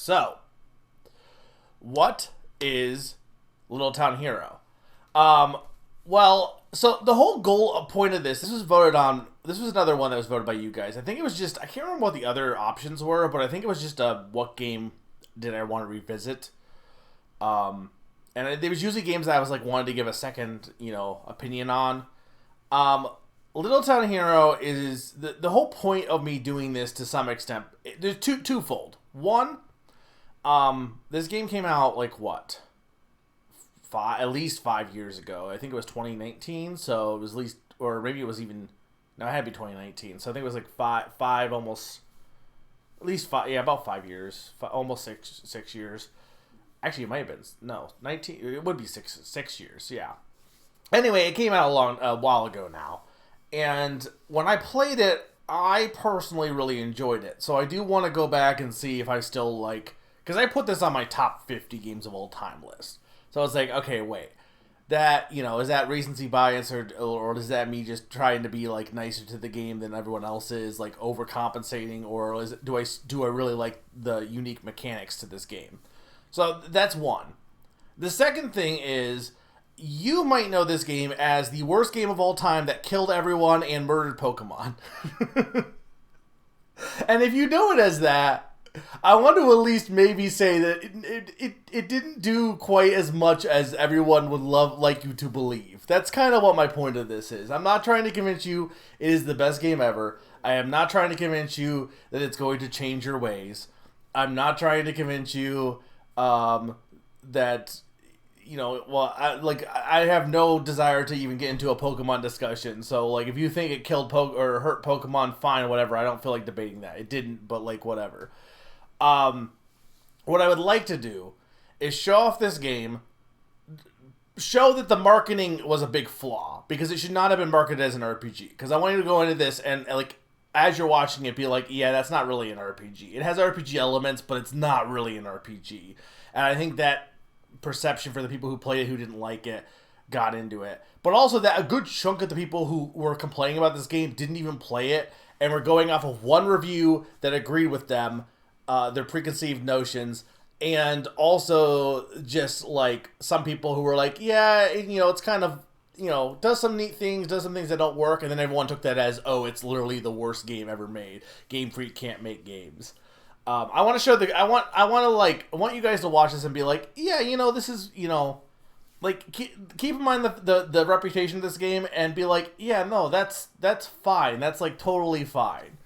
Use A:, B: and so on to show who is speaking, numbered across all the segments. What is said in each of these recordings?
A: So, what is Little Town Hero? Um, so the whole point of this was voted on. This was another one that was voted by you guys. I think it was just I can't remember what the other options were, but I think it was just what game did I want to revisit? And there was usually games that I was like wanted to give a second, opinion on. Little Town Hero is the whole point of me doing this to some extent. There's twofold. One, this game came out like what? At least 5 years ago. I think it was 2019, so it was at least, or maybe it was even, no, it had to be 2019. So I think it was like five almost, at least five, yeah, about 5 years, almost six years. Actually, it might have been, no, 19, it would be six years, yeah. Anyway, it came out a while ago now. And when I played it, I personally really enjoyed it. So I do want to go back and see if I still like, because I put this on my top 50 games of all time list. So I was like, okay, wait, that, is that recency bias or is that me just trying to be like nicer to the game than everyone else is, like overcompensating, or do I really like the unique mechanics to this game? So that's one. The second thing is, you might know this game as the worst game of all time that killed everyone and murdered Pokemon. And if you know it as that, I want to at least maybe say that it didn't do quite as much as everyone would like you to believe. That's kind of what my point of this is. I'm not trying to convince you it is the best game ever. I am not trying to convince you that it's going to change your ways. I'm not trying to convince you that, I have no desire to even get into a Pokemon discussion. So, like, if you think it killed or hurt Pokemon, fine, whatever. I don't feel like debating that. It didn't, but, like, whatever. What I would like to do is show off this game, show that the marketing was a big flaw, because it should not have been marketed as an RPG. Because I want you to go into this and, like, as you're watching it, be like, yeah, that's not really an RPG. It has RPG elements, but it's not really an RPG. And I think that perception for the people who played it, who didn't like it, got into it. But also that a good chunk of the people who were complaining about this game didn't even play it, and were going off of one review that agreed with them, their preconceived notions, and also just like some people who were like, yeah, it's kind of, does some neat things, does some things that don't work, and then everyone took that as, oh, it's literally the worst game ever made. Game Freak can't make games. I want to show I want you guys to watch this and be like, yeah, this is, like, keep in mind the reputation of this game and be like, yeah, no, that's fine. That's like totally fine.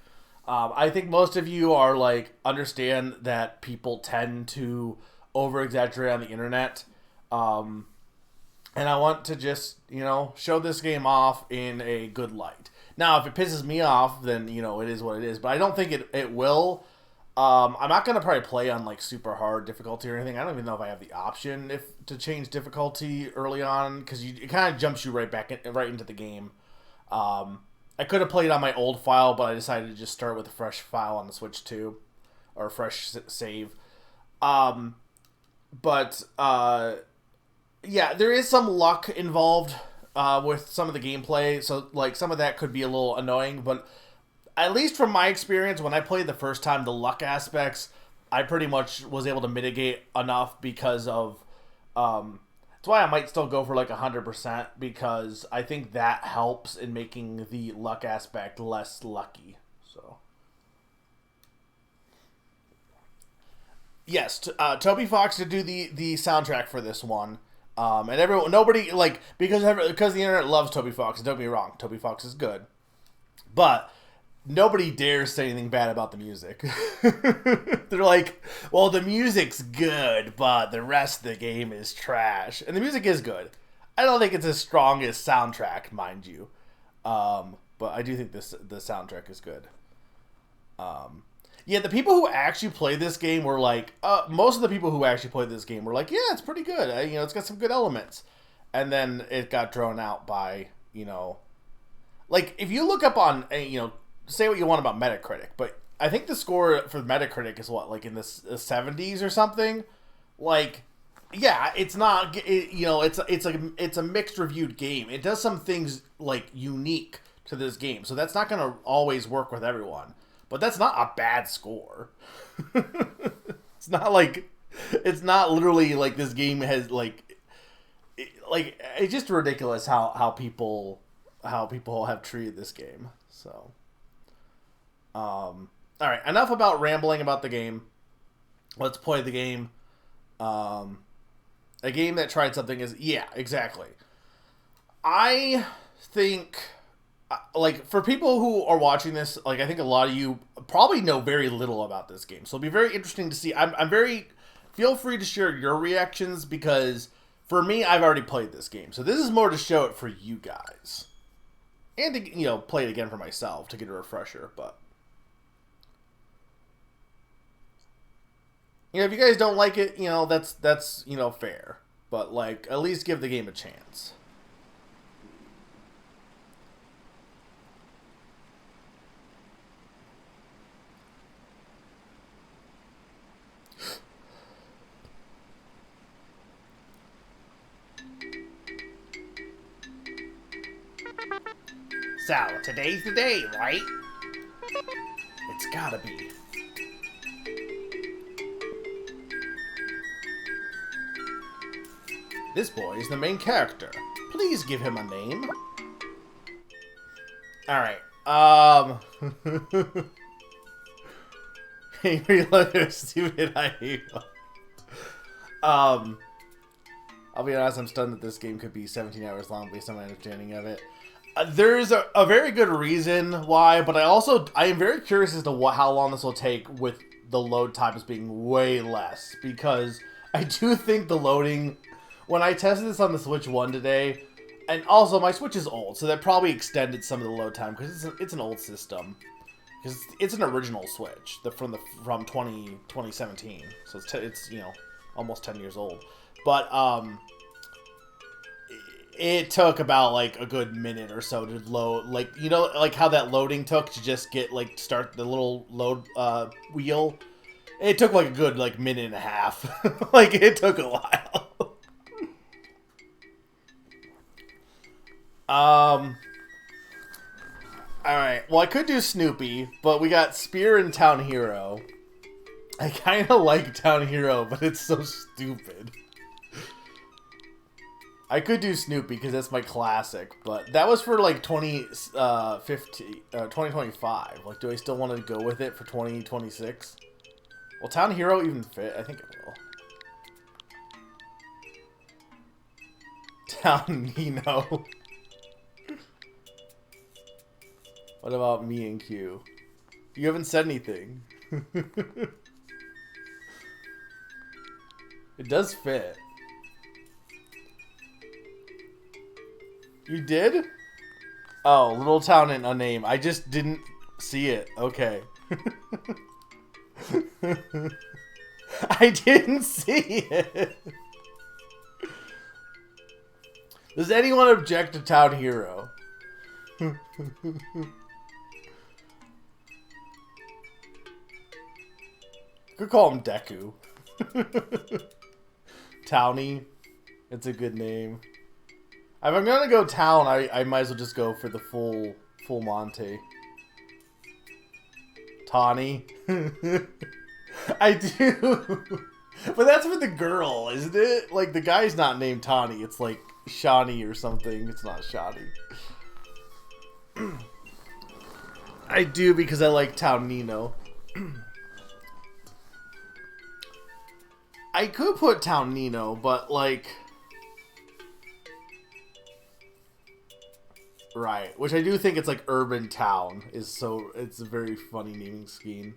A: I think most of you are like, understand that people tend to over exaggerate on the internet. And I want to just, show this game off in a good light. Now, if it pisses me off, then, it is what it is. But I don't think it will. I'm not going to probably play on, like, super hard difficulty or anything. I don't even know if I have the option to change difficulty early on, because it kind of jumps you right into the game. I could have played on my old file, but I decided to just start with a fresh file on the Switch too, or a fresh save. Yeah, there is some luck involved with some of the gameplay, so like some of that could be a little annoying, but at least from my experience, when I played the first time, the luck aspects, I pretty much was able to mitigate enough because of, that's why I might still go for like 100%, because I think that helps in making the luck aspect less lucky. So, yes, Toby Fox to do the soundtrack for this one. And nobody, like, because the internet loves Toby Fox, and don't get me wrong, Toby Fox is good. But nobody dares say anything bad about the music. They're like, well, the music's good, but the rest of the game is trash. And the music is good. I don't think it's as strong as soundtrack, mind you. But I do think the soundtrack is good. Yeah, the people who actually played this game were like, most of the people who actually played this game were like, yeah, it's pretty good. It's got some good elements. And then it got drawn out by, like, if you look up on, say what you want about Metacritic, but I think the score for Metacritic is what, like in the 70s or something. Like, yeah, it's not, it's a mixed reviewed game. It does some things like unique to this game, so that's not going to always work with everyone. But that's not a bad score. It's it's not literally like this game has it's just ridiculous how people have treated this game. So, all right, enough about rambling about the game. Let's play the game. A game that tried something is exactly. I think, like, for people who are watching this, like, I think a lot of you probably know very little about this game. So it'll be very interesting to see. Feel free to share your reactions, because for me, I've already played this game. So this is more to show it for you guys. And to, play it again for myself to get a refresher. But, if you guys don't like it, that's fair. But, like, at least give the game a chance. So, today's the day, right? It's gotta be. This boy is the main character. Please give him a name. Alright, Angry Letter, stupid idea. I'll be honest, I'm stunned that this game could be 17 hours long based on my understanding of it. There's a very good reason why, but I am very curious as to how long this will take, with the load times being way less, because I do think the loading, when I tested this on the Switch 1 today, and also my Switch is old, so that probably extended some of the load time, because it's an old system, because it's an original Switch from 2017, so it's almost 10 years old, but it took about, like, a good minute or so to load, like, like how that loading took to just get, like, start the little load wheel. It took, like, a good, like, minute and a half. Like, it took a while. Alright, well, I could do Snoopy, but we got Spear and Town Hero. I kind of like Town Hero, but it's so stupid. I could do Snoopy because that's my classic, but that was for like 2025. Like, do I still want to go with it for 2026? Will Town Hero even fit? I think it will. Town Nino. What about me and Q? You haven't said anything. It does fit. You did? Oh, Little Town and a name. I just didn't see it. Okay. I didn't see it. Does anyone object to Town Hero? Could call him Deku. Townie. It's a good name. If I'm gonna go town, I might as well just go for the full Monty. Tawny. I do. But that's for the girl, isn't it? Like, the guy's not named Tawny. It's like Shawnee or something. It's not Shawnee. I do because I like Town Nino. I could put Town Nino, but like... Right, which I do think it's like Urban Town is so it's a very funny naming scheme.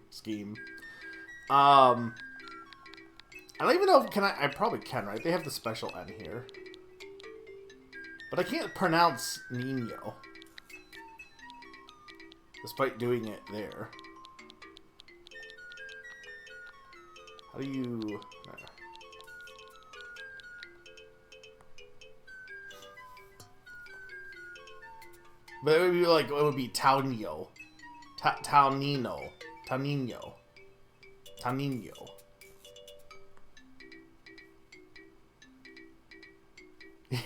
A: I don't even know if I probably can, right? They have the special N here. But I can't pronounce Nino. Despite doing it there. How do you... But it would be like, it would be Taunio. Taunino. Taunino. Taunino.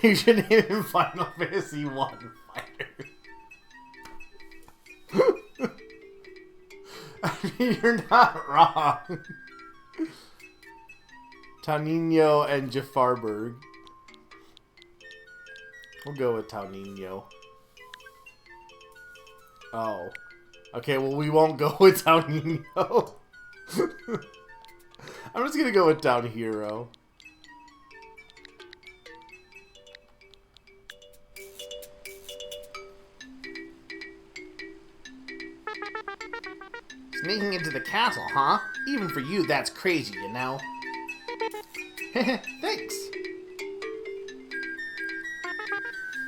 A: You should name him Final Fantasy 1 Fighter. I mean, you're not wrong. Taunino and Jafarberg. We'll go with Taunino. Oh. Okay, well, we won't go with Taunino. I'm just gonna go with Down Hero. Sneaking into the castle, huh? Even for you, that's crazy, you know? Thanks.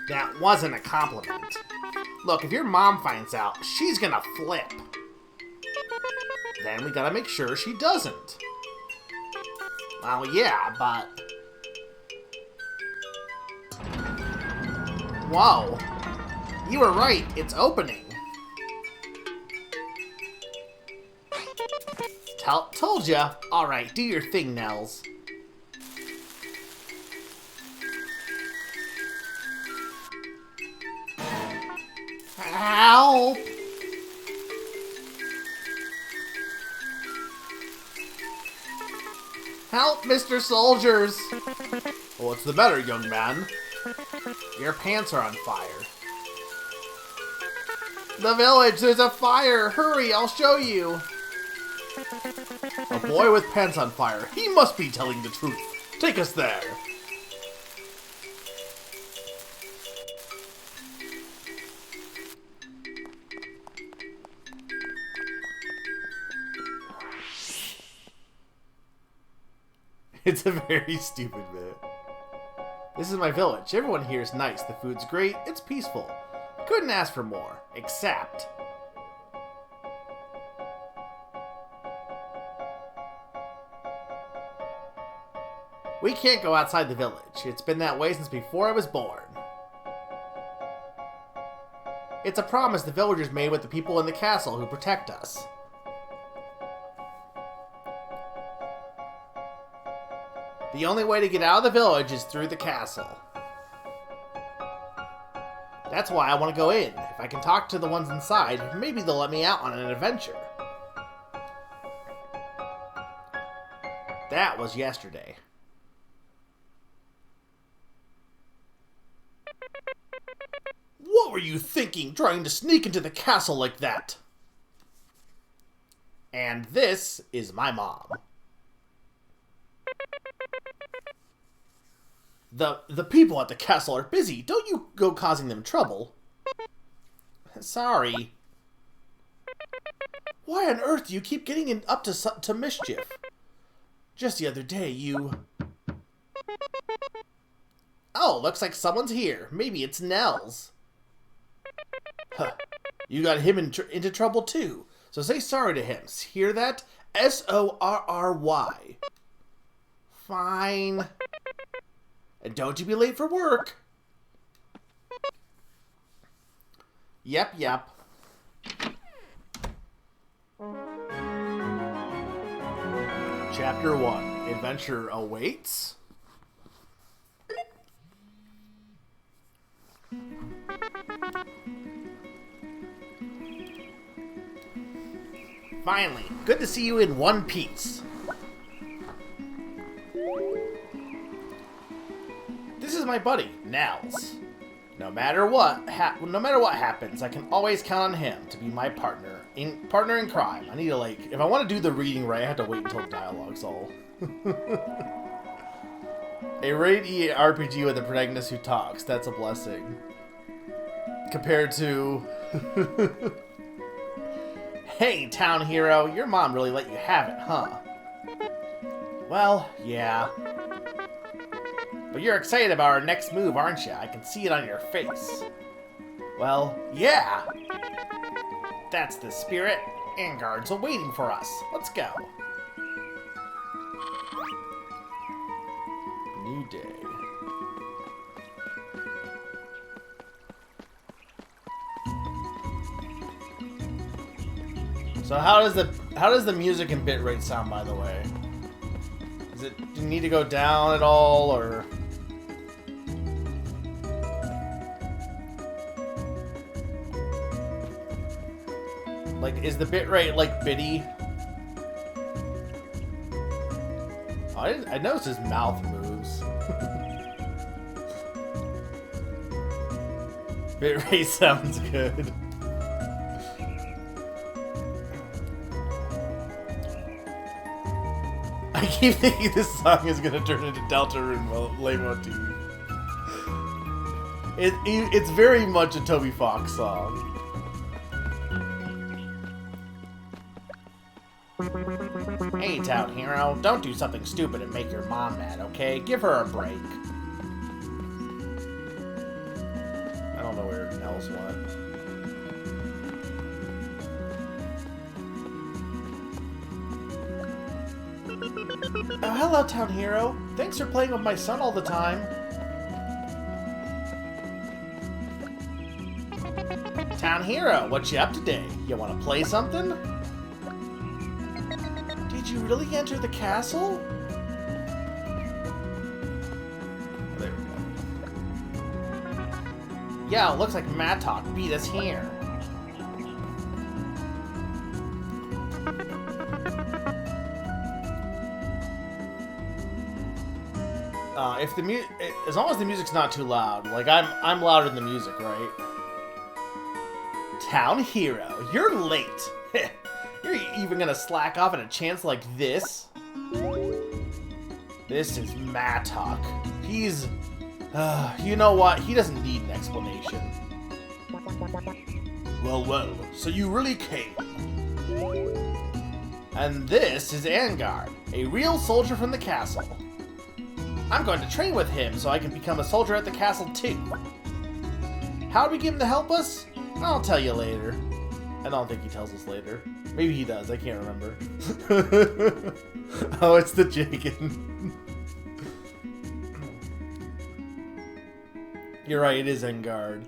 A: That wasn't a compliment. Look, if your mom finds out, she's gonna flip. Then we gotta make sure she doesn't. Well, yeah, but... Whoa. You were right, it's opening. Told ya. Alright, do your thing, Nels. Help! Help, Mr. Soldiers! What's the matter, young man? Your pants are on fire. The village, there's a fire! Hurry, I'll show you! A boy with pants on fire. He must be telling the truth. Take us there. It's a very stupid bit. This is my village. Everyone here is nice. The food's great. It's peaceful. Couldn't ask for more. Except... we can't go outside the village. It's been that way since before I was born. It's a promise the villagers made with the people in the castle who protect us. The only way to get out of the village is through the castle. That's why I want to go in. If I can talk to the ones inside, maybe they'll let me out on an adventure. That was yesterday. What were you thinking, trying to sneak into the castle like that? And this is my mom. The people at the castle are busy. Don't you go causing them trouble. Sorry. Why on earth do you keep getting up to mischief? Just the other day, you... Oh, looks like someone's here. Maybe it's Nels. Huh. You got him into trouble too. So say sorry to him. Hear that? S-O-R-R-Y. Fine. And don't you be late for work. Yep. Chapter 1. Adventure awaits. Finally, good to see you in one piece. This is my buddy, Nels. No matter what happens, I can always count on him to be my partner in crime. I need to, like, if I want to do the reading right, I have to wait until dialogue's all. A raid RPG with a protagonist who talks. That's a blessing. Compared to... Hey, town hero, your mom really let you have it, huh? Well, yeah. But you're excited about our next move, aren't you? I can see it on your face. Well, yeah. That's the spirit. Angar's waiting for us. Let's go. New day. So how does the music and bitrate sound, by the way? Do you need to go down at all, or? Like, is the bitrate like bitty? I noticed his mouth moves. Bitrate sounds good. I keep thinking this song is gonna turn into Deltarune leitmotif. It's very much a Toby Fox song. Hey, Town Hero, don't do something stupid and make your mom mad, okay? Give her a break. I don't know where Nels went. Oh, hello, Town Hero. Thanks for playing with my son all the time. Town Hero, what you up today? You want to play something? Did you really enter the castle? There we go. Yeah, it looks like Mattock beat us here. If the as long as the music's not too loud, like I'm louder than the music, right? Town Hero, you're late. You're even gonna slack off at a chance like this? This is Mattock. He's, you know what? He doesn't need an explanation. Well, so you really came. And this is Angard, a real soldier from the castle. I'm going to train with him so I can become a soldier at the castle too. How do we get him to help us? I'll tell you later. I don't think he tells us later. Maybe he does, I can't remember. Oh, it's the chicken. You're right, it is Angard.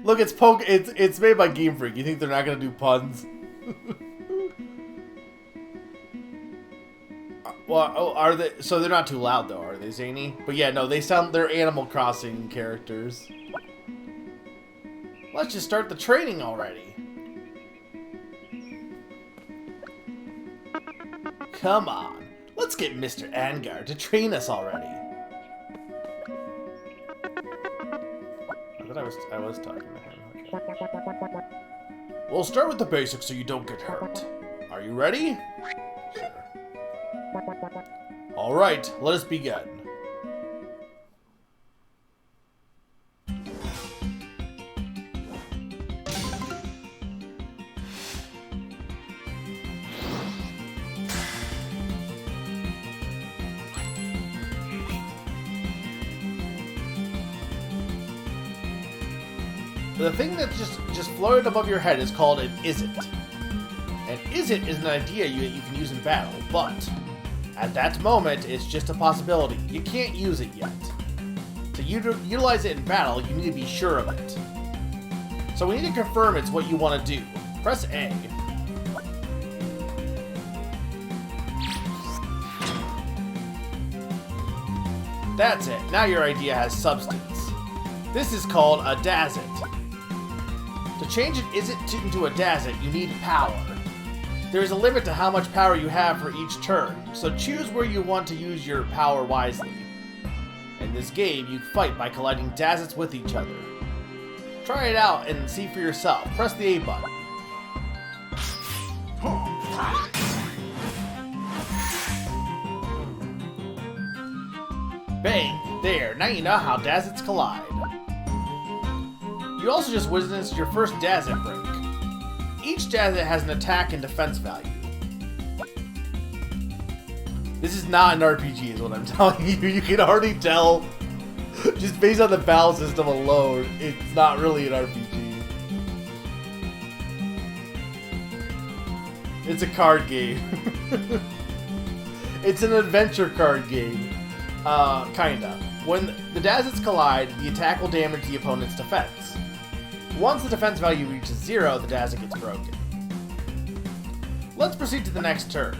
A: Look, it's made by Game Freak. You think they're not gonna do puns? Well, oh, are they? So they're not too loud though, are they, Zany? But yeah, no, they're Animal Crossing characters. Let's just start the training already. Come on, let's get Mr. Angard to train us already. I thought I was talking to him. Okay. We'll start with the basics so you don't get hurt. Are you ready? Sure. Alright, let us begin. The thing that just floated above your head is called an isn't. An isn't is an idea you can use in battle, but at that moment, it's just a possibility. You can't use it yet. To utilize it in battle, you need to be sure of it. So we need to confirm it's what you want to do. Press A. That's it. Now your idea has substance. This is called a Dazit. To change an isn't into a Dazit, you need power. There is a limit to how much power you have for each turn, so choose where you want to use your power wisely. In this game, you fight by colliding Dazits with each other. Try it out and see for yourself. Press the A button. Bang! There, now you know how Dazits collide. You also just witnessed your first Dazit break. Each Dazit has an attack and defense value. This is not an RPG is what I'm telling you. You can already tell, just based on the battle system alone, it's not really an RPG. It's a card game. It's an adventure card game. Kinda. When the Dazits collide, the attack will damage the opponent's defense. Once the defense value reaches 0, the Dazit gets broken. Let's proceed to the next turn.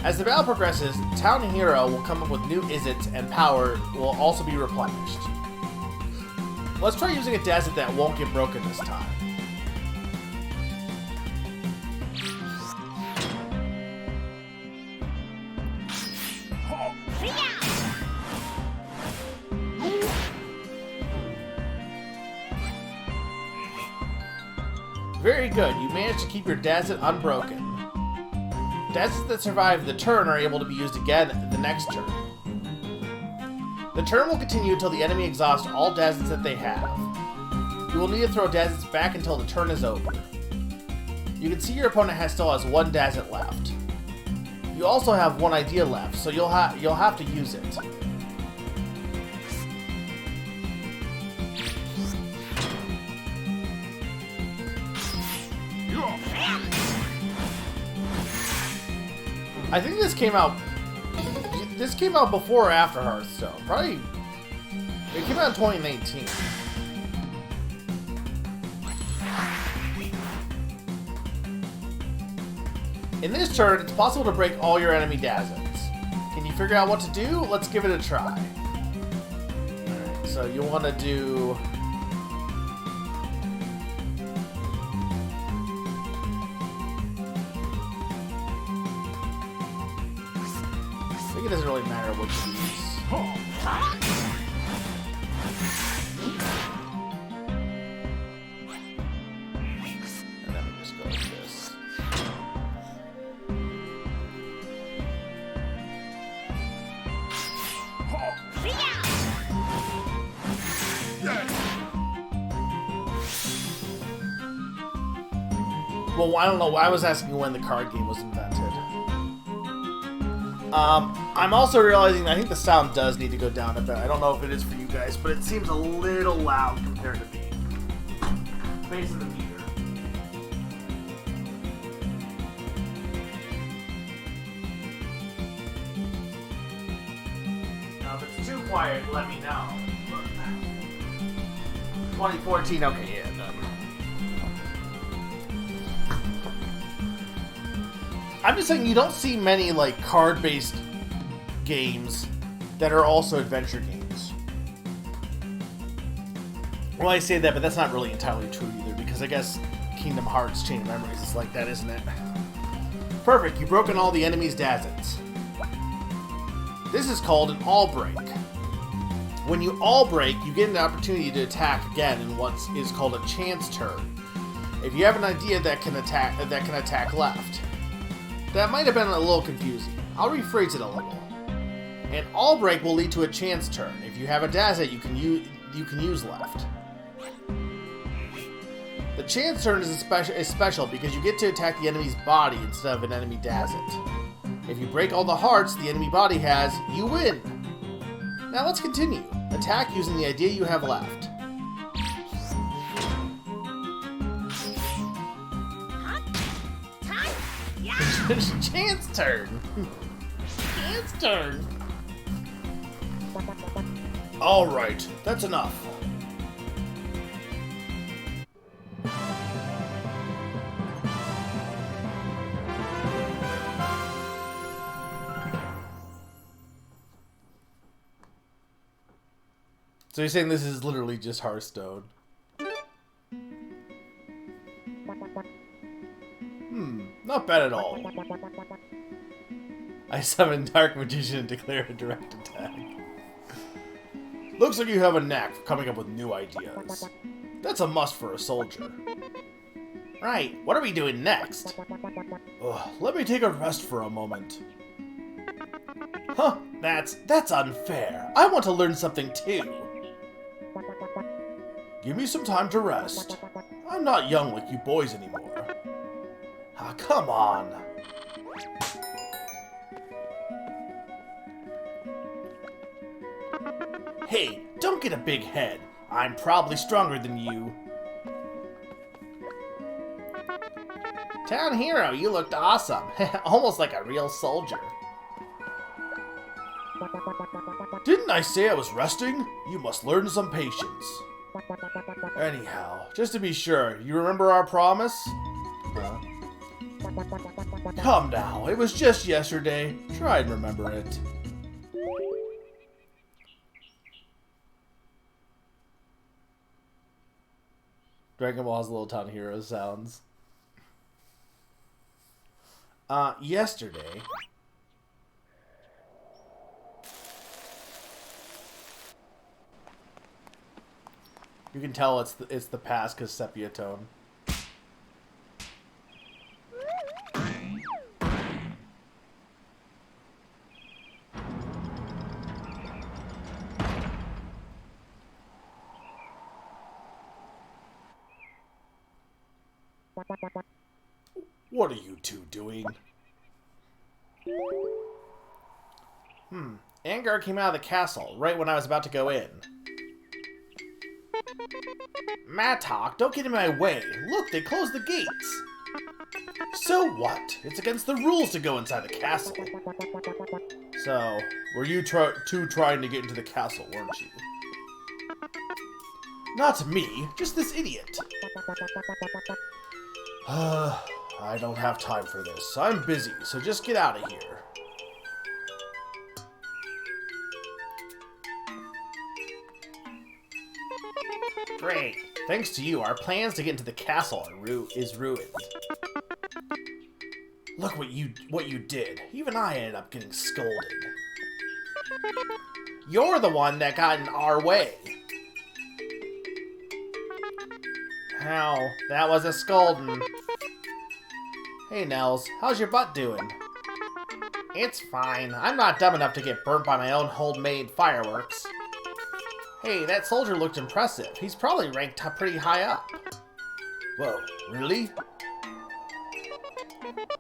A: As the battle progresses, Town Hero will come up with new isits and power will also be replenished. Let's try using a Dazzit that won't get broken this time. Very good. You managed to keep your Dazzit unbroken. Dazzits that survive the turn are able to be used again the next turn. The turn will continue until the enemy exhausts all Dazzits that they have. You will need to throw Dazzits back until the turn is over. You can see your opponent still has one Dazzit left. You also have one idea left, so you'll have to use it. I think this came out before or after Hearthstone. Probably it came out in 2019. In this turn, it's possible to break all your enemy Dazzits. Can you figure out what to do? Let's give it a try. Alright, so you want to do... I think it doesn't really matter what you use. And then we just go like this. Well, I don't know. I was asking when the card game was invented. I'm also realizing that I think the sound does need to go down a bit. I don't know if it is for you guys, but it seems a little loud compared to me. Face of the meter. Now, if it's too quiet, let me know. 2014, okay, yeah, done. I'm just saying, you don't see many, like, card-based games that are also adventure games. Well, I say that, but that's not really entirely true either, because I guess Kingdom Hearts Chain of Memories is like that, isn't it? Perfect, you've broken all the enemy's Dazzits. This is called an all break. When you all break, you get an opportunity to attack again in what is called a chance turn. If you have an idea that can attack left. That might have been a little confusing. I'll rephrase it a little. An all break will lead to a chance turn. If you have a Dazzit, you can use left. The chance turn is special because you get to attack the enemy's body instead of an enemy Dazzit. If you break all the hearts the enemy body has, you win. Now let's continue. Attack using the idea you have left. Chance turn. Chance turn. All right, that's enough. So you're saying this is literally just Hearthstone? Not bad at all. I summon Dark Magician and declare a direct attack. Looks like you have a knack for coming up with new ideas. That's a must for a soldier. Right, what are we doing next? Ugh, let me take a rest for a moment. Huh, that's unfair. I want to learn something too. Give me some time to rest. I'm not young like you boys anymore. Ah, come on. Hey, don't get a big head. I'm probably stronger than you. Town hero, you looked awesome. Almost like a real soldier. Didn't I say I was resting? You must learn some patience. Anyhow, just to be sure, you remember our promise? Come now, it was just yesterday. Try and remember it. Dragon Ball's Little Town Hero sounds. Yesterday... You can tell it's the past because sepia tone. What are you two doing? Angar came out of the castle right when I was about to go in. Mattock, don't get in my way. Look, they closed the gates. So what? It's against the rules to go inside the castle. So, were you two trying to get into the castle, weren't you? Not me, just this idiot. I don't have time for this. I'm busy, so just get out of here. Great. Thanks to you, our plans to get into the castle is ruined. Look what you did. Even I ended up getting scolded. You're the one that got in our way. How? That was a scolding. Hey, Nels. How's your butt doing? It's fine. I'm not dumb enough to get burnt by my own homemade fireworks. Hey, that soldier looked impressive. He's probably ranked pretty high up. Whoa, really?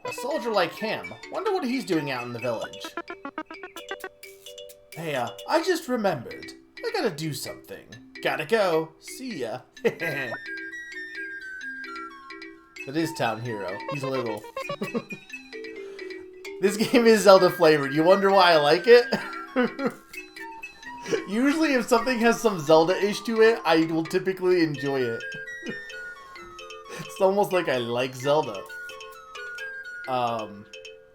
A: A soldier like him. Wonder what he's doing out in the village. Hey, I just remembered. I gotta do something. Gotta go. See ya. It is Town Hero. He's little. This game is Zelda flavored. You wonder why I like it? Usually if something has some Zelda-ish to it, I will typically enjoy it. It's almost like I like Zelda.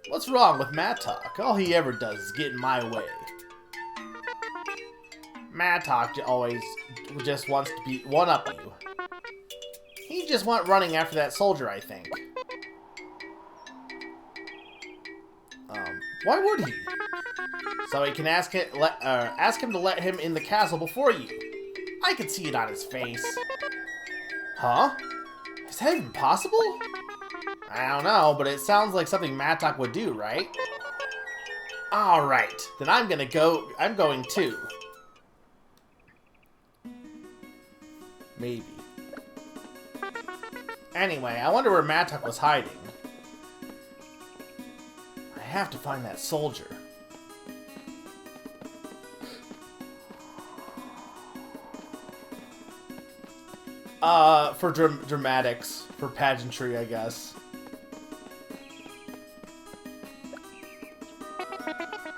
A: What's wrong with Mattock? All he ever does is get in my way. Mattock always just wants to be one-up you. He just went running after that soldier, I think. Why would he? So he can ask him to let him in the castle before you. I could see it on his face. Huh? Is that even possible? I don't know, but it sounds like something Mattock would do, right? Alright, then I'm going too. Maybe. Anyway, I wonder where Mattock was hiding. I have to find that soldier. For dramatics, for pageantry, I guess.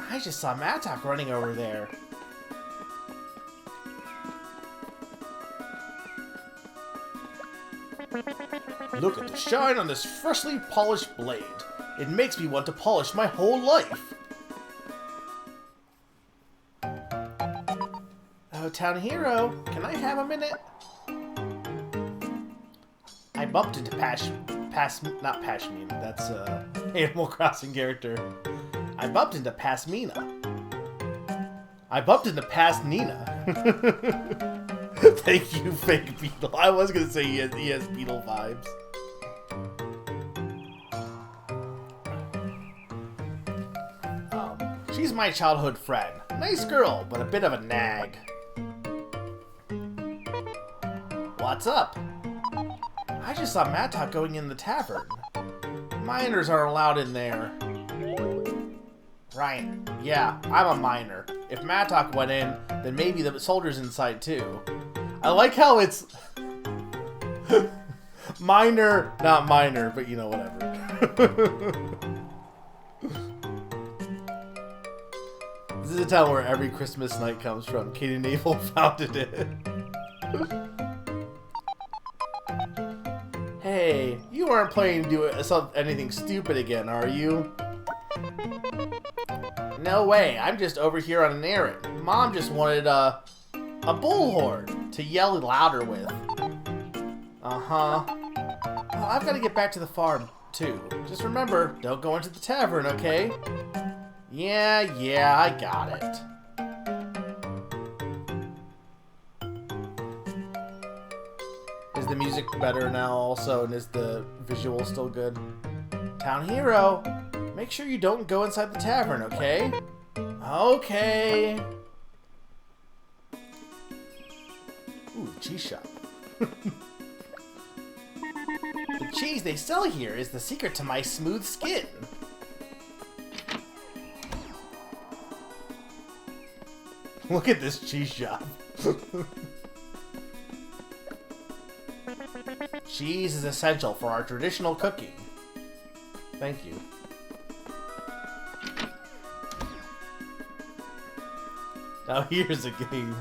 A: I just saw Mattock running over there. Look at the shine on this freshly polished blade. It makes me want to polish my whole life. Oh, Town Hero, can I have a minute? I bumped into not Pashmina, that's Animal Crossing character. I bumped into Pasmina. I bumped into Pasnina. Thank you, Fake Beetle. I was gonna say he has Beetle vibes. She's my childhood friend. Nice girl, but a bit of a nag. What's up? I just saw Mattock going in the tavern. Minors aren't allowed in there. Right. Yeah, I'm a minor. If Mattock went in, then maybe the soldier's inside too. I like how it's minor, not minor, but you know, whatever. This is a town where every Christmas night comes from. Katie Navel founded it. Hey, you aren't planning to do anything stupid again, are you? No way, I'm just over here on an errand. Mom just wanted a bullhorn to yell louder with. Uh-huh. Well, I've got to get back to the farm, too. Just remember, don't go into the tavern, okay? Yeah, I got it. Is the music better now also, and is the visual still good? Town Hero, make sure you don't go inside the tavern, okay? Okay. Ooh, cheese shop. The cheese they sell here is the secret to my smooth skin. Look at this cheese shop. Cheese is essential for our traditional cooking. Thank you. Now here's a game.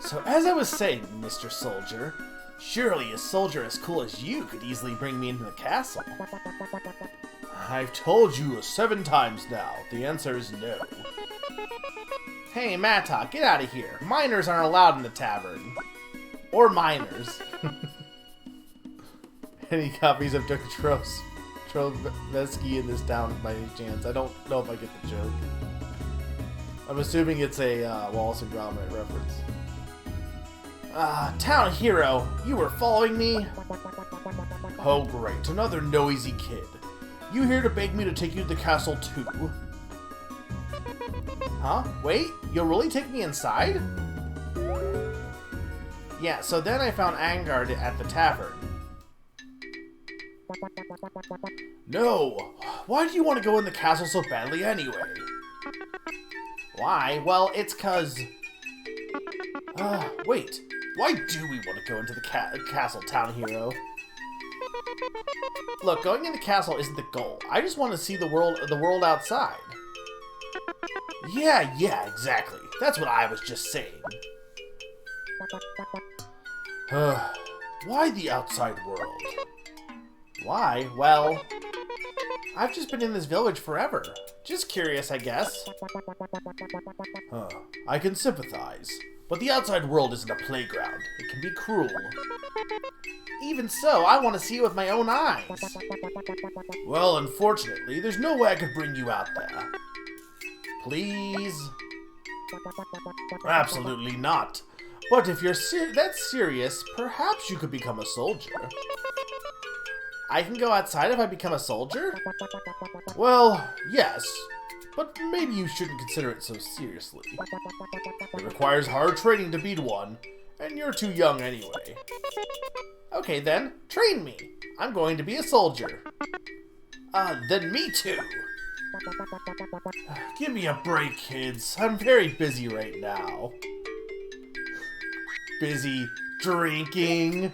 A: So as I was saying, Mr. Soldier, surely a soldier as cool as you could easily bring me into the castle. I've told you 7 times now. The answer is no. Hey, Mattock, get out of here. Minors aren't allowed in the tavern. Or minors. Any copies of Dr. Trovesky in this town by any chance? I don't know if I get the joke. I'm assuming it's a Wallace and Gromit reference. Town Hero, you were following me? Oh great, another noisy kid. You here to beg me to take you to the castle too? Huh? Wait, you'll really take me inside? Yeah, so then I found Angard at the tavern. No! Why do you want to go in the castle so badly anyway? Why? Well, it's 'cause... wait. Why do we want to go into the castle, Town Hero? Look, going in the castle isn't the goal. I just want to see the world outside. Yeah, exactly. That's what I was just saying. Why the outside world? Why? Well, I've just been in this village forever. Just curious, I guess. I can sympathize. But the outside world isn't a playground. It can be cruel. Even so, I want to see it with my own eyes. Well, unfortunately, there's no way I could bring you out there. Please? Absolutely not. But if you're that serious, perhaps you could become a soldier. I can go outside if I become a soldier? Well, yes. But maybe you shouldn't consider it so seriously. It requires hard training to beat one, and you're too young anyway. Okay then, train me. I'm going to be a soldier. Then me too. Give me a break, kids. I'm very busy right now. Busy drinking?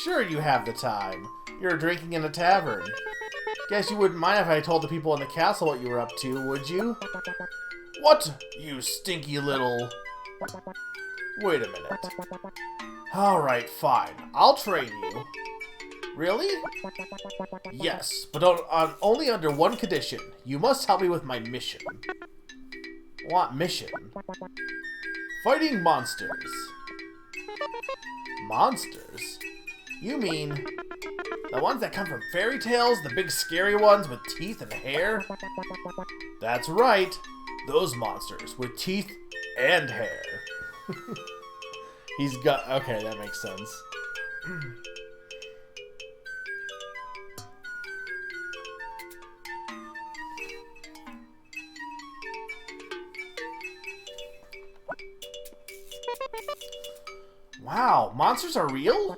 A: Sure you have the time. You're drinking in a tavern. Guess you wouldn't mind if I told the people in the castle what you were up to, would you? What? You stinky little... Wait a minute. Alright, fine. I'll train you. Really? Yes, but only under one condition. You must help me with my mission. What mission? Fighting monsters. Monsters? You mean... the ones that come from fairy tales? The big scary ones with teeth and hair? That's right. Those monsters with teeth and hair. He's got... okay, that makes sense. Wow, monsters are real?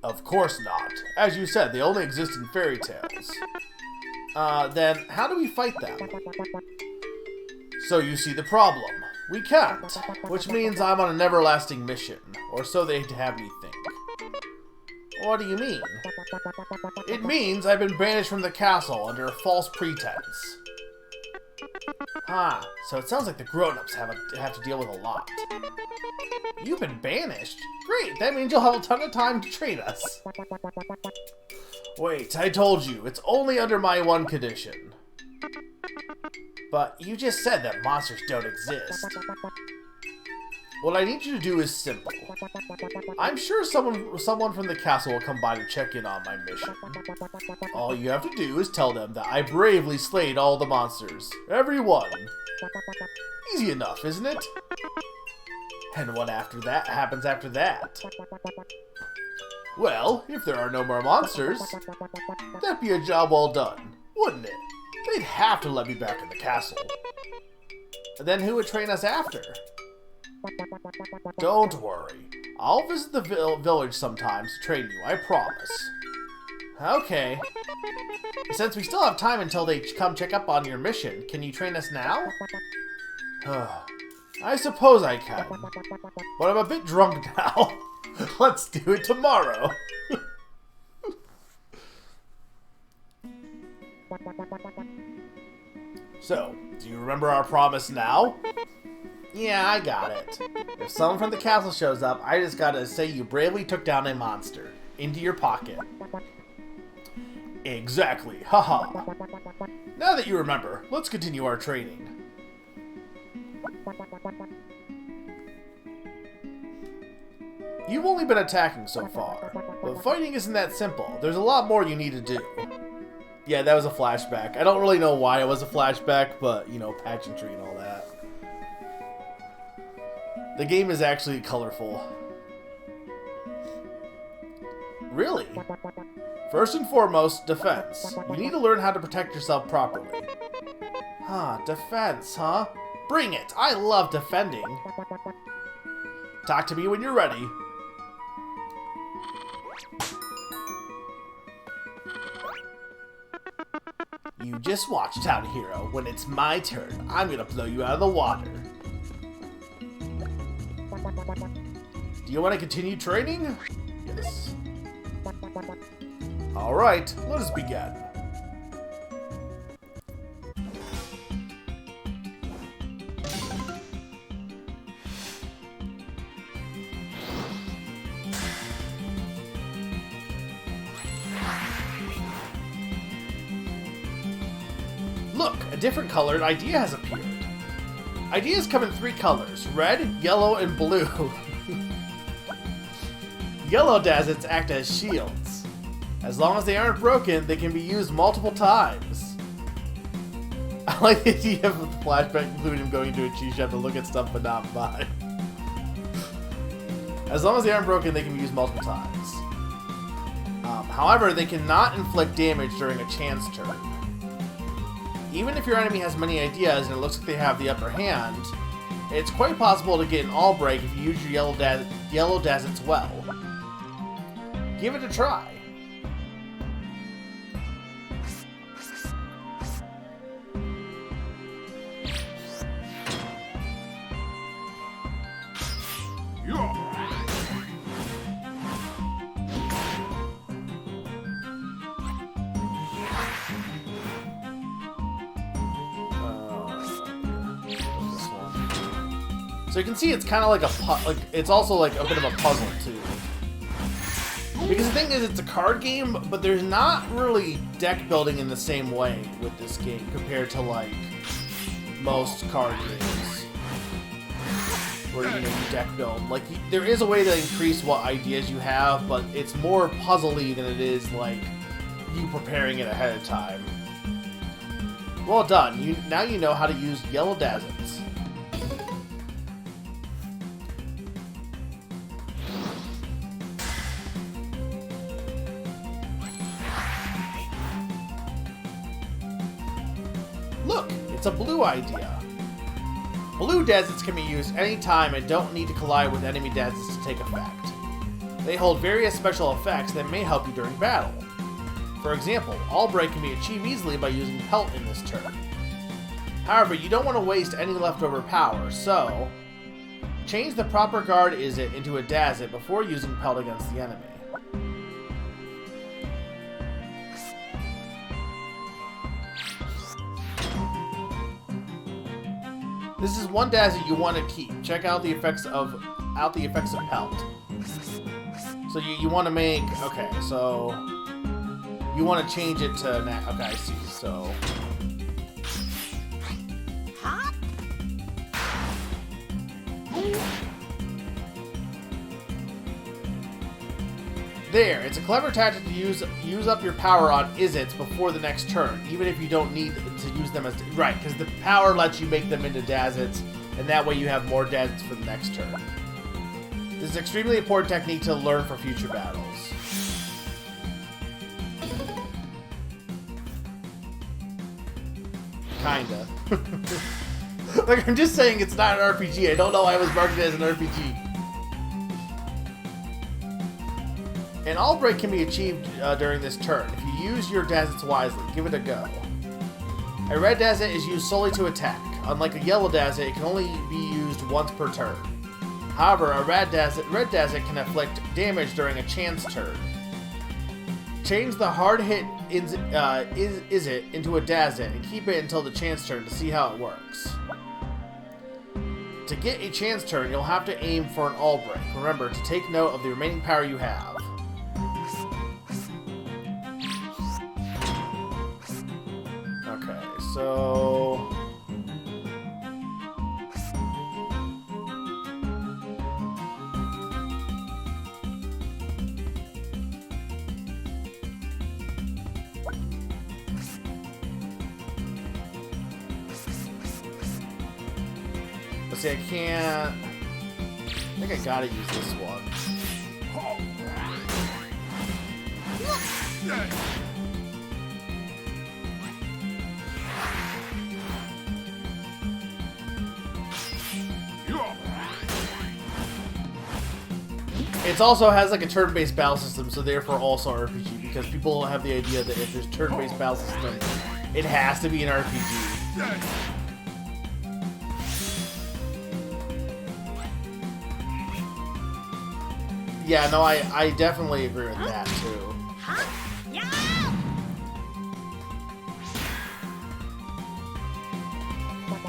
A: Of course not. As you said, they only exist in fairy tales. Then how do we fight them? So you see the problem. We can't, which means I'm on an everlasting mission, or so they'd have me think. What do you mean? It means I've been banished from the castle under a false pretense. Ah, so it sounds like the grown-ups have to deal with a lot. You've been banished? Great, that means you'll have a ton of time to train us. Wait, I told you, it's only under my one condition. But you just said that monsters don't exist. What I need you to do is simple. I'm sure someone from the castle will come by to check in on my mission. All you have to do is tell them that I bravely slayed all the monsters. Every one. Easy enough, isn't it? And what happens after that? Well, if there are no more monsters, that'd be a job well done, wouldn't it? They'd have to let me back in the castle. And then who would train us after? Don't worry. I'll visit the village sometimes to train you, I promise. Okay. Since we still have time until they come check up on your mission, can you train us now? I suppose I can. But I'm a bit drunk now. Let's do it tomorrow. So, do you remember our promise now? Yeah, I got it. If someone from the castle shows up, I just gotta say you bravely took down a monster. Into your pocket. Exactly, haha. Now that you remember, let's continue our training. You've only been attacking so far, but fighting isn't that simple. There's a lot more you need to do. Yeah, that was a flashback. I don't really know why it was a flashback, but, you know, pageantry and all that. The game is actually colorful. Really? First and foremost, defense. You need to learn how to protect yourself properly. Defense, huh? Bring it! I love defending. Talk to me when you're ready. You just watch, Town Hero. When it's my turn, I'm gonna blow you out of the water. Do you want to continue training? Yes. Alright, let us begin. Look, a different colored idea has appeared. Ideas come in 3 colors, red, yellow, and blue. Yellow Dazits act as shields. As long as they aren't broken, they can be used multiple times. I like the idea of the flashback including him going to a cheese shop to look at stuff but not buy. As long as they aren't broken, they can be used multiple times. However, they cannot inflict damage during a chance turn. Even if your enemy has many ideas and it looks like they have the upper hand, it's quite possible to get an all break if you use your yellow Dazits well. Give it a try. So you can see it's kind of like it's also like a bit of a puzzle too. Because the thing is, it's a card game, but there's not really deck building in the same way with this game compared to like most card games, where you deck build. Like there is a way to increase what ideas you have, but it's more puzzly than it is like you preparing it ahead of time. Well done. Now you know how to use yellow Dazits. Look, it's a blue idea. Blue Dazits can be used anytime and don't need to collide with enemy Dazits to take effect. They hold various special effects that may help you during battle. For example, All Break can be achieved easily by using Pelt in this turn. However, you don't want to waste any leftover power, so change the proper guard Izzet into a Dazit before using Pelt against the enemy. This is one Dazit you want to keep. Check out the effects of Pelt. So you want to make, okay, so you want to change it to, okay, I see, so. There, it's a clever tactic to use up your power on Izits before the next turn, even if you don't need to use them as, right, because the power lets you make them into Dazits, and that way you have more Dazits for the next turn. This is an extremely important technique to learn for future battles. Kinda. Like, I'm just saying it's not an RPG. I don't know why it was marketed as an RPG. An all break can be achieved during this turn. If you use your Dazits wisely, give it a go. A red Dazit is used solely to attack. Unlike a yellow Dazit, it can only be used once per turn. However, a red Dazit can inflict damage during a chance turn. Change the hard hit Izit into a Dazit and keep it until the chance turn to see how it works. To get a chance turn, you'll have to aim for an all break. Remember to take note of the remaining power you have. Okay, so... Let's see, I can't... I think I gotta use this one. It also has like a turn-based battle system, so therefore also RPG, because people have the idea that if there's turn-based battle system, it has to be an RPG. Yeah, no, I definitely agree with that, too.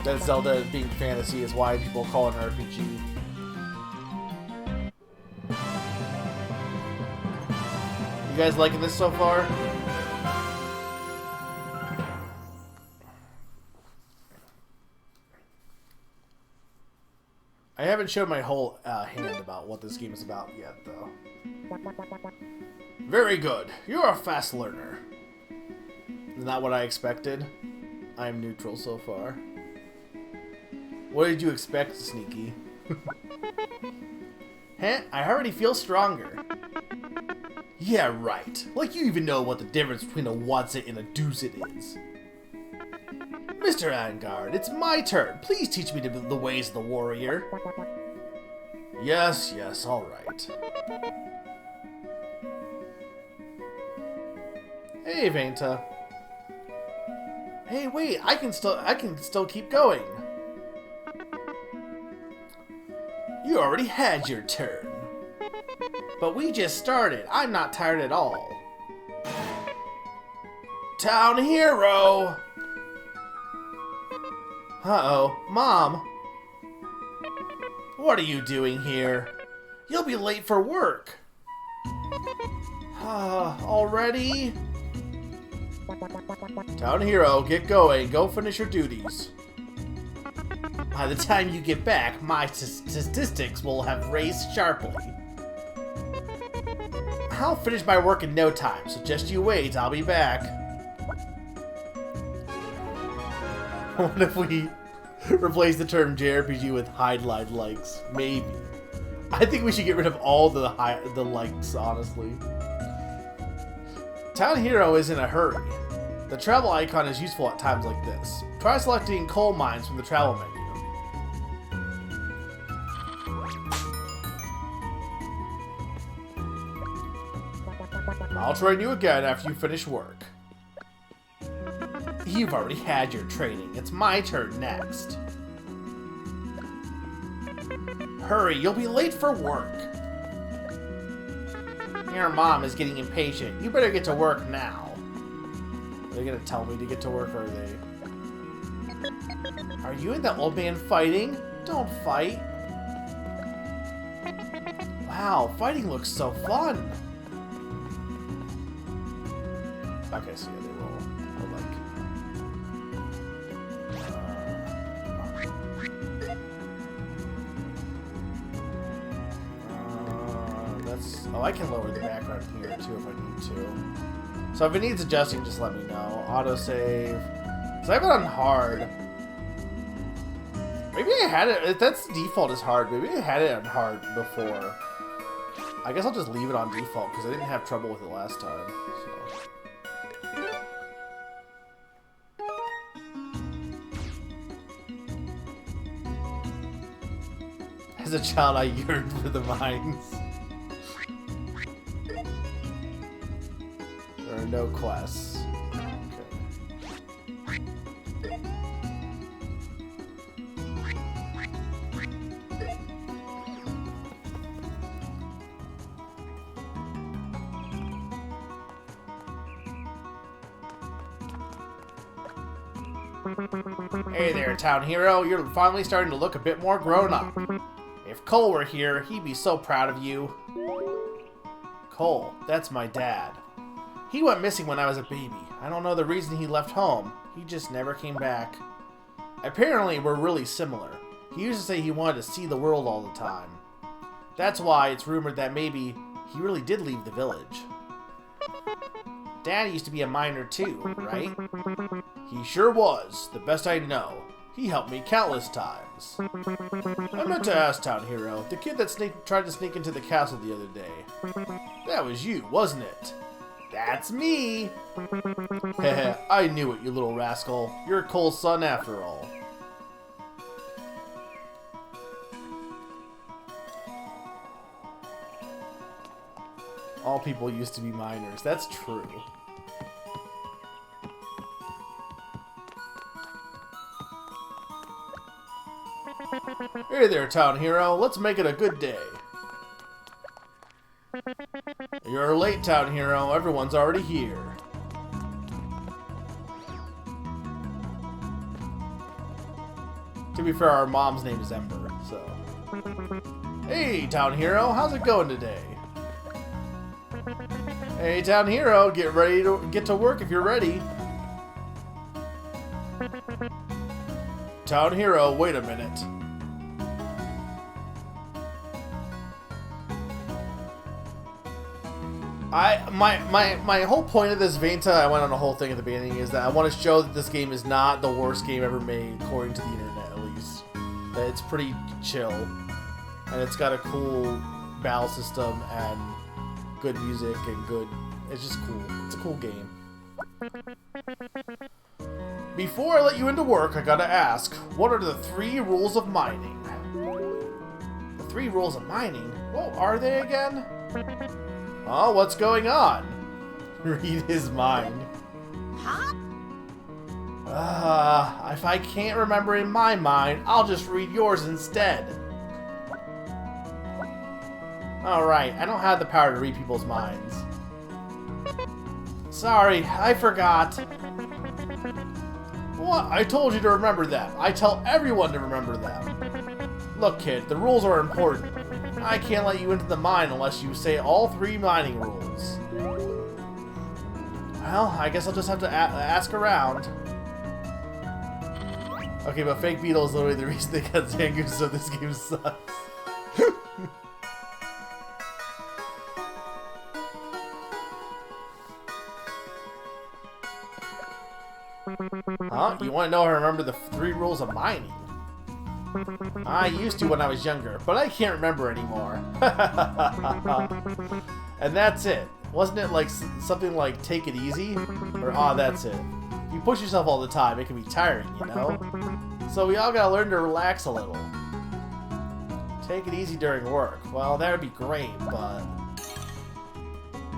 A: That Zelda being fantasy is why people call it an RPG. You guys liking this so far? I haven't showed my whole hand about what this game is about yet, though. Very good. You're a fast learner. Not what I expected. I am neutral so far. What did you expect, Sneaky? Huh? I already feel stronger. Yeah, right. Like you even know what the difference between a what's it and a deuce it is. Mr. Angard, it's my turn. Please teach me the ways of the warrior. Yes, yes, all right. Hey, Vanta. Hey, wait, I can still keep going. You already had your turn. But we just started. I'm not tired at all. Town Hero! Uh-oh. Mom! What are you doing here? You'll be late for work. Already? Town Hero, get going. Go finish your duties. By the time you get back, my statistics will have raised sharply. I'll finish my work in no time, so just you wait, I'll be back. What if we replace the term JRPG with highlight likes? Maybe. I think we should get rid of all the likes, honestly. Town Hero is in a hurry. The travel icon is useful at times like this. Try selecting coal mines from the travel menu. I'll train you again after you finish work. You've already had your training. It's my turn next. Hurry, you'll be late for work. Your mom is getting impatient. You better get to work now. Are they gonna tell me to get to work, or are they... Are you and that old man fighting? Don't fight. Wow, fighting looks so fun. Okay, so yeah, they will that's... Oh, I can lower the background here too if I need to. So if it needs adjusting, just let me know. Autosave. So I have it on hard. Maybe I had it... If that's default is hard, maybe I had it on hard before. I guess I'll just leave it on default because I didn't have trouble with it last time. So. As a child, I yearned for the mines. There are no quests. Hey there, town hero. You're finally starting to look a bit more grown up. If Cole were here, he'd be so proud of you. Cole, that's my dad. He went missing when I was a baby. I don't know the reason he left home. He just never came back. Apparently, we're really similar. He used to say he wanted to see the world all the time. That's why it's rumored that maybe he really did leave the village. Dad used to be a miner too, right? He sure was, the best I know. He helped me countless times. I meant to ask, town hero, the kid that tried to sneak into the castle the other day. That was you, wasn't it? That's me! Heh, I knew it, you little rascal. You're Cole's son after all. All people used to be miners. That's true. Hey there, town hero. Let's make it a good day. You're late, town hero. Everyone's already here. To be fair, our mom's name is Ember, so... Hey, town hero. How's it going today? Hey, town hero. Get ready to get to work if you're ready. Town hero, wait a minute. My whole point of this Vanta, I went on a whole thing at the beginning, is that I want to show that this game is not the worst game ever made, according to the internet at least. That it's pretty chill, and it's got a cool battle system and good music and good. It's just cool. It's a cool game. Before I let you into work, I gotta ask, what are the 3 rules of mining? The 3 rules of mining? What are they again? Oh, what's going on? Read his mind.
B: Huh?
A: If I can't remember in my mind, I'll just read yours instead. Alright, I don't have the power to read people's minds. Sorry, I forgot. What? I told you to remember them. I tell everyone to remember them. Look, kid, the rules are important. I can't let you into the mine unless you say all 3 mining rules. Well, I guess I'll just have to ask around. Okay, but Fake Beetle is literally the reason they got Zangoose, so this game sucks. Huh? You want to know how I remember the 3 rules of mining? I used to when I was younger, but I can't remember anymore. And that's it. Wasn't it like something like take it easy? Or that's it. If you push yourself all the time, it can be tiring, you know? So we all gotta learn to relax a little. Take it easy during work. Well, that would be great, but...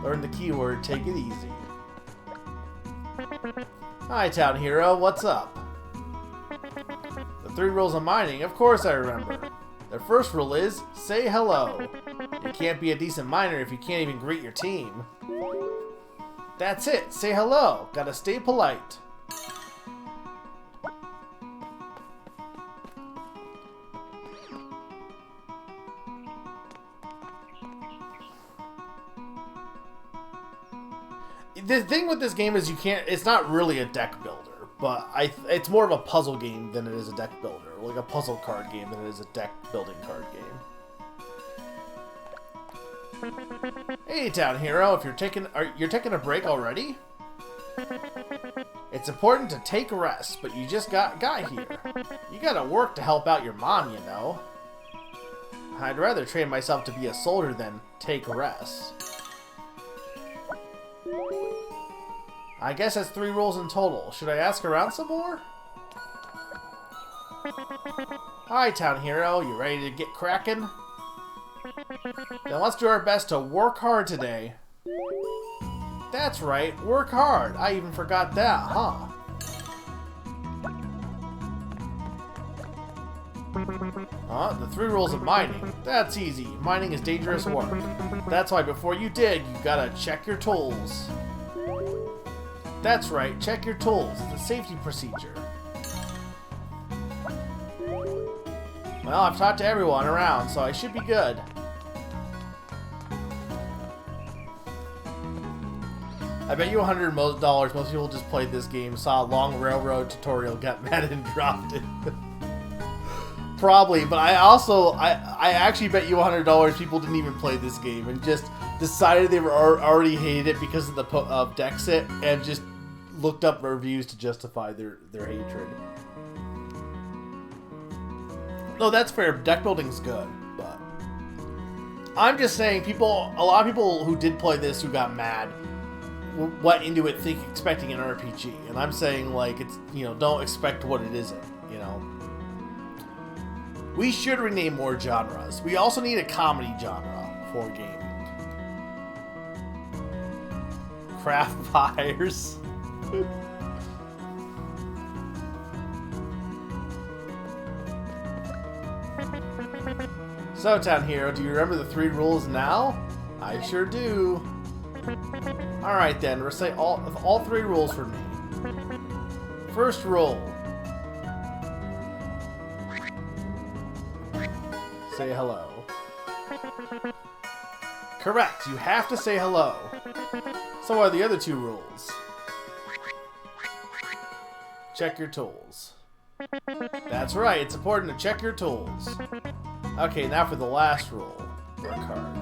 A: Learn the keyword, take it easy. Hi, town hero, what's up? The 3 rules of mining, of course I remember. The first rule is, say hello. You can't be a decent miner if you can't even greet your team. That's it, say hello. Gotta stay polite. the thing with this game is you can't. It's not really a deck builder, but it's more of a puzzle game than it is a deck builder, like a puzzle card game than it is a deck building card game. Hey, Town Hero, if you're taking a break already? It's important to take a rest, but you just got here. You gotta work to help out your mom, you know. I'd rather train myself to be a soldier than take a rest. I guess that's 3 rules in total. Should I ask around some more? Hi, Town Hero. You ready to get cracking? Then let's do our best to work hard today. That's right, work hard. I even forgot that, huh? The 3 rules of mining. That's easy. Mining is dangerous work. That's why before you dig, you gotta check your tools. That's right, check your tools. It's a safety procedure. Well, I've talked to everyone around, so I should be good. I bet you $100 most people just played this game, saw a long railroad tutorial, got mad and dropped it. Probably, but I actually bet you $100 people didn't even play this game and just decided they were already hated it because of the Dexit and just looked up reviews to justify their hatred. No, that's fair. Deck building's good, but I'm just saying a lot of people who did play this who got mad went into it expecting an RPG, and I'm saying, like, it's, you know, don't expect what it isn't, you know. We should rename more genres. We also need a comedy genre for gaming. Craft fires. So, Town Hero, do you remember the 3 rules now? I sure do. Alright then, recite all 3 rules for me. First rule. Say hello. Correct, you have to say hello. So what are the other 2 rules? Check your tools. That's right, it's important to check your tools. Okay, now for the last rule. Work hard.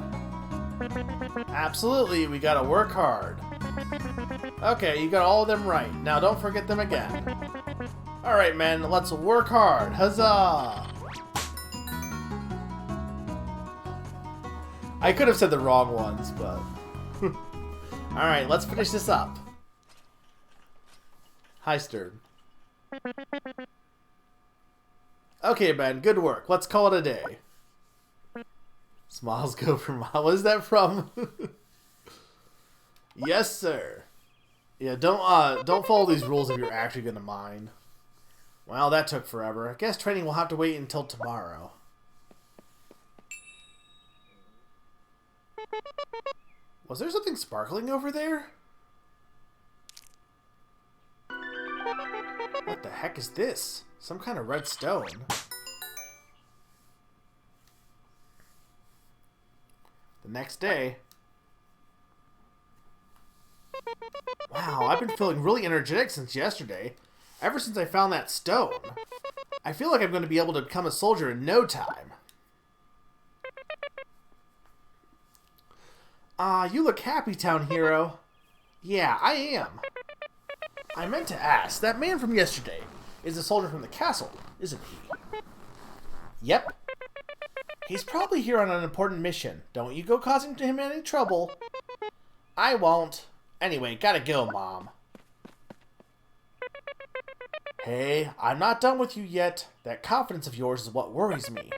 A: Absolutely, we gotta work hard. Okay, you got all of them right. Now don't forget them again. Alright, men, let's work hard. Huzzah! I could have said the wrong ones, but... Alright, let's finish this up. Hi, Stern. Okay, man, good work. Let's call it a day. Smiles go for miles. What is that from? Yes, sir. Yeah, don't follow these rules if you're actually gonna mine. Well, that took forever. I guess training will have to wait until tomorrow. Was there something sparkling over there? What the heck is this? Some kind of red stone. The next day. Wow, I've been feeling really energetic since yesterday. Ever since I found that stone. I feel like I'm going to be able to become a soldier in no time. You look happy, Town Hero. Yeah, I am. I meant to ask, that man from yesterday is a soldier from the castle, isn't he? Yep. He's probably here on an important mission. Don't you go causing him any trouble. I won't. Anyway, gotta go, Mom. Hey, I'm not done with you yet. That confidence of yours is what worries me.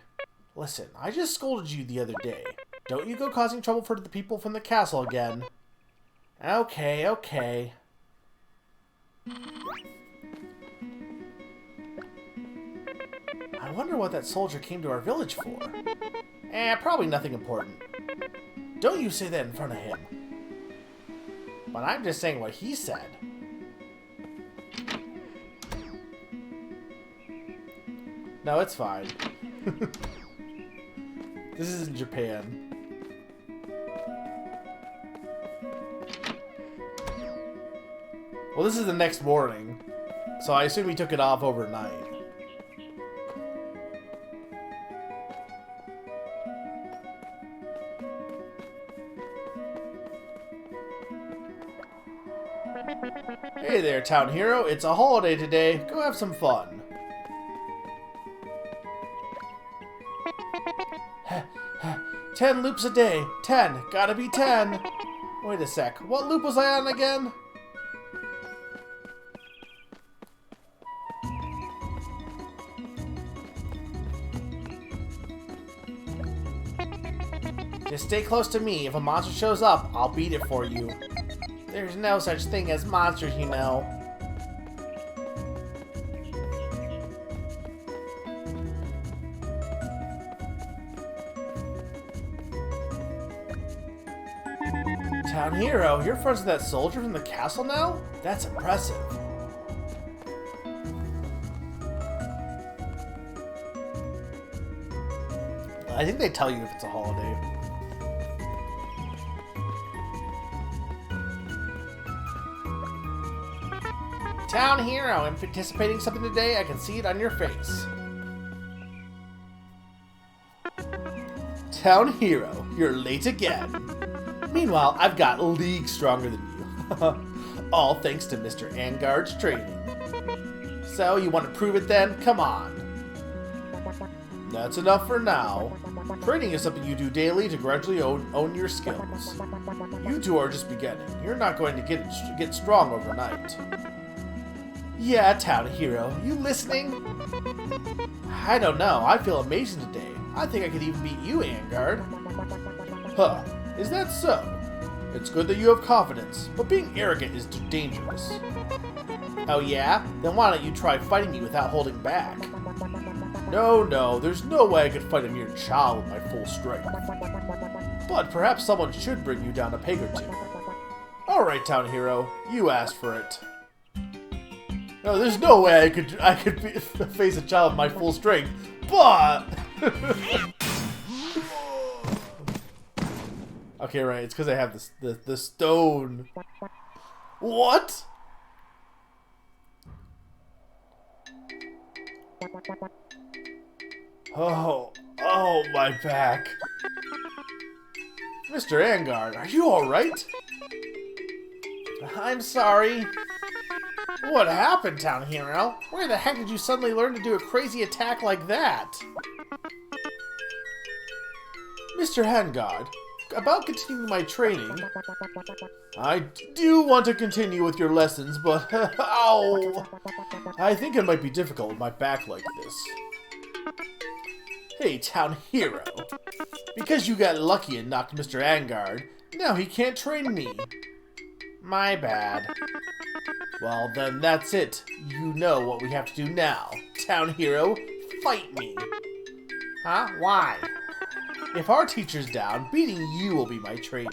A: Listen, I just scolded you the other day. Don't you go causing trouble for the people from the castle again. Okay, okay. I wonder what that soldier came to our village for. Probably nothing important. Don't you say that in front of him. But I'm just saying what he said. No, it's fine. This is in Japan. Well, this is the next morning, so I assume he took it off overnight. Hey there, town hero. It's a holiday today. Go have some fun. 10 loops a day. 10. Gotta be 10. Wait a sec. What loop was I on again? Just stay close to me. If a monster shows up, I'll beat it for you. There's no such thing as monsters, you know. Town hero, you're friends with that soldier from the castle now? That's impressive. I think they tell you if it's a holiday. Town hero, anticipating something today? I can see it on your face. Town hero, you're late again. Meanwhile, I've got leagues stronger than you. All thanks to Mr. Angard's training. So, you want to prove it then? Come on. That's enough for now. Training is something you do daily to gradually own your skills. You two are just beginning. You're not going to get strong overnight. Yeah, town hero. You listening? I don't know. I feel amazing today. I think I could even beat you, Angard. Huh. Is that so? It's good that you have confidence, but being arrogant is dangerous. Oh yeah? Then why don't you try fighting me without holding back? No, there's no way I could fight a mere child with my full strength. But perhaps someone should bring you down a peg or two. Alright, town hero, you asked for it. No, there's no way I could face a child with my full strength, but... Okay, right, it's because I have the stone. What? Oh, my back. Mr. Angard, are you alright? I'm sorry. What happened, town hero? Where the heck did you suddenly learn to do a crazy attack like that? Mr. Angard, about continuing my training, I do want to continue with your lessons, but ow! I think it might be difficult with my back like this. Hey, town hero. Because you got lucky and knocked Mr. Angard, now he can't train me. My bad. Well, then that's it. You know what we have to do now. Town hero, fight me. Huh? Why? If our teacher's down, beating you will be my training.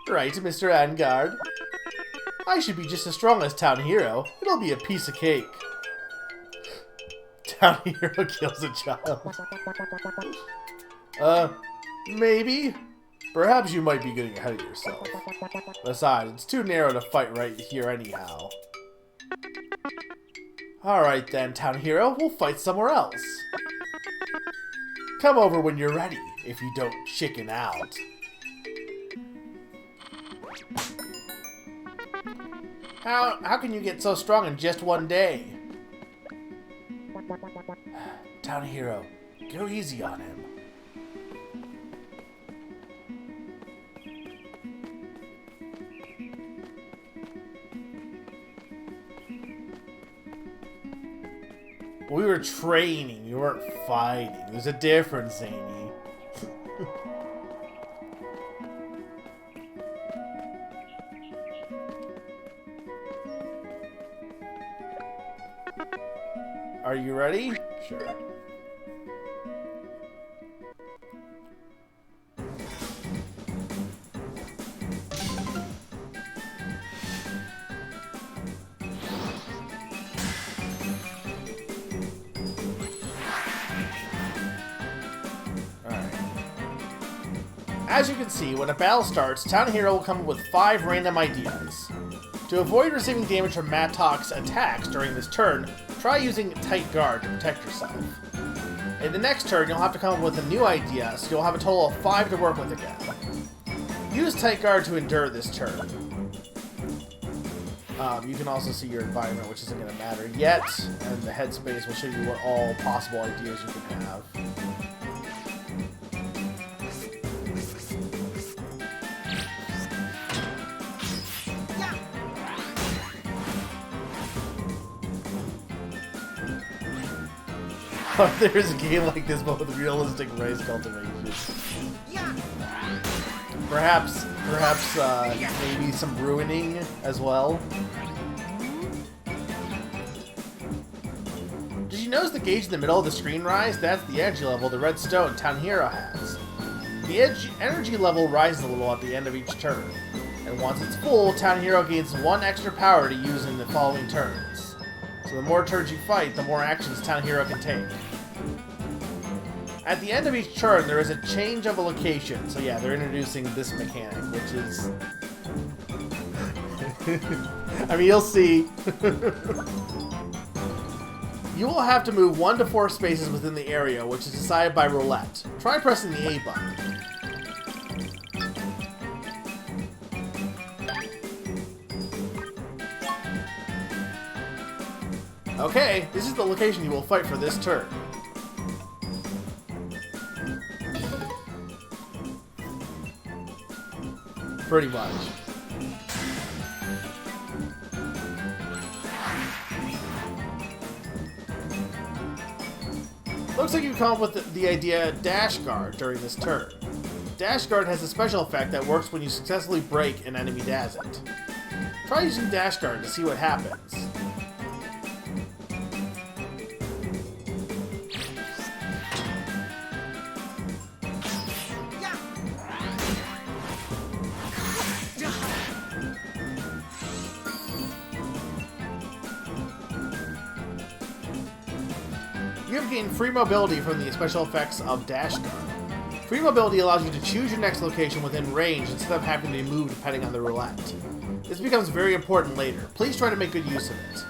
A: Right, Mr. Angard? I should be just as strong as Town Hero. It'll be a piece of cake. Town Hero kills a child. Maybe? Perhaps you might be getting ahead of yourself. Besides, it's too narrow to fight right here anyhow. Alright then, Town Hero, we'll fight somewhere else. Come over when you're ready, if you don't chicken out. How can you get so strong in just one day? Town Hero, go easy on him. We were training, we weren't fighting. There's a difference, Zany. Are you ready? Sure. As you can see, when a battle starts, Town Hero will come up with 5 random ideas. To avoid receiving damage from Mattock's attacks during this turn, try using Tight Guard to protect yourself. In the next turn, you'll have to come up with a new idea, so you'll have a total of 5 to work with again. Use Tight Guard to endure this turn. You can also see your environment, which isn't going to matter yet, and the headspace will show you what all possible ideas you can have. Oh, there's a game like this, but with realistic rice cultivation. Perhaps, maybe some ruining as well. Did you notice the gauge in the middle of the screen rise? That's the energy level the red stone Town Hero has. The energy level rises a little at the end of each turn, and once it's full, Town Hero gains 1 extra power to use in the following turns. So the more turns you fight, the more actions Town Hero can take. At the end of each turn, there is a change of a location. So yeah, they're introducing this mechanic, which is... I mean, you'll see. You will have to move 1 to 4 spaces within the area, which is decided by roulette. Try pressing the A button. Okay, this is the location you will fight for this turn. Pretty much. Looks like you've come up with the idea Dash Guard during this turn. Dash Guard has a special effect that works when you successfully break an enemy doesn't. Try using Dash Guard to see what happens. You have gained free mobility from the special effects of Dash Guard. Free mobility allows you to choose your next location within range instead of having to move depending on the roulette. This becomes very important later. Please try to make good use of it.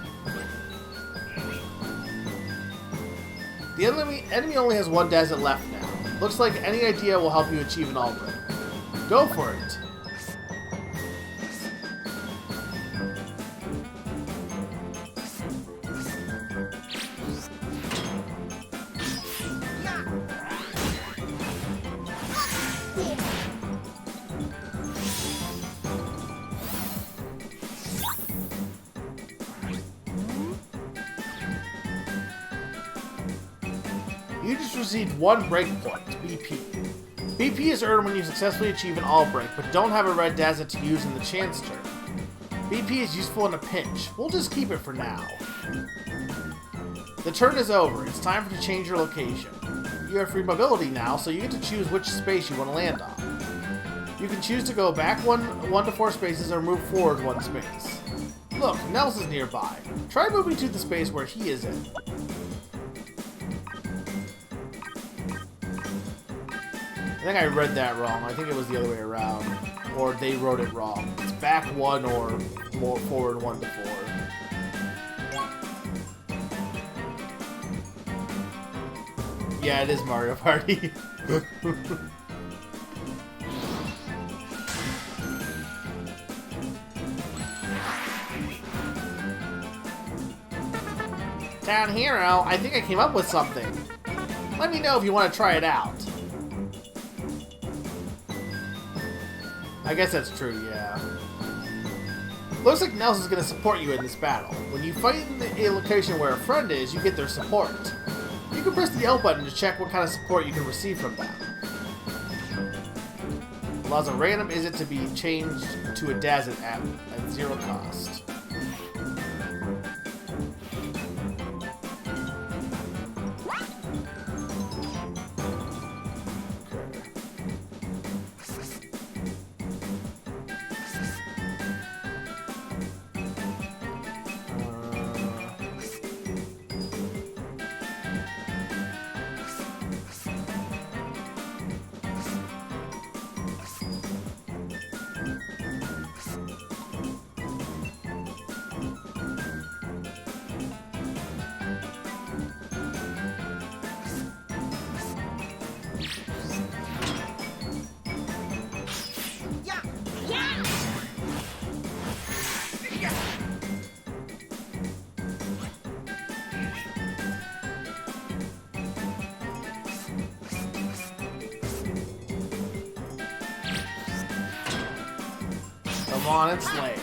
A: The enemy only has 1 desert left now. Looks like any idea will help you achieve an all-break. Go for it! You just received 1 breakpoint, BP. BP is earned when you successfully achieve an all-break, but don't have a red desert to use in the chance turn. BP is useful in a pinch. We'll just keep it for now. The turn is over. It's time to change your location. You have free mobility now, so you get to choose which space you want to land on. You can choose to go back 1 to 4 spaces or move forward 1 space. Look, Nels is nearby. Try moving to the space where he is in. I think I read that wrong. I think it was the other way around. Or they wrote it wrong. It's back 1 or more forward 1 to 4. Yeah, it is Mario Party. Town Hero, I think I came up with something. Let me know if you want to try it out. I guess that's true, yeah. Looks like Nelson's going to support you in this battle. When you fight in a location where a friend is, you get their support. You can press the L button to check what kind of support you can receive from them. Allows a random Izzet to be changed to a Dazzit at 0 cost. Come on and slay.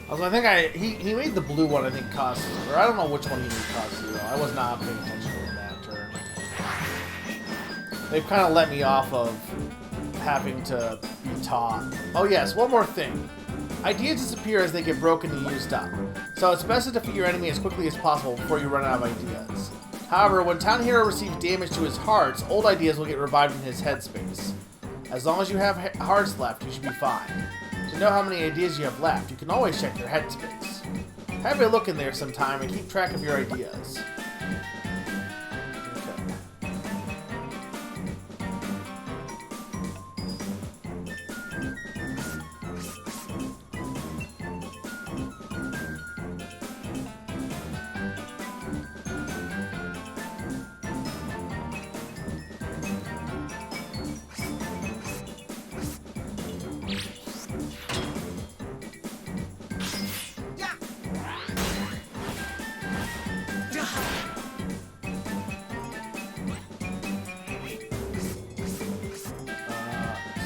A: Also, I think he made the blue one, I think, cost, or I don't know which one he made cost 0. I was not paying attention in that turn. They've kind of let me off of having to be taught. Oh yes, one more thing. Ideas disappear as they get broken and used up. So it's best to defeat your enemy as quickly as possible before you run out of ideas. However, when Town Hero receives damage to his hearts, old ideas will get revived in his headspace. As long as you have hearts left, you should be fine. To know how many ideas you have left, you can always check your headspace. Have a look in there sometime and keep track of your ideas.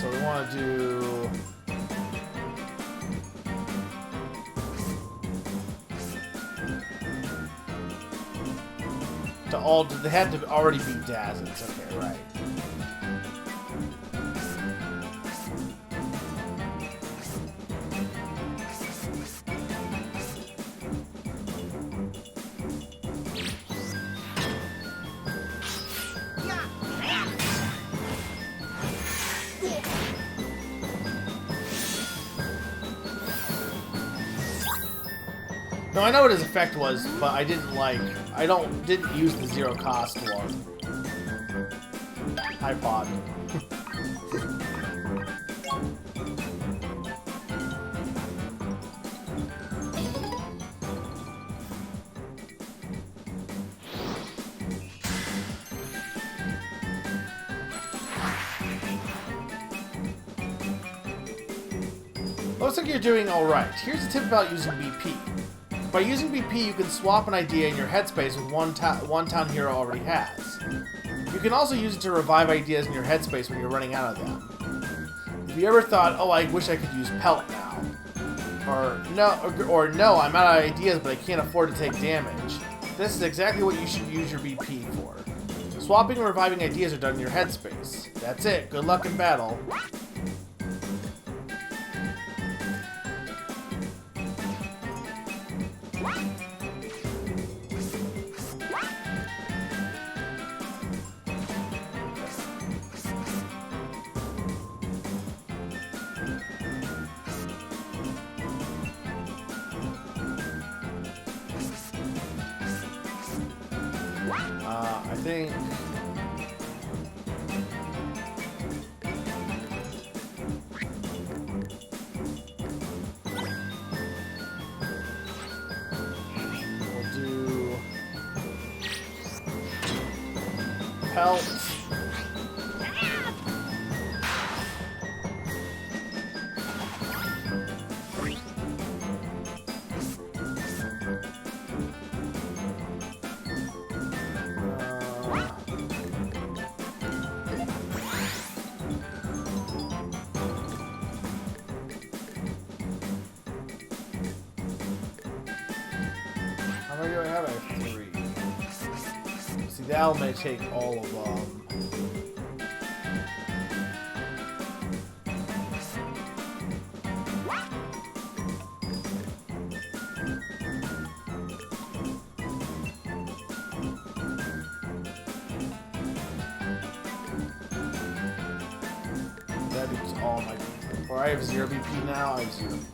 A: So we want to do... They had to already be Dazzits. Okay, right. No, I know what his effect was, but I didn't didn't use the 0 cost one. iPod. Looks like you're doing alright. Here's a tip about using BP. By using BP, you can swap an idea in your headspace with one Town Hero already has. You can also use it to revive ideas in your headspace when you're running out of them. If you ever thought, oh, I wish I could use Pelt now, or no, I'm out of ideas but I can't afford to take damage, this is exactly what you should use your BP for. Swapping and reviving ideas are done in your headspace. That's it. Good luck in battle. I think... we'll do... Pelt. How many do I have? I have 3. See, that may take all of them. That is all my... Or I have 0 BP now, I have 0 BP.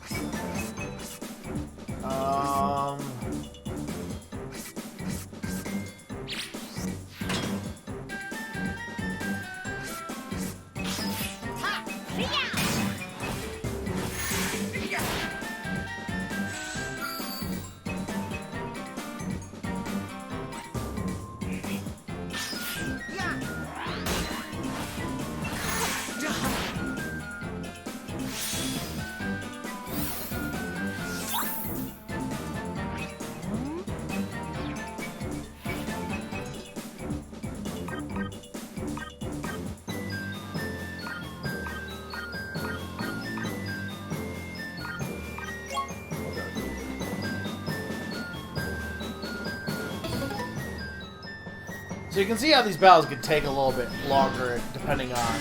A: So you can see how these battles can take a little bit longer depending on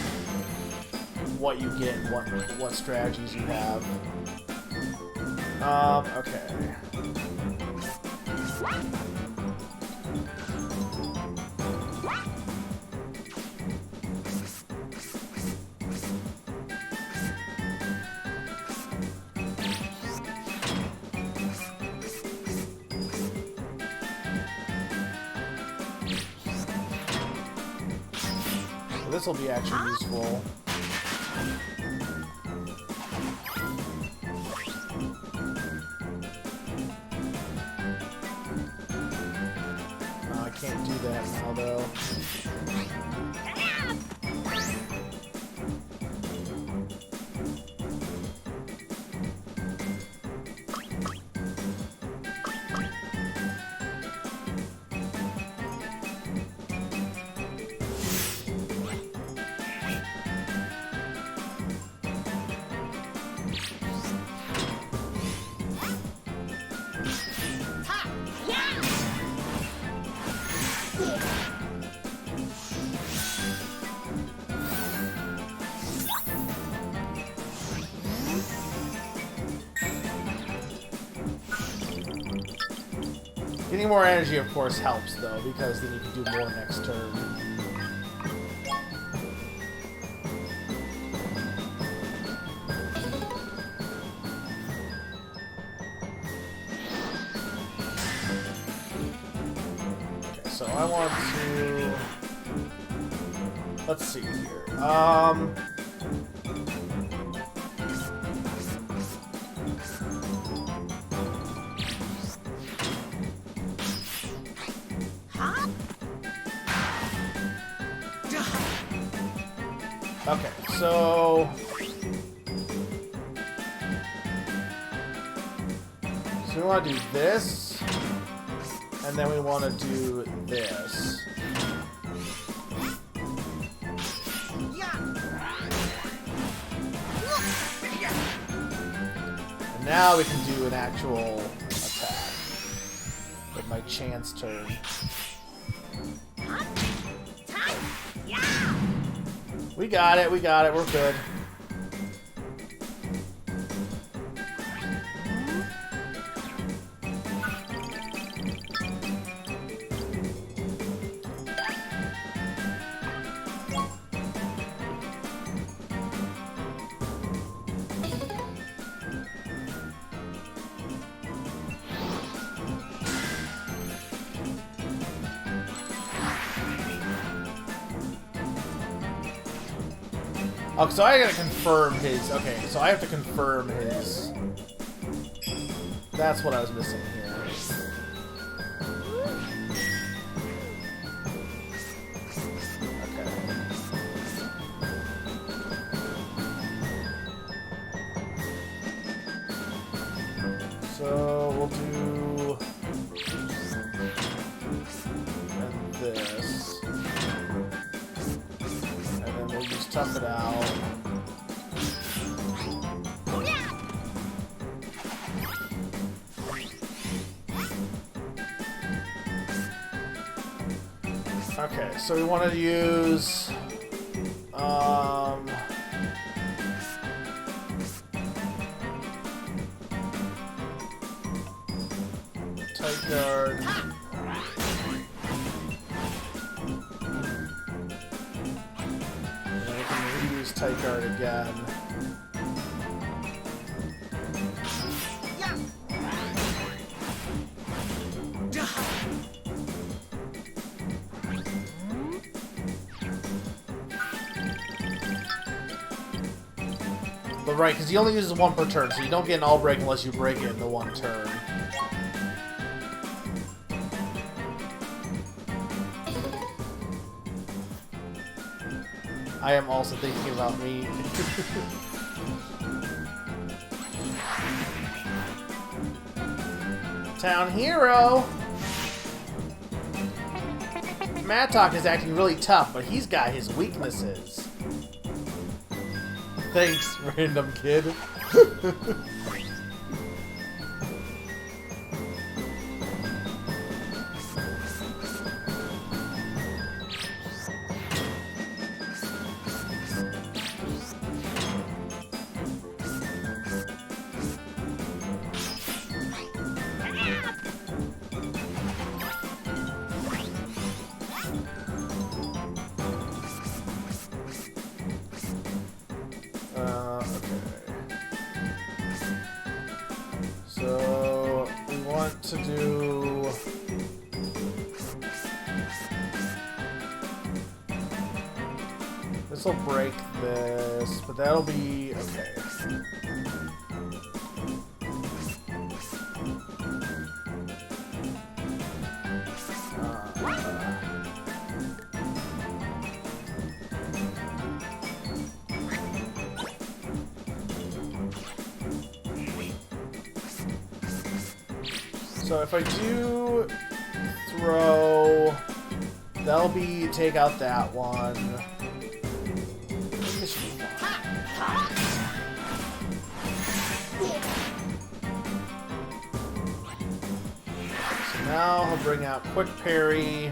A: what you get and what strategies you have. Okay. This will be actually useful. I can't do that now, though. Getting more energy, of course, helps, though, because then you can do more next turn. Okay, so I want to... Let's see here. Okay, so we want to do this, and then we want to do this. And now we can do an actual attack with my chance turn. We got it, we're good. Oh, so I gotta confirm his... Okay, so I have to confirm his... That's what I was missing here. Okay. So, we'll do... And this. And then we'll just tough it out. Okay, so we want to use tight guard. And then we can reuse tight guard again. But right, because he only uses one per turn, so you don't get an all break unless you break it in the one turn. I am also thinking about me. Town hero! Mattock is acting really tough, but he's got his weaknesses. Thanks, random kid. This will break this, but that'll be okay. So if I do throw, that'll be take out that one. This should be fine. So now I'll bring out Quick Parry.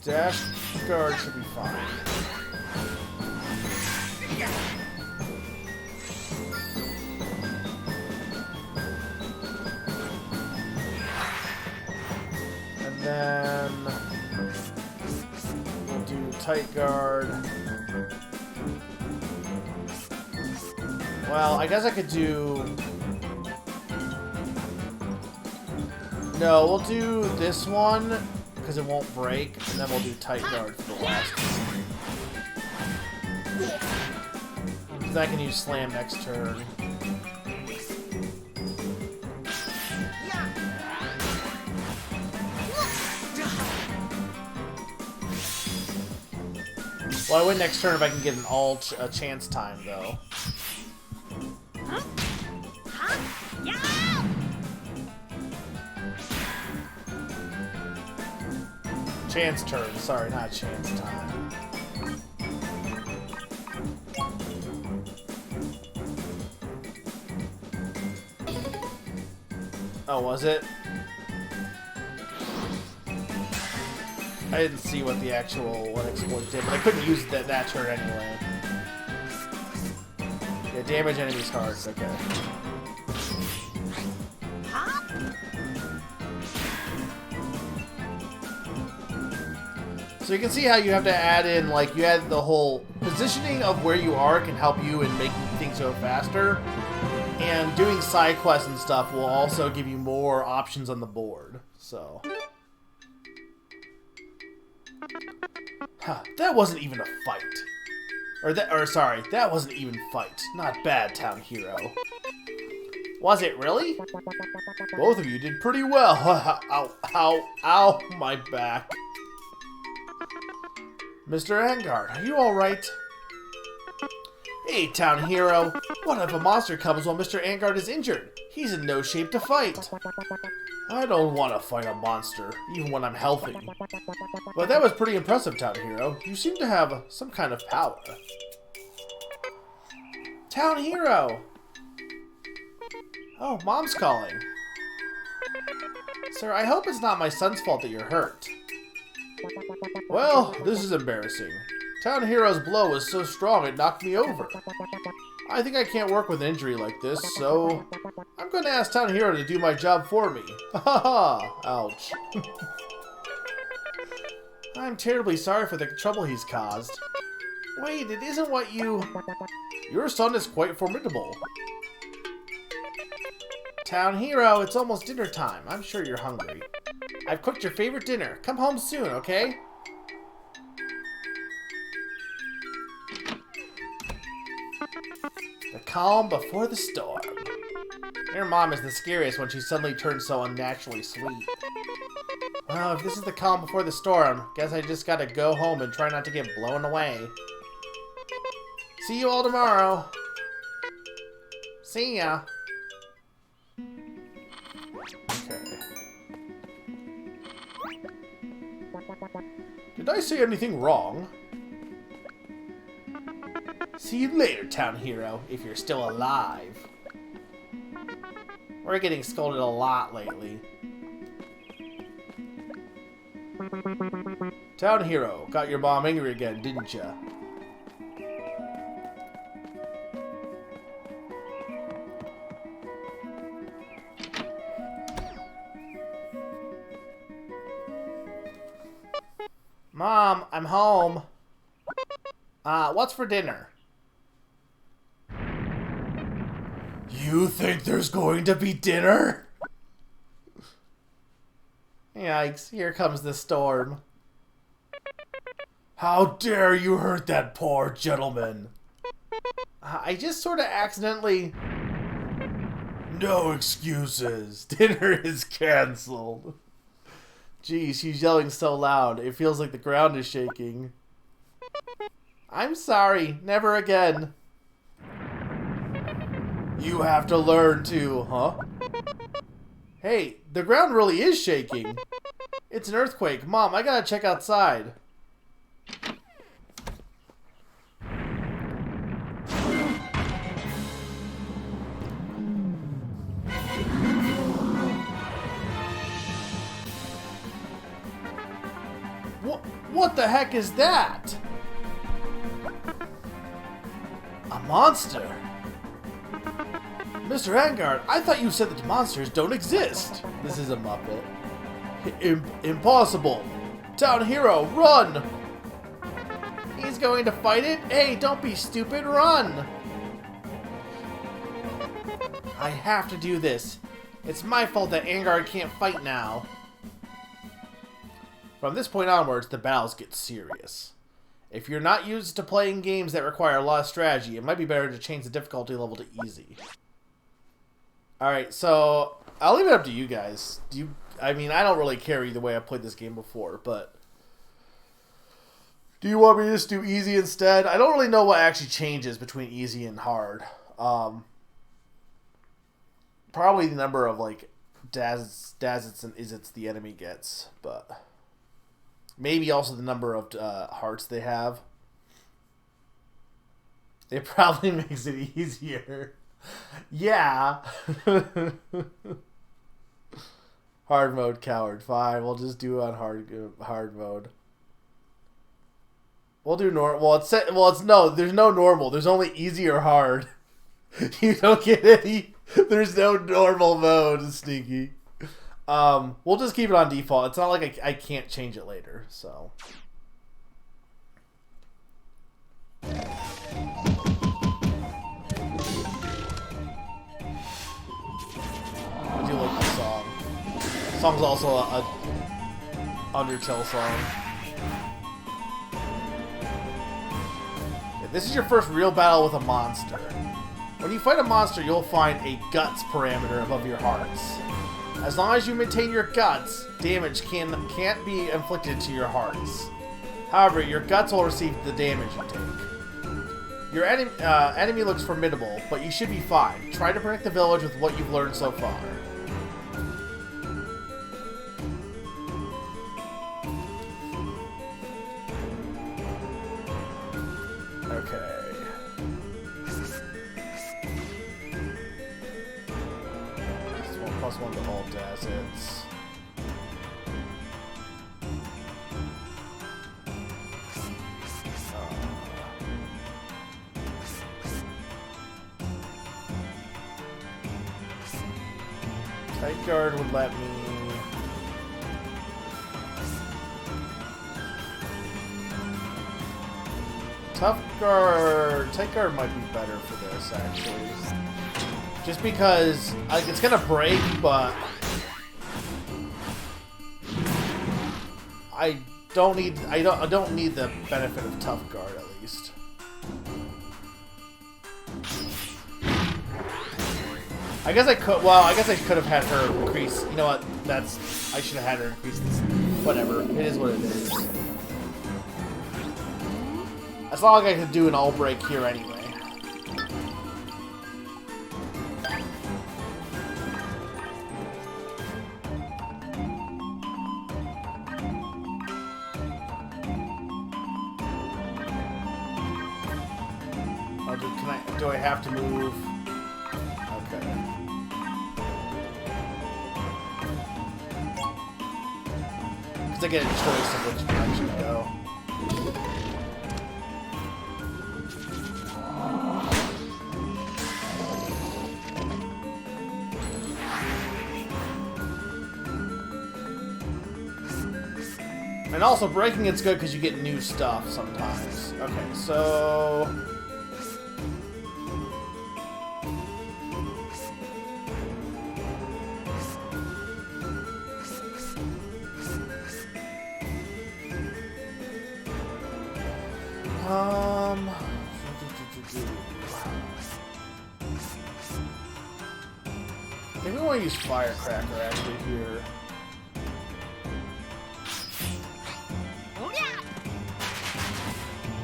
A: Dash guard should be fine. And then we'll do tight guard. Well, I guess I could do... No, we'll do this one, because it won't break, and then we'll do tight guard for the last one. Because I can use slam next turn. Well, I win next turn if I can get an alt chance time, though. Chance turn, sorry, not chance time. Oh, was it? I didn't see what the actual exploit did, but I couldn't use that turn anyway. Yeah, damage enemies' hearts, okay. So you can see how you have to add in, like, you add the whole positioning of where you are can help you in making things go faster. And doing side quests and stuff will also give you more options on the board. So. Huh, that wasn't even a fight. Sorry, that wasn't even fight. Not bad, Town Hero. Was it really? Both of you did pretty well. Ow, ow, ow, my back. Mr. Angard, are you alright? Hey, Town Hero. What if a monster comes while Mr. Angard is injured? He's in no shape to fight. I don't want to fight a monster, even when I'm healthy. But that was pretty impressive, Town Hero. You seem to have some kind of power. Town Hero! Oh, Mom's calling. Sir, I hope it's not my son's fault that you're hurt. Well, this is embarrassing. Town Hero's blow was so strong it knocked me over. I think I can't work with an injury like this, so I'm going to ask Town Hero to do my job for me. Ha ha! Ouch. I'm terribly sorry for the trouble he's caused. Wait, it isn't what you... Your son is quite formidable. Town Hero, it's almost dinner time. I'm sure you're hungry. I've cooked your favorite dinner. Come home soon, okay? The calm before the storm. Your mom is the scariest when she suddenly turns so unnaturally sweet. Well, if this is the calm before the storm, guess I just gotta go home and try not to get blown away. See you all tomorrow. See ya. Okay. Did I say anything wrong? See you later, Town Hero, if you're still alive. We're getting scolded a lot lately. Town Hero, got your mom angry again, didn't ya? Mom, I'm home. What's for dinner? You think there's going to be dinner? Yikes, here comes the storm. How dare you hurt that poor gentleman? I just sort of accidentally... No excuses. Dinner is canceled. Geez, she's yelling so loud. It feels like the ground is shaking. I'm sorry. Never again. You have to learn to... Huh? Hey, the ground really is shaking. It's an earthquake. Mom, I gotta check outside. What the heck is that? A monster? Mr. Angard, I thought you said that monsters don't exist. This is a Muppet. Impossible. Town hero, run! He's going to fight it? Hey, don't be stupid, run! I have to do this. It's my fault that Angard can't fight now. From this point onwards, the battles get serious. If you're not used to playing games that require a lot of strategy, it might be better to change the difficulty level to easy. Alright, so I'll leave it up to you guys. I mean, I don't really care either way. I've played this game before, but do you want me to just do easy instead? I don't really know what actually changes between easy and hard. Probably the number of like Dazits and Izits the enemy gets, but maybe also the number of hearts they have. It probably makes it easier. Yeah. Hard mode, coward. Fine, we'll just do it on hard mode. We'll do normal. Well, it's no. There's no normal. There's only easy or hard. You don't get any. There's no normal mode, Sneaky. We'll just keep it on default. It's not like I can't change it later, so. I do like the song. The song's also a Undertale song. Yeah, this is your first real battle with a monster. When you fight a monster, you'll find a guts parameter above your hearts. As long as you maintain your guts, damage can't be inflicted to your hearts. However, your guts will receive the damage you take. Your enemy looks formidable, but you should be fine. Try to protect the village with what you've learned so far. Okay. +1 to all Dazits. Tight guard would let me. Tough guard. Tight guard might be better for this, actually. Just because, like, it's gonna break, but I don't need the benefit of tough guard, at least. I guess I could. Well, I guess I could have had her increase. You know what? I should have had her increase this. Whatever. It is what it is. That's not like I could do an all break here anyway. Do I have to move? Okay. Because I get a choice of which direction to go. And also, breaking it's good because you get new stuff sometimes. Okay, so Um. I think we want to use Firecracker actually here.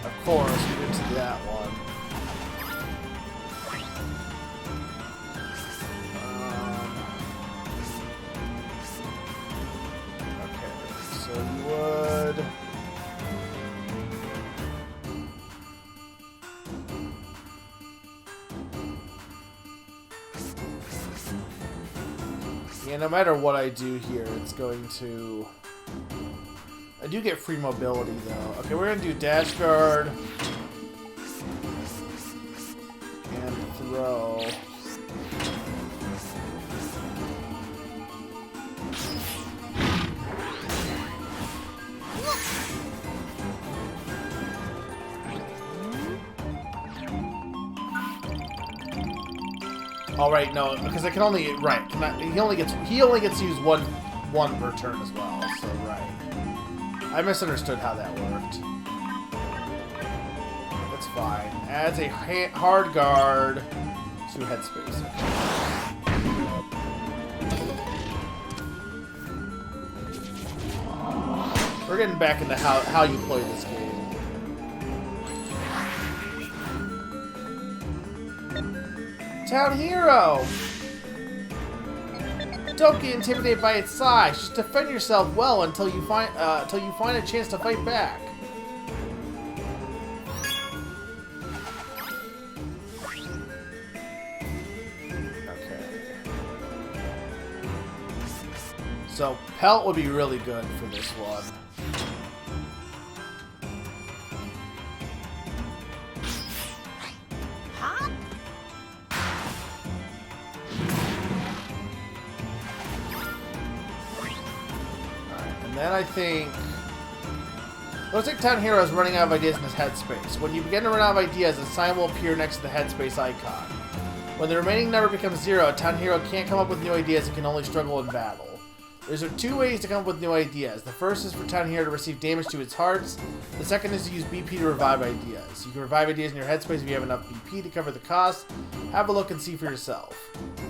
A: Of course, we didn't see that one. Okay, so you would. Yeah, no matter what I do here, it's going to... I do get free mobility, though. Okay, we're going to do Dash Guard. And throw. Oh right, no, because I can only he only gets to use one per turn as well. So right, I misunderstood how that worked. That's fine. Adds a hard guard to headspace. We're getting back into how you play this game. Town Hero! Don't get intimidated by its size. Just defend yourself well until you find a chance to fight back. Okay. So Pelt would be really good for this one. And then I think... Looks like Town Hero is running out of ideas in his headspace. When you begin to run out of ideas, a sign will appear next to the headspace icon. When the remaining number becomes 0, Town Hero can't come up with new ideas and can only struggle in battle. There's 2 ways to come up with new ideas. The first is for Town Hero to receive damage to its hearts. The second is to use BP to revive ideas. You can revive ideas in your headspace if you have enough BP to cover the cost. Have a look and see for yourself.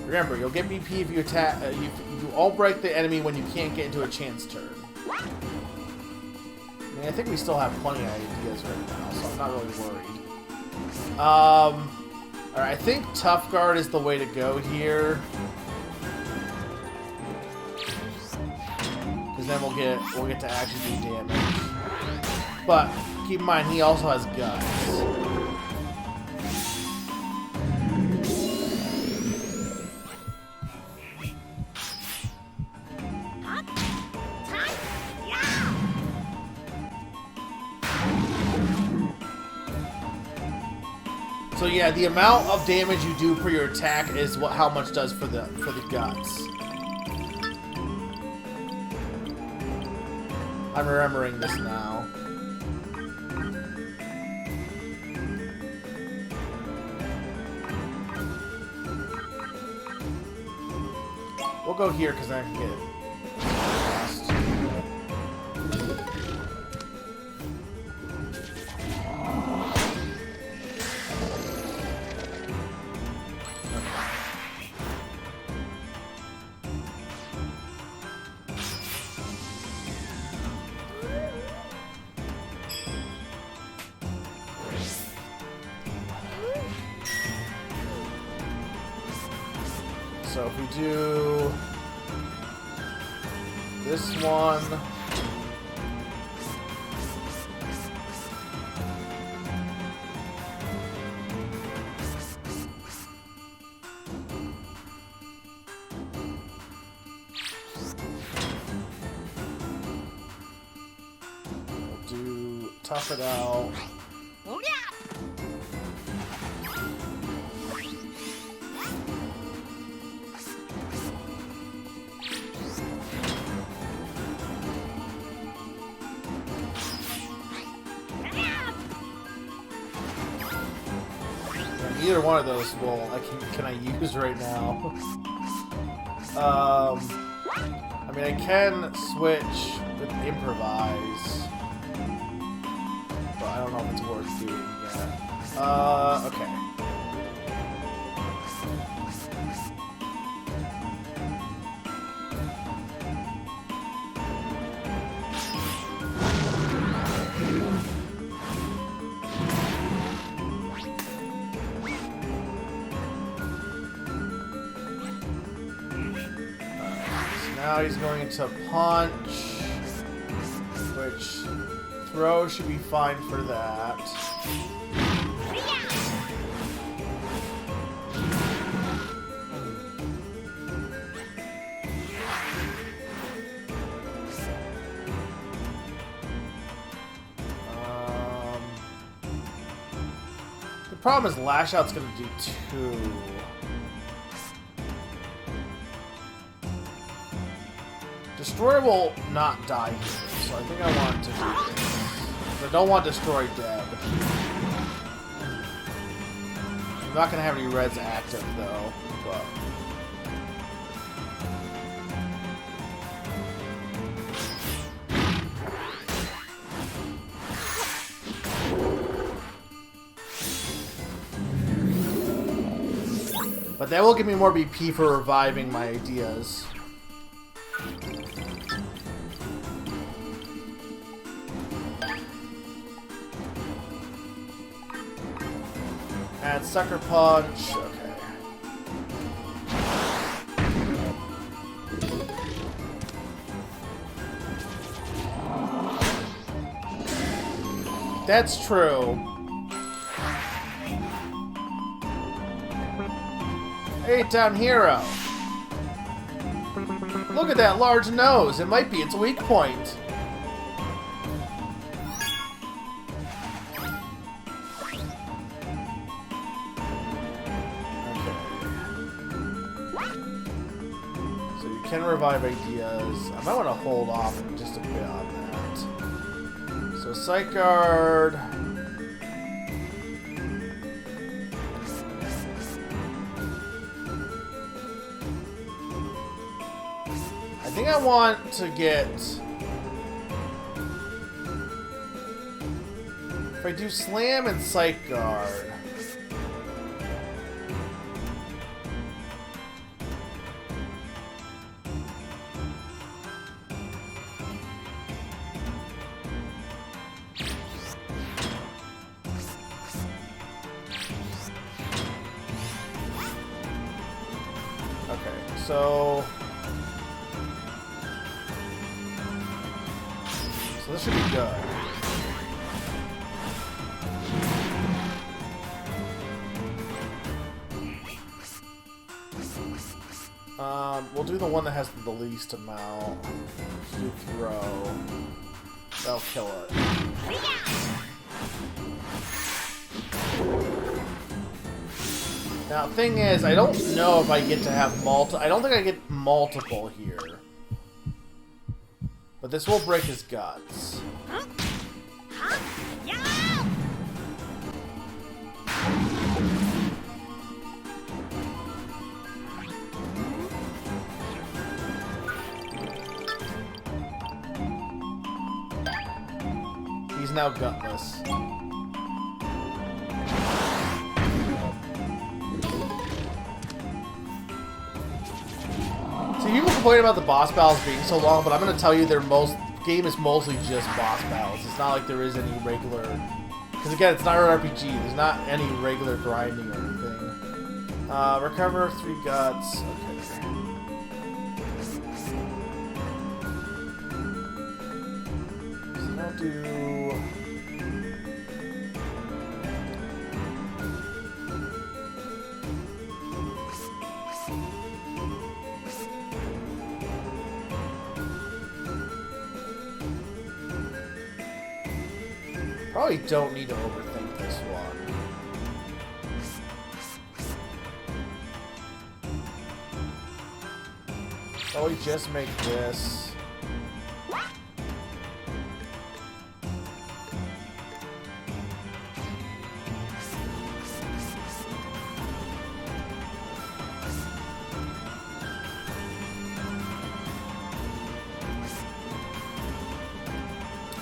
A: Remember, you'll get BP if you attack. You all break the enemy when you can't get into a chance turn. I mean, I think we still have plenty of ideas right now, so I'm not really worried. Alright, I think Tough Guard is the way to go here. Because then we'll get to actually do damage. But keep in mind, he also has guts. So yeah, the amount of damage you do per your attack is how much does for the guts. I'm remembering this now. We'll go here because I can get it. So if we do this one, we'll do tough it out. Either one of those can I use right now. I mean, I can switch with improvise, but I don't know if it's worth doing. Okay. Now he's going to punch, which throw should be fine for that. The problem is Lash Out's going to do 2. Destroyer will not die here, so I think I want to do this. I don't want Destroy dead. I'm not going to have any reds active, though. But... but that will give me more BP for reviving my ideas. Add Sucker Punch. Okay. That's true. Eight-Down Hero. Look at that large nose. It might be its weak point. Can revive ideas. I might want to hold off just a bit on that. So Sight Guard. I think I want to get... if I do Slam and Sight Guard... So this should be good. We'll do the one that has the least amount. Let's do Throw. That'll kill it. Now, thing is, I don't know if I get to have I don't think I get multiple here. But this will break his guts. He's now gutless. People complain about the boss battles being so long, but I'm going to tell you game is mostly just boss battles. It's not like there is any regular... because again, it's not an RPG. There's not any regular grinding or anything. Recover 3 guts. Okay. So I'll do... probably don't need to overthink this one. Probably just make this.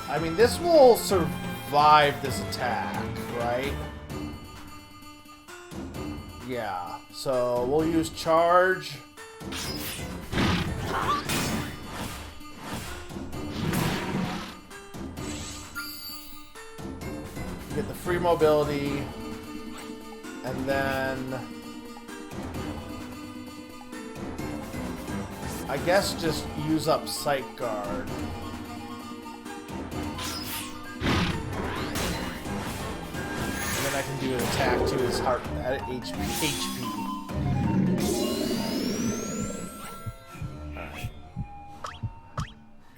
A: I mean, this will survive this attack, right? Yeah, so we'll use charge. You get the free mobility, and then I guess just use up Sight Guard. And then I can do an attack to his heart at HP. Alright.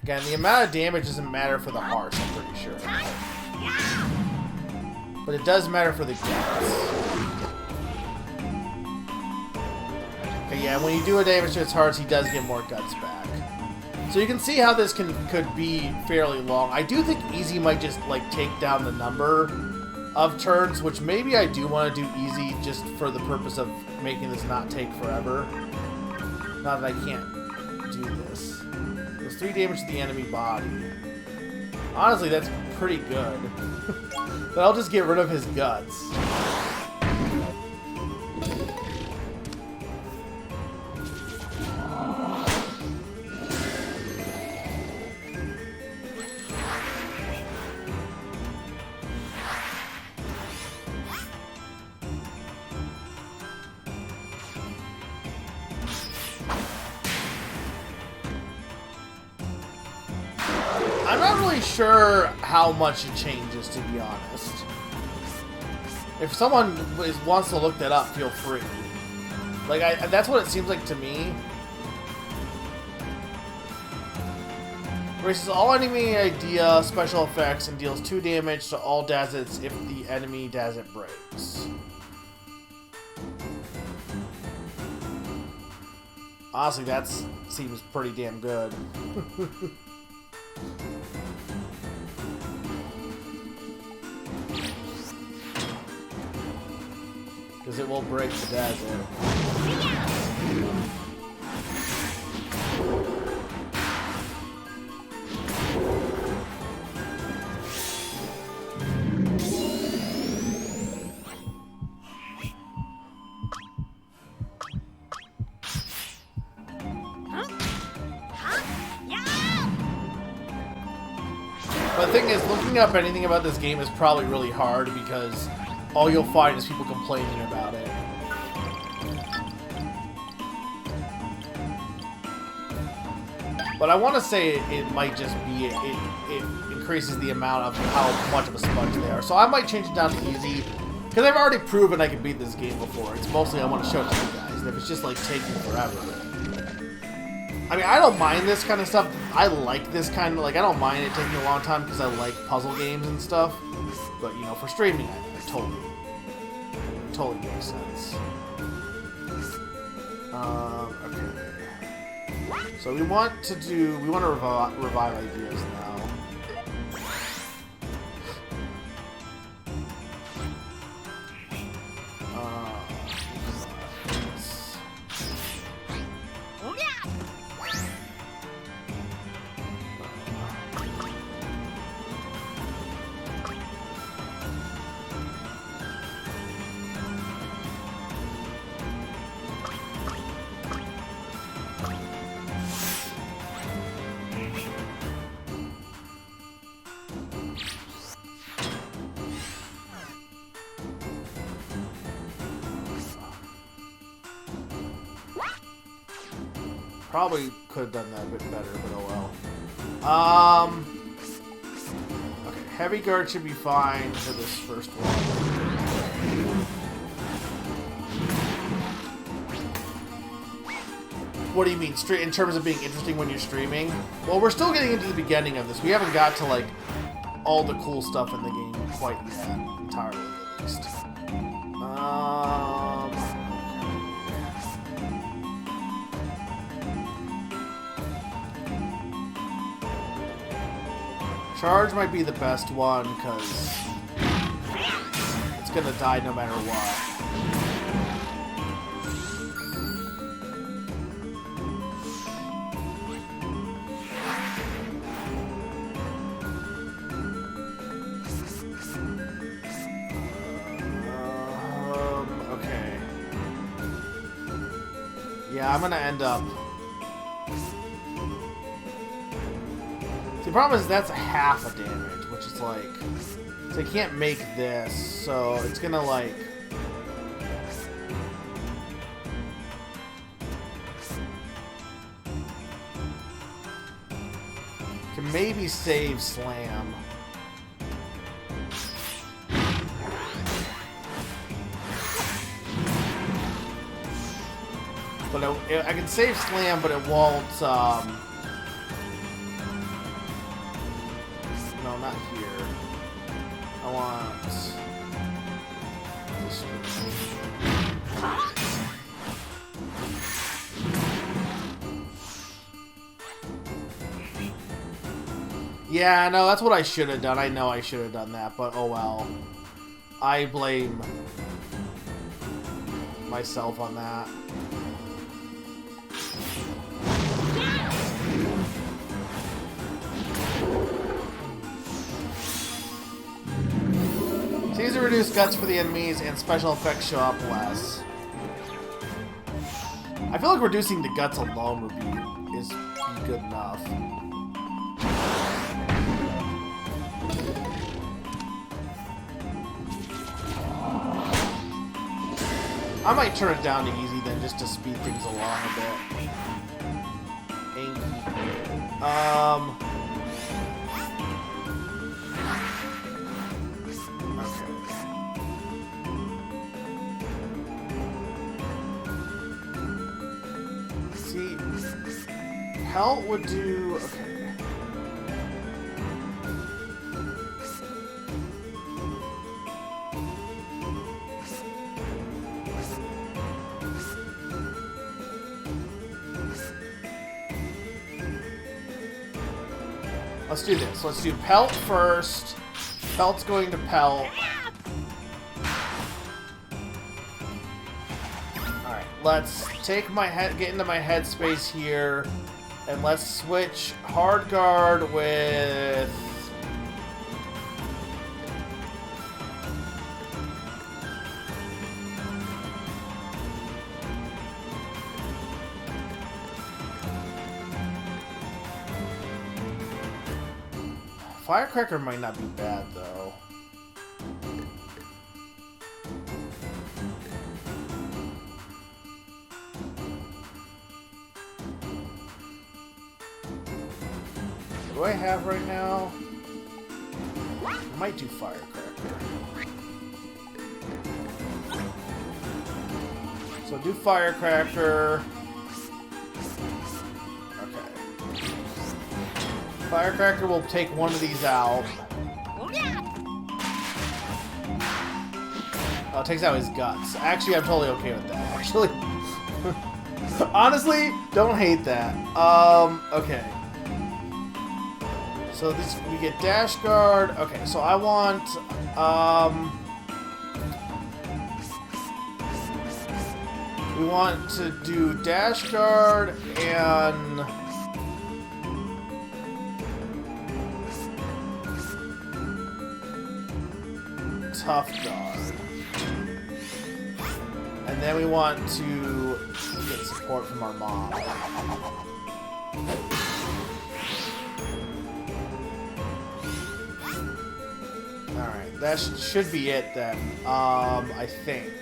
A: Again, the amount of damage doesn't matter for the hearts, I'm pretty sure. But it does matter for the guts. Okay, yeah, when you do a damage to its hearts, he does get more guts back. So you can see how this could be fairly long. I do think Easy might just, like, take down the number of turns, which maybe I do want to do Easy just for the purpose of making this not take forever. Not that I can't do this. There's 3 damage to the enemy body. Honestly, that's pretty good. But I'll just get rid of his guts. I'm not really sure how much it changes, to be honest. If someone wants to look that up, feel free. Like, that's what it seems like to me. Erases all enemy idea special effects and deals 2 damage to all Dazits if the enemy Dazit breaks. Honestly, that seems pretty damn good. Because it will break the Dazit. But the thing is, looking up anything about this game is probably really hard because all you'll find is people complaining about it. But I want to say it might just be it increases the amount of how much of a sponge they are. So I might change it down to easy because I've already proven I can beat this game before. It's mostly I want to show it to you guys. And if it's just like taking forever. I mean, I don't mind this kind of stuff. I like this kind of, like, I don't mind it taking a long time because I like puzzle games and stuff. But, you know, for streaming, I totally makes sense. Okay. So we want to revive ideas now. Probably could have done that a bit better, but oh well. Okay, heavy guard should be fine for this first one. What do you mean, in terms of being interesting when you're streaming? Well, we're still getting into the beginning of this. We haven't got to, like, all the cool stuff in the game quite yet, entirely at least. Charge might be the best one, because it's going to die no matter what. Okay. Yeah, I'm gonna end up... See, the problem is that's half a damage, which is like... So I can't make this, so it's gonna like... Can maybe save Slam. But I can save Slam, but it won't, no, not here. I want... this one. Yeah, no, that's what I should have done. I know I should have done that, but oh well. I blame myself on that. Seems to reduce guts for the enemies and special effects show up less. I feel like reducing the guts alone would be good enough. I might turn it down to easy then just to speed things along a bit. Ink. Okay. See, Pelt would do... Okay. Let's do this. Let's do Pelt first. Pelt's going to Pelt. Alright, let's take my head, get into my headspace here, and let's switch Hard Guard with... Firecracker might not be bad, though. What do I have right now? I might do Firecracker. So do Firecracker. Firecracker will take one of these out. Oh, it takes out his guts. Actually, I'm totally okay with that, actually. Honestly, don't hate that. Okay. So this, we get Dash Guard. Okay, so I want, we want to do Dash Guard and... Tough Guard. And then we want to get support from our mom. Alright, that should be it then. I think.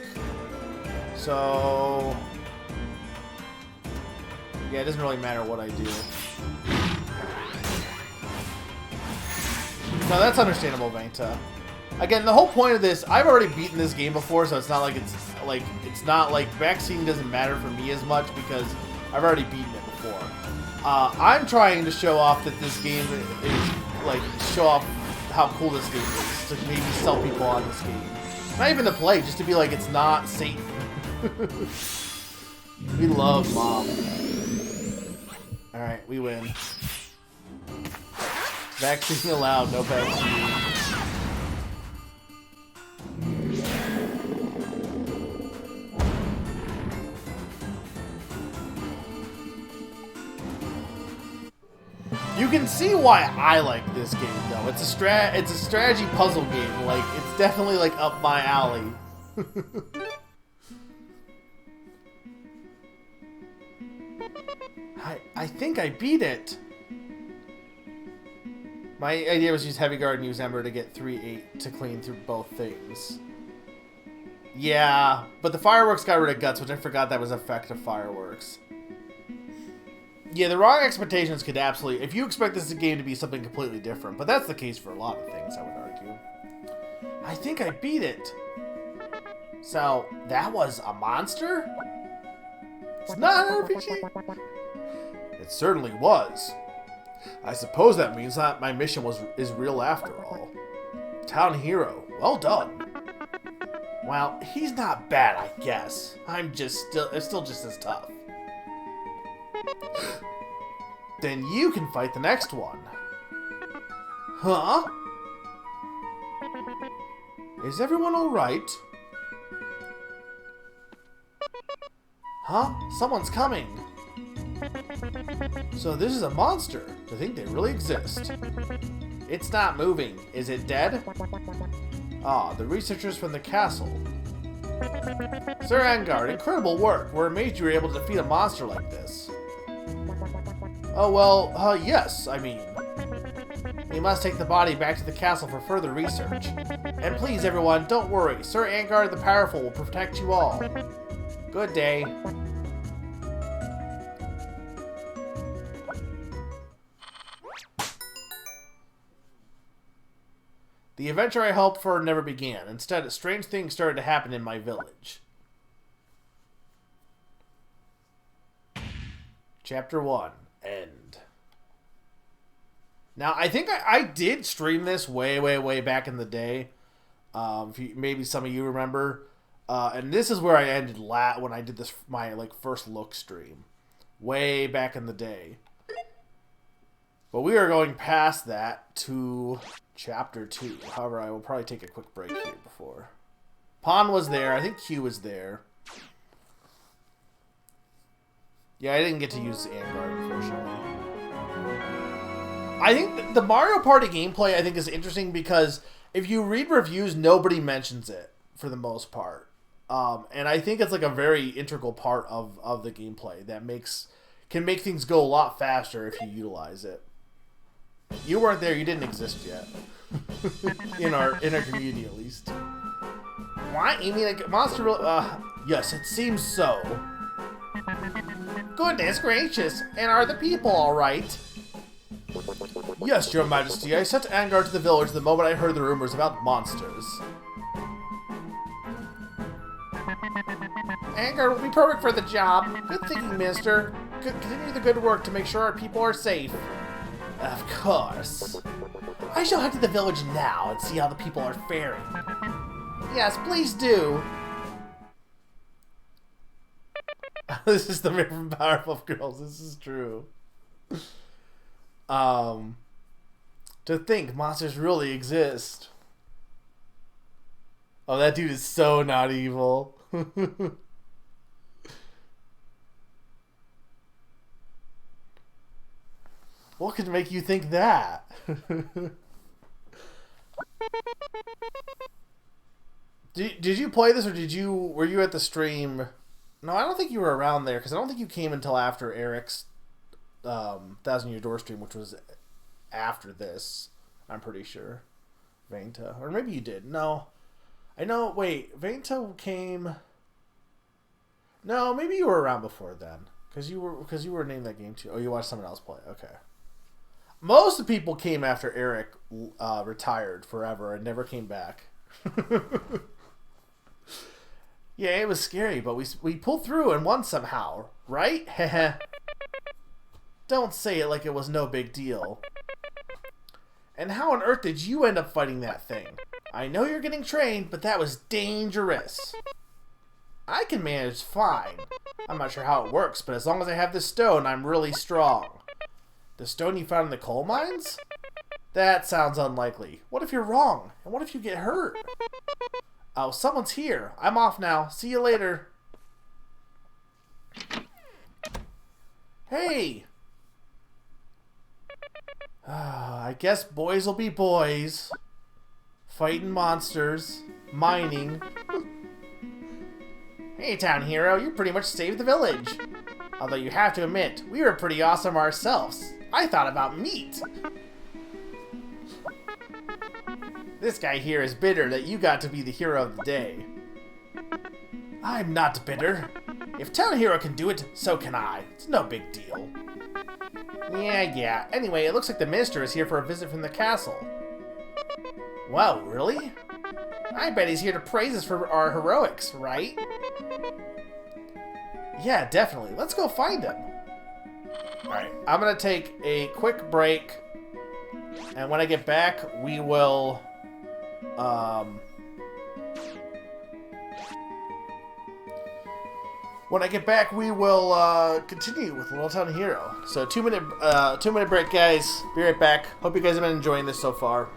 A: So... yeah, it doesn't really matter what I do. No, that's understandable, Vanta. Again, the whole point of this, I've already beaten this game before, so it's not like vaccine doesn't matter for me as much because I've already beaten it before. I'm trying to show off that this game is, like, show off how cool this game is, to maybe sell people on this game. Not even to play, just to be like, it's not Satan. We love Mom. Alright, we win. Vaccine allowed, no vaccine. You can see why I like this game, though. It's a strategy puzzle game. Like, it's definitely like up my alley. I think I beat it. My idea was use Heavy Guard and use Ember to get 3-8 to clean through both things. Yeah, but the fireworks got rid of Guts, which I forgot that was effective fireworks. Yeah, the wrong expectations could absolutely... If you expect this game to be something completely different, but that's the case for a lot of things, I would argue. I think I beat it. So, that was a monster? It's not an RPG? It certainly was. I suppose that means that my mission is real after all. Town hero, well done. Well, he's not bad, I guess. It's still just as tough. Then you can fight the next one. Huh? Is everyone alright? Huh? Someone's coming. So this is a monster. To think they really exist. It's not moving. Is it dead? Ah, the researchers from the castle. Sir Angard, incredible work. We're amazed you were able to defeat a monster like this. Oh, well, yes, I mean. We must take the body back to the castle for further research. And please, everyone, don't worry. Sir Angard the Powerful will protect you all. Good day. The adventure I hoped for never began. Instead, strange things started to happen in my village. Chapter 1. End. Now, I think I did stream this way back in the day. Maybe some of you remember. And this is where I ended when I did this, my first look stream. Way back in the day. But we are going past that to Chapter 2. However, I will probably take a quick break here before. Pon was there. I think Q was there. Yeah, I didn't get to use Angard, unfortunately. I think the Mario Party gameplay, I think, is interesting because if you read reviews, nobody mentions it for the most part. And I think it's a very integral part of the gameplay that can make things go a lot faster if you utilize it. You weren't there, you didn't exist yet. in our community, at least. What? You mean a monster really... yes, it seems so. Goodness gracious, and are the people alright? Yes, your majesty, I sent Angard to the village the moment I heard the rumors about monsters. Angard will be perfect for the job. Good thinking, mister. Continue the good work to make sure our people are safe. Of course. I shall head to the village now and see how the people are faring. Yes, please do. This is the man from Powerpuff Girls. This is true. To think monsters really exist. Oh, that dude is so not evil. What could make you think that? Did you play this, or were you at the stream? No, I don't think you were around there, because I don't think you came until after Eric's 1,000 Year Door stream, which was after this, I'm pretty sure. Vanta. Or maybe you did. No. I know, wait, Vanta came... No, maybe you were around before then. Because you were named that game too. Oh, you watched someone else play. Okay. Most of the people came after Eric retired forever and never came back. Yeah, it was scary, but we pulled through and won somehow, right? Don't say it like it was no big deal. And how on earth did you end up fighting that thing? I know you're getting trained, but that was dangerous. I can manage fine. I'm not sure how it works, but as long as I have this stone, I'm really strong. The stone you found in the coal mines? That sounds unlikely. What if you're wrong? And what if you get hurt? Oh, someone's here. I'm off now. See you later. Hey! I guess boys will be boys. Fighting monsters. Mining. Hey, town hero. You pretty much saved the village. Although you have to admit, we were pretty awesome ourselves. I thought about meat. This guy here is bitter that you got to be the hero of the day. I'm not bitter. If Town Hero can do it, so can I. It's no big deal. Yeah. Anyway, it looks like the minister is here for a visit from the castle. Wow, really? I bet he's here to praise us for our heroics, right? Yeah, definitely. Let's go find him. Alright, I'm gonna take a quick break. And when I get back, we will... When I get back, we will continue with Little Town Hero. So 2-minute break, guys. Be right back. Hope you guys have been enjoying this so far.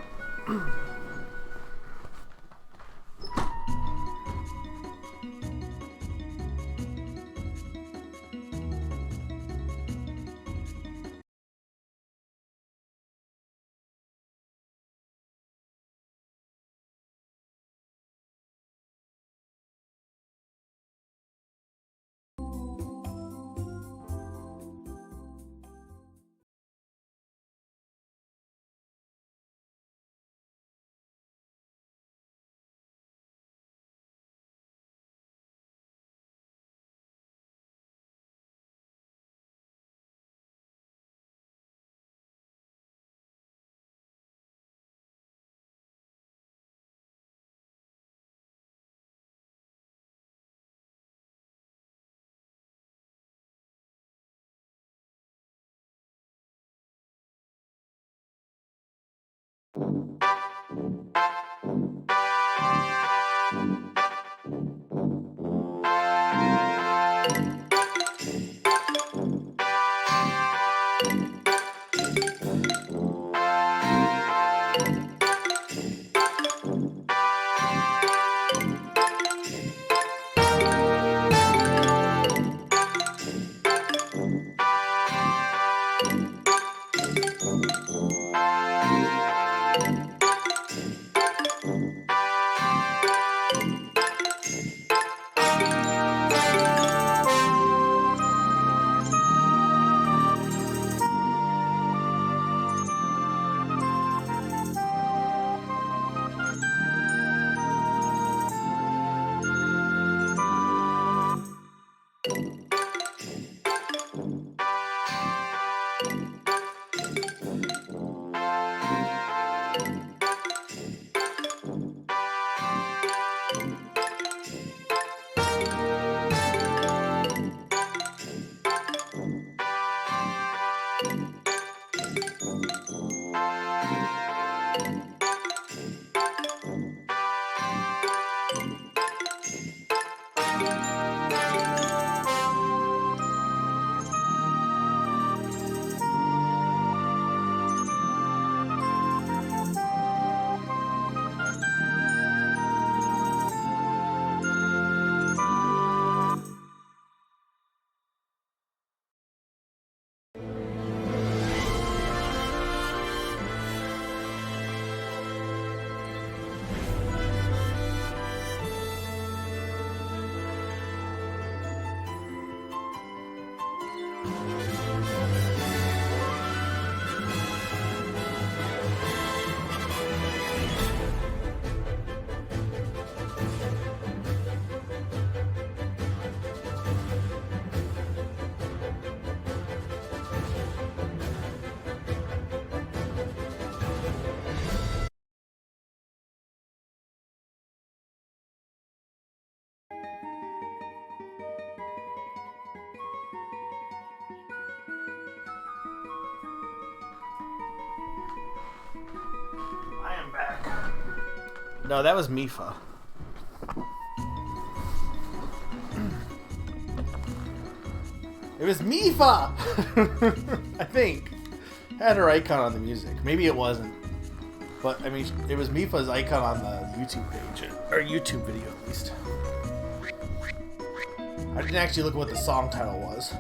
A: I am back. No, that was Mipha. It was Mipha! I think. Had her icon on the music. Maybe it wasn't. But, I mean, it was Mipha's icon on the YouTube page. Or YouTube video, at least. I didn't actually look at what the song title was.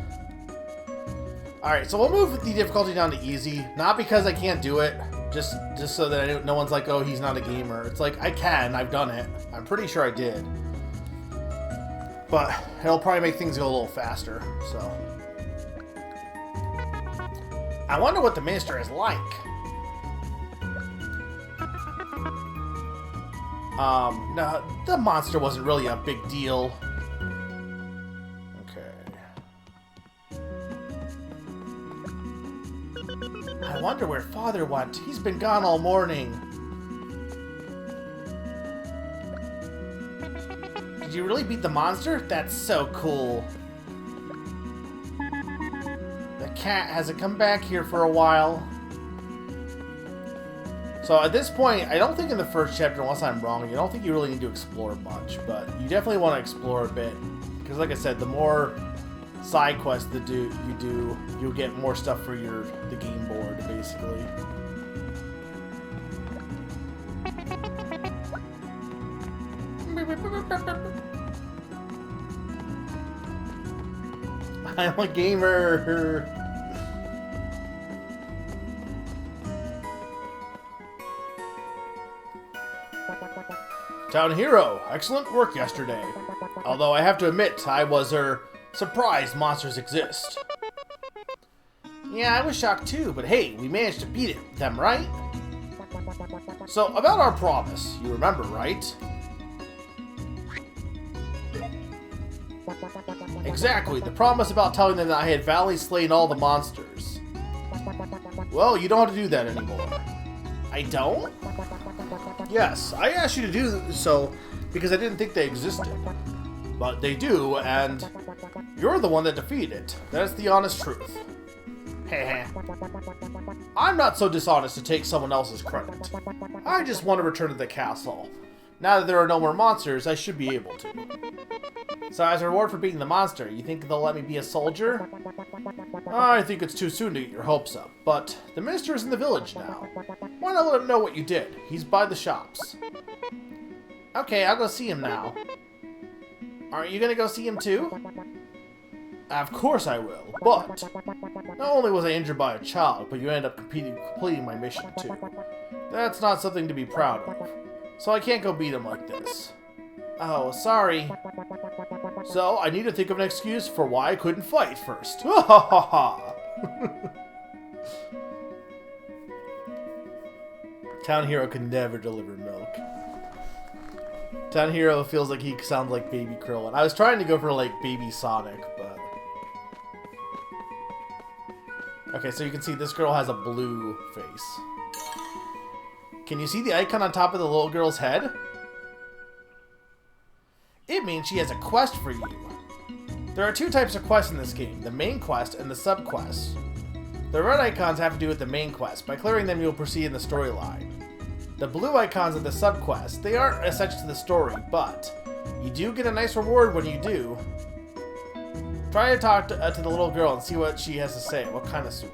A: Alright, so we'll move the difficulty down to easy. Not because I can't do it. Just so that no one's like, oh, he's not a gamer. It's like, I can. I've done it. I'm pretty sure I did. But it'll probably make things go a little faster, so... I wonder what the minister is like. No, the monster wasn't really a big deal. Okay. I wonder where Father went. He's been gone all morning. Did you really beat the monster? That's so cool. The cat hasn't come back here for a while. So at this point, I don't think in the first chapter, unless I'm wrong, you don't think you really need to explore much, but you definitely want to explore a bit. Because like I said, the more side quests you do, you'll get more stuff for the game board, basically. I'm a gamer! Town Hero, excellent work yesterday. Although I have to admit, I was, surprised monsters exist. Yeah, I was shocked too, but hey, we managed to beat them, right? So, about our promise, you remember, right? Exactly, the promise about telling them that I had validly slain all the monsters. Well, you don't have to do that anymore. I don't? Yes, I asked you to do so because I didn't think they existed. But they do, and you're the one that defeated it. That's the honest truth. Heh. I'm not so dishonest to take someone else's credit. I just want to return to the castle. Now that there are no more monsters, I should be able to. So as a reward for beating the monster, you think they'll let me be a soldier? I think it's too soon to get your hopes up, but the minister is in the village now. Why not let him know what you did? He's by the shops. Okay, I'll go see him now. Aren't you gonna go see him too? Of course I will, but not only was I injured by a child, but you ended up completing my mission too. That's not something to be proud of. So I can't go beat him like this. Oh, sorry. So, I need to think of an excuse for why I couldn't fight first. Ha ha ha ha! Town Hero can never deliver milk. Town Hero feels like he sounds like Baby Krillin. I was trying to go for like Baby Sonic, but... Okay, so you can see this girl has a blue face. Can you see the icon on top of the little girl's head? It means she has a quest for you. There are two types of quests in this game, the main quest and the sub-quests. The red icons have to do with the main quest. By clearing them, you'll proceed in the storyline. The blue icons are the sub-quests. They aren't essential to the story, but you do get a nice reward when you do. Try to talk to the little girl and see what she has to say. What kind of soup?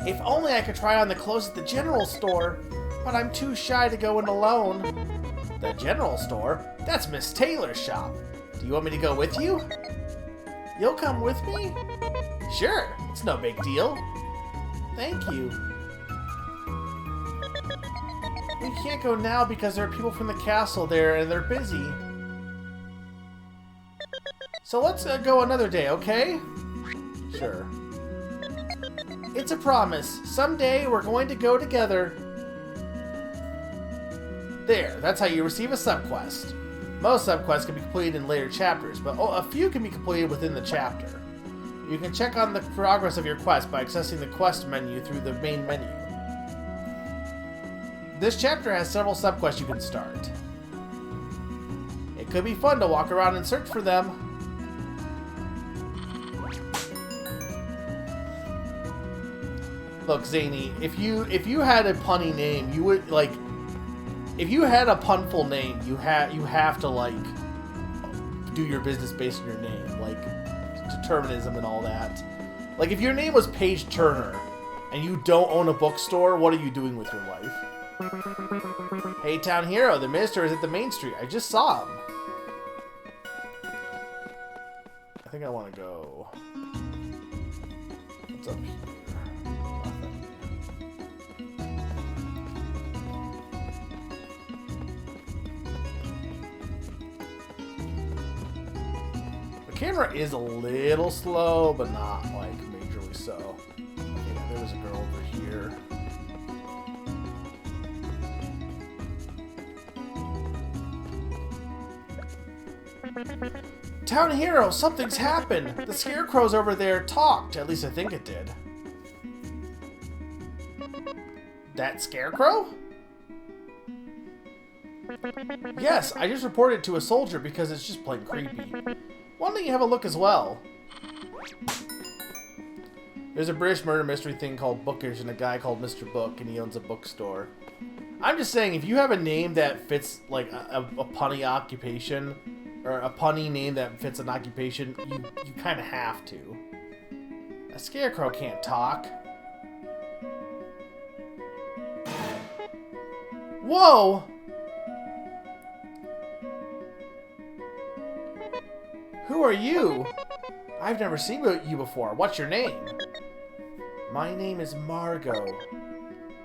A: If only I could try on the clothes at the general store, but I'm too shy to go in alone. The general store? That's Miss Taylor's shop. Do you want me to go with you? You'll come with me? Sure, it's no big deal. Thank you. We can't go now because there are people from the castle there and they're busy. So let's go another day, okay? Sure. It's a promise. Someday we're going to go together. There, that's how you receive a subquest. Most subquests can be completed in later chapters, but a few can be completed within the chapter. You can check on the progress of your quest by accessing the quest menu through the main menu. This chapter has several subquests you can start. It could be fun to walk around and search for them. Look, Zany, if you had a punny name, you would like. If you had a punful name, you have to like do your business based on your name, like determinism and all that. Like if your name was Paige Turner and you don't own a bookstore, what are you doing with your life? Hey, Town Hero, the minister is at the main street. I just saw him. I think I want to go. What's up here? camera is a little slow, but not like majorly so. Okay, there was a girl over here. Town Hero, something's happened. The Scarecrow's over there talked. At least I think it did. That Scarecrow? Yes, I just reported it to a soldier because it's just plain creepy. Why don't you have a look as well? There's a British murder mystery thing called Bookish and a guy called Mr. Book, and he owns a bookstore. I'm just saying, if you have a name that fits like a punny occupation, or a punny name that fits an occupation, you kind of have to. A Scarecrow can't talk. Whoa! Who are you? I've never seen you before. What's your name? My name is Margot.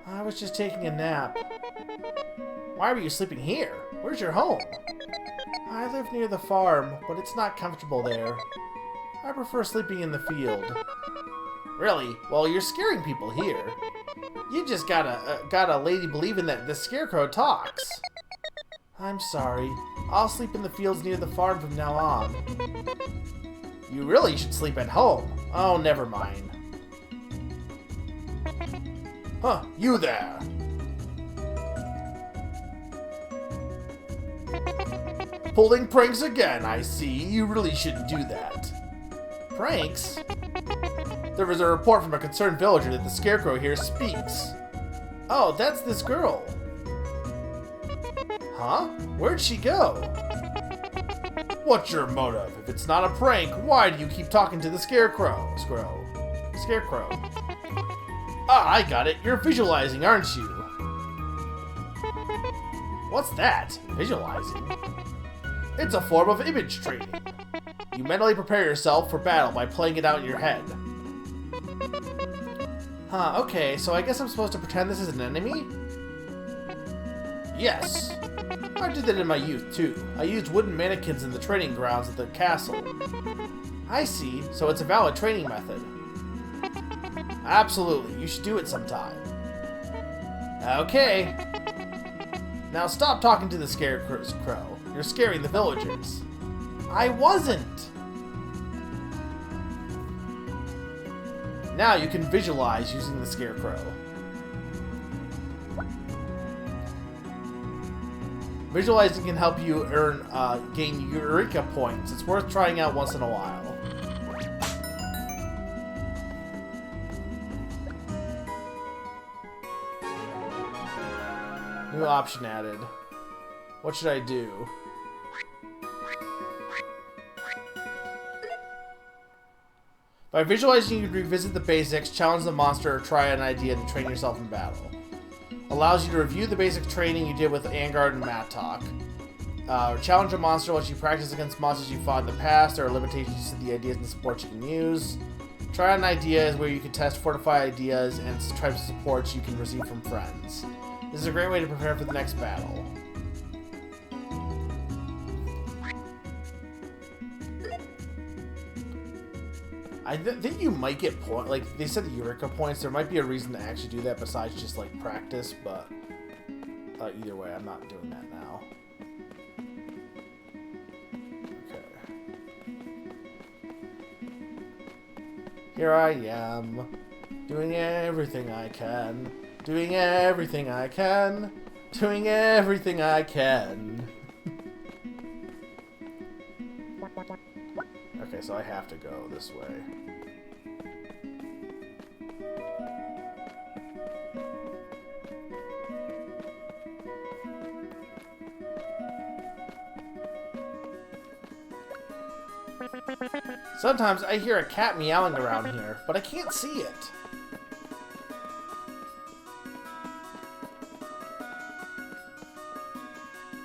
A: I was just taking a nap. Why were you sleeping here? Where's your home? I live near the farm, but it's not comfortable there. I prefer sleeping in the field. Really? Well, you're scaring people here. You just got a lady believing that the Scarecrow talks. I'm sorry. I'll sleep in the fields near the farm from now on. You really should sleep at home. Oh, never mind. Huh, you there. Pulling pranks again, I see. You really shouldn't do that. Pranks? There was a report from a concerned villager that the Scarecrow here speaks. Oh, that's this girl. Huh? Where'd she go? What's your motive? If it's not a prank, why do you keep talking to the Scarecrow? Scarecrow. Ah, I got it. You're visualizing, aren't you? What's that? Visualizing? It's a form of image training. You mentally prepare yourself for battle by playing it out in your head. Huh, okay, so I guess I'm supposed to pretend this is an enemy? Yes. I did that in my youth, too. I used wooden mannequins in the training grounds at the castle. I see, so it's a valid training method. Absolutely, you should do it sometime. Okay. Now stop talking to the Scarecrow. You're scaring the villagers. I wasn't! Now you can visualize using the Scarecrow. Visualizing can help you gain Eureka points. It's worth trying out once in a while. New option added. What should I do? By visualizing, you can revisit the basics, challenge the monster, or try an idea to train yourself in battle. Allows you to review the basic training you did with Angard and Mattock. Challenge a monster once you practice against monsters you fought in the past. There are limitations to the ideas and supports you can use. Try an idea is where you can test fortify ideas and types of supports you can receive from friends. This is a great way to prepare for the next battle. I think you might get point, like they said, the Eureka points. There might be a reason to actually do that besides just like practice, but either way, I'm not doing that now. Okay. Here I am, doing everything I can, doing everything I can, doing everything I can. Okay, so I have to go this way. Sometimes I hear a cat meowing around here, but I can't see it.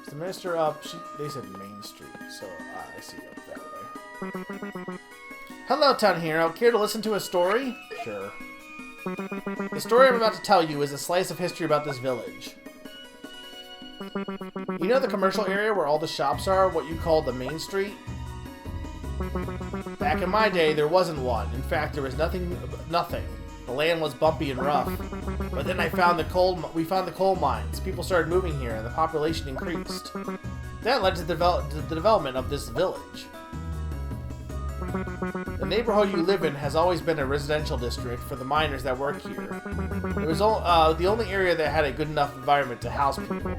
A: Is the minister up? They said Main Street, so I see it up that way. Hello, Town Hero. Care to listen to a story? Sure. The story I'm about to tell you is a slice of history about this village. You know the commercial area where all the shops are, what you call the Main Street? Back in my day, there wasn't one. In fact, there was nothing. The land was bumpy and rough. But then we found the coal mines. People started moving here, and the population increased. That led to the development of this village. The neighborhood you live in has always been a residential district for the miners that work here. It was the only area that had a good enough environment to house people.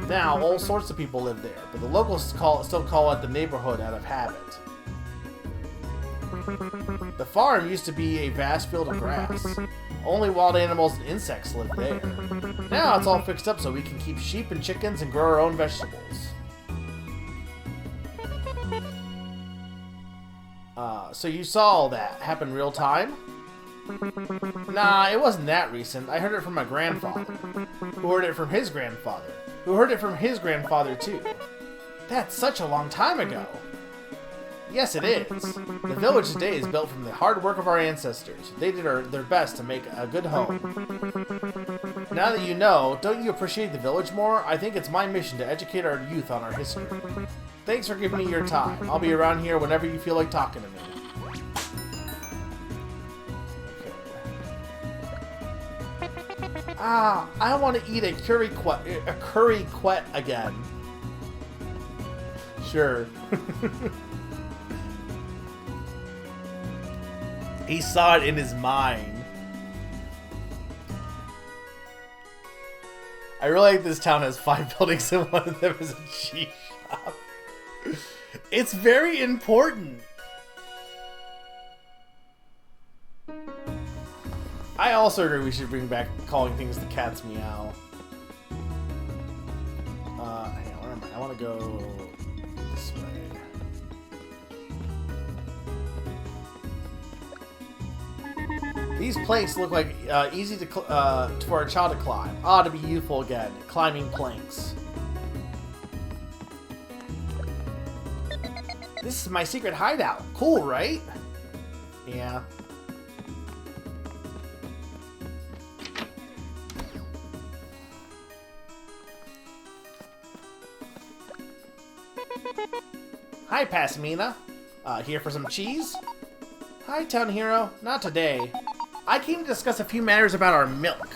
A: Now, all sorts of people live there, but the locals still call it the neighborhood out of habit. The farm used to be a vast field of grass. Only wild animals and insects lived there. Now it's all fixed up so we can keep sheep and chickens and grow our own vegetables. So you saw all that happen real time? Nah, it wasn't that recent. I heard it from my grandfather, who heard it from his grandfather, who heard it from his grandfather too. That's such a long time ago. Yes, it is. The village today is built from the hard work of our ancestors. They did their best to make a good home. Now that you know, don't you appreciate the village more? I think it's my mission to educate our youth on our history. Thanks for giving me your time. I'll be around here whenever you feel like talking to me. Ah, I want to eat a curry quet again. Sure. He saw it in his mind. I really like this town has 5 buildings and one of them is a cheese shop. It's very important. I also agree we should bring back calling things the cat's meow. Hang on, where am I? I want to go this way. These planks look like easy for a child to climb. Ah, to be youthful again, climbing planks. This is my secret hideout. Cool, right? Yeah. Hi, Pasmina. Here for some cheese? Hi, Town Hero. Not today. I came to discuss a few matters about our milk.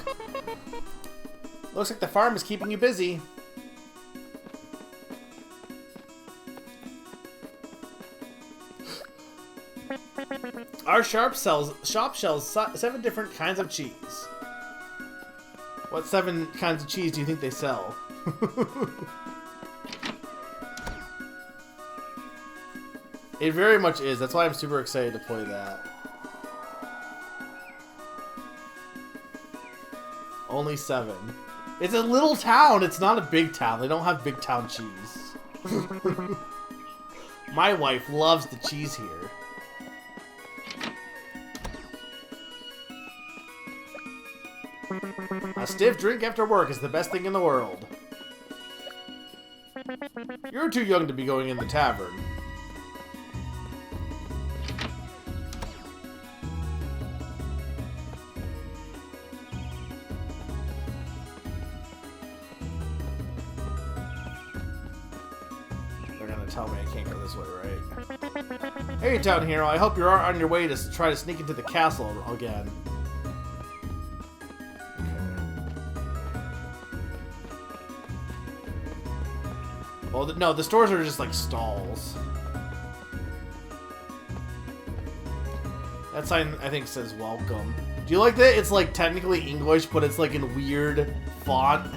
A: Looks like the farm is keeping you busy. Our shop sells 7 different kinds of cheese. What 7 kinds of cheese do you think they sell? It very much is. That's why I'm super excited to play that. Only 7. It's a little town. It's not a big town. They don't have big town cheese. My wife loves the cheese here. A stiff drink after work is the best thing in the world. You're too young to be going in the tavern. Tell me I can't go this way, right? Hey, Town Hero, I hope you're on your way to try to sneak into the castle again. Okay. Well, no, the stores are just like stalls. That sign, I think, says welcome. Do you like that? It's like technically English, but it's like in weird font.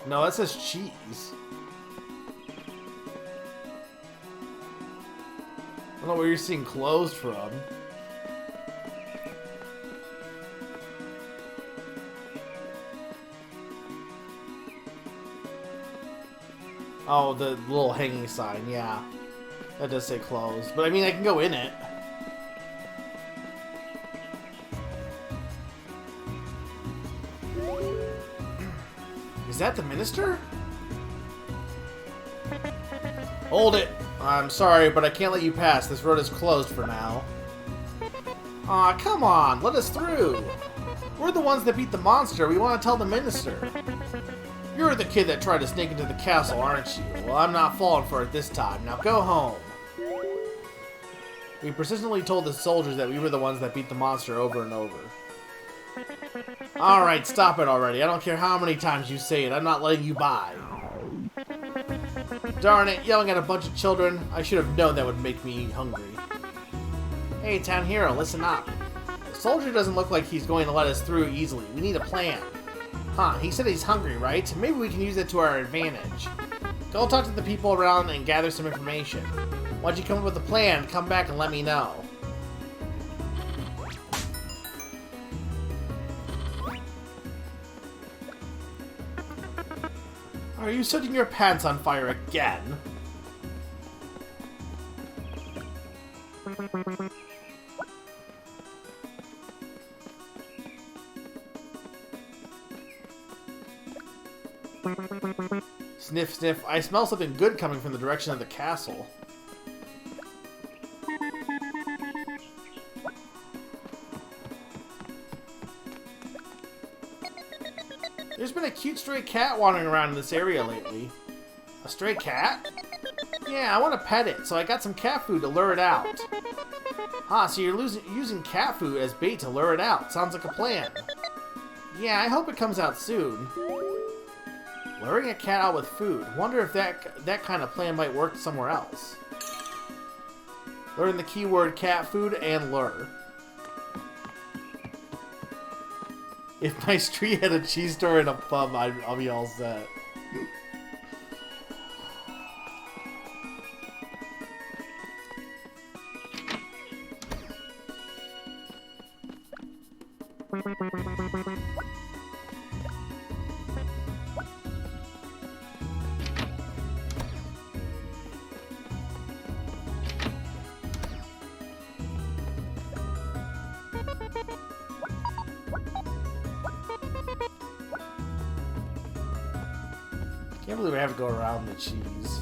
A: No, that says cheese. I don't know where you're seeing closed from. Oh, the little hanging sign, yeah. That does say closed. But I mean, I can go in it. Is that the minister? Hold it! I'm sorry, but I can't let you pass. This road is closed for now. Aw, come on! Let us through! We're the ones that beat the monster. We want to tell the minister. You're the kid that tried to sneak into the castle, aren't you? Well, I'm not falling for it this time. Now go home. We persistently told the soldiers that we were the ones that beat the monster over and over. Alright, stop it already. I don't care how many times you say it. I'm not letting you by. Darn it, yelling at a bunch of children. I should have known that would make me hungry. Hey, town hero, listen up. The soldier doesn't look like he's going to let us through easily. We need a plan. Huh, he said he's hungry, right? Maybe we can use it to our advantage. Go talk to the people around and gather some information. Once you come up with a plan, come back and let me know. Are you setting your pants on fire again? Sniff, sniff. I smell something good coming from the direction of the castle. There's been a cute stray cat wandering around in this area lately. A stray cat? Yeah, I want to pet it, so I got some cat food to lure it out. Ah, so you're using cat food as bait to lure it out. Sounds like a plan. Yeah, I hope it comes out soon. Luring a cat out with food. Wonder if that kind of plan might work somewhere else. Learn the keyword cat food and lure. If my street had a cheese store and a pub, I'll be all set. Can't believe I have to go around the cheese.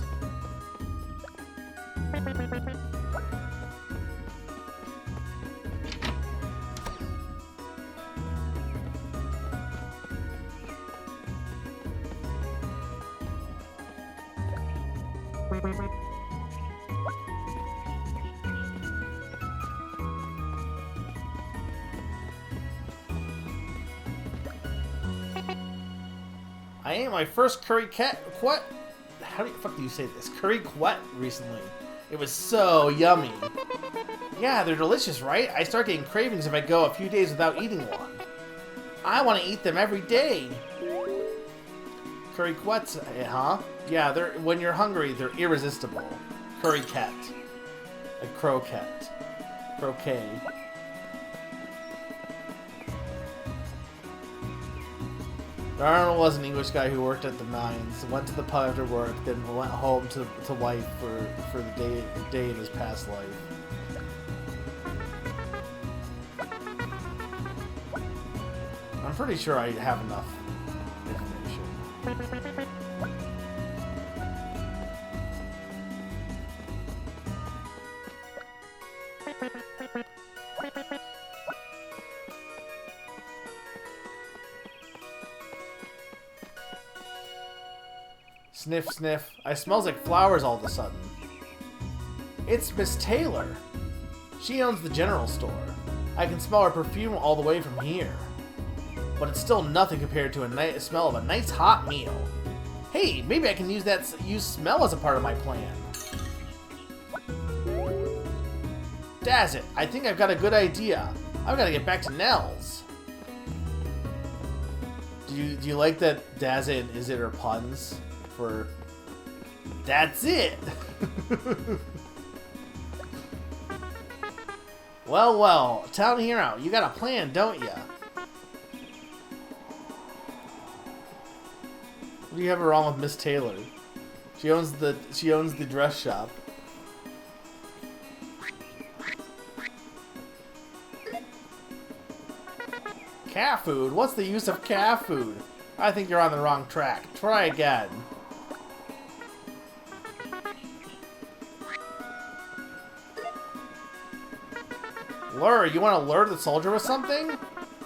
A: I ate my first curry quet. How the fuck do you say this? Curry quet recently. It was so yummy. Yeah, they're delicious, right? I start getting cravings if I go a few days without eating one. I want to eat them every day. Curry quets, huh? Yeah, when you're hungry, they're irresistible. Curry cat. Like croquette. Croquet. Arnold was an English guy who worked at the mines, went to the pub after work, then went home to wife for the day in his past life. I'm pretty sure I have enough information. Sniff, sniff. I smells like flowers all of a sudden. It's Miss Taylor. She owns the general store. I can smell her perfume all the way from here. But it's still nothing compared to a smell of a nice hot meal. Hey, maybe I can use smell as a part of my plan. Daz it, I think I've got a good idea. I've got to get back to Nell's. Do you like that Daz it and is it are puns? For that's it. Well, town hero, you got a plan, don't ya? What do you have wrong with Miss Taylor? She owns the dress shop. Cat food? What's the use of cat food? I think you're on the wrong track. Try again. Lure? You want to lure the soldier with something?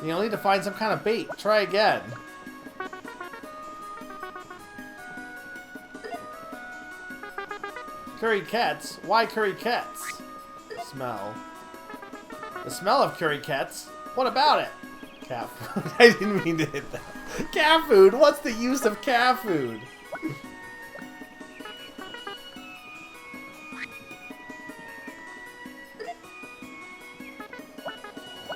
A: You'll need to find some kind of bait. Try again. Curry Cats? Why Curry Cats? Smell. The smell of Curry Cats? What about it? Cat food. I didn't mean to hit that. Cat food? What's the use of cat food?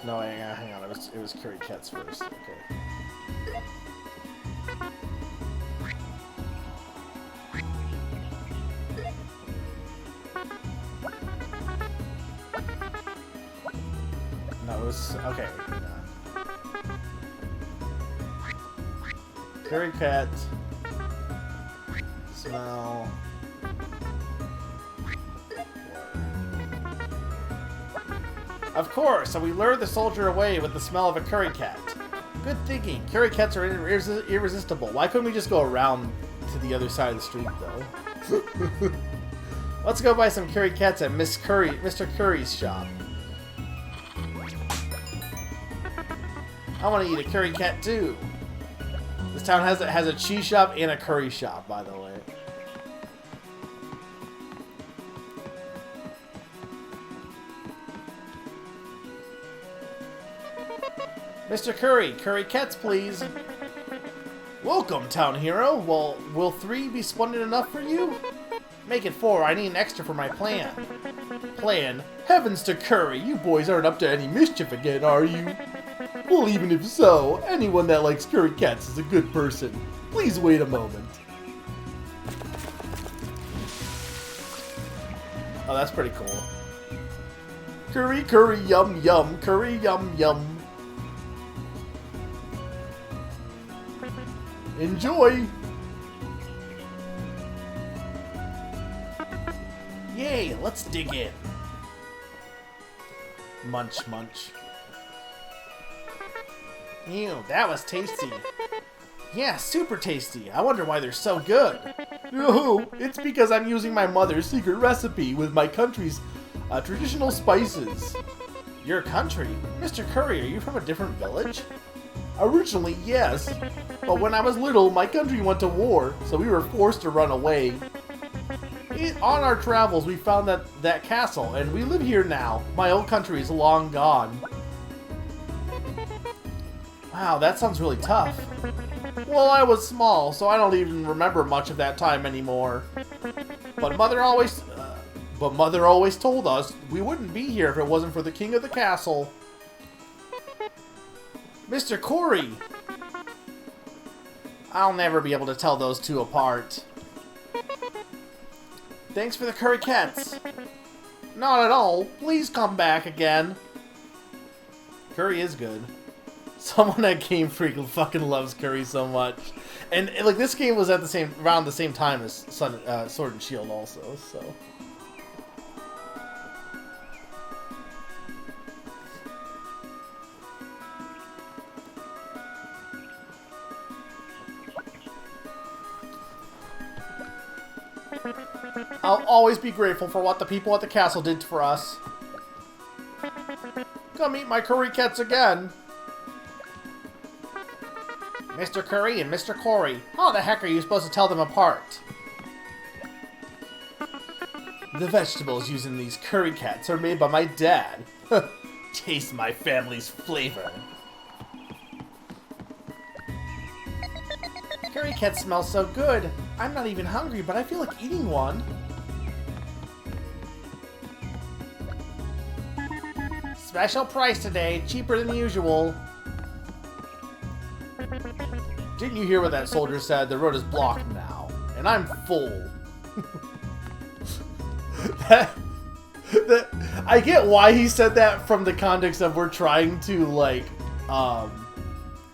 A: No, hang on. It was Curry Cats first. Okay. No, it was okay. Curry Cat. Smell. Of course, so we lured the soldier away with the smell of a curry cat. Good thinking. Curry cats are irresistible. Why couldn't we just go around to the other side of the street, though? Let's go buy some curry cats at Mr. Curry's shop. I want to eat a curry cat, too. This town has a cheese shop and a curry shop, by the way. Mr. Curry, curry cats, please. Welcome, town hero. Well, will 3 be splendid enough for you? Make it 4. I need an extra for my plan. Plan? Heavens to curry, you boys aren't up to any mischief again, are you? Well, even if so, anyone that likes curry cats is a good person. Please wait a moment. Oh, that's pretty cool. Curry, curry, yum, yum. Curry, yum, yum. Enjoy! Yay, let's dig in. Munch, munch. Ew, that was tasty. Yeah, super tasty. I wonder why they're so good. No, it's because I'm using my mother's secret recipe with my country's traditional spices. Your country? Mr. Curry, are you from a different village? Originally, yes. But when I was little, my country went to war, so we were forced to run away. On our travels, we found that castle, and we live here now. My old country is long gone. Wow, that sounds really tough. Well, I was small, so I don't even remember much of that time anymore. But Mother always told us we wouldn't be here if it wasn't for the king of the castle. Mr. Corey! I'll never be able to tell those two apart. Thanks for the curry cats. Not at all. Please come back again. Curry is good. Someone at Game Freak fucking loves curry so much. And like this game was at around the same time as Sword and Shield also, so. I'll always be grateful for what the people at the castle did for us. Come eat my curry cats again. Mr. Curry and Mr. Corey. How the heck are you supposed to tell them apart? The vegetables used in these curry cats are made by my dad. Taste my family's flavor. Curry cats smell so good. I'm not even hungry, but I feel like eating one. Special price today, cheaper than usual. Didn't you hear what that soldier said? The road is blocked now, and I'm full. I get why he said that from the context of we're trying to, like,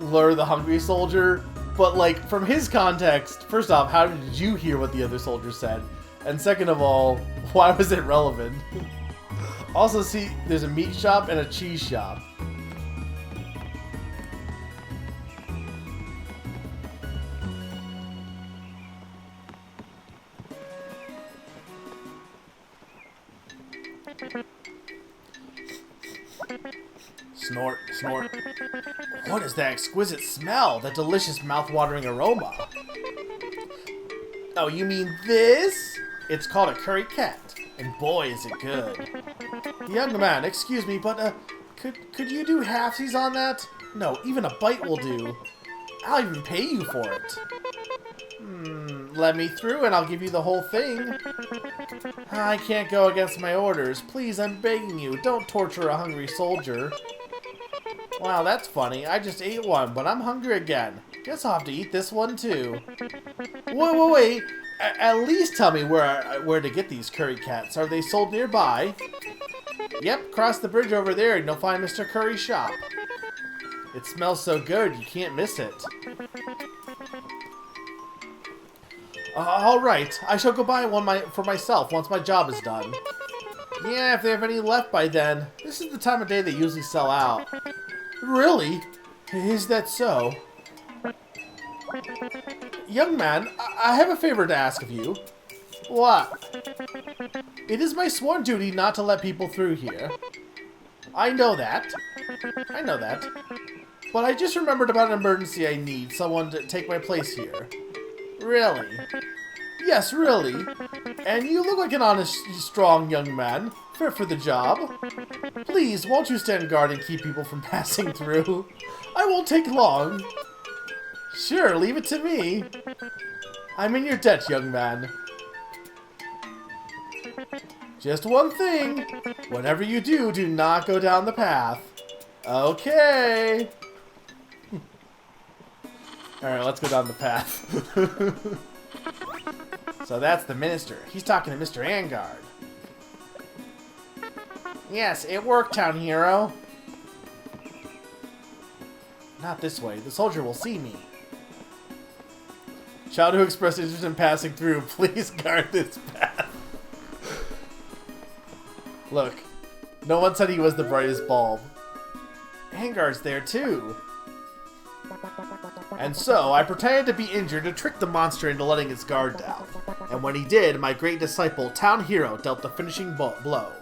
A: lure the hungry soldier. But, like, from his context, first off, how did you hear what the other soldier said? And second of all, why was it relevant? Also, see, there's a meat shop and a cheese shop. Snort, snort. What is that exquisite smell? That delicious mouth-watering aroma? Oh, you mean this? It's called a curry cat, and boy, is it good. Young man, excuse me, but could you do halfsies on that? No, even a bite will do. I'll even pay you for it. Let me through and I'll give you the whole thing. I can't go against my orders. Please, I'm begging you, don't torture a hungry soldier. Wow, that's funny. I just ate one, but I'm hungry again. Guess I'll have to eat this one too. Wait. At least tell me where to get these curry cats. Are they sold nearby? Yep, cross the bridge over there and you'll find Mr. Curry's shop. It smells so good, you can't miss it. Alright, I shall go buy one for myself once my job is done. Yeah, if they have any left by then. This is the time of day they usually sell out. Really? Is that so? Young man, I have a favor to ask of you. What? It is my sworn duty not to let people through here. I know that. But I just remembered about an emergency I need someone to take my place here. Really? Yes, really. And you look like an honest, strong young man, fit for the job. Please, won't you stand guard and keep people from passing through? I won't take long. Sure, leave it to me. I'm in your debt, young man. Just one thing. Whatever you do, do not go down the path. Okay. Alright, let's go down the path. So that's the minister. He's talking to Mr. Angard. Yes, it worked, town hero. Not this way. The soldier will see me. Child who expressed interest in passing through, please guard this path. Look, no one said he was the brightest bulb. Angard's there too. And so, I pretended to be injured to trick the monster into letting its guard down. And when he did, my great disciple, Town Hero, dealt the finishing blow.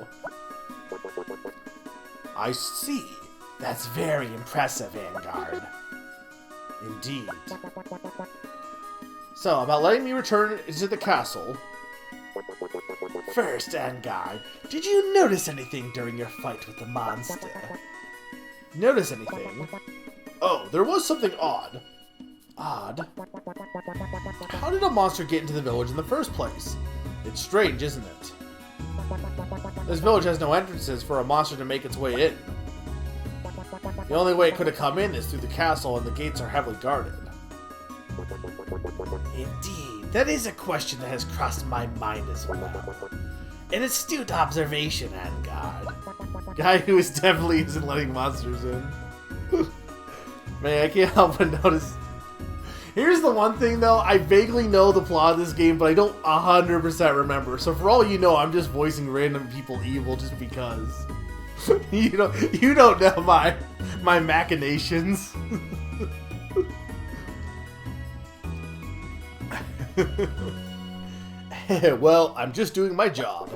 A: I see. That's very impressive, Angard. Indeed. So, about letting me return into the castle. First, Angard, did you notice anything during your fight with the monster? Notice anything? Oh, there was something odd. Odd? How did a monster get into the village in the first place? It's strange, isn't it? This village has no entrances for a monster to make its way in. The only way it could have come in is through the castle, and the gates are heavily guarded. Indeed, that is a question that has crossed my mind as well. An astute observation, Angard. Guy who is definitely isn't letting monsters in. Man, I can't help but notice. Here's the one thing though, I vaguely know the plot of this game, but I don't 100% remember. So for all you know, I'm just voicing random people evil just because. you don't know my machinations. Well, I'm just doing my job.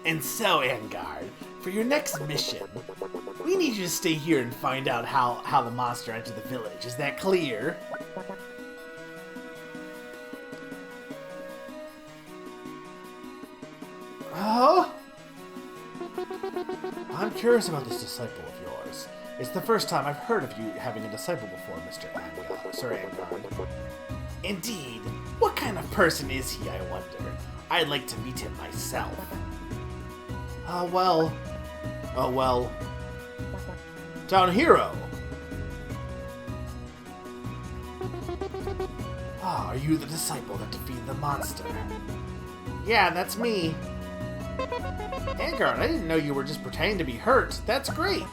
A: And so, Angard, for your next mission, we need you to stay here and find out how the monster entered the village. Is that clear? Huh? I'm curious about this disciple of yours. It's the first time I've heard of you having a disciple before, Sir Angard. Indeed. What kind of person is he, I wonder? I'd like to meet him myself. Oh well. Town Hero! Are you the disciple that defeated the monster? Yeah, that's me. Angard, I didn't know you were just pretending to be hurt. That's great.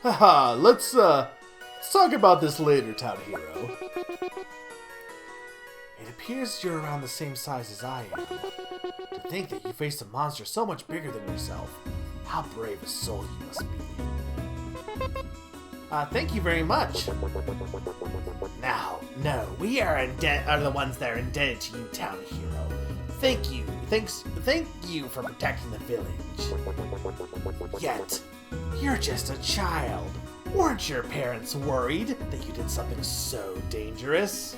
A: Haha, let's talk about this later, Town Hero. It appears you're around the same size as I am. To think that you faced a monster so much bigger than yourself. How brave a soul you must be. Thank you very much. No, we are the ones that are indebted to you, Town Hero. Thank you. Thank you for protecting the village. Yet, you're just a child. Weren't your parents worried that you did something so dangerous?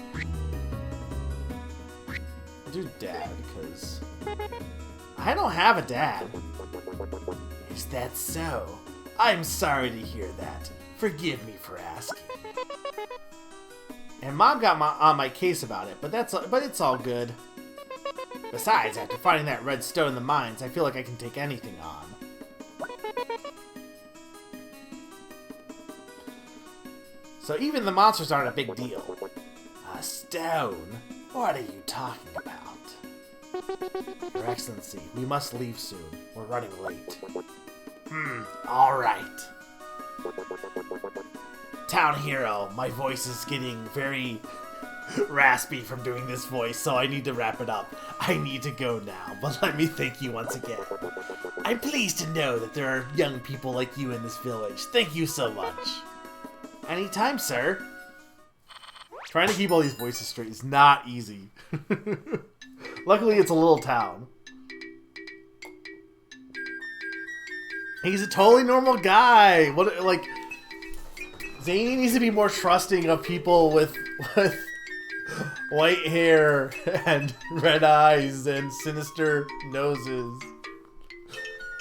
A: I'll do dad, because I don't have a dad. Is that so? I'm sorry to hear that. Forgive me for asking. And Mom got on my case about it, but it's all good. Besides, after finding that red stone in the mines, I feel like I can take anything on. So even the monsters aren't a big deal. A stone? What are you talking about? Your Excellency, we must leave soon. We're running late. Alright. Town Hero, my voice is getting very raspy from doing this voice, so I need to wrap it up. I need to go now, but let me thank you once again. I'm pleased to know that there are young people like you in this village. Thank you so much. Anytime, sir. Trying to keep all these voices straight is not easy. Luckily, it's a little town. He's a totally normal guy. What, like, Zany needs to be more trusting of people with white hair and red eyes and sinister noses.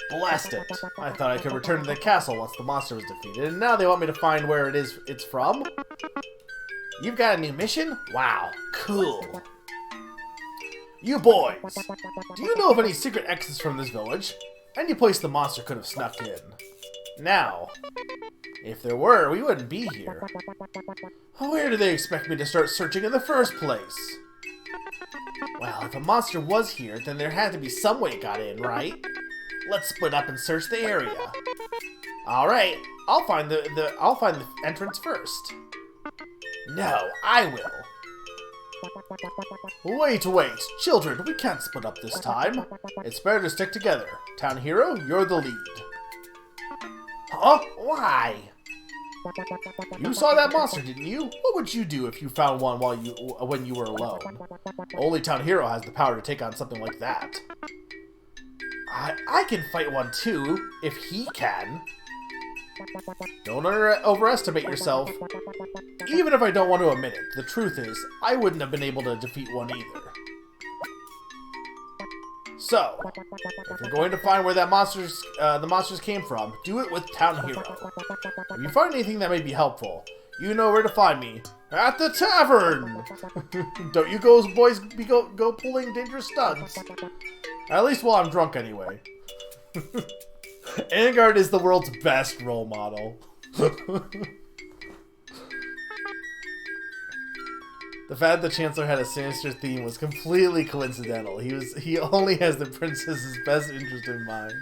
A: Blast it. I thought I could return to the castle once the monster was defeated, and now they want me to find where it's from? You've got a new mission? Wow, cool. You boys, do you know of any secret exits from this village? Any place the monster could have snuck in? Now, if there were, we wouldn't be here. Where do they expect me to start searching in the first place? Well, if a monster was here, then there had to be some way it got in, right? Let's split up and search the area. All right, I'll find the entrance first. No, I will. Wait, children, we can't split up this time. It's better to stick together. Town Hero, you're the lead. Huh? Why? You saw that monster, didn't you? What would you do if you found one when you were alone? Only Town Hero has the power to take on something like that. I can fight one too, if he can. Don't overestimate yourself. Even if I don't want to admit it, the truth is, I wouldn't have been able to defeat one either. So, if you're going to find where that the monsters came from, do it with Town Hero. If you find anything that may be helpful, you know where to find me. At the tavern! Don't you boys go pulling dangerous stunts. At least while I'm drunk, anyway. Angard is the world's best role model. The fact that Chancellor had a sinister theme was completely coincidental. He only has the princess's best interest in mind.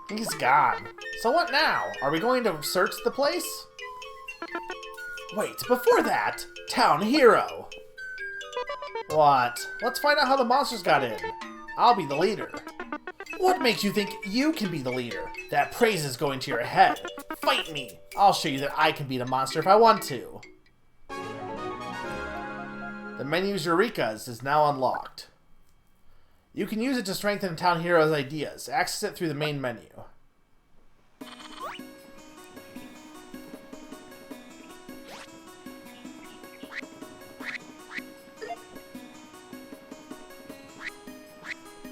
A: He's gone. So what now? Are we going to search the place? Wait, before that, Town Hero. What? Let's find out how the monsters got in. I'll be the leader. What makes you think you can be the leader? That praise is going to your head. Fight me. I'll show you that I can beat a monster if I want to. The menu's Eureka's is now unlocked. You can use it to strengthen Town Hero's ideas. Access it through the main menu.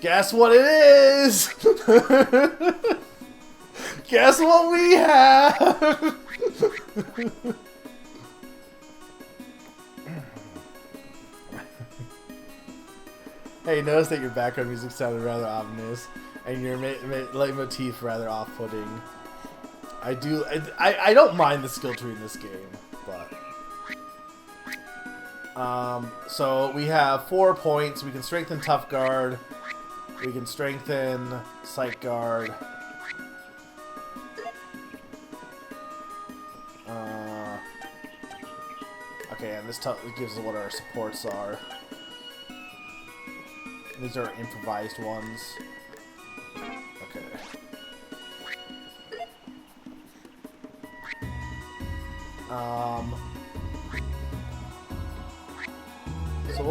A: Guess what it is? Guess what we have? Hey, notice that your background music sounded rather ominous, and your leitmotif rather off-putting. I don't mind the skill tree in this game, but... so we have 4 points. We can strengthen Tough Guard. We can strengthen Sight Guard. Okay, and this gives us what our supports are. These are improvised ones. Okay.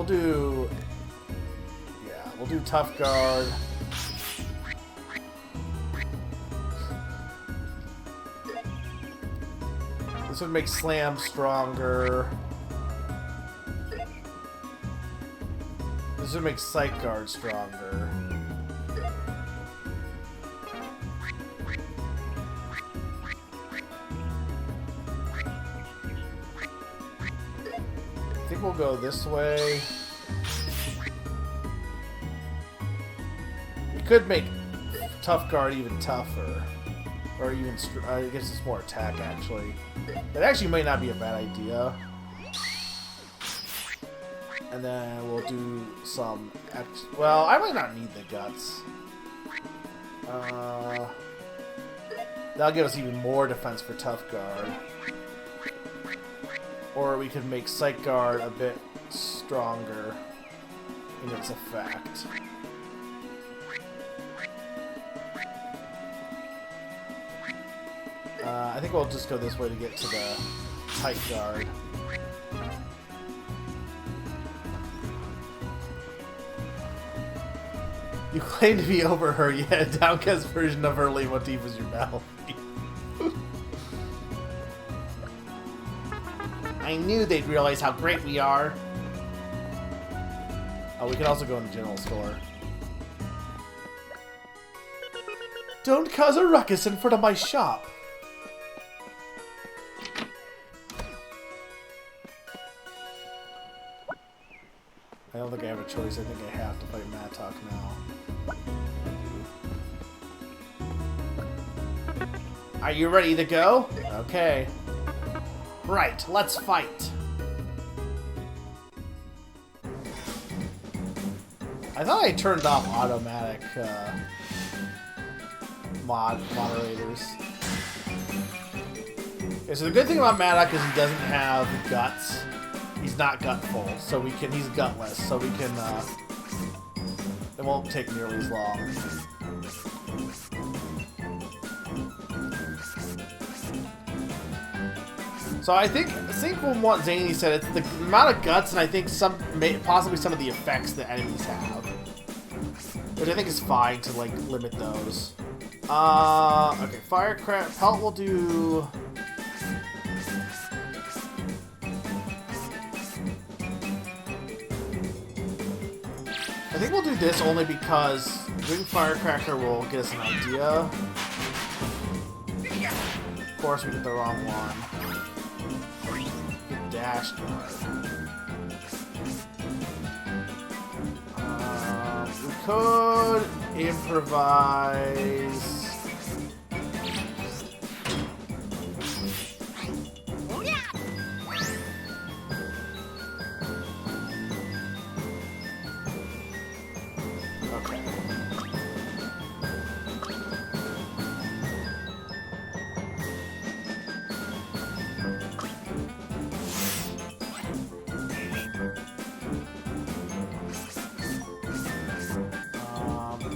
A: do... Yeah, we'll do Tough Guard. This would make Slam stronger. This would make Psych Guard stronger. I think we'll go this way. We could make Tough Guard even tougher. Or even, I guess it's more attack, actually. That actually might not be a bad idea. And then we'll do some... Well, I might not need the guts. That'll give us even more defense for Tough Guard. Or we could make Psych Guard a bit stronger in its effect. I think we'll just go this way to get to the Tight Guard. You claim to be over her, yet Downcast's version of her leitmotif is your mouth. I knew they'd realize how great we are. Oh, we can also go in the general store. Don't cause a ruckus in front of my shop. I don't think I have a choice. I think I have to fight Mattock now. Are you ready to go? Okay. Right, let's fight. I thought I turned off automatic moderators. Okay, so the good thing about Mattock is he doesn't have guts. He's not gutful, so we can. He's gutless, so we can. It won't take nearly as long. So I think from what Zany said, it's the amount of guts, and I think possibly some of the effects that enemies have, which I think is fine to like limit those. Okay, Firecracker Pelt will do. I think we'll do this only because doing Firecracker will get us an idea. Of course, we get the wrong one. Get Dash Guard. We could improvise.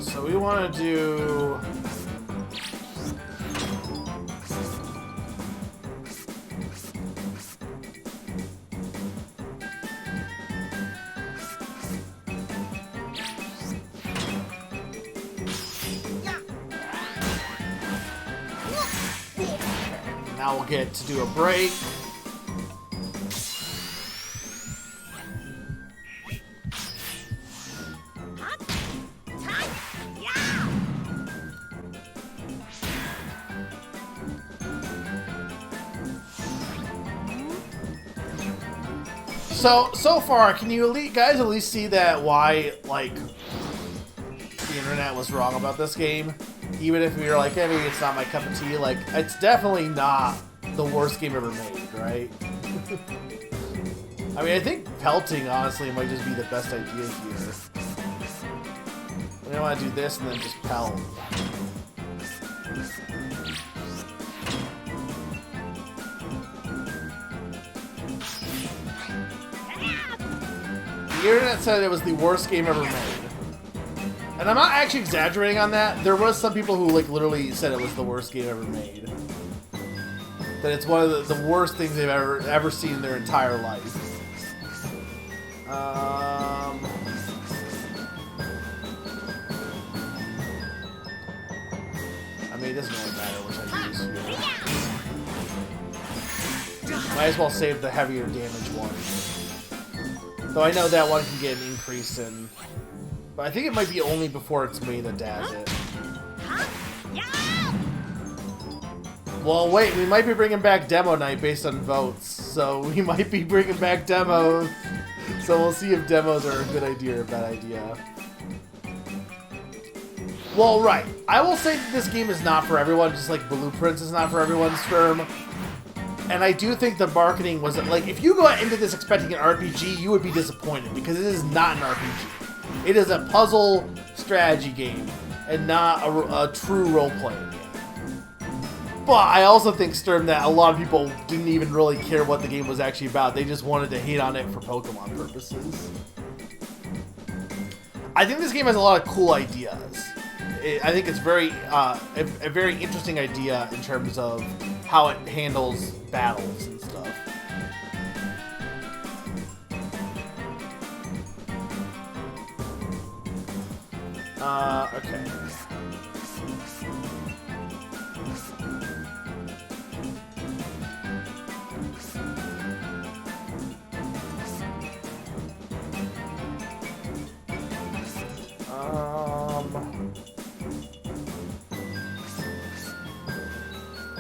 A: So we want to do... Now we'll get to do a break. So far, can you guys at least see that why, like, the internet was wrong about this game? Even if you're like, hey, maybe it's not my cup of tea, like, it's definitely not the worst game ever made, right? I mean, I think pelting, honestly, might just be the best idea here. We want to do this and then just pelt. The internet said it was the worst game ever made. And I'm not actually exaggerating on that. There was some people who like literally said it was the worst game ever made. That it's one of the worst things they've ever seen in their entire life. I mean, it doesn't really matter which I use here. Might as well save the heavier damage one. Though I know that one can get an increase in... But I think it might be only before it's me that does it. Well, wait, we might be bringing back Demo Night based on votes. So we might be bringing back demos. So we'll see if demos are a good idea or a bad idea. Well, right. I will say that this game is not for everyone, just like Blueprints is not for everyone's term. And I do think the marketing was... Like, if you go into this expecting an RPG, you would be disappointed, because it is not an RPG. It is a puzzle strategy game, and not a true role-playing game. But I also think, Sturm, that a lot of people didn't even really care what the game was actually about. They just wanted to hate on it for Pokemon purposes. I think this game has a lot of cool ideas. I think it's very a very interesting idea in terms of how it handles battles and stuff. Okay.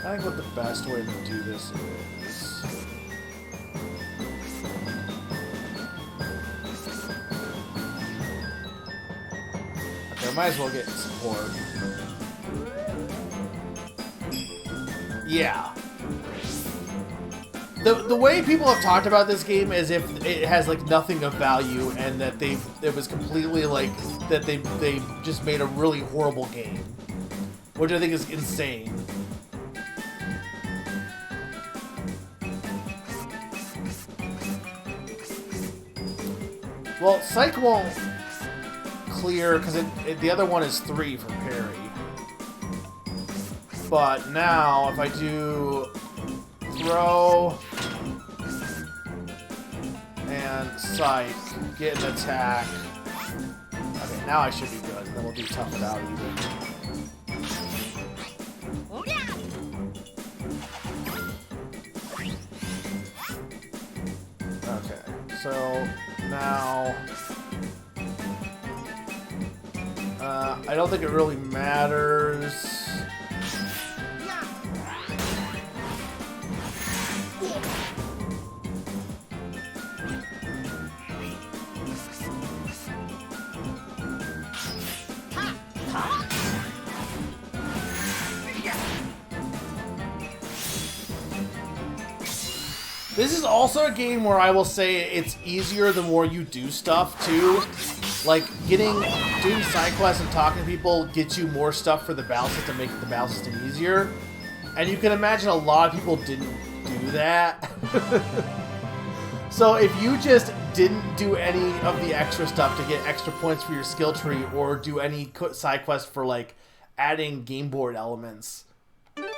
A: I think what the best way to do this is... Okay, I might as well get support. Yeah. The way people have talked about this game is if it has like nothing of value and that it was completely like that they just made a really horrible game, which I think is insane. Well, Psych won't clear because the other one is 3 for parry. But now if I do throw and Psych, get an attack. Okay, now I should be good, and then we'll do Tough It Out even. Okay, so now I don't think it really matters. This is also a game where I will say it's easier the more you do stuff, too. Like, doing side quests and talking to people gets you more stuff for the battle system, making the battle system easier. And you can imagine a lot of people didn't do that. So if you just didn't do any of the extra stuff to get extra points for your skill tree, or do any side quest for, like, adding game board elements,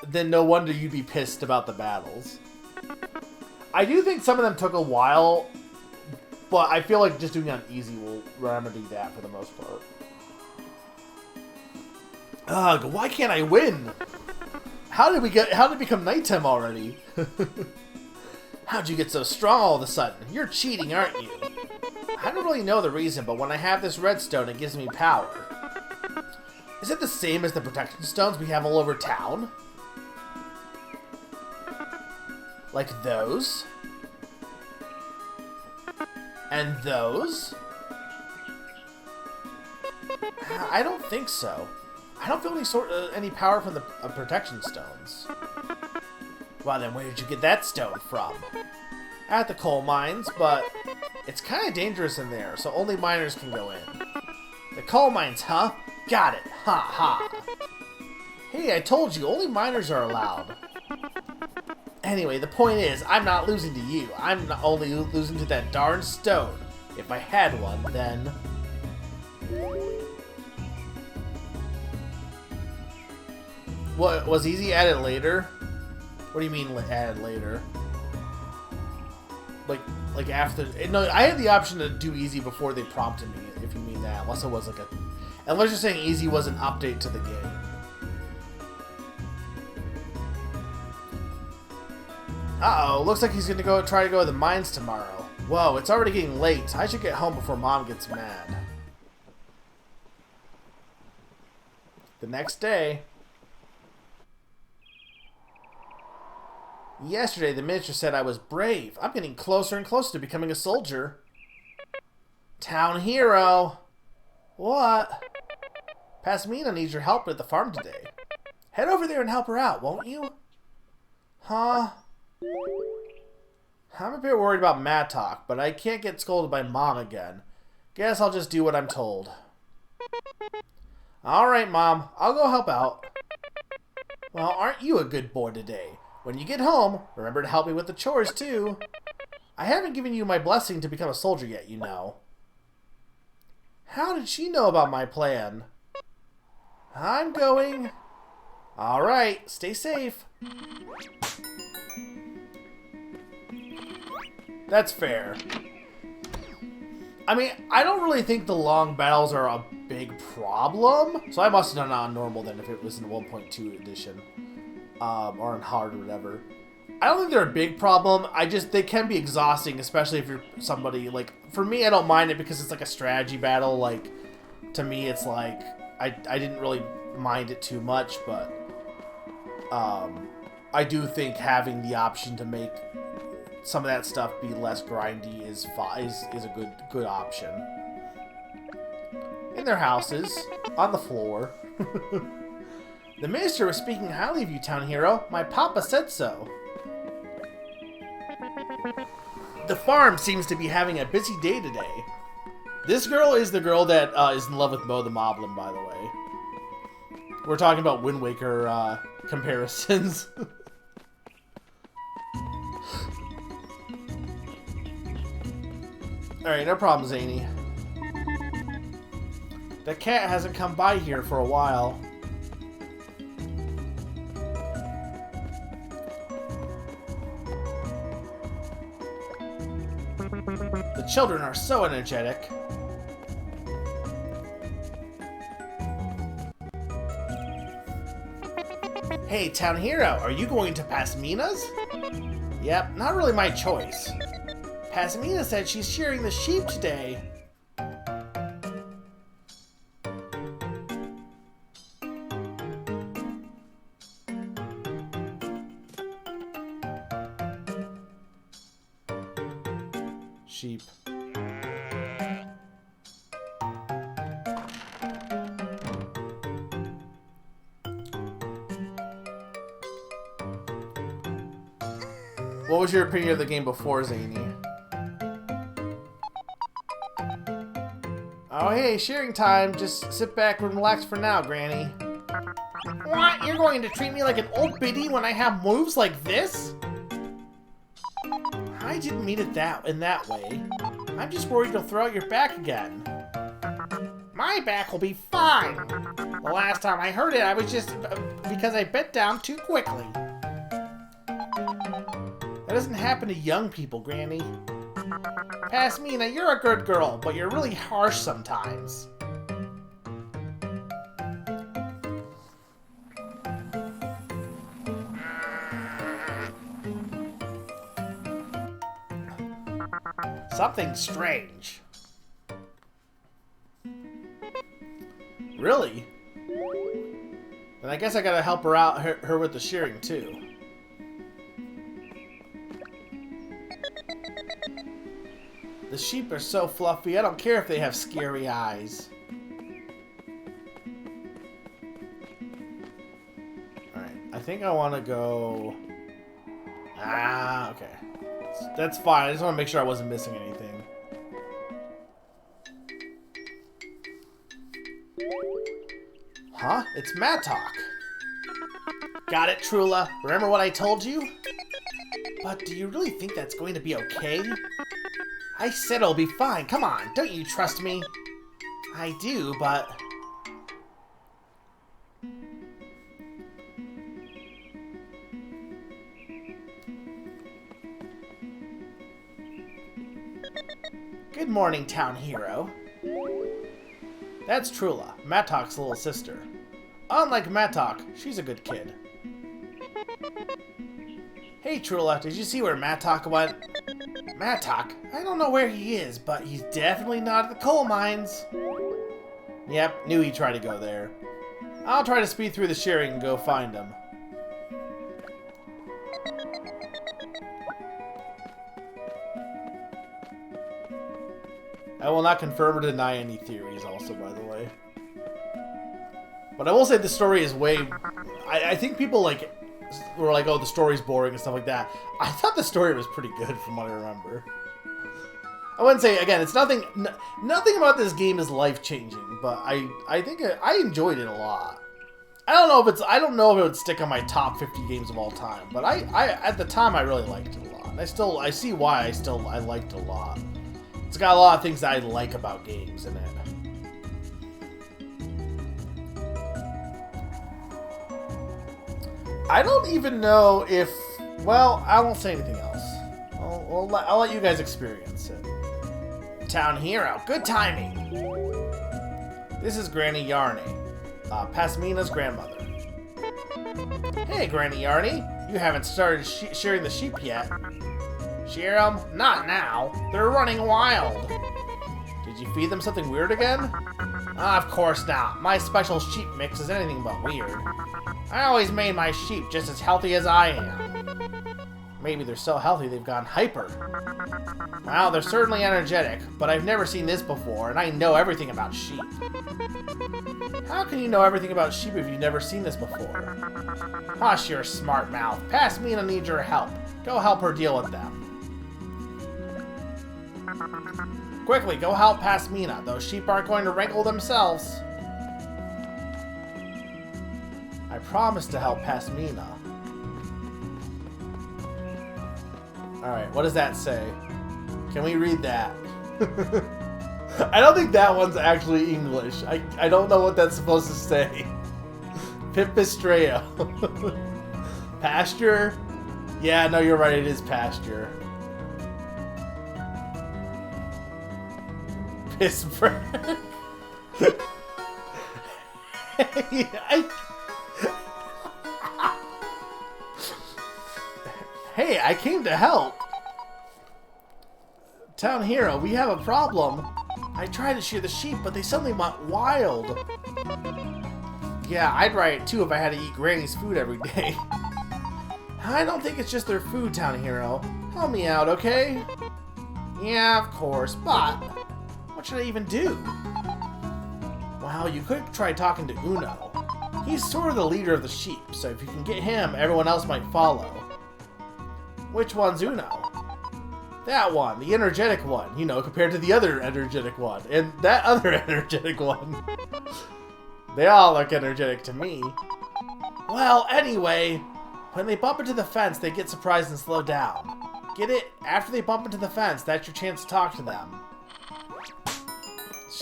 A: then no wonder you'd be pissed about the battles. I do think some of them took a while, but I feel like just doing it on easy will remedy that for the most part. Ugh, why can't I win? How did it become nighttime already? How'd you get so strong all of a sudden? You're cheating, aren't you? I don't really know the reason, but when I have this redstone, it gives me power. Is it the same as the protection stones we have all over town? Like those? And those? I don't think so. I don't feel any power from the protection stones. Well then, where did you get that stone from? At the coal mines, but it's kind of dangerous in there, so only miners can go in. The coal mines, huh? Got it. Ha ha. Hey, I told you, only miners are allowed. Anyway, the point is, I'm not losing to you. I'm not only losing to that darn stone. If I had one, then... What, was Easy added later? What do you mean added later? Like, like after. No, I had the option to do easy before they prompted me. If you mean that, unless it was like a, unless you're saying easy was an update to the game. Uh-oh, looks like he's gonna go try to go to the mines tomorrow. Whoa, it's already getting late. I should get home before Mom gets mad. The next day. Yesterday, the minister said I was brave. I'm getting closer and closer to becoming a soldier. Town hero. What? Pasmina needs your help at the farm today. Head over there and help her out, won't you? Huh? I'm a bit worried about Mattock, but I can't get scolded by Mom again. Guess I'll just do what I'm told. Alright, Mom. I'll go help out. Well, aren't you a good boy today? When you get home, remember to help me with the chores, too. I haven't given you my blessing to become a soldier yet, you know. How did she know about my plan? I'm going. Alright, stay safe. That's fair. I mean, I don't really think the long battles are a big problem. So I must have done it on normal then if it was in 1.2 edition. Or on hard or whatever. I don't think they're a big problem. They can be exhausting, especially if you're somebody, like, for me, I don't mind it because it's like a strategy battle. Like, to me, it's like, I didn't really mind it too much, but, I do think having the option to make some of that stuff be less grindy is a good option. In their houses, on the floor. The minister was speaking highly of you, town hero. My papa said so. The farm seems to be having a busy day today. This girl is the girl that is in love with Mo the Moblin, by the way. We're talking about Wind Waker comparisons. Alright, no problem, Zany. The cat hasn't come by here for a while. The children are so energetic. Hey, town hero, are you going to Pasmina's? Yep, not really my choice. Pasmina said she's shearing the sheep today. Sheep. What was your opinion of the game before, Zany? Oh hey, shearing time. Just sit back and relax for now, Granny. What? You're going to treat me like an old biddy when I have moves like this? I didn't mean it in that way. I'm just worried you'll throw out your back again. My back will be fine. The last time I heard it, I was just because I bent down too quickly. That doesn't happen to young people, Granny. Pasmina, you're a good girl, but you're really harsh sometimes. Something strange. Really? Then I guess I gotta help her out, her with the shearing too. The sheep are so fluffy, I don't care if they have scary eyes. Alright, I think I want to go... Ah, okay. That's fine, I just want to make sure I wasn't missing anything. Huh? It's Mattock. Got it, Trula. Remember what I told you? But do you really think that's going to be okay? I said it'll be fine. Come on, don't you trust me? I do, but... Good morning, town hero. That's Trula, Matok's little sister. Unlike Matok, she's a good kid. Hey Trula, did you see where Matok went? Matok? I don't know where he is, but he's definitely not at the coal mines. Yep, knew he'd try to go there. I'll try to speed through the shearing and go find him. I will not confirm or deny any theories also, by the way. But I will say the story is way... I think people like were like, oh, the story's boring and stuff like that. I thought the story was pretty good from what I remember. I wouldn't say, again, it's nothing... Nothing about this game is life-changing, but I think I enjoyed it a lot. I don't know if it would stick on my top 50 games of all time, but I at the time I really liked it a lot. And I see why I liked it a lot. It's got a lot of things that I like about games in it. I don't even know if... Well, I won't say anything else. I'll let you guys experience it. Town hero, good timing. This is Granny Yarny, Pasmina's grandmother. Hey, Granny Yarny, you haven't started shearing the sheep yet. Shear them? Not now. They're running wild. Did you feed them something weird again? Of course not. My special sheep mix is anything but weird. I always made my sheep just as healthy as I am. Maybe they're so healthy they've gone hyper. Well, they're certainly energetic, but I've never seen this before, and I know everything about sheep. How can you know everything about sheep if you've never seen this before? Hush your smart mouth. Pasmina needs your help. Go help her deal with them. Quickly, go help Pasmina. Those sheep aren't going to wrinkle themselves. I promised to help Pasmina. Alright, what does that say? Can we read that? I don't think that one's actually English. I don't know what that's supposed to say. Pipistreo. Pasture? Yeah, no, you're right, it is pasture. Piss break. Hey, I came to help. Town hero, we have a problem. I tried to shear the sheep, but they suddenly went wild. Yeah, I'd riot too if I had to eat Granny's food every day. I don't think it's just their food, town hero. Help me out, okay? Yeah, of course, but what should I even do? Well, you could try talking to Uno. He's sort of the leader of the sheep, so if you can get him, everyone else might follow. Which one's Uno? That one, the energetic one, you know, compared to the other energetic one, and that other energetic one. They all look energetic to me. Well, anyway, when they bump into the fence, they get surprised and slow down. Get it? After they bump into the fence, that's your chance to talk to them.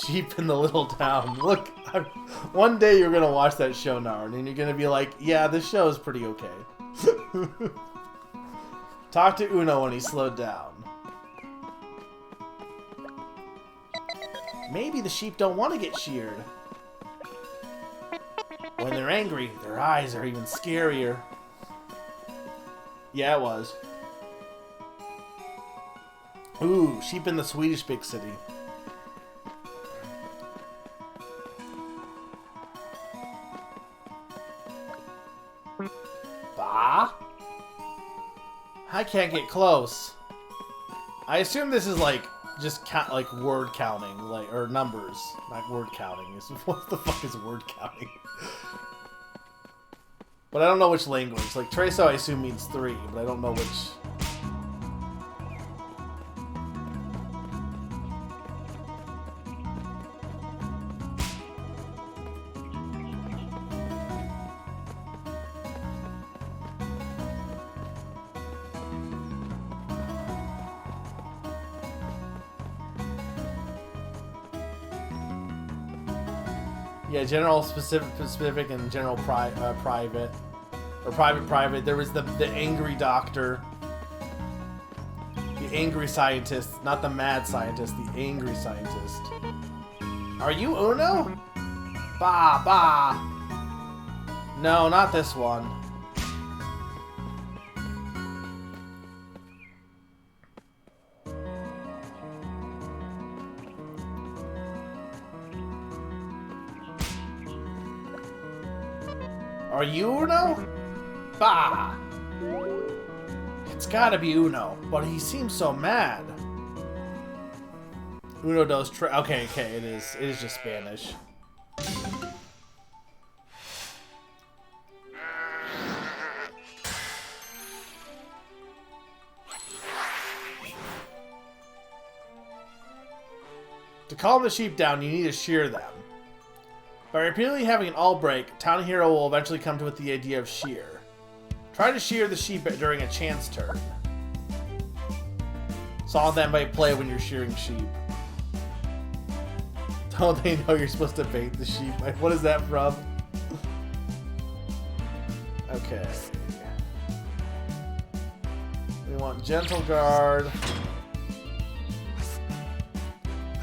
A: Sheep in the little town. Look, one day you're going to watch that show, Narn, and you're going to be like, yeah, this show is pretty okay. Talk to Uno when he's slowed down. Maybe the sheep don't want to get sheared. When they're angry, their eyes are even scarier. Yeah, it was. Ooh, sheep in the Swedish big city. Bah? I can't get close. I assume this is like just like word counting, like, or numbers, not word counting. What the fuck is word counting? But I don't know which language. Like Treso, I assume means 3, but I don't know which. Yeah, general specific and general private. Or private. There was the angry doctor. The angry scientist, not the mad scientist, the angry scientist. Are you Uno? Bah, bah. No, not this one. Are you Uno? Bah! It's gotta be Uno, but he seems so mad. Uno dos okay, it is. It is just Spanish. To calm the sheep down, you need to shear them. By repeatedly having an all break, Town Hero will eventually come to with the idea of shear. Try to shear the sheep during a chance turn. Song that might play when you're shearing sheep. Don't they know you're supposed to bait the sheep? What is that from? Okay. We want Gentle Guard.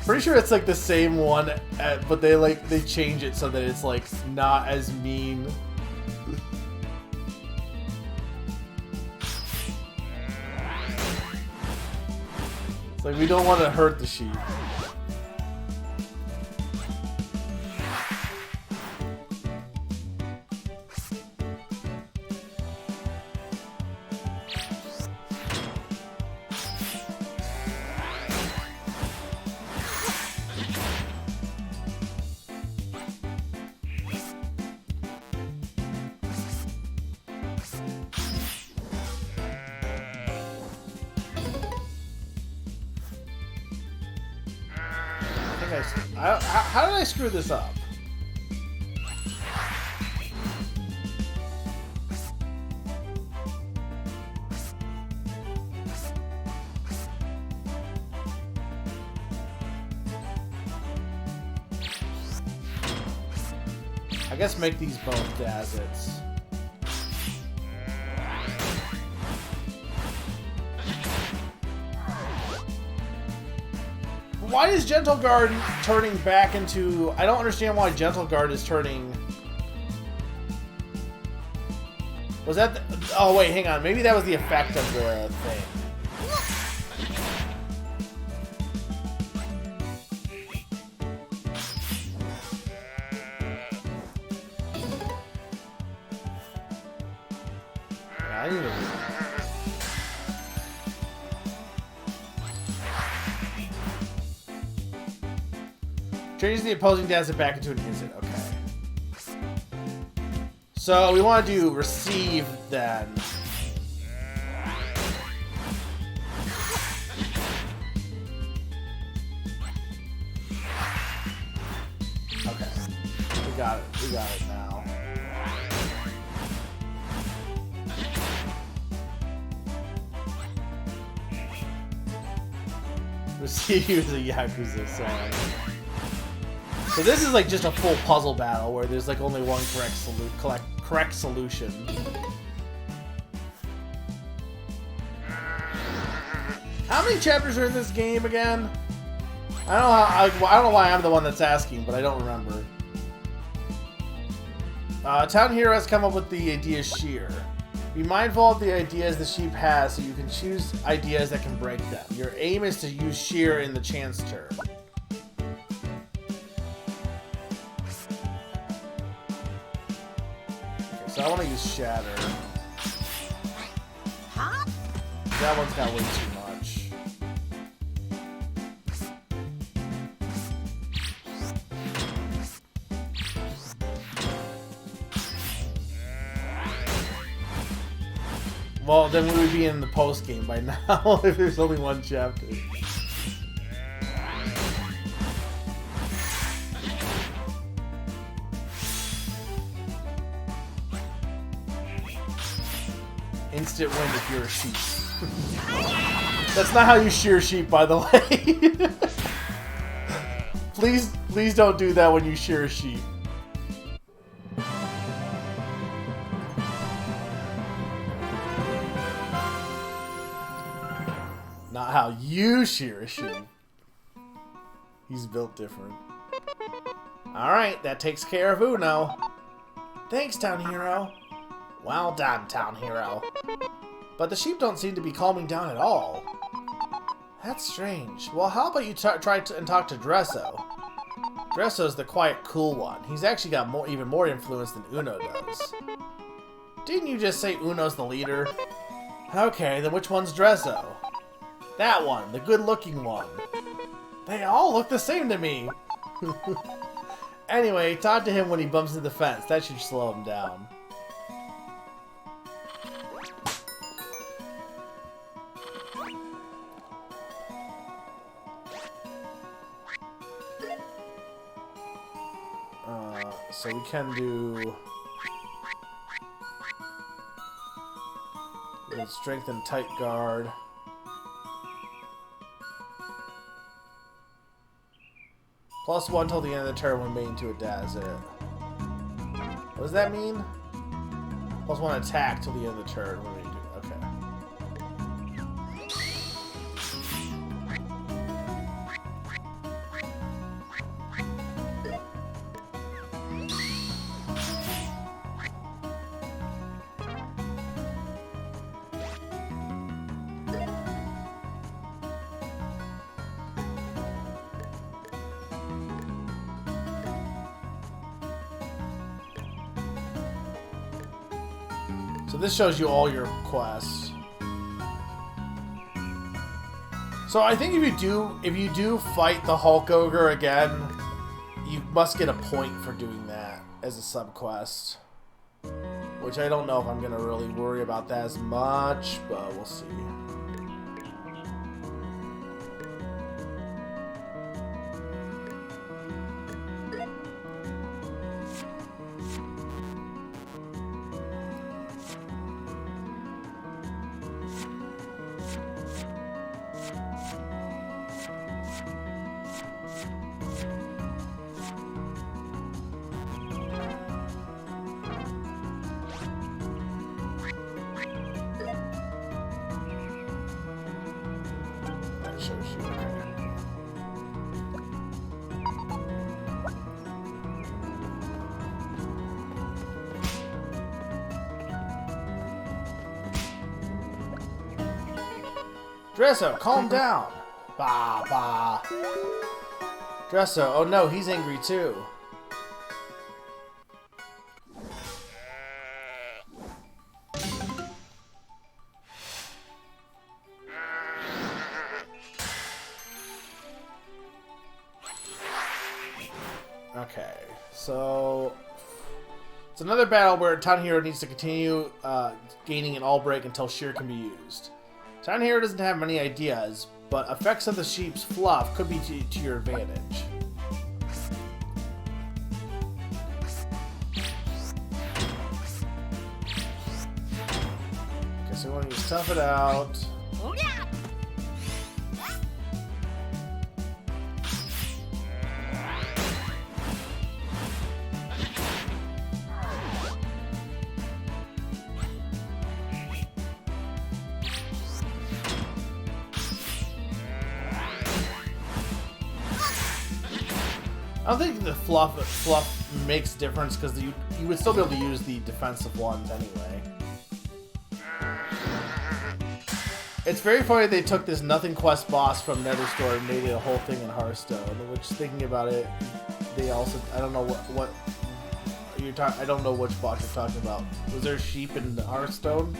A: Pretty sure it's like the same one, but they change it so that it's like not as mean. It's like we don't want to hurt the sheep. How did I screw this up? I guess make these both Dazits. Why is Gentle Guard turning back into... I don't understand why Gentle Guard is turning... Was that... Oh, wait, hang on. Maybe that was the effect of the thing. Yeah, I need to... Changes the opposing Dazit back into an instant. Okay. So we want to do receive then. Okay. We got it. We got it now. Receive is a Yakuza song. So this is like just a full puzzle battle where there's like only one correct solution. How many chapters are in this game again? I don't know why I'm the one that's asking, but I don't remember. Town Hero has come up with the idea shear. Be mindful of the ideas the sheep has so you can choose ideas that can break them. Your aim is to use shear in the chance turn. So I want to use Shatter. That one's got way too much. Well, then we would be in the post game by now if there's only one chapter. Instant win if you're a sheep. That's not how you shear sheep, by the way. Please don't do that when you shear a sheep. Not not how you shear a sheep. He's built different. Alright, that takes care of Uno. Thanks, Town Hero. Well done, Town Hero. But the sheep don't seem to be calming down at all. That's strange. Well, how about you try and talk to Dresso? Dresso's the quiet, cool one. He's actually got even more influence than Uno does. Didn't you just say Uno's the leader? Okay, then which one's Dresso? That one, the good-looking one. They all look the same to me. Anyway, talk to him when he bumps into the fence. That should slow him down. So we can do... strength and tight guard. +1 till the end of the turn when made into a Dazzit. What does that mean? +1 attack till the end of the turn when made into... Okay. So this shows you all your quests. So I think if you do fight the Hulk Ogre again, you must get a point for doing that as a subquest. Which I don't know if I'm gonna really worry about that as much, but we'll see. Dresso, calm down. Bah, bah. Dresso, oh no, he's angry too. Okay, so it's another battle where Town Hero needs to continue gaining an all break until Shear can be used. Town Hero doesn't have many ideas, but effects of the sheep's fluff could be to your advantage. Okay, so we want to use Tough It Out. I don't think the fluff makes a difference because you would still be able to use the defensive ones anyway. It's very funny they took this Nothing Quest boss from Netherstore and made it a whole thing in Hearthstone. Which, thinking about it, they also I don't know what you're talking. I don't know which boss you're talking about. Was there sheep in Hearthstone?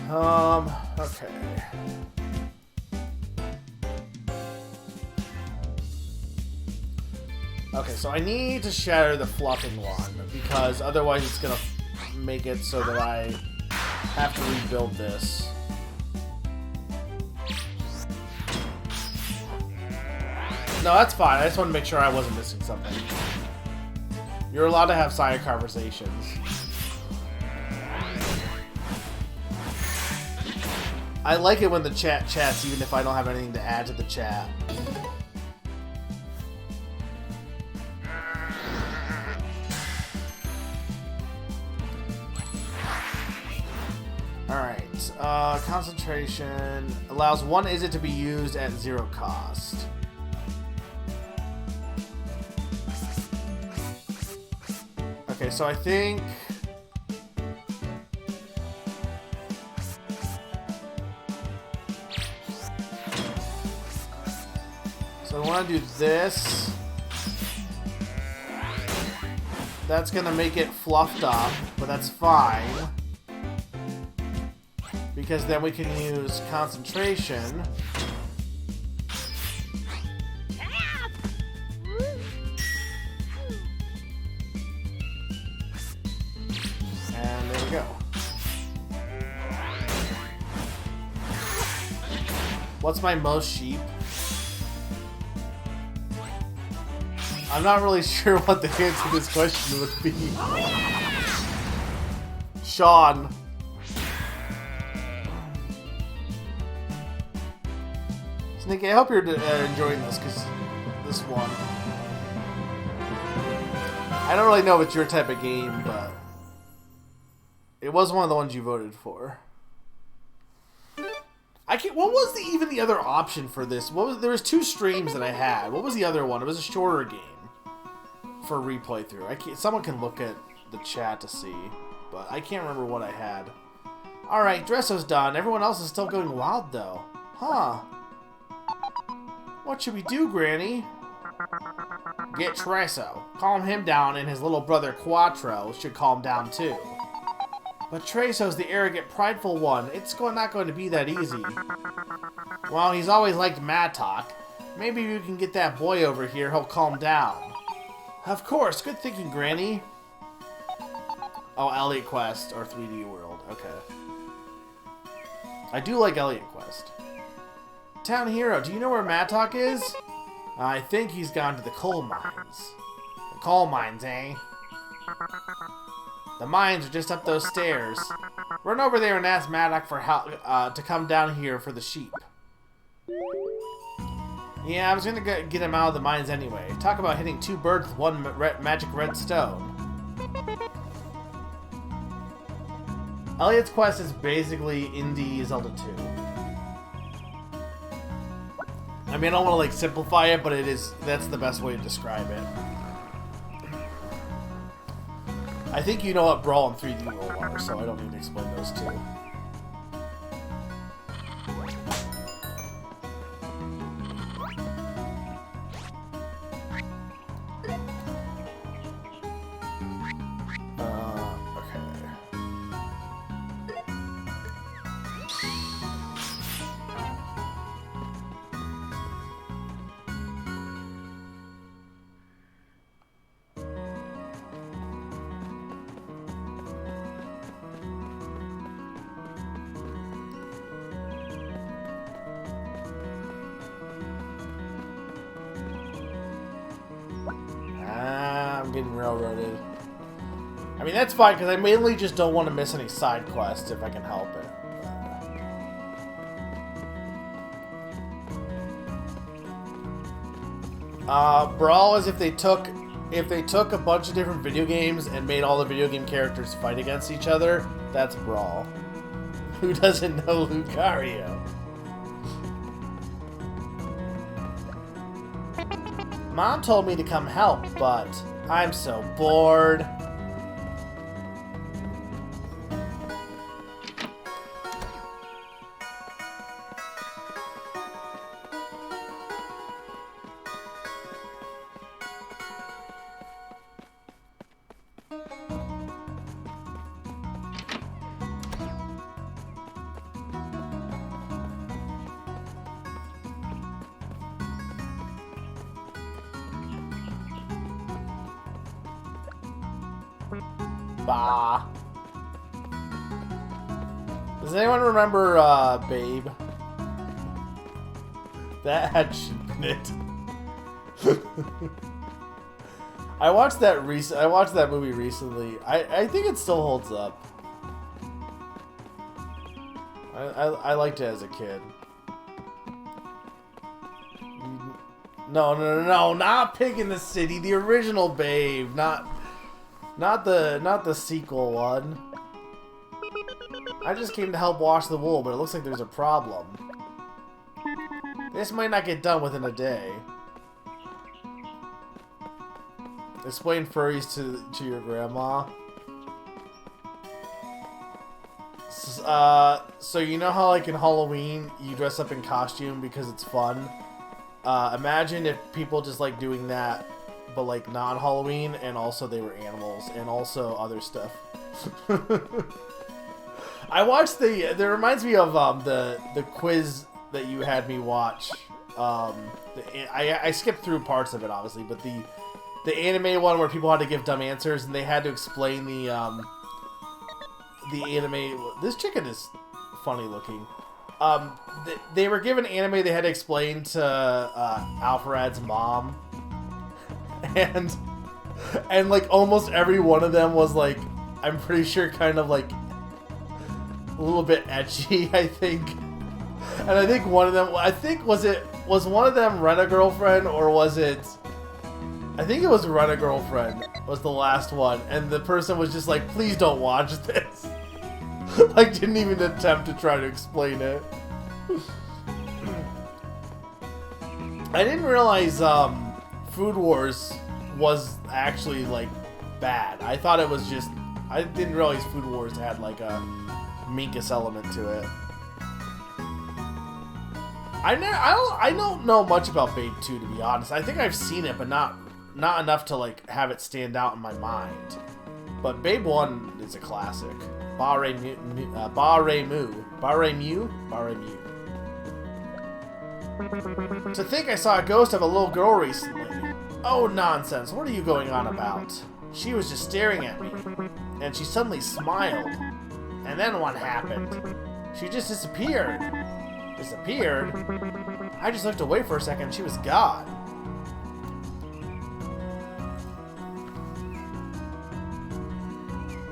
A: Okay. Okay, so I need to shatter the fluffing one, because otherwise it's gonna make it so that I have to rebuild this. No, that's fine. I just want to make sure I wasn't missing something. You're allowed to have side conversations. I like it when the chat chats even if I don't have anything to add to the chat. Alright, Concentration allows one Izzet to be used at 0 cost. Okay, so I think... So I want to do this. That's going to make it fluffed up, but that's fine. Because then we can use concentration. And there we go. What's my most sheep? I'm not really sure what the answer to this question would be. Sean. Sneaky, I hope you're enjoying this, because this one. I don't really know if it's your type of game, but it was one of the ones you voted for. What was even the other option for this? There was 2 streams that I had. What was the other one? It was a shorter game for replay through. Someone can look at the chat to see, but I can't remember what I had. All right, Dresso's done. Everyone else is still going wild though, huh? What should we do, Granny? Get Treso. Calm him down, and his little brother Quattro should calm down too. But Treso's the arrogant, prideful one. It's not going to be that easy. Well, he's always liked mad talk. Maybe you can get that boy over here, he'll calm down. Of course, good thinking, Granny. Oh, Elliot Quest, or 3D World, okay. I do like Elliot Quest. Town Hero, do you know where Mattock is? I think he's gone to the coal mines. The coal mines, eh? The mines are just up those stairs. Run over there and ask Mattock for help to come down here for the sheep. Yeah, I was gonna get him out of the mines anyway. Talk about hitting 2 birds with 1 magic red stone. Elliot's Quest is basically indie Zelda 2. I mean, I don't want to like simplify it, but that's the best way to describe it. I think you know what Brawl and 3D World are, so I don't need to explain those 2. I'm getting railroaded. I mean, that's fine, because I mainly just don't want to miss any side quests if I can help it. Brawl is if they took a bunch of different video games and made all the video game characters fight against each other. That's Brawl. Who doesn't know Lucario? Mom told me to come help, but I'm so bored. Bah. Does anyone remember Babe? That had sheep in it. I watched that movie recently. I think it still holds up. I liked it as a kid. No, not Pig in the City, the original Babe, not the sequel one. I just came to help wash the wool, but it looks like there's a problem. This might not get done within a day. Explain furries to your grandma. So you know how like in Halloween you dress up in costume because it's fun? Imagine if people just like doing that, but like non-Halloween, and also they were animals, and also other stuff. I watched that reminds me of the quiz that you had me watch. I skipped through parts of it obviously, but the anime one where people had to give dumb answers and they had to explain the anime. This chicken is funny looking. They were given anime they had to explain to Alpharad's mom, and like almost every one of them was like, I'm pretty sure kind of like a little bit ecchi, I think. And I think one of them, was one of them Rent-A-Girlfriend, or was it, I think it was Rent-A-Girlfriend was the last one, and the person was just like, please don't watch this. Like, didn't even attempt to try to explain it. I didn't realize Food Wars was actually like bad. I thought it was just, I didn't realize Food Wars had like a Minkus element to it. I don't know much about Babe 2, to be honest. I think I've seen it, but not enough to like have it stand out in my mind. But Babe 1 is a classic. Bare Mu. To think I saw a ghost of a little girl recently. Oh, nonsense. What are you going on about? She was just staring at me, and she suddenly smiled. And then what happened? She just disappeared. Disappeared? I just looked away for a second and she was gone.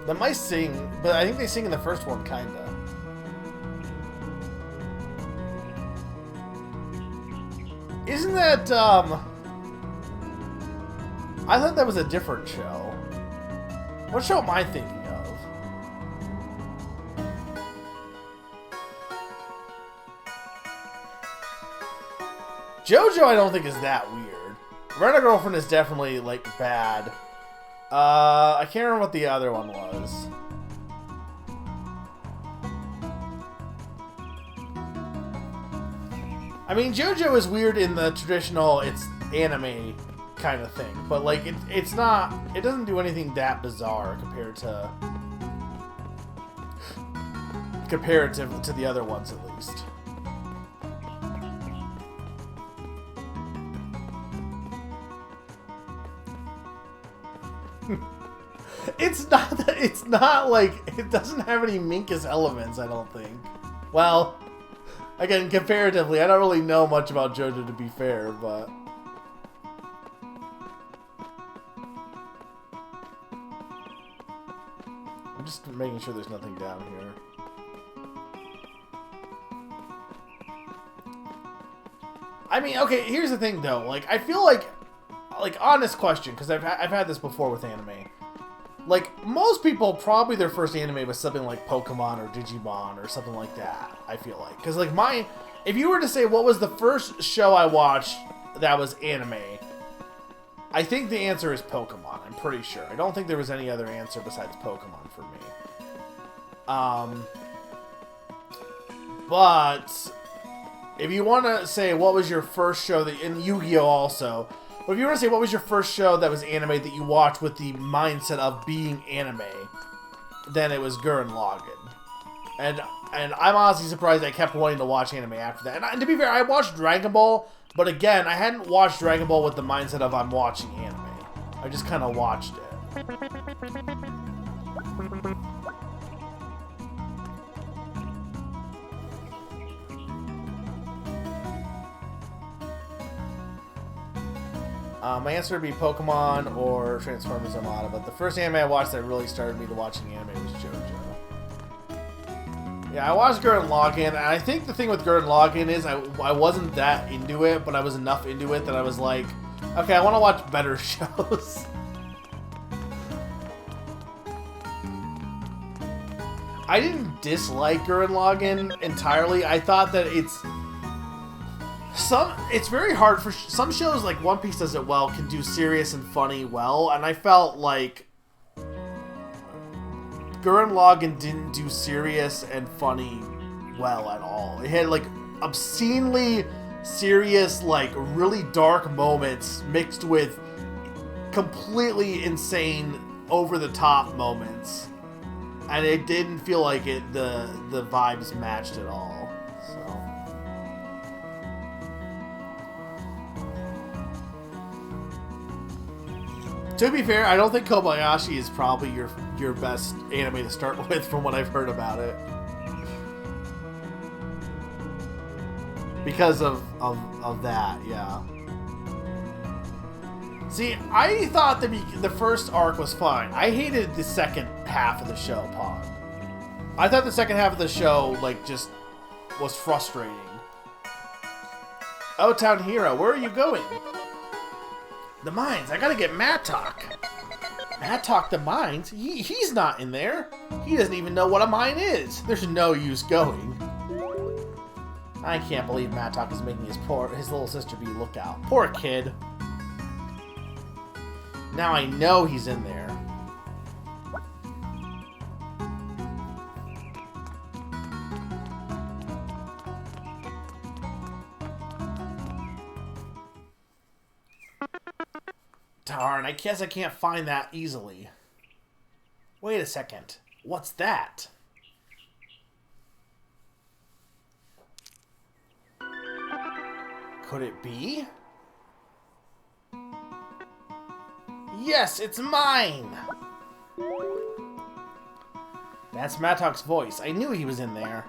A: The mice sing, but I think they sing in the first one, kinda. Isn't that, I thought that was a different show. What show am I thinking of? JoJo I don't think is that weird. Rent-A-Girlfriend is definitely, like, bad. I can't remember what the other one was. I mean, JoJo is weird in the traditional, it's anime kind of thing, but like it's not, it doesn't do anything that bizarre comparative to the other ones at least. It's not like, it doesn't have any Minkus elements, I don't think. Well, again, comparatively, I don't really know much about JoJo to be fair, but... I'm just making sure there's nothing down here. I mean, okay, here's the thing though, like, I feel like honest question, because I've had this before with anime. Like, most people, probably their first anime was something like Pokemon or Digimon or something like that, I feel like. Because, like, if you were to say what was the first show I watched that was anime, I think the answer is Pokemon, I'm pretty sure. I don't think there was any other answer besides Pokemon for me. But, if you want to say what was your first show, and Yu-Gi-Oh! Also... But if you want to say what was your first show that was anime that you watched with the mindset of being anime, then it was Gurren Lagann. And I'm honestly surprised I kept wanting to watch anime after that. And to be fair, I watched Dragon Ball, but again, I hadn't watched Dragon Ball with the mindset of I'm watching anime. I just kind of watched it. My answer would be Pokemon or Transformers Armada, but the first anime I watched that really started me to watching anime was JoJo. Yeah, I watched Gurren Lagann, and I think the thing with Gurren Lagann is I wasn't that into it, but I was enough into it that I was like, okay, I want to watch better shows. I didn't dislike Gurren Lagann entirely. I thought that it's very hard for some shows, like One Piece does it well, can do serious and funny well, and I felt like Gurren Lagann didn't do serious and funny well at all. It had like obscenely serious, like really dark moments mixed with completely insane, over the top moments, and it didn't feel like the vibes matched at all. So to be fair, I don't think Kobayashi is probably your best anime to start with from what I've heard about it, because of that. Yeah. See, I thought the first arc was fine. I hated the second half of the show, Pond. I thought the second half of the show, like, just was frustrating. Oh, Town Hero, where are you going? The mines. I gotta get Mattok. Mattok the mines? He's not in there. He doesn't even know what a mine is. There's no use going. I can't believe Mattok is making his little sister be lookout. Poor kid. Now I know he's in there. Darn, I guess I can't find that easily. Wait a second. What's that? Could it be? Yes, it's mine! That's Mattok's voice. I knew he was in there.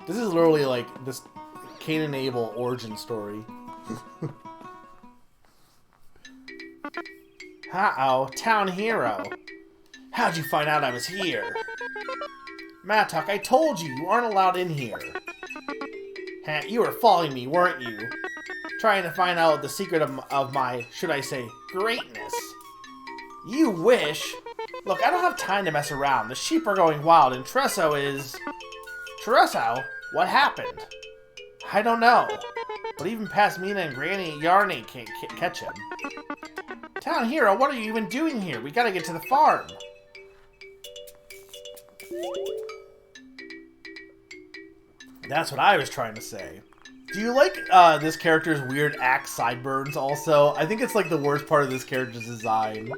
A: This is literally like this Cain and Abel origin story. Uh-oh, Town Hero. How'd you find out I was here? Mattok, I told you, you aren't allowed in here. You were following me, weren't you? Trying to find out the secret of my, should I say, greatness. You wish. Look, I don't have time to mess around. The sheep are going wild, and Treso is... Treso? What happened? I don't know. But even past Mina and Granny Yarny can't catch him. Town Hero, what are you even doing here? We gotta get to the farm. That's what I was trying to say. Do you like this character's weird axe sideburns also? I think it's like the worst part of this character's design.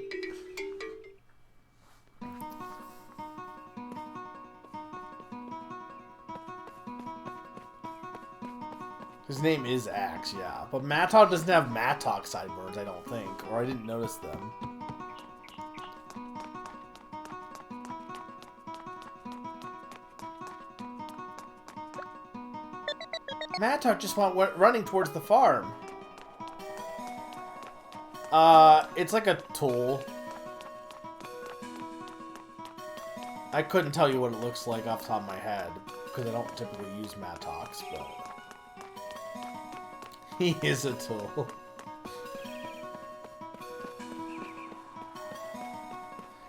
A: His name is Axe, yeah. But Mattok doesn't have Mattok sideburns, I don't think. Or I didn't notice them. Mattok just went running towards the farm. It's like a tool. I couldn't tell you what it looks like off the top of my head, because I don't typically use Mattocks, but... He is a tool.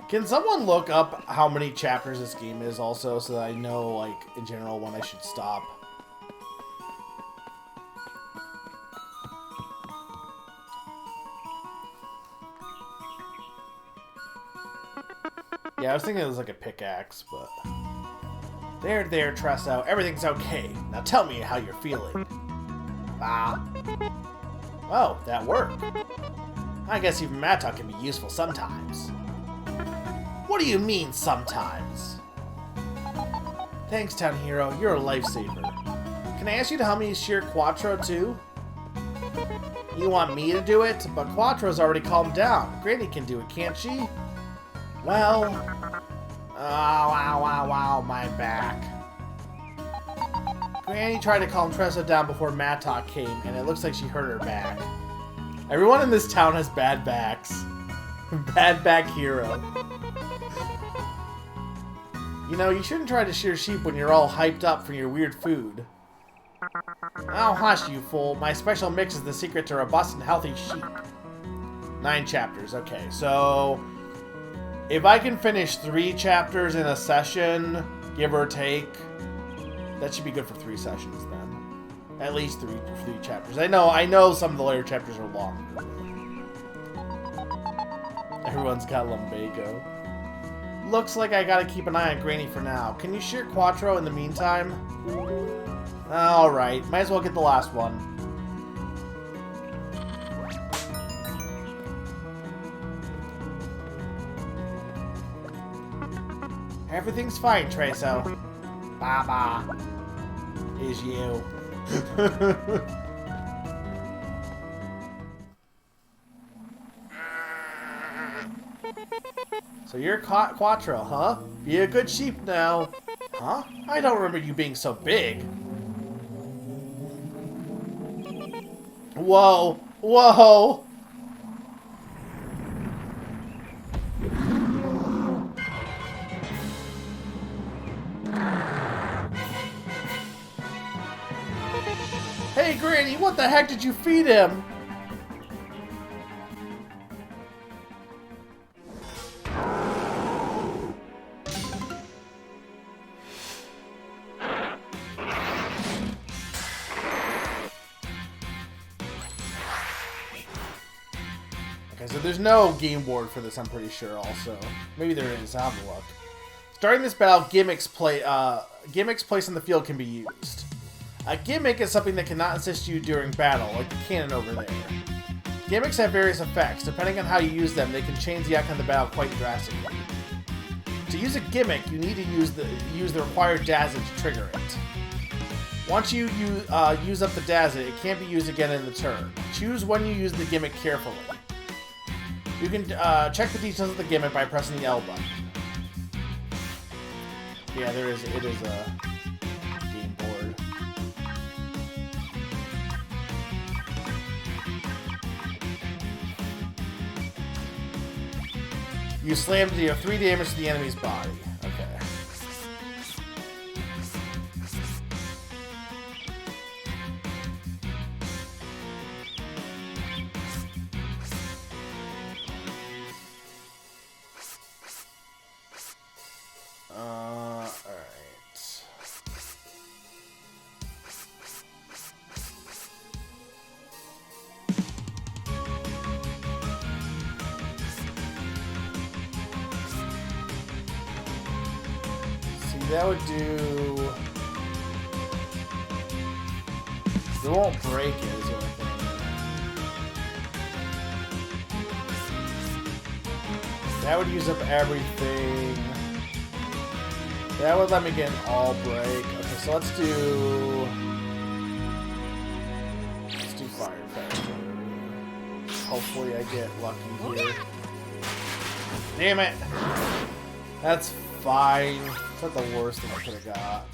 A: Can someone look up how many chapters this game is also, so that I know, like, in general, when I should stop? Yeah, I was thinking it was like a pickaxe, but... There, Treso. Everything's okay. Now tell me how you're feeling. Ah. Oh, that worked. I guess even Mattok can be useful sometimes. What do you mean, sometimes? Thanks, Town Hero. You're a lifesaver. Can I ask you to help me shear Quattro, too? You want me to do it? But Quattro's already calmed down. Granny can do it, can't she? Well... Ow, my back. Granny tried to calm Treso down before Mattok came, and it looks like she hurt her back. Everyone in this town has bad backs. Bad back hero. You know, you shouldn't try to shear sheep when you're all hyped up for your weird food. Oh, hush, you fool. My special mix is the secret to robust and healthy sheep. 9 chapters. Okay, so... If I can finish 3 chapters in a session, give or take, that should be good for 3 sessions then. At least three chapters. I know some of the later chapters are long. Everyone's got lumbago. Looks like I gotta keep an eye on Granny for now. Can you shear Quattro in the meantime? Alright, might as well get the last one. Everything's fine, Treso. Baba. Is you. So you're Quattro, huh? Be a good sheep now. Huh? I don't remember you being so big. Whoa. Whoa. Hey, Granny, what the heck did you feed him? Okay, so there's no game board for this, I'm pretty sure, also. Maybe there is, I'll have a look. Starting this battle, gimmicks placed in the field can be used. A gimmick is something that cannot assist you during battle, like the cannon over there. Gimmicks have various effects. Depending on how you use them, they can change the outcome of the battle quite drastically. To use a gimmick, you need to use the required Dazit to trigger it. Once you use up the Dazit, it can't be used again in the turn. Choose when you use the gimmick carefully. You can check the details of the gimmick by pressing the L button. Yeah, it is a game board. You slam to deal 3 damage to the enemy's body. Okay. Alright. That would do... It won't break it, is what I think. That would use up everything. That would let me get an all break. Okay, so let's do fire factor. Hopefully I get lucky here. Damn it! That's fine. It's not the worst thing I could have got.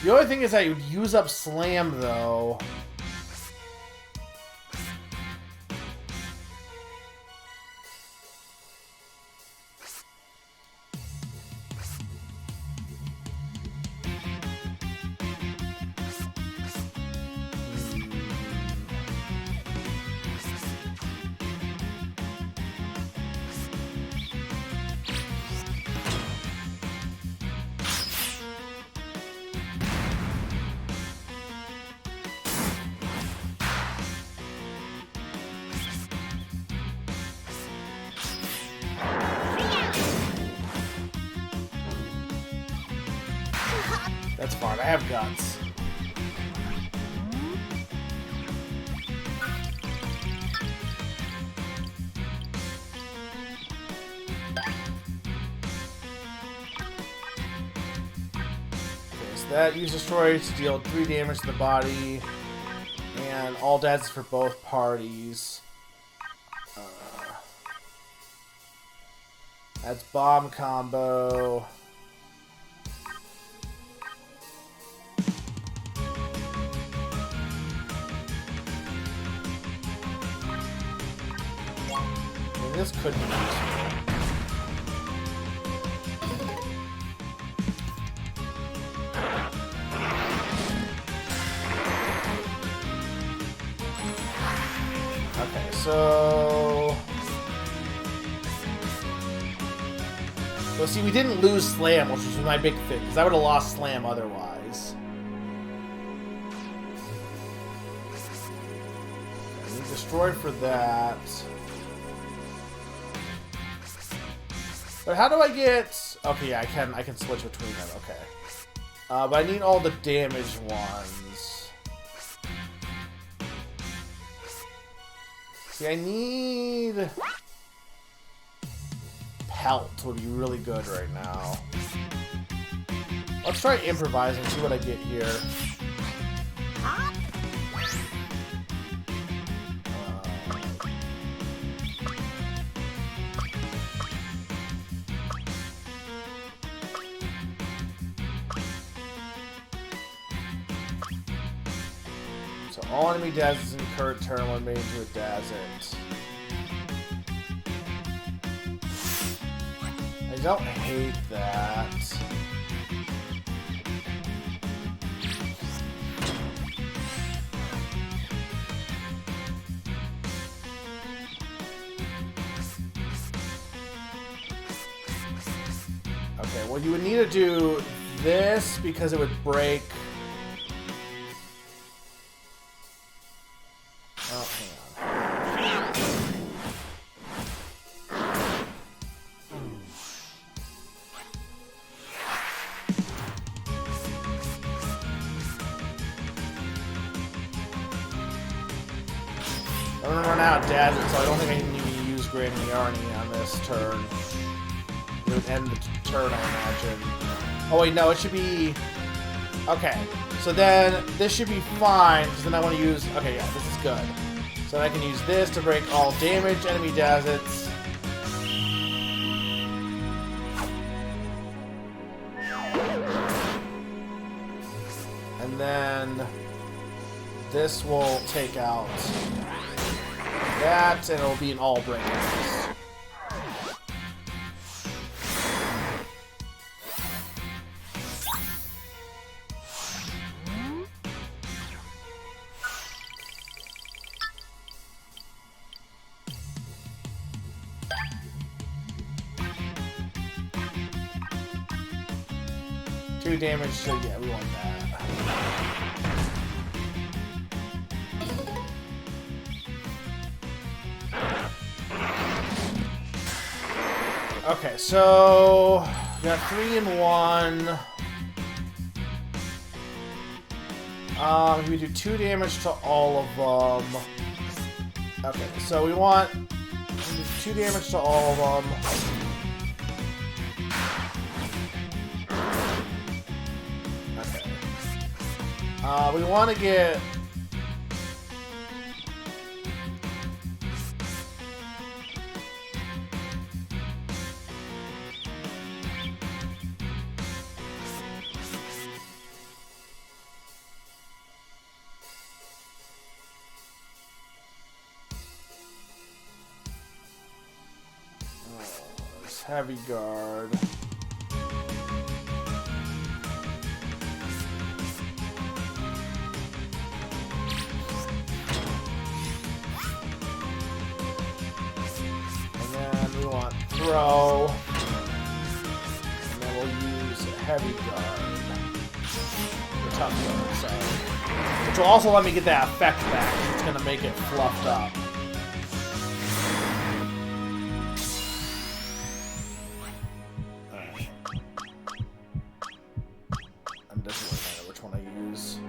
A: The only thing is I would use up Slam, though. That's fine, I have guts. Okay, so that use Destroy to deal 3 damage to the body, and all deaths for both parties. That's bomb combo. This could be useful. Okay, so So see, we didn't lose Slam, which was my big thing, because I would have lost Slam otherwise. I need Destroy for that. But how do I get... Okay, yeah, I can switch between them, okay. But I need all the damaged ones. See, I need... Pelt would be really good right now. Let's try improvising, see what I get here. So all enemy Dazzles incur turn when made into a Dazzit. I don't hate that. Okay, well you would need to do this because it would break... Oh, hang on. I'm gonna run out of Dazzit, so I don't think I can even use Granny Yarny on this turn. It would end the turn, I imagine. Oh wait, no, it should be... Okay, so then this should be fine, because then I want to use... Okay, yeah, this is good. So I can use this to break all damaged enemy Dazzits. And then this will take out that, and it'll be an all break. Two damage, so yeah, we want that. Okay, so we got 3 and 1. We do 2 damage to all of them. Okay, so we want 2 damage to all of them. We want to get... This heavy guard. Throw, and then we'll use heavy guard, the tough guard, so, which will also let me get that effect back. It's gonna make it fluffed up. Alright. I'm just looking at which one I use.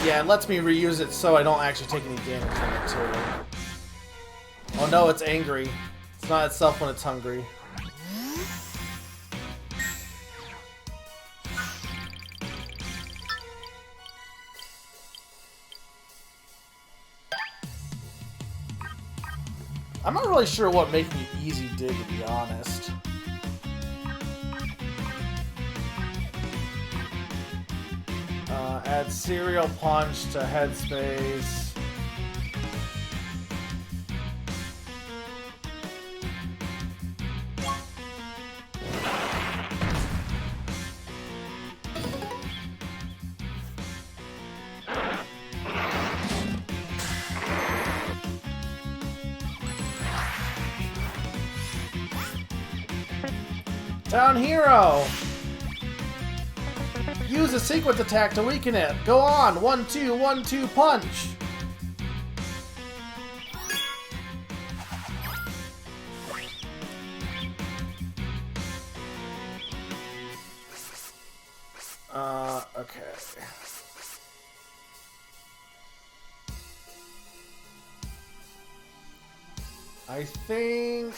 A: Yeah, it lets me reuse it so I don't actually take any damage from it too. Oh no, it's angry. It's not itself when it's hungry. I'm not really sure what Make Me Easy did, to be honest. Add Serial Punch to Headspace. Town Hero! Use a sequence attack to weaken it. Go on. 1-2, 1-2 punch. Okay. I think...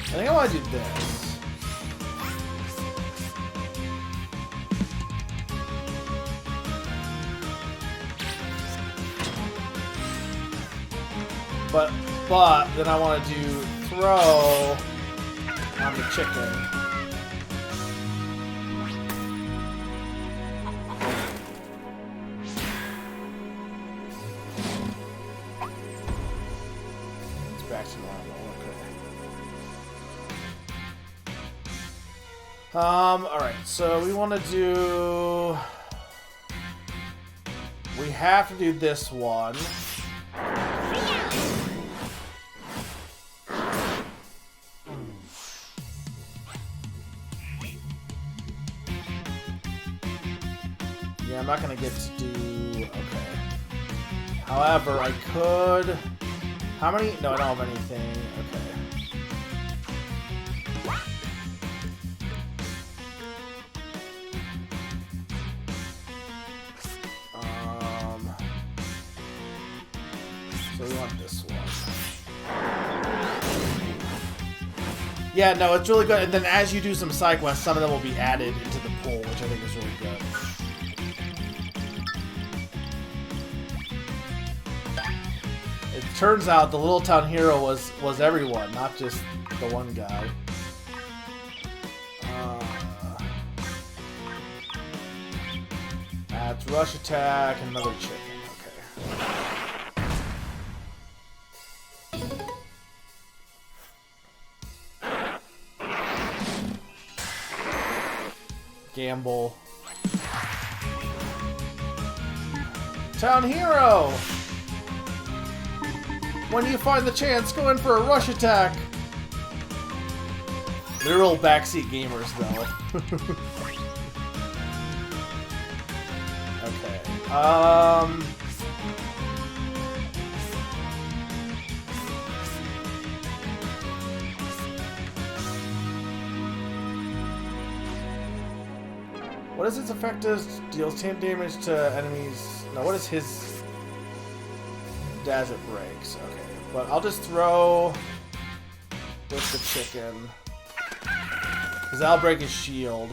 A: I think I want to do this. But then I want to do throw on the chicken. It's back to normal. Okay. Alright, so we want to do... We have to do this one. Yeah, I'm not gonna get to do... Okay. However, I could... How many? No, I don't have anything. Okay. So we want this one. Yeah, no, it's really good. And then as you do some side quests, some of them will be added into the pool, which I think is really good. It turns out the Little Town Hero was everyone, not just the one guy. That's rush attack and another chicken. Gamble. Town Hero! When you find the chance, go in for a rush attack! Literal backseat gamers, though. Okay. What is its effective? Deals 10 damage to enemies. No, what is his? As it breaks. Okay. But I'll just throw with the chicken. Because that'll break his shield.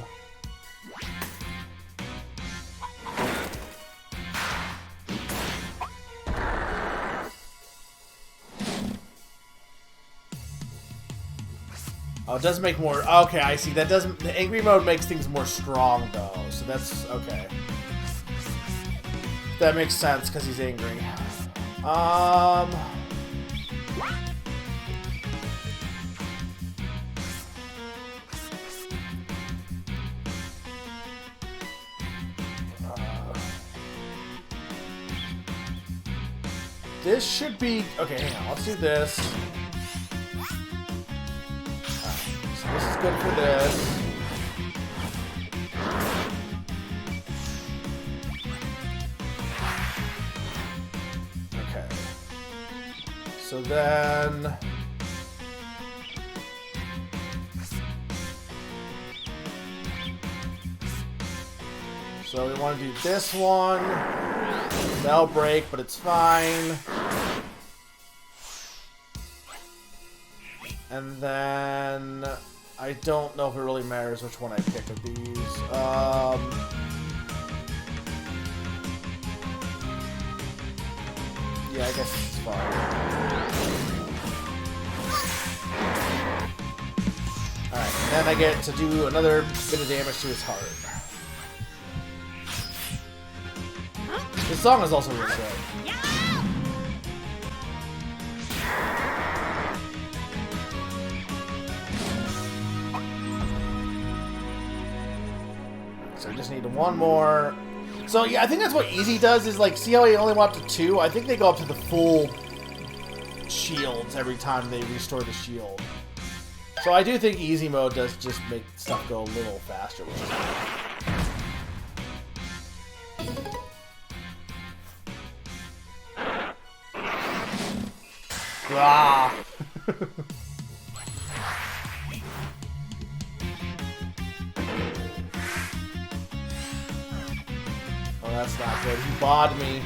A: Oh, it does make more... Okay, I see. That doesn't... The angry mode makes things more strong, though. So that's... Okay. That makes sense, because he's angry. This should be... Okay, hang on. Let's do this. So this is good for this. Okay. So then... So we want to do this one. That'll break, but it's fine. And then... I don't know if it really matters which one I pick of these. Yeah, I guess it's fine. Alright, and then I get to do another bit of damage to his heart. This song is also really good. So I just need one more. So yeah, I think that's what easy does is like, see how he only went up to 2? I think they go up to the full shields every time they restore the shield. So I do think easy mode does just make stuff go a little faster, which is cool. Ah! Oh, that's not good. He bawed me.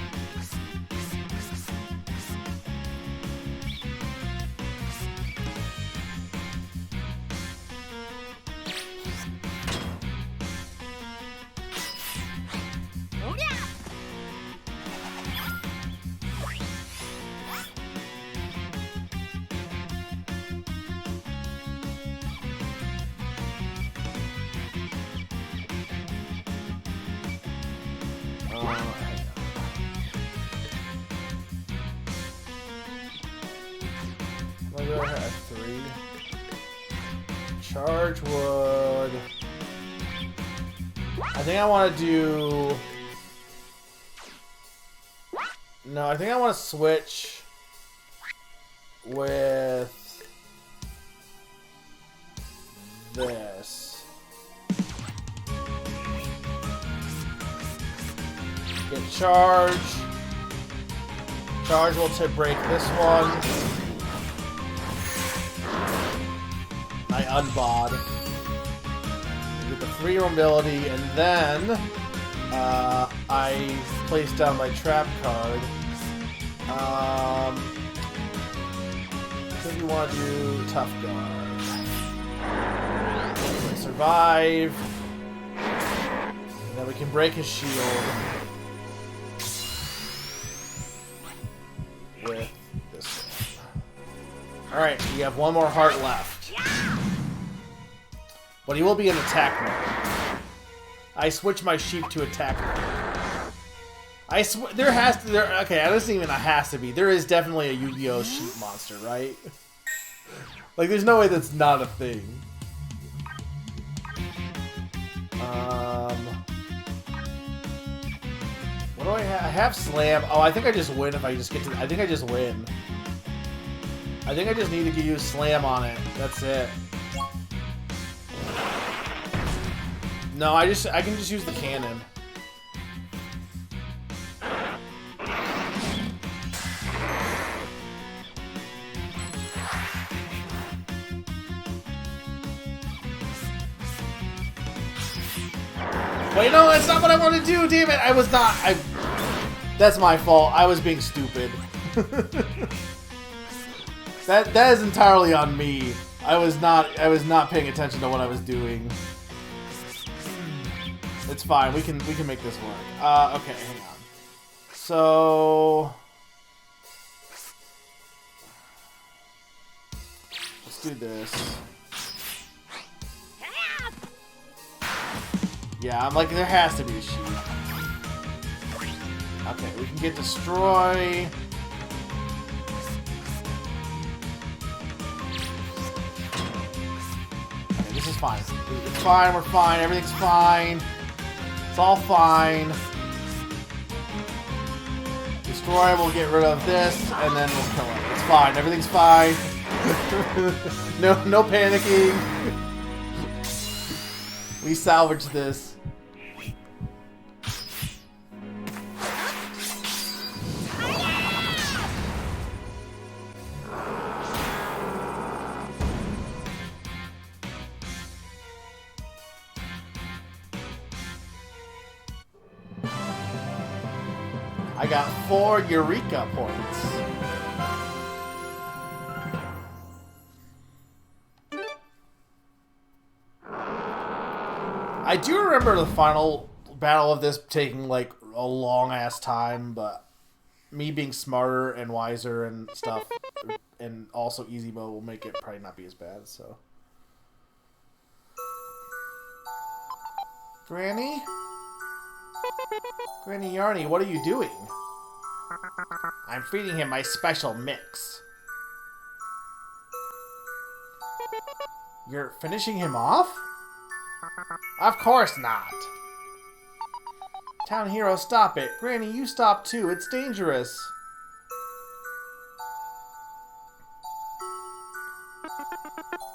A: F3. Charge wood. I think I want to do... No, I think I want to switch with this. Get charge. Charge will break this one. I unbod. Get the 3 mobility, and then I place down my trap card. I think we want to do tough guard. Survive. And then we can break his shield with this one. Alright, we have one more heart left. But he will be in attack mode. I switch my sheep to attack mode. There has to... okay, I don't even has to be. There is definitely a Yu-Gi-Oh! Sheep monster, right? Like, there's no way that's not a thing. What do I have? I have Slam. Oh, I think I just win if I just get to... I think I just win. I think I just need to use Slam on it. That's it. No, I can just use the cannon. Wait, no, that's not what I want to do, damn it! I was not... That's my fault. I was being stupid. That is entirely on me. I was not paying attention to what I was doing. It's fine. We can make this work. Okay, hang on. So let's do this. Yeah, I'm like, there has to be a sheep. Okay, we can get destroy. Okay, this is fine. It's fine. We're fine. Everything's fine. It's all fine. Destroy, we'll get rid of this, and then we'll kill it. It's fine. Everything's fine. No panicking. We salvaged this. I got 4 Eureka points. I do remember the final battle of this taking like a long ass time, but me being smarter and wiser and stuff, and also easy mode will make it probably not be as bad, so. Granny? Granny Yarny, what are you doing? I'm feeding him my special mix. You're finishing him off? Of course not. Town Hero, stop it. Granny, you stop too. It's dangerous.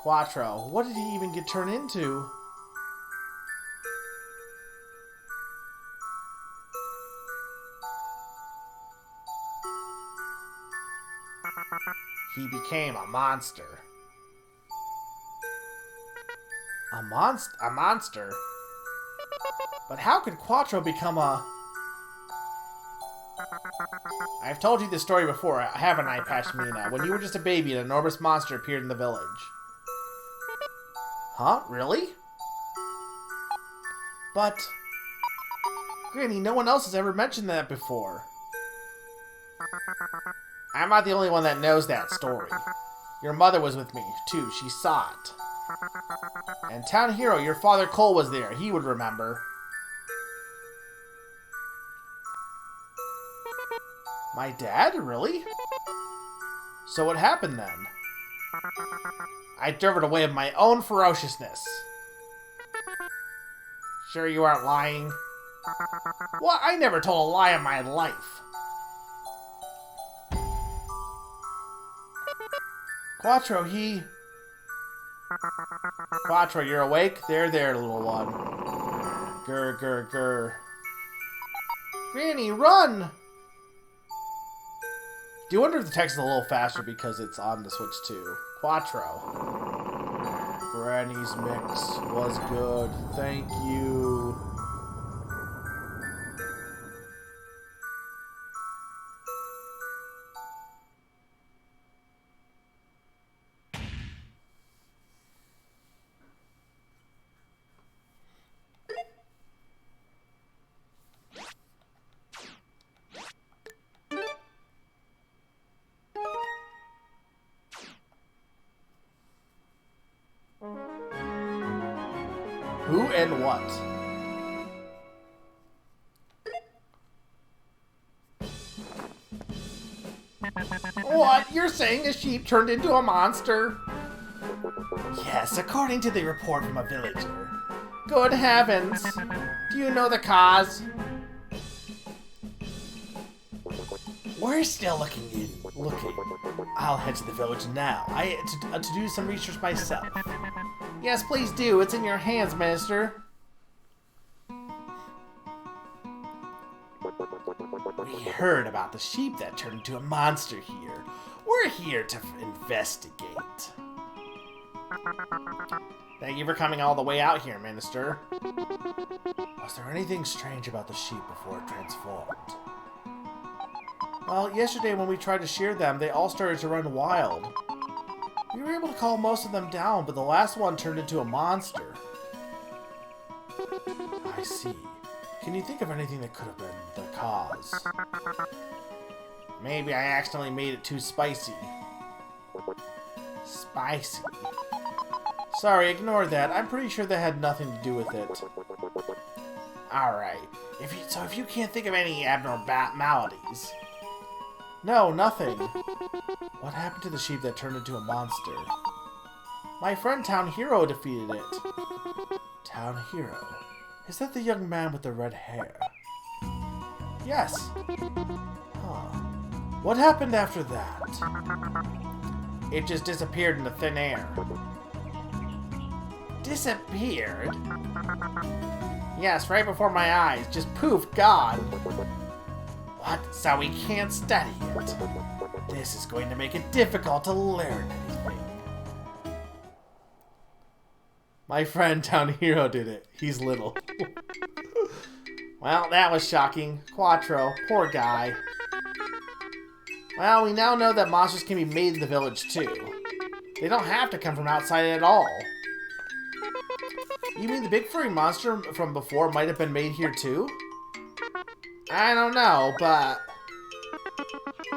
A: Quattro, what did he even get turned into? He became a monster. A monster? But how could Quattro become a... I've told you this story before, haven't I, Pashmina? When you were just a baby, an enormous monster appeared in the village. Huh? Really? But... Granny, no one else has ever mentioned that before. I'm not the only one that knows that story. Your mother was with me, too. She saw it. And Town Hero, your father Cole was there. He would remember. My dad? Really? So what happened then? I drove it away with my own ferociousness. Sure you aren't lying? Well, I never told a lie in my life. Quattro, Quattro, you're awake? There, little one. Grr, grr, grr. Granny, run! Do you wonder if the text is a little faster because it's on the Switch too? Quattro. Granny's mix was good. Thank you. Who and what? What? You're saying a sheep turned into a monster? Yes, according to the report from a villager. Good heavens! Do you know the cause? We're still looking. I'll head to the village now. To do some research myself. Yes, please do. It's in your hands, Minister. We heard about the sheep that turned into a monster here. We're here to investigate. Thank you for coming all the way out here, Minister. Was there anything strange about the sheep before it transformed? Well, yesterday when we tried to shear them, they all started to run wild. We were able to calm most of them down, but the last one turned into a monster. I see. Can you think of anything that could have been the cause? Maybe I accidentally made it too spicy. Spicy? Sorry, ignore that. I'm pretty sure that had nothing to do with it. Alright. If you can't think of any abnormalities... No, nothing. What happened to the sheep that turned into a monster? My friend Town Hero defeated it. Town Hero? Is that the young man with the red hair? Yes. Huh. What happened after that? It just disappeared into thin air. Disappeared? Yes, right before my eyes. Just poof, gone. What? So we can't study it? This is going to make it difficult to learn anything. My friend Town Hero did it. He's little. Well, that was shocking. Quattro, poor guy. Well, we now know that monsters can be made in the village too. They don't have to come from outside at all. You mean the big furry monster from before might have been made here too? I don't know, but...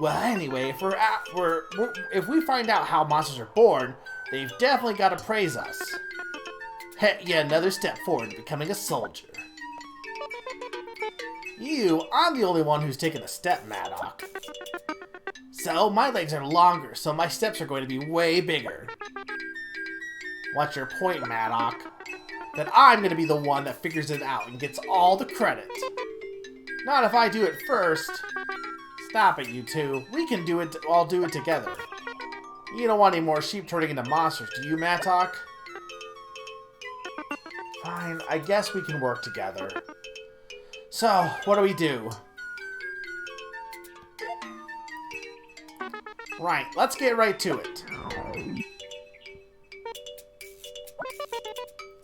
A: Well, anyway, if we find out how monsters are born, they've definitely got to praise us. Heck yeah, another step forward to becoming a soldier. I'm the only one who's taken a step, Maddock. So, my legs are longer, so my steps are going to be way bigger. What's your point, Maddock? That I'm going to be the one that figures it out and gets all the credit. Not if I do it first. Stop it, you two. We can do it. I'll do it together. You don't want any more sheep turning into monsters, do you, Mattock? Fine, I guess we can work together. So, what do we do? Right, let's get right to it.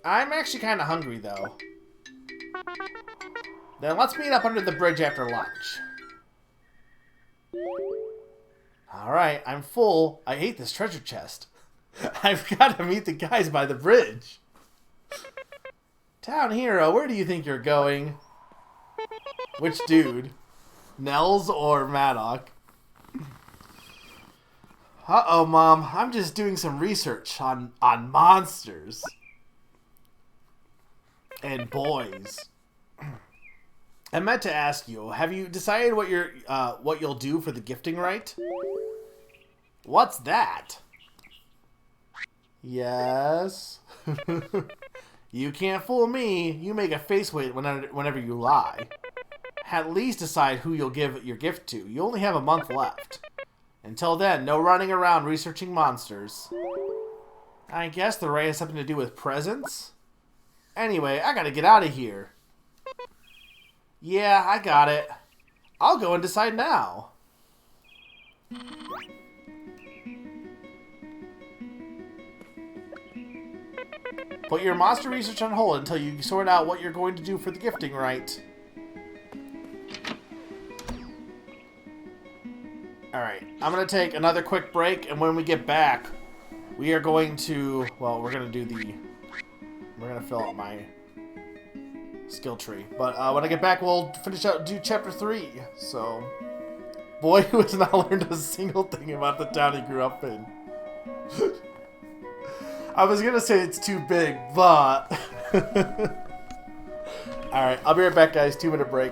A: I'm actually kind of hungry, though. Then let's meet up under the bridge after lunch. Alright, I'm full. I ate this treasure chest. I've got to meet the guys by the bridge. Town hero, where do you think you're going? Which dude? Nels or Mattock? Uh-oh, Mom. I'm just doing some research on monsters. And boys. I meant to ask you, have you decided what you'll do for the gifting rite? What's that? Yes. You can't fool me. You make a face whenever you lie. At least decide who you'll give your gift to. You only have a month left. Until then, no running around researching monsters. I guess the rite has something to do with presents? Anyway, I gotta get out of here. Yeah, I got it. I'll go and decide now. Put your monster research on hold until you sort out what you're going to do for the gifting rite. Alright, I'm going to take another quick break, and when we get back, we are going to, well, we're going to fill out my skill tree. But when I get back, we'll do chapter 3. So, boy who has not learned a single thing about the town he grew up in. I was going to say it's too big, but... Alright, I'll be right back, guys. 2-minute break.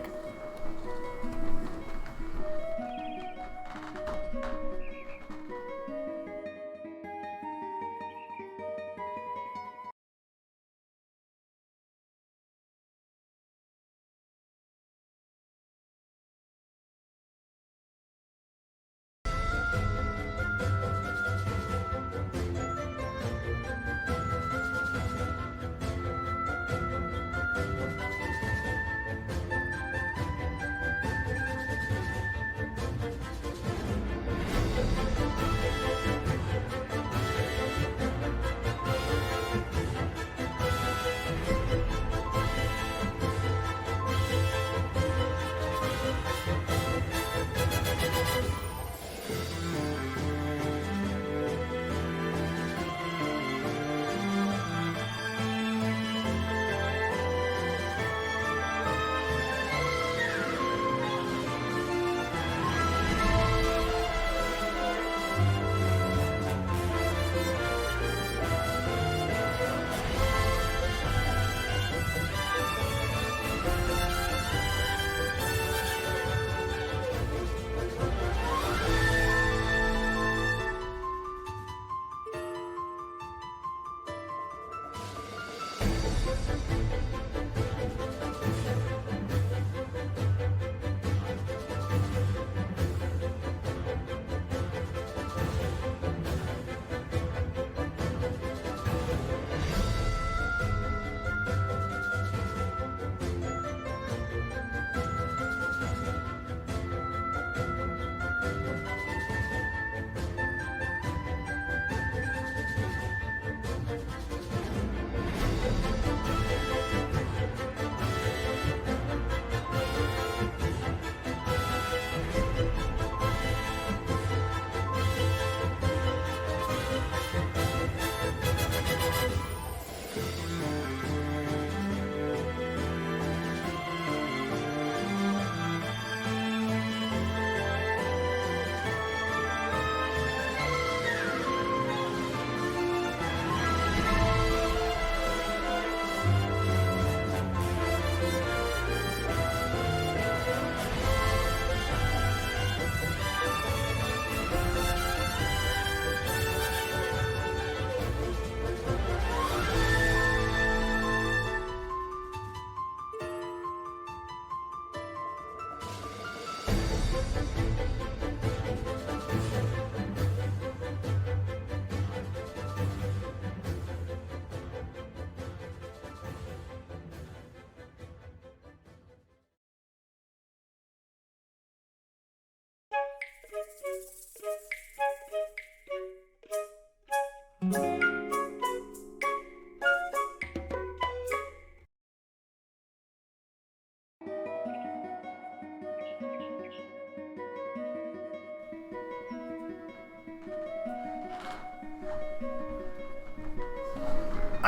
A: I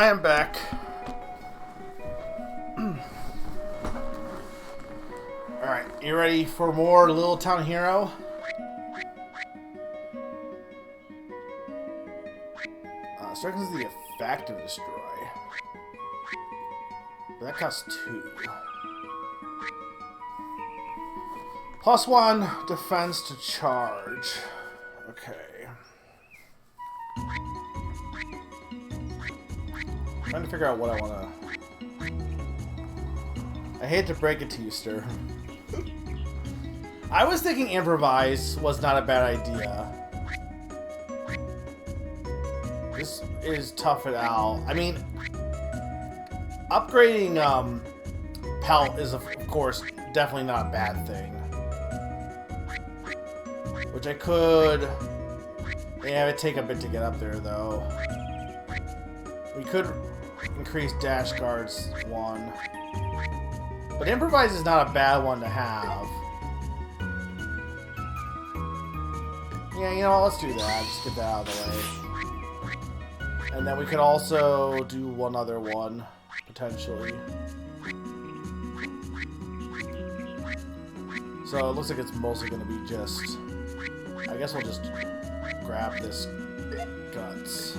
A: am back. Alright, you ready for more Little Town Hero? Strikes the effect of Destroy. But that costs 2. +1 defense to charge. Okay. Trying to figure out what I want to... I hate to break it to you, Stir. I was thinking Improvise was not a bad idea. This is tough it out. I mean, upgrading Pelt is, of course, definitely not a bad thing. Which I could... Yeah, it would take a bit to get up there, though. We could increase dash guards 1. But Improvise is not a bad one to have. Yeah, you know what? Let's do that. Just get that out of the way. And then we could also do one other one, potentially. So it looks like it's mostly going to be just... I guess we'll just grab this Guts.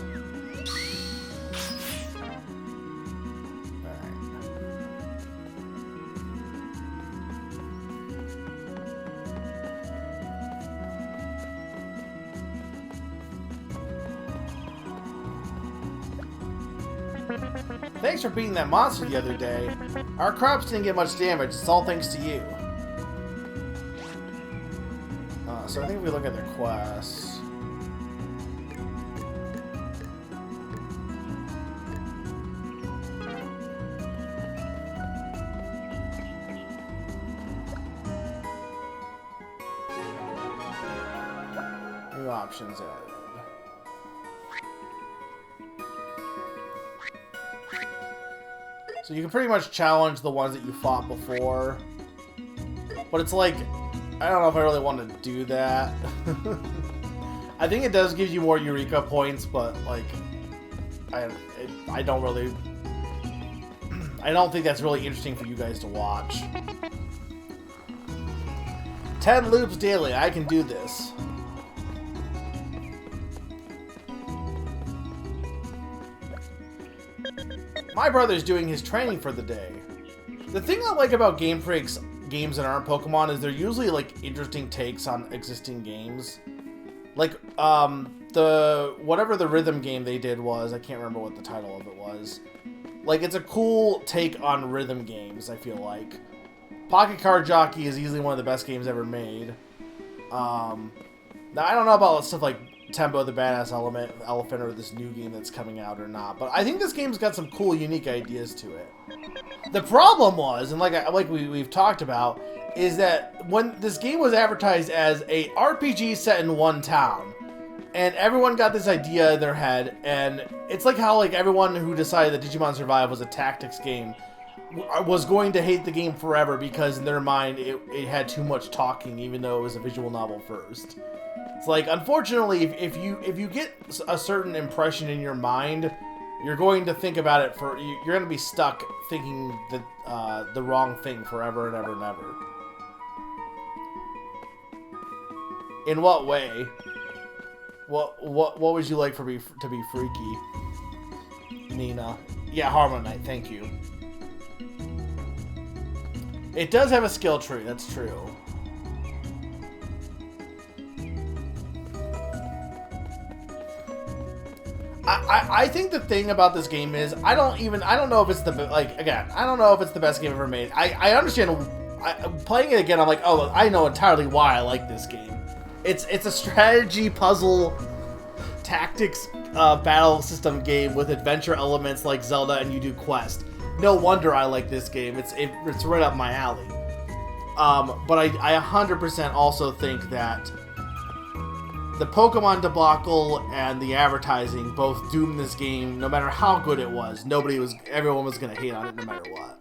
A: Thanks for beating that monster the other day. Our crops didn't get much damage. It's all thanks to you. So I think if we look at the quests... New options added. So you can pretty much challenge the ones that you fought before. But it's like, I don't know if I really want to do that. I think it does give you more Eureka points, but like, I don't really... I don't think that's really interesting for you guys to watch. 10 loops daily, I can do this. My brother's doing his training for the day. The thing I like about Game Freak's games that aren't Pokemon is they're usually like interesting takes on existing games. Like the whatever the rhythm game they did was, I can't remember what the title of it was. Like it's a cool take on rhythm games, I feel like. Pocket Card Jockey is easily one of the best games ever made. Now I don't know about stuff like Tembo the Badass Elephant or this new game that's coming out or not, but I think this game's got some cool, unique ideas to it. The problem was, and like we've talked about, is that when this game was advertised as a RPG set in one town, and everyone got this idea in their head, and it's like how like everyone who decided that Digimon Survive was a tactics game was going to hate the game forever because in their mind it had too much talking, even though it was a visual novel first. It's like, unfortunately, if you get a certain impression in your mind, you're going to think about it you're going to be stuck thinking the wrong thing forever and ever and ever. In what way? What would you like for me to be freaky, Nina? Yeah, Harmonite. Thank you. It does have a skill tree. That's true. I think the thing about this game is I don't know if it's I don't know if it's the best game ever made. I understand. Playing it again, I'm like, oh, I know entirely why I like this game. It's a strategy puzzle tactics battle system game with adventure elements like Zelda and You Do Quest. No wonder I like this game. It's right up my alley. But I 100% also think that the Pokemon debacle and the advertising both doomed this game. No matter how good it was, everyone was gonna hate on it no matter what.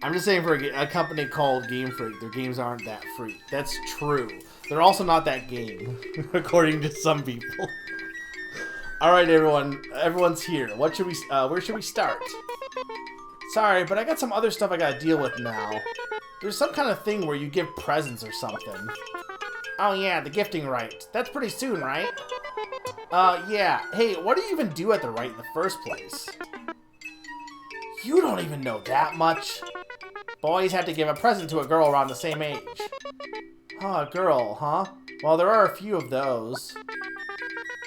A: I'm just saying, for a company called Game Freak, their games aren't that free. That's true. They're also not that game, according to some people. All right, everyone. Everyone's here. What should we? Where should we start? Sorry, but I got some other stuff I gotta deal with now. There's some kind of thing where you give presents or something. Oh yeah, the gifting rite. That's pretty soon, right? Yeah. Hey, what do you even do at the rite in the first place? You don't even know that much. Boys have to give a present to a girl around the same age. Oh, a girl, huh? Well, there are a few of those.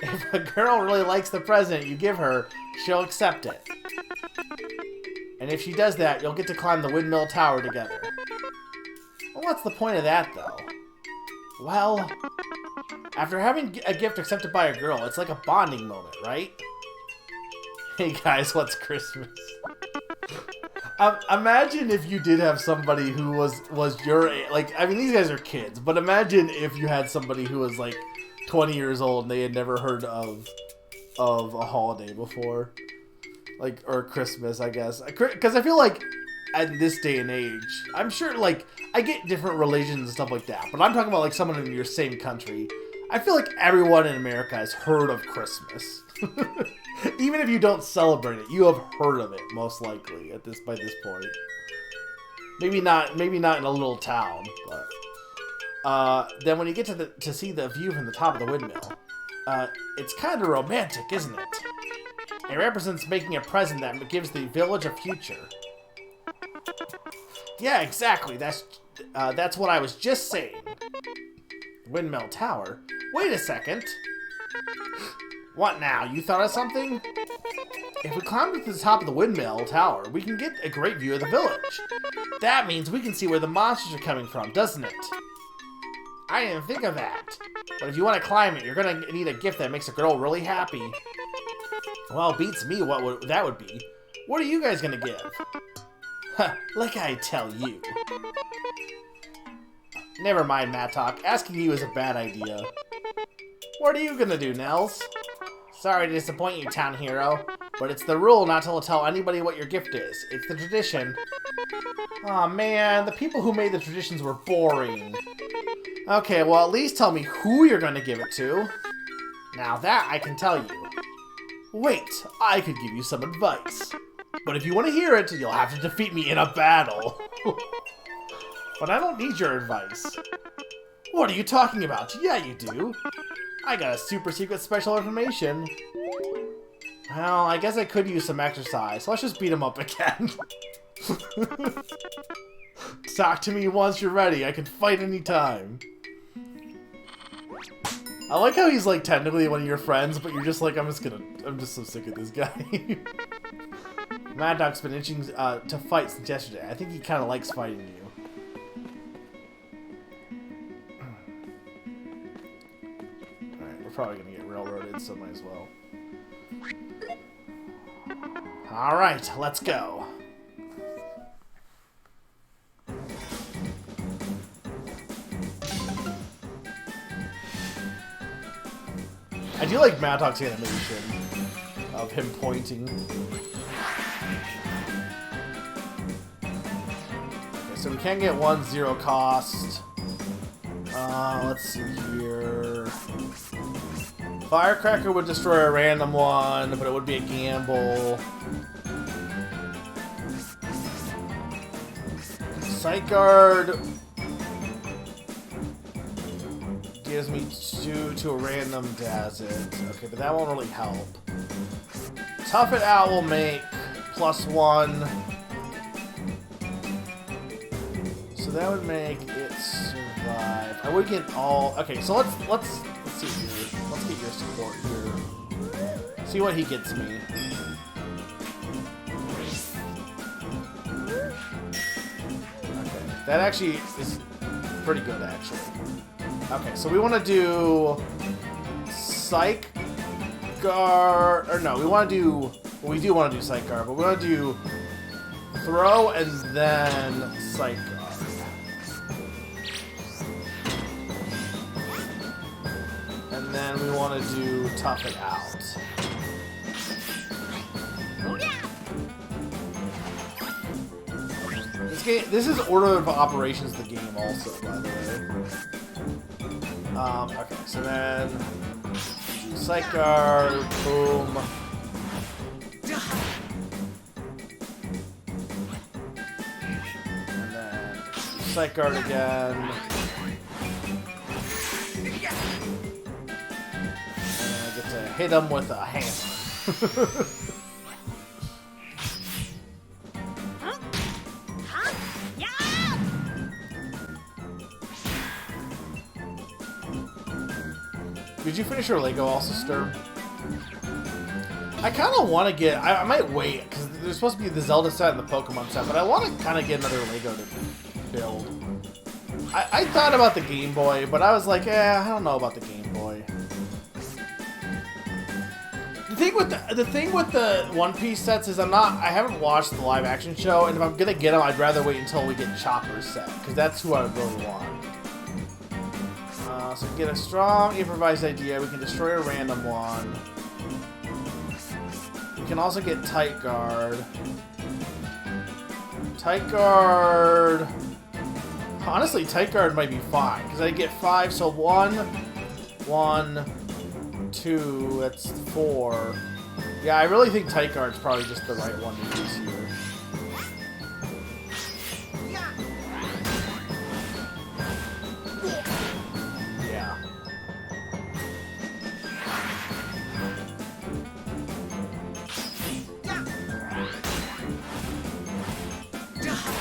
A: If a girl really likes the present you give her, she'll accept it. And if she does that, you'll get to climb the windmill tower together. Well, what's the point of that, though? Well, after having a gift accepted by a girl, it's like a bonding moment, right? Hey guys, what's Christmas? Imagine if you did have somebody who was your age. Like, I mean, these guys are kids, but imagine if you had somebody who was like 20 years old and they had never heard of a holiday before, like, or Christmas, I guess. Because I feel like at this day and age, I'm sure, like, I get different religions and stuff like that, but I'm talking about like someone in your same country. I feel like everyone in America has heard of Christmas. Even if you don't celebrate it, you have heard of it, most likely, by this point. Maybe not in a little town, but then when you get to see the view from the top of the windmill, it's kind of romantic, isn't it? It represents making a present that gives the village a future. Yeah, exactly. That's what I was just saying. Windmill Tower? Wait a second. What now? You thought of something? If we climb to the top of the windmill tower, we can get a great view of the village. That means we can see where the monsters are coming from, doesn't it? I didn't think of that. But if you want to climb it, you're going to need a gift that makes a girl really happy. Well, beats me what that would be. What are you guys going to give? Huh, like I tell you. Never mind, Mattock. Asking you is a bad idea. What are you going to do, Nels? Sorry to disappoint you, town hero, but it's the rule not to tell anybody what your gift is. It's the tradition. Aw, man, the people who made the traditions were boring. Okay, well, at least tell me who you're going to give it to. Now that I can tell you. Wait, I could give you some advice. But if you want to hear it, you'll have to defeat me in a battle. But I don't need your advice. What are you talking about? Yeah, you do. I got a super secret special information. Well, I guess I could use some exercise. So let's just beat him up again. Talk to me once you're ready. I can fight anytime. I like how he's like technically one of your friends, but you're just like, I'm just so sick of this guy. Mad Dog's been itching to fight since yesterday. I think he kind of likes fighting you. Probably gonna get railroaded, so might as well. Alright, let's go. I do like Mattock's animation of him pointing. Okay, so we can get 1-0 cost. Let's see here. Firecracker would destroy a random one, but it would be a gamble. Sight Guard gives me 2 to a random does it. Okay, but that won't really help. Tough It Out will make +1. So that would make it survive. I would get all. Okay, so let's see here. Let's get your support here. See what he gets me. Okay, that actually is pretty good, actually. Okay, so we want to do Psych Guard, or no, we want to do, well, we do want to do Psych Guard, but we want to do Throw and then Psych Guard. then we want to do Tough It Out. This is Order of Operations, the game also, by the way. Okay, so then Sight Guard, boom. And then Sight Guard again. And I get to hit him with a hammer. Did you finish your Lego also, Sturm? I kind of want to get... I might wait, because there's supposed to be the Zelda set and the Pokemon set, but I want to kind of get another Lego to build. I thought about the Game Boy, but I was like, I don't know about the Game Boy. The thing with the One Piece sets is I haven't watched the live action show, and if I'm going to get them, I'd rather wait until we get Chopper's set, because that's who I would really want. So get a strong improvised idea. We can destroy a random one. We can also get Tight Guard. Tight Guard. Honestly, Tight Guard might be fine because I get 5. So 1, 2. That's 4. Yeah, I really think Tight Guard's probably just the right one to use here.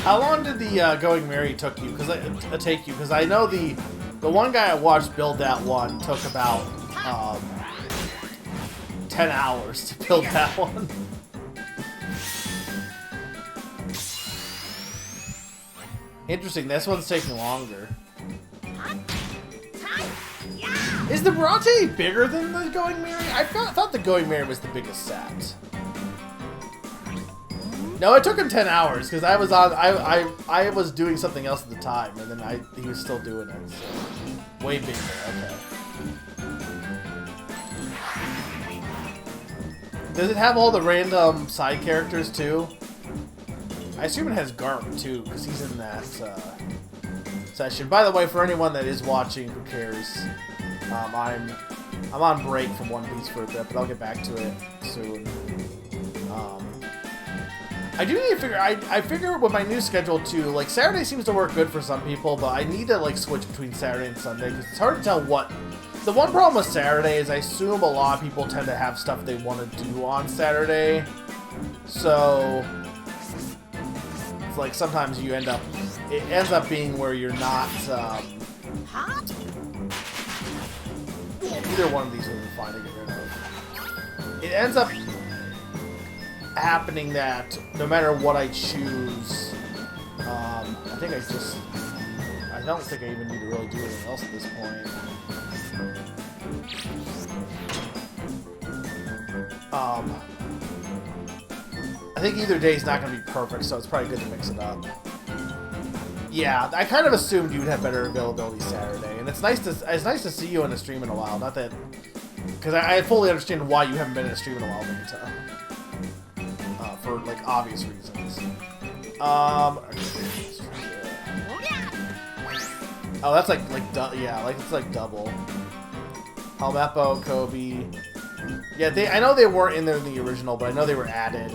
A: How long did the Going Merry take you? Because I know the one guy I watched build that one took about 10 hours to build that one. Interesting. This one's taking longer. Is the Bronte bigger than the Going Merry? I thought the Going Merry was the biggest set. No, it took him 10 hours because I was on. I was doing something else at the time, and then he was still doing it. So. Way bigger. Okay. Does it have all the random side characters too? I assume it has Garp too because he's in that session. By the way, for anyone that is watching, who cares? I'm on break from One Piece for a bit, but I'll get back to it soon. I do need to figure... I figure with my new schedule, too, like, Saturday seems to work good for some people, but I need to, like, switch between Saturday and Sunday, because it's hard to tell what... The one problem with Saturday is I assume a lot of people tend to have stuff they want to do on Saturday. So... It's like, sometimes you end up... It ends up being where you're not, Either one of these would be fine to get rid of. It ends up... happening that no matter what I choose, I don't think I even need to really do anything else at this point. I think either day is not going to be perfect, so it's probably good to mix it up. Yeah, I kind of assumed you would have better availability Saturday, and it's nice to see you in a stream in a while. Not that, because I fully understand why you haven't been in a stream in a while, Vegeta. For like obvious reasons. Oh, that's like it's like double. Helmeppo, Kobe. Yeah, I know they weren't in there in the original, but I know they were added.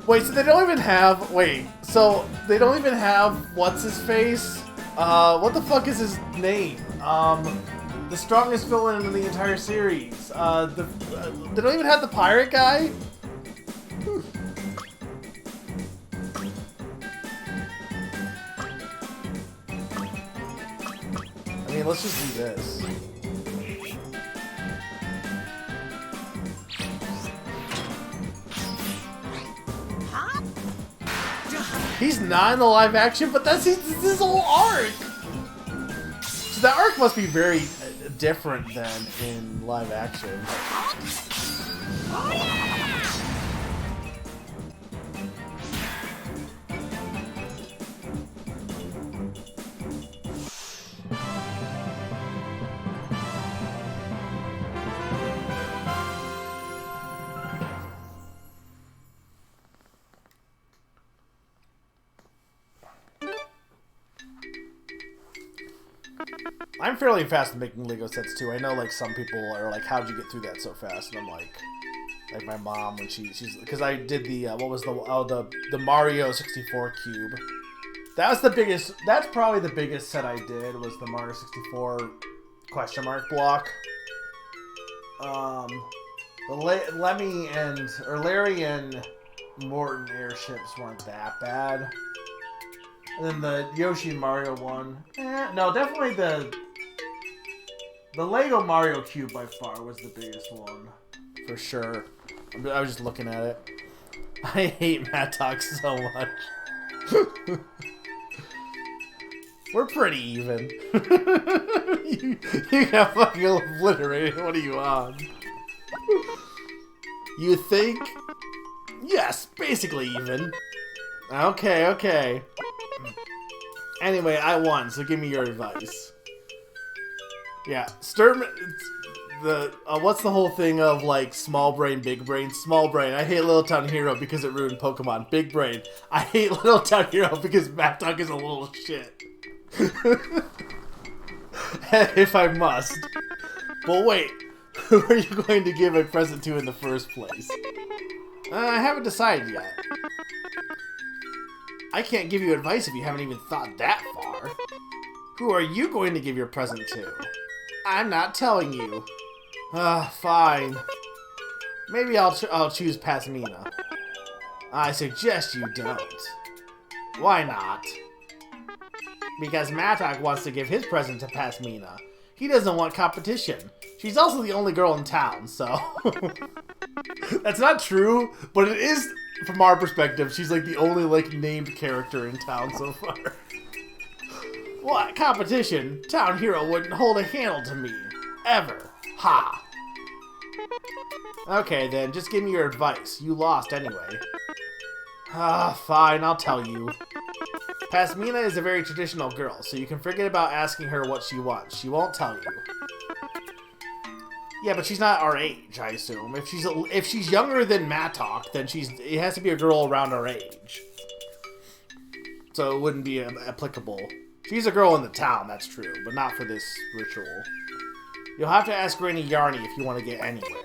A: Wait, so they don't even have what's his face? What the fuck is his name? The strongest villain in the entire series. They don't even have the pirate guy? I mean, let's just do this. He's not in the live action, but that's his whole arc! So that arc must be very different than in live action.
B: Oh, yeah!
A: I'm fairly fast at making Lego sets too. I know like some people are like, how'd you get through that so fast? And I'm like my mom when she's because I did the what was the Mario 64 cube. That was the biggest. That's probably the biggest set I did was the Mario 64 question mark block. The Larry and Morton airships weren't that bad. And then the Yoshi and Mario one. No, definitely the Lego Mario cube by far was the biggest one. For sure. I was just looking at it. I hate Mattock so much. We're pretty even. you got fucking obliterated. What are you on? You think? Yes, basically even. Okay. Anyway, I won, so give me your advice. Yeah, Sturm... what's the whole thing of, like, small brain, big brain? Small brain, I hate Little Town Hero because it ruined Pokemon. Big brain, I hate Little Town Hero because Mattock is a little shit. If I must. But wait, who are you going to give a present to in the first place? I haven't decided yet. I can't give you advice if you haven't even thought that far. Who are you going to give your present to? I'm not telling you. Fine. Maybe I'll choose Pasmina. I suggest you don't. Why not? Because Mattock wants to give his present to Pasmina. He doesn't want competition. She's also the only girl in town, so... That's not true, but it is, from our perspective, she's like the only like named character in town so far. What? Competition? Town Hero wouldn't hold a candle to me. Ever. Ha! Okay then, just give me your advice. You lost anyway. Fine, I'll tell you. Pasmina is a very traditional girl, so you can forget about asking her what she wants. She won't tell you. Yeah, but she's not our age, I assume. If she's younger than Mattock, then it has to be a girl around our age. So it wouldn't be applicable. She's a girl in the town, that's true, but not for this ritual. You'll have to ask Granny Yarny if you want to get anywhere.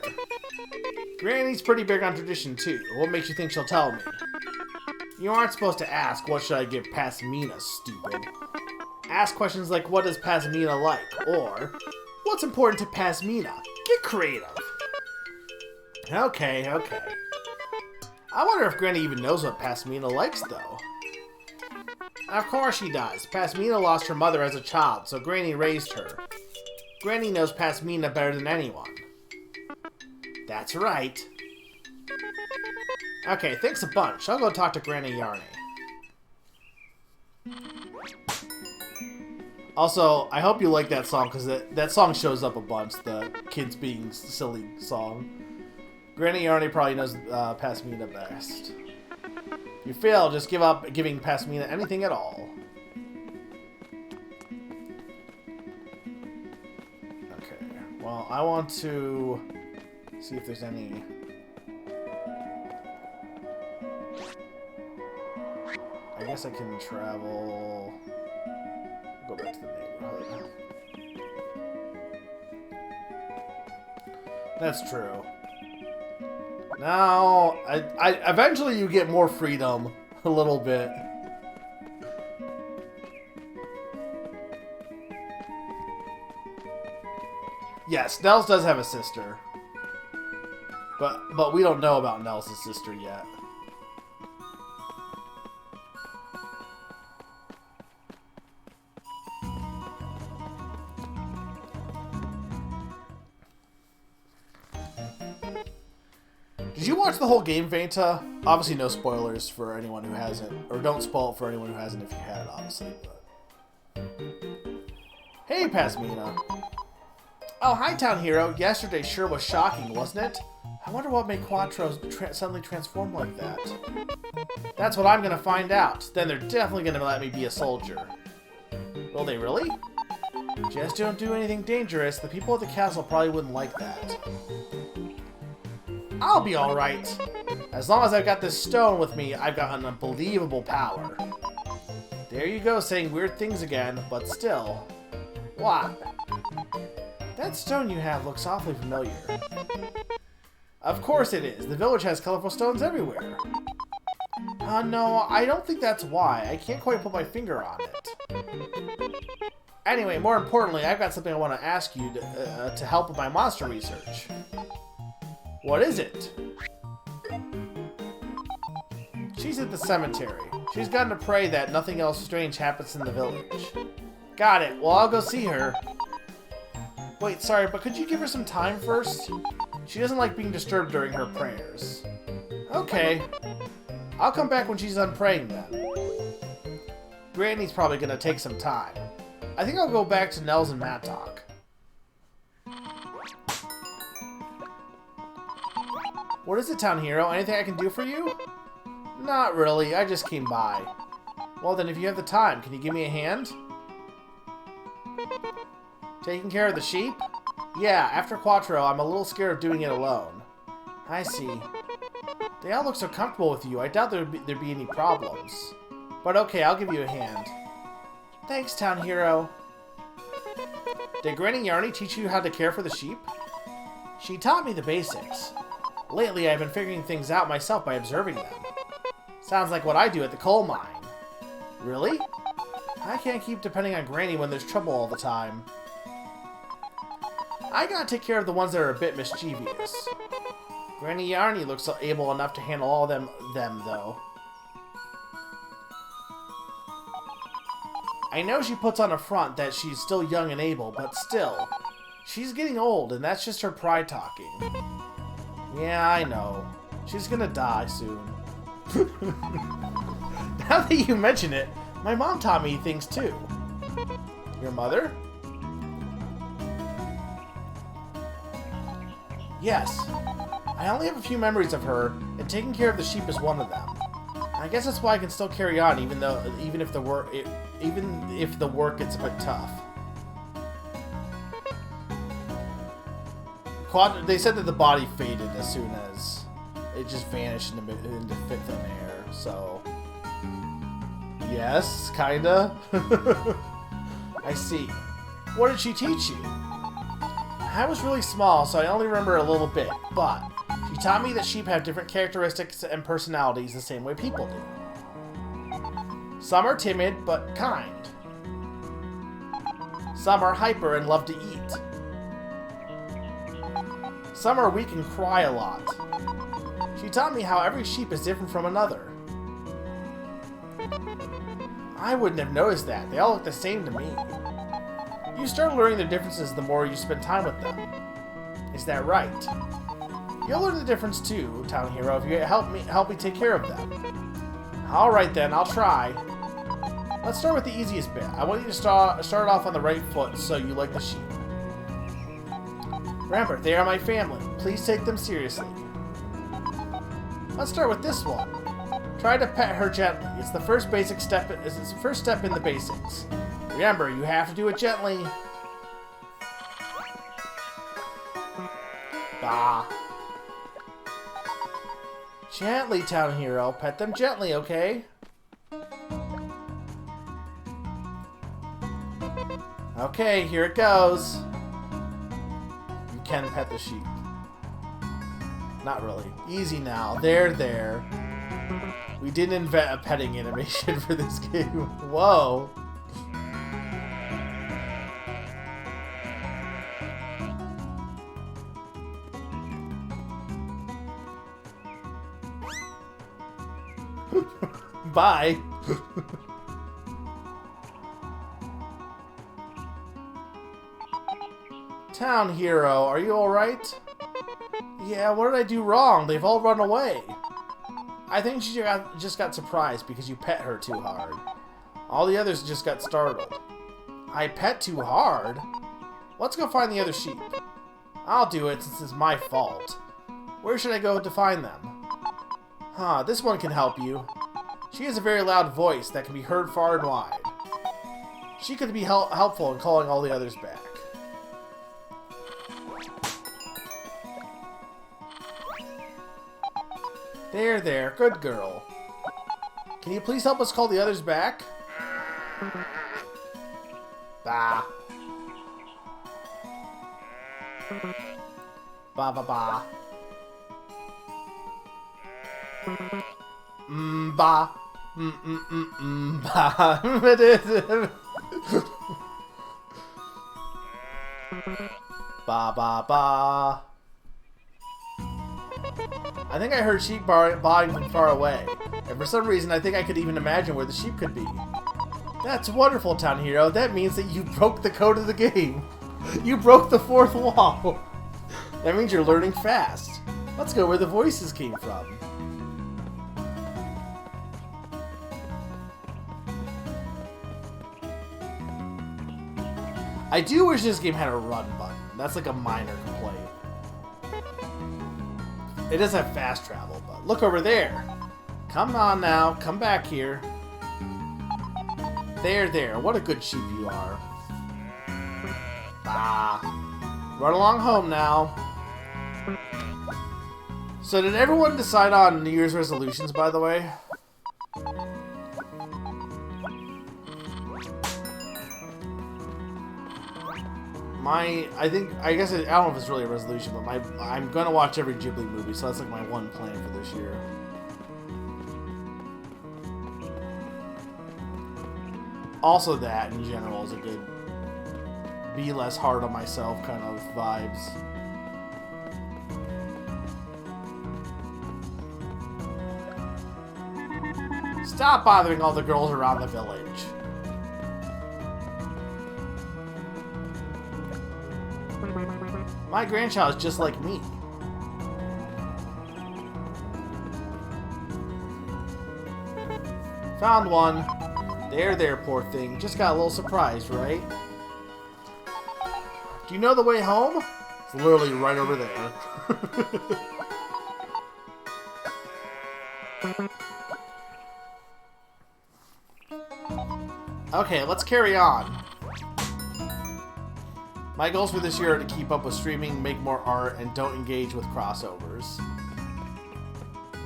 A: Granny's pretty big on tradition too. What makes you think she'll tell me? You aren't supposed to ask, what should I give Pasmina, stupid? Ask questions like, what does Pasmina like? Or, what's important to Pasmina? Get creative. Okay. I wonder if Granny even knows what Pasmina likes, though. Of course she does. Pasmina lost her mother as a child, so Granny raised her. Granny knows Pasmina better than anyone. That's right. Okay, thanks a bunch. I'll go talk to Granny Yarny. Also, I hope you like that song, because that song shows up a bunch, the kids being silly song. Granny Yarny probably knows Pasmina best. If you fail, just give up giving Pasmina anything at all. Okay, well, I want to see if there's any... I guess I can travel... Go back to the neighborhood. That's true. Now, I eventually you get more freedom, a little bit. Yes, Nels does have a sister. But we don't know about Nels' sister yet. Did you watch the whole game, Vanta? Obviously no spoilers for anyone who hasn't. Or don't spoil it for anyone who hasn't if you had, obviously. But... Hey, Pasmina. Oh, hi, Town Hero. Yesterday sure was shocking, wasn't it? I wonder what made Quattro suddenly transform like that. That's what I'm gonna find out. Then they're definitely gonna let me be a soldier. Will they really? Just don't do anything dangerous. The people at the castle probably wouldn't like that. I'll be alright. As long as I've got this stone with me, I've got an unbelievable power. There you go, saying weird things again, but still. What? That stone you have looks awfully familiar. Of course it is. The village has colorful stones everywhere. No, I don't think that's why. I can't quite put my finger on it. Anyway, more importantly, I've got something I want to ask you to help with my monster research. What is it? She's at the cemetery. She's gone to pray that nothing else strange happens in the village. Got it. Well, I'll go see her. Wait, sorry, but could you give her some time first? She doesn't like being disturbed during her prayers. Okay. I'll come back when she's done praying then. Granny's probably gonna take some time. I think I'll go back to Nels and Mattock. What is it, Town Hero? Anything I can do for you? Not really, I just came by. Well then, if you have the time, can you give me a hand? Taking care of the sheep? Yeah, after Quattro, I'm a little scared of doing it alone. I see. They all look so comfortable with you, I doubt there'd be any problems. But okay, I'll give you a hand. Thanks, Town Hero. Did Granny Yarny teach you how to care for the sheep? She taught me the basics. Lately, I've been figuring things out myself by observing them. Sounds like what I do at the coal mine. Really? I can't keep depending on Granny when there's trouble all the time. I gotta take care of the ones that are a bit mischievous. Granny Yarny looks able enough to handle all them though. I know she puts on a front that she's still young and able, but still. She's getting old, and that's just her pride talking. Yeah, I know. She's gonna die soon. Now that you mention it, my mom taught me things too. Your mother? Yes. I only have a few memories of her, and taking care of the sheep is one of them. I guess that's why I can still carry on, even if the work gets a bit tough. They said that the body faded as soon as it just vanished into thin air. So, yes, kinda. I see. What did she teach you? I was really small, so I only remember a little bit, but she taught me that sheep have different characteristics and personalities the same way people do. Some are timid, but kind. Some are hyper and love to eat. Some are weak and cry a lot. She taught me how every sheep is different from another. I wouldn't have noticed that. They all look the same to me. You start learning the differences the more you spend time with them. Is that right? You'll learn the difference too, Town Hero, if you help me take care of them. Alright then, I'll try. Let's start with the easiest bit. I want you to start off on the right foot so you like the sheep. Remember, they are my family. Please take them seriously. Let's start with this one. Try to pet her gently. It's the first step in the basics. Remember, you have to do it gently. Bah. Gently, Town Hero. Pet them gently, okay? Okay, here it goes. You can pet the sheep. Not really. Easy now. There. We didn't invent a petting animation for this game. Whoa. Bye. Town Hero, are you alright? Yeah, what did I do wrong? They've all run away. I think she just got surprised because you pet her too hard. All the others just got startled. I pet too hard? Let's go find the other sheep. I'll do it since it's my fault. Where should I go to find them? This one can help you. She has a very loud voice that can be heard far and wide. She could be helpful in calling all the others back. There, good girl. Can you please help us call the others back? Bah. Ba ba ba. Ba. Ba. Ba ba ba. I think I heard sheep baaing from far away, and for some reason I think I could even imagine where the sheep could be. That's wonderful, Town Hero. That means that you broke the code of the game. You broke the fourth wall. That means you're learning fast. Let's go where the voices came from. I do wish this game had a run button. That's like a minor complaint. It does have fast travel, but look over there. Come on now, come back here. There, what a good sheep you are. Ah. Run along home now. So did everyone decide on New Year's resolutions, by the way? I don't know if it's really a resolution, but I'm gonna watch every Ghibli movie, so that's like my one plan for this year. Also that, in general, is a good be less hard on myself kind of vibes. Stop bothering all the girls around the village. My grandchild is just like me. Found one. There, poor thing. Just got a little surprised, right? Do you know the way home? It's literally right over there. Okay, let's carry on. My goals for this year are to keep up with streaming, make more art, and don't engage with crossovers.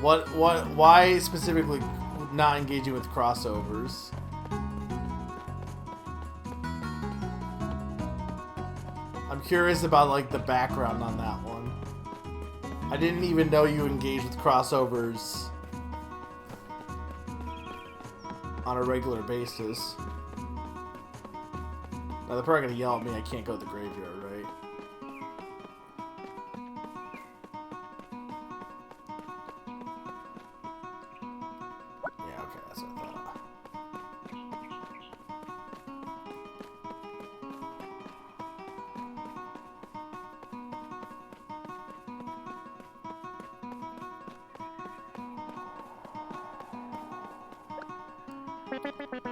A: Why specifically not engaging with crossovers? I'm curious about, like, the background on that one. I didn't even know you engaged with crossovers on a regular basis. Now, they're probably gonna yell at me I can't go to the graveyard, right? Yeah, okay, that's what I thought.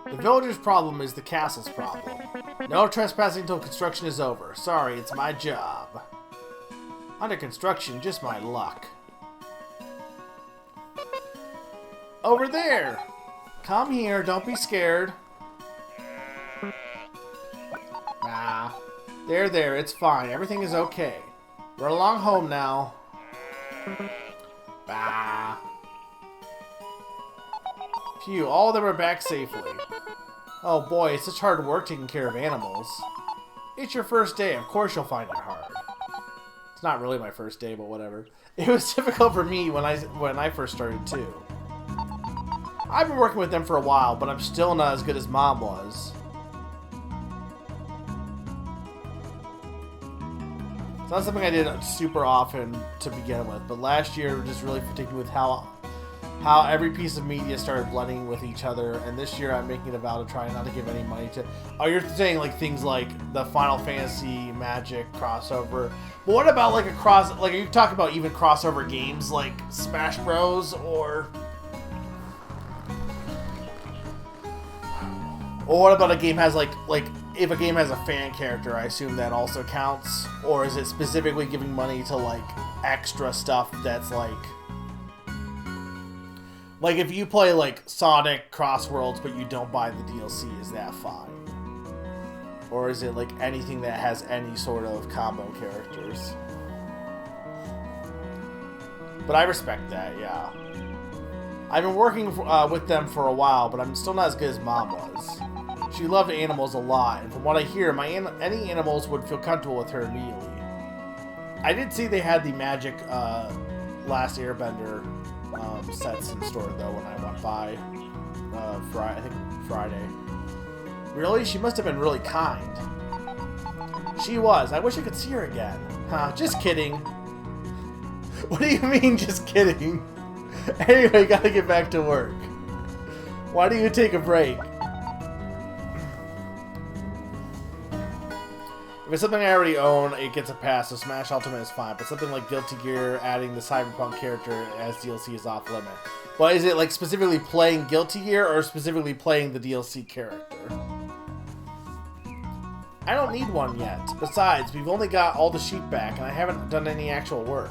A: The villager's problem is the castle's problem. No trespassing until construction is over. Sorry, it's my job. Under construction, just my luck. Over there! Come here, don't be scared. Nah. There, it's fine. Everything is okay. Run along home now. Bah. Phew, all of them are back safely. Oh boy, it's such hard work taking care of animals. It's your first day, of course you'll find it hard. It's not really my first day, but whatever. It was difficult for me when I first started too. I've been working with them for a while, but I'm still not as good as Mom was. It's not something I did super often to begin with, but last year just really fatigued me with how every piece of media started blending with each other, and this year I'm making a vow to try not to give any money to... Oh, you're saying like things like the Final Fantasy Magic crossover. But what about like are you talking about even crossover games like Smash Bros. Or what about a game has like if a game has a fan character, I assume that also counts? Or is it specifically giving money to like extra stuff that's like if you play, like, Sonic Crossworlds, but you don't buy the DLC, is that fine? Or is it, like, anything that has any sort of combo characters? But I respect that, yeah. I've been working with them for a while, but I'm still not as good as Mom was. She loved animals a lot, and from what I hear, any animals would feel comfortable with her immediately. I did see they had the Magic Last Airbender sets in store though when I went by I think Friday. Really? She must have been really kind. She was. I wish I could see her again. Huh, just kidding. What do you mean, just kidding? Anyway, gotta get back to work. Why do you take a break? If it's something I already own, it gets a pass, so Smash Ultimate is fine. But something like Guilty Gear, adding the Cyberpunk character as DLC is off limit. But is it like specifically playing Guilty Gear or specifically playing the DLC character? I don't need one yet. Besides, we've only got all the sheep back, and I haven't done any actual work.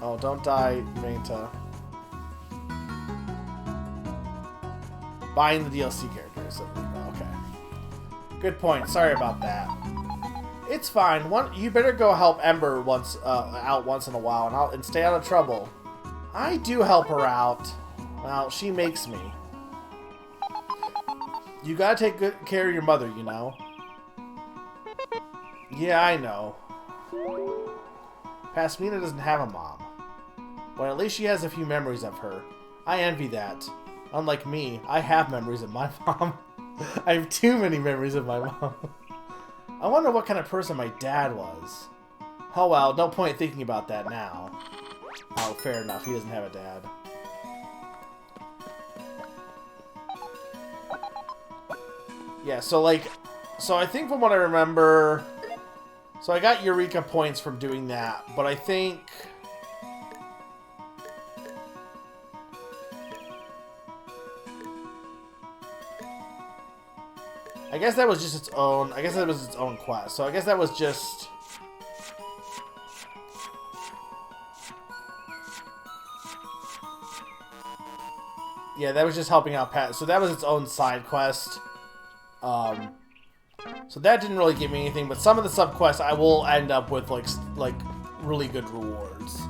A: Oh, don't die, Vanta. Buying the DLC characters. Okay. Good point. Sorry about that. It's fine. You better go help Ember out once in a while, and stay out of trouble. I do help her out. Well, she makes me. You gotta take good care of your mother, you know. Yeah, I know. Pasmina doesn't have a mom. But at least she has a few memories of her. I envy that. Unlike me, I have memories of my mom. I have too many memories of my mom. I wonder what kind of person my dad was. Oh well, no point thinking about that now. Oh, fair enough. He doesn't have a dad. Yeah, so I think from what I remember... So I got Eureka points from doing that, but I think... I guess that was just its own... I guess that was its own quest. So I guess that was just... Yeah, that was just helping out Pat. So that was its own side quest. So that didn't really give me anything, but some of the subquests I will end up with like really good rewards.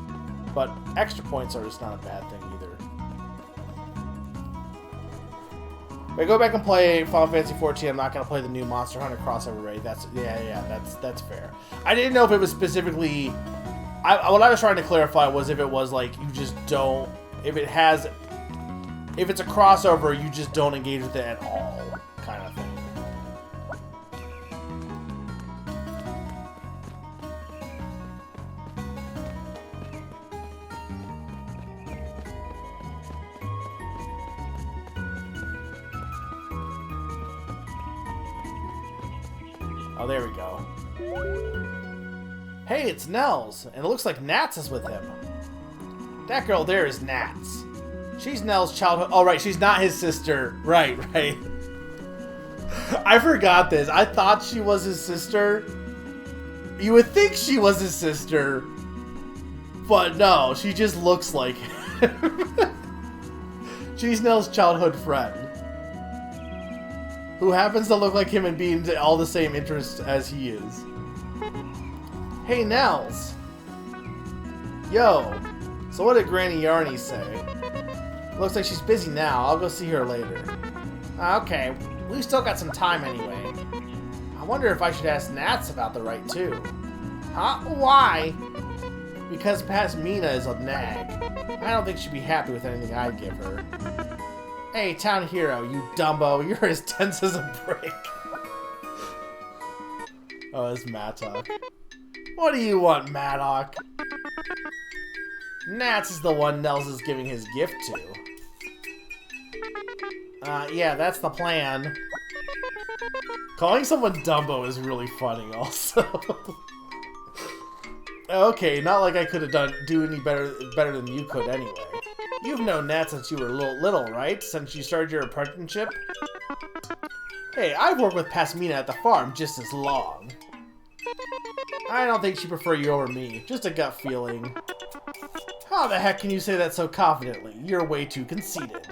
A: But extra points are just not a bad thing either. If I go back and play Final Fantasy XIV, I'm not gonna play the new Monster Hunter crossover raid. That's fair. I didn't know if it was specifically. What I was trying to clarify was if it was like you just don't. If it's a crossover, you just don't engage with it at all, kind of thing. Oh, there we go. Hey, it's Nels, and it looks like Nats is with him. That girl there is Nats. She's Nell's childhood... Oh, right, she's not his sister. Right. I forgot this. I thought she was his sister. You would think she was his sister. But no, she just looks like him. She's Nell's childhood friend. Who happens to look like him and be into all the same interests as he is. Hey, Nels. Yo. So what did Granny Yarny say? Looks like she's busy now. I'll go see her later. Okay. We've still got some time anyway. I wonder if I should ask Nats about the right too. Huh? Why? Because Pasmina is a nag. I don't think she'd be happy with anything I give her. Hey, town hero, you Dumbo. You're as tense as a brick. Oh, it's Mattock. What do you want, Mattock? Nats is the one Nels is giving his gift to. Yeah, that's the plan. Calling someone Dumbo is really funny, also. Okay, not like I could have do any better than you could anyway. You've known Nat since you were little, right? Since you started your apprenticeship? Hey, I've worked with Pasmina at the farm just as long. I don't think she'd prefer you over me. Just a gut feeling. How the heck can you say that so confidently? You're way too conceited.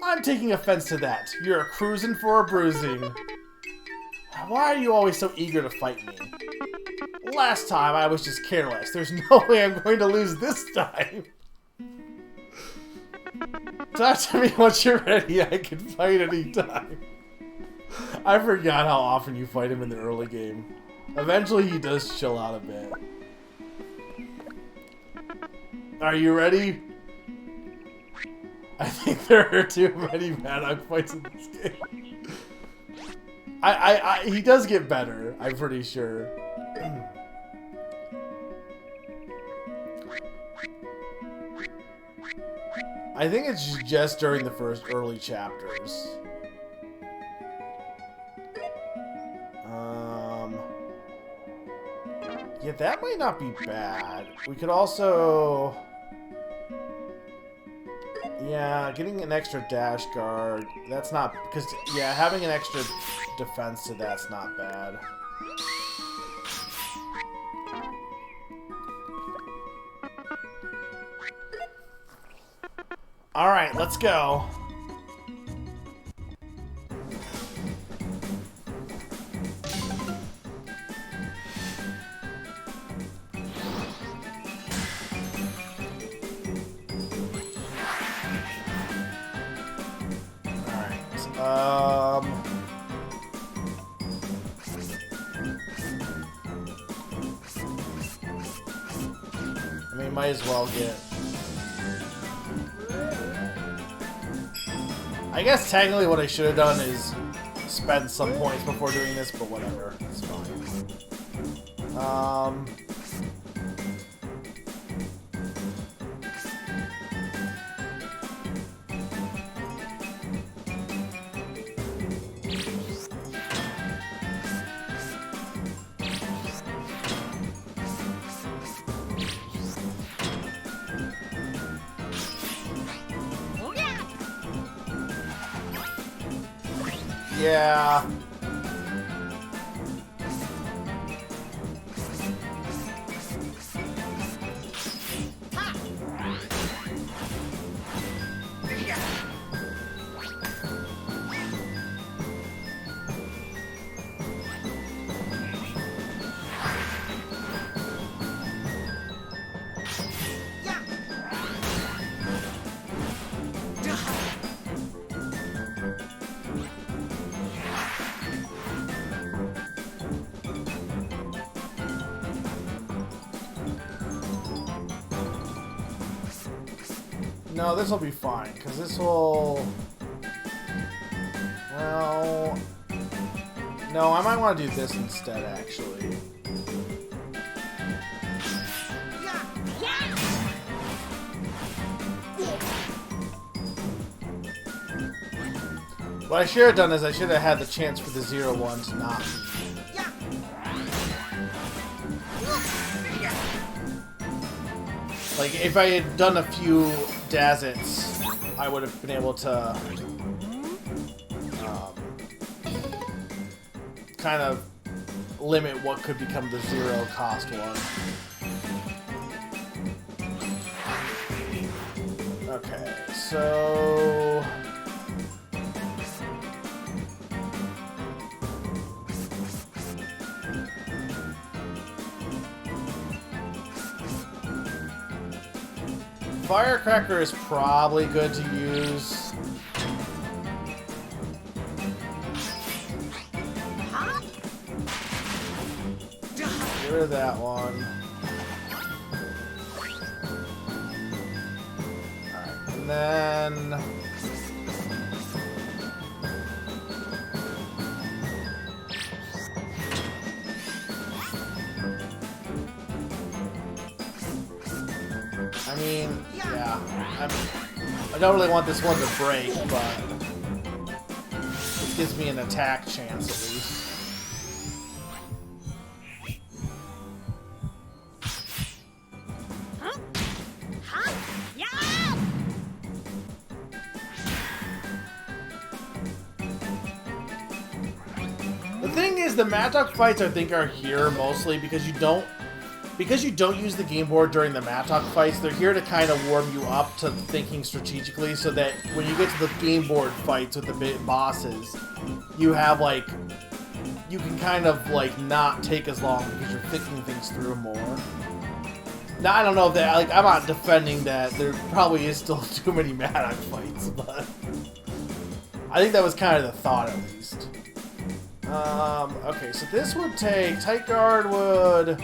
A: I'm taking offense to that. You're cruising for a bruising. Why are you always so eager to fight me? Last time I was just careless. There's no way I'm going to lose this time. Talk to me once you're ready. I can fight anytime. I forgot how often you fight him in the early game. Eventually, he does chill out a bit. Are you ready? I think there are too many Madoc fights in this game. He does get better, I'm pretty sure. I think it's just during the first early chapters. Yeah, that might not be bad. We could also... Yeah, getting an extra dash guard, that's not... Because, yeah, having an extra defense to that's not bad. Alright, let's go. I mean, might as well get... I guess technically what I should have done is spend some points before doing this, but whatever. It's fine. Yeah. No, this will be fine, because this will... Well... No, I might want to do this instead, actually. What I should have done is I should have had the chance for the 0-1 to not be. Like, if I had done a few Dazits, I would have been able to kind of limit what could become the 0 cost one. Okay, so... Firecracker is probably good to use. Get rid of that one. Alright, and then... I mean, yeah, I don't really want this one to break, but this gives me an attack chance at least. The thing is, the Mattock fights I think are here mostly because you don't use the game board during the Mattock fights. They're here to kind of warm you up to thinking strategically, so that when you get to the game board fights with the big bosses, you have like, you can kind of like not take as long because you're thinking things through more. Now, I don't know if that, like, I'm not defending that. There probably is still too many Maddock fights, but I think that was kind of the thought, at least. Okay, so this would take, Tight Guard would,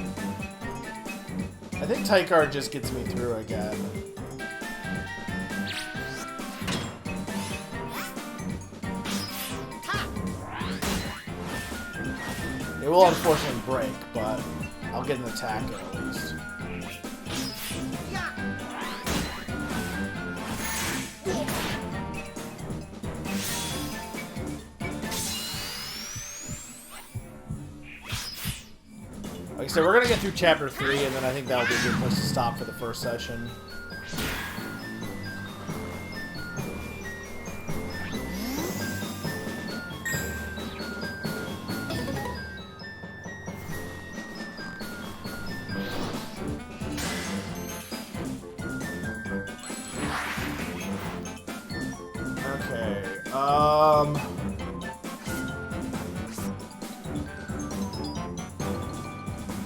A: I think Tight Guard just gets me through again. It will unfortunately break, but I'll get an attack in at least. Like I said, we're gonna get through chapter 3, and then I think that'll be a good place to stop for the first session.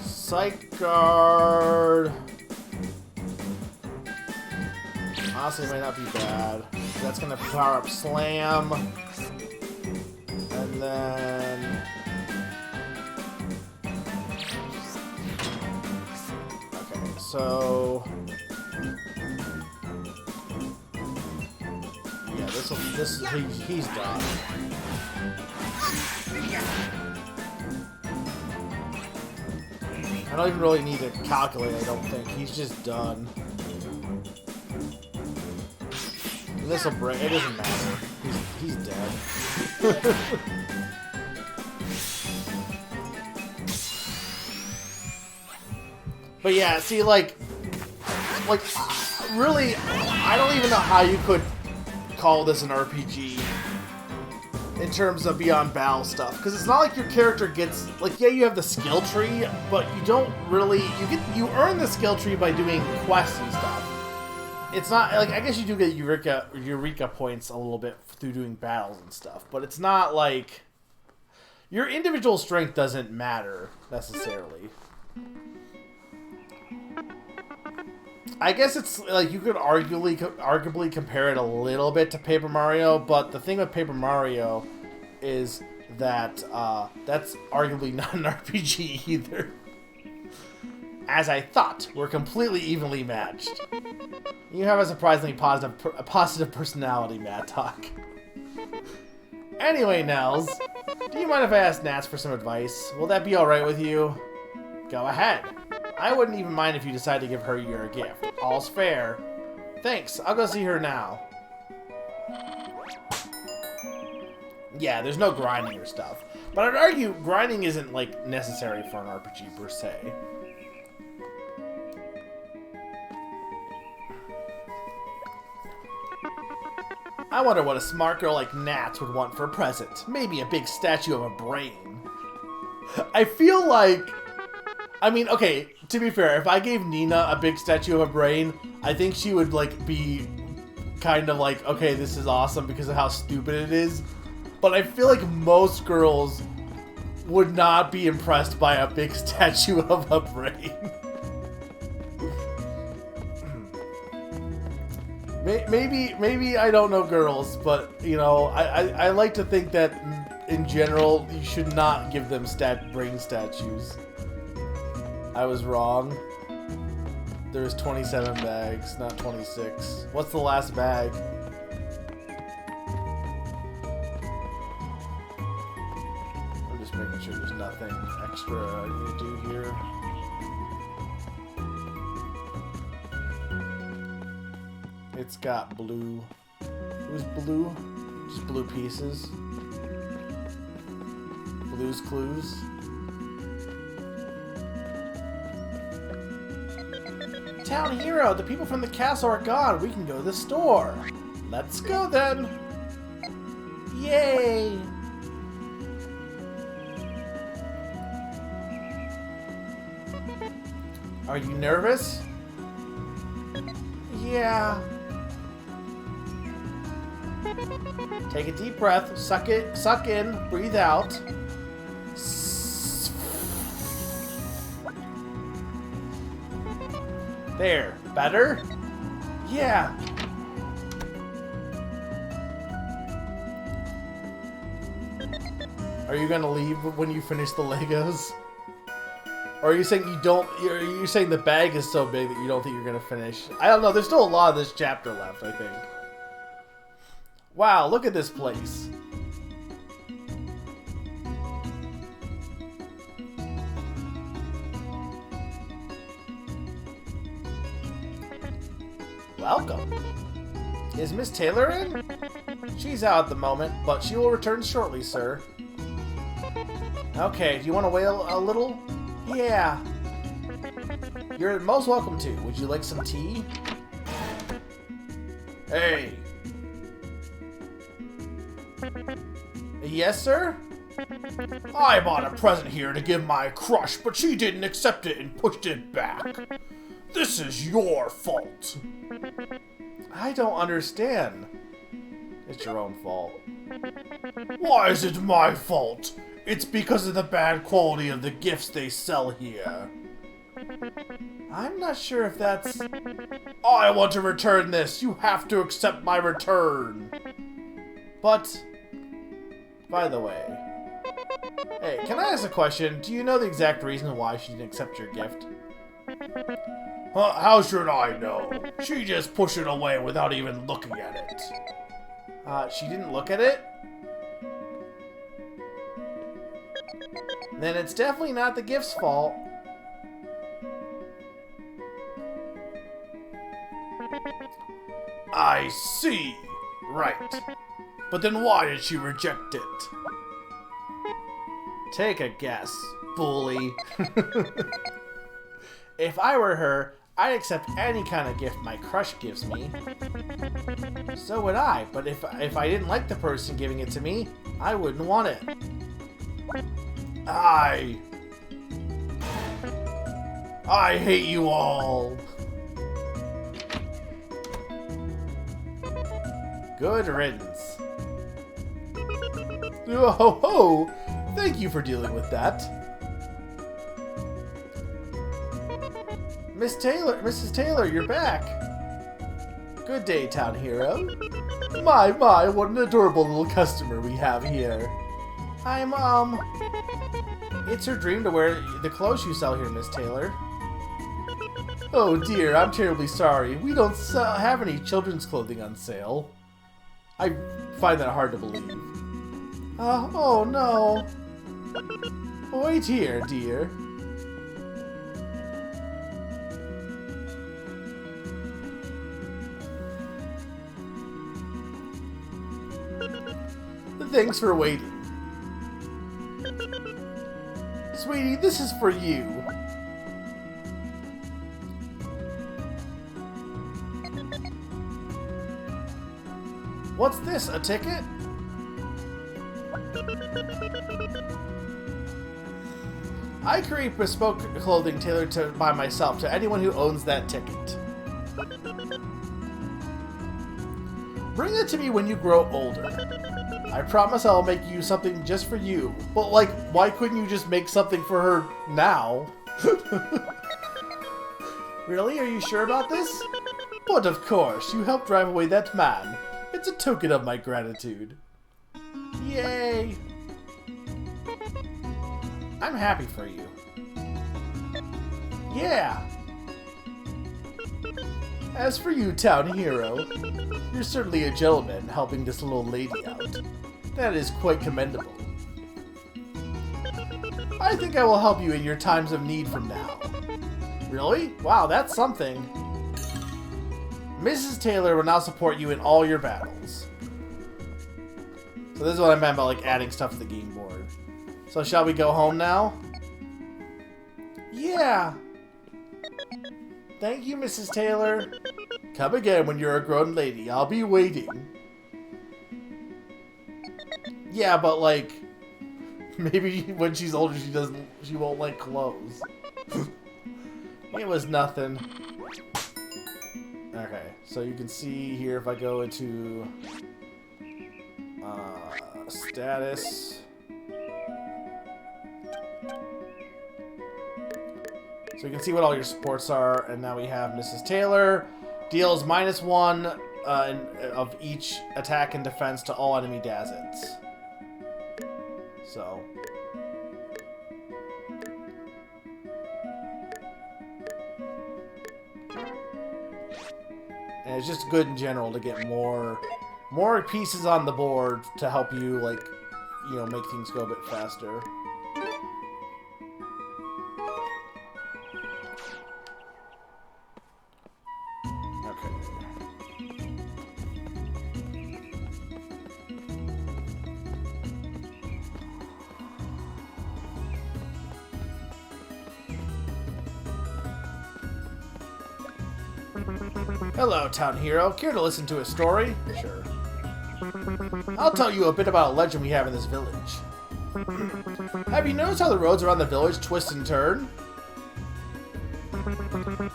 A: Sight Guard. Honestly, it might not be bad. That's gonna power up Slam. And then... Okay, so... Yeah, he's done. I don't even really need to calculate, I don't think. He's just done. This'll break. It doesn't matter. He's dead. But yeah, see, like, really, I don't even know how you could call this an RPG in terms of Beyond Battle stuff, because it's not like your character gets, like, yeah, you have the skill tree, but you don't really, you earn the skill tree by doing quests and stuff. It's not, like, I guess you do get Eureka points a little bit through doing battles and stuff, but it's not like, your individual strength doesn't matter, necessarily. I guess it's, like, you could arguably compare it a little bit to Paper Mario, but the thing with Paper Mario is that that's arguably not an RPG either. As I thought, we're completely evenly matched. You have a surprisingly positive personality, Mattock. Anyway, Nels, do you mind if I ask Nats for some advice? Will that be alright with you? Go ahead. I wouldn't even mind if you decide to give her your gift. All's fair. Thanks, I'll go see her now. Yeah, there's no grinding or stuff. But I'd argue grinding isn't, like, necessary for an RPG per se. I wonder what a smart girl like Nats would want for a present. Maybe a big statue of a brain. I feel like... I mean, okay, to be fair, if I gave Nina a big statue of a brain, I think she would, like, be kind of like, okay, this is awesome because of how stupid it is. But I feel like most girls would not be impressed by a big statue of a brain. Maybe I don't know girls, but, you know, I like to think that, in general, you should not give them brain statues. I was wrong. There's 27 bags, not 26. What's the last bag? I'm just making sure there's nothing extra I need to do here. It's got blue. Who's blue? Just blue pieces. Blue's Clues. Town hero, the people from the castle are gone. We can go to the store. Let's go then. Yay! Are you nervous? Yeah. Take a deep breath, suck in, breathe out. There. Better? Yeah. Are you gonna leave when you finish the Legos? Or are you saying you don't? Are you saying the bag is so big that you don't think you're gonna finish? I don't know. There's still a lot of this chapter left, I think. Wow, look at this place. Welcome. Is Miss Taylor in? She's out at the moment, but she will return shortly, sir. Okay, do you want to wait a little? Yeah. You're most welcome to. Would you like some tea? Hey. Yes, sir? I bought a present here to give my crush, but she didn't accept it and pushed it back. This is your fault. I don't understand. It's your own fault. Why is it my fault? It's because of the bad quality of the gifts they sell here. I'm not sure if that's... I want to return this. You have to accept my return. But, by the way... Hey, can I ask a question? Do you know the exact reason why she didn't accept your gift? How should I know? She just pushed it away without even looking at it. She didn't look at it? Then it's definitely not the gift's fault. I see. Right. But then why did she reject it? Take a guess, bully. If I were her, I'd accept any kind of gift my crush gives me. So would I, but if I didn't like the person giving it to me, I wouldn't want it. I hate you all. Good riddance. Oh ho ho! Thank you for dealing with that. Mrs. Taylor, you're back. Good day, town hero. My, what an adorable little customer we have here. It's her dream to wear the clothes you sell here, Miss Taylor. Oh dear, I'm terribly sorry. We don't have any children's clothing on sale. I find that hard to believe. Oh no. Wait here, dear. Thanks for waiting. Sweetie, this is for you. What's this, a ticket? I create bespoke clothing tailored by myself to anyone who owns that ticket. Bring it to me when you grow older. I promise I'll make you something just for you. But, like, why couldn't you just make something for her now? Really? Are you sure about this? But of course, you helped drive away that man. It's a token of my gratitude. Yay! I'm happy for you. Yeah! As for you, town hero, you're certainly a gentleman helping this little lady out. That is quite commendable. I think I will help you in your times of need from now. Really? Wow, that's something. Mrs. Taylor will now support you in all your battles. So this is what I meant by like adding stuff to the game board. So shall we go home now? Yeah! Thank you, Mrs. Taylor. Come again when you're a grown lady. I'll be waiting. Yeah, but like, maybe when she's older, she won't like clothes. It was nothing. Okay, so you can see here if I go into status. So you can see what all your supports are, and now we have Mrs. Taylor. Deals -1 of each attack and defense to all enemy Dazits. So... and it's just good in general to get more pieces on the board to help you, like, you know, make things go a bit faster. Hello, town hero. Care to listen to a story? Sure. I'll tell you a bit about a legend we have in this village. Have you noticed how the roads around the village twist and turn?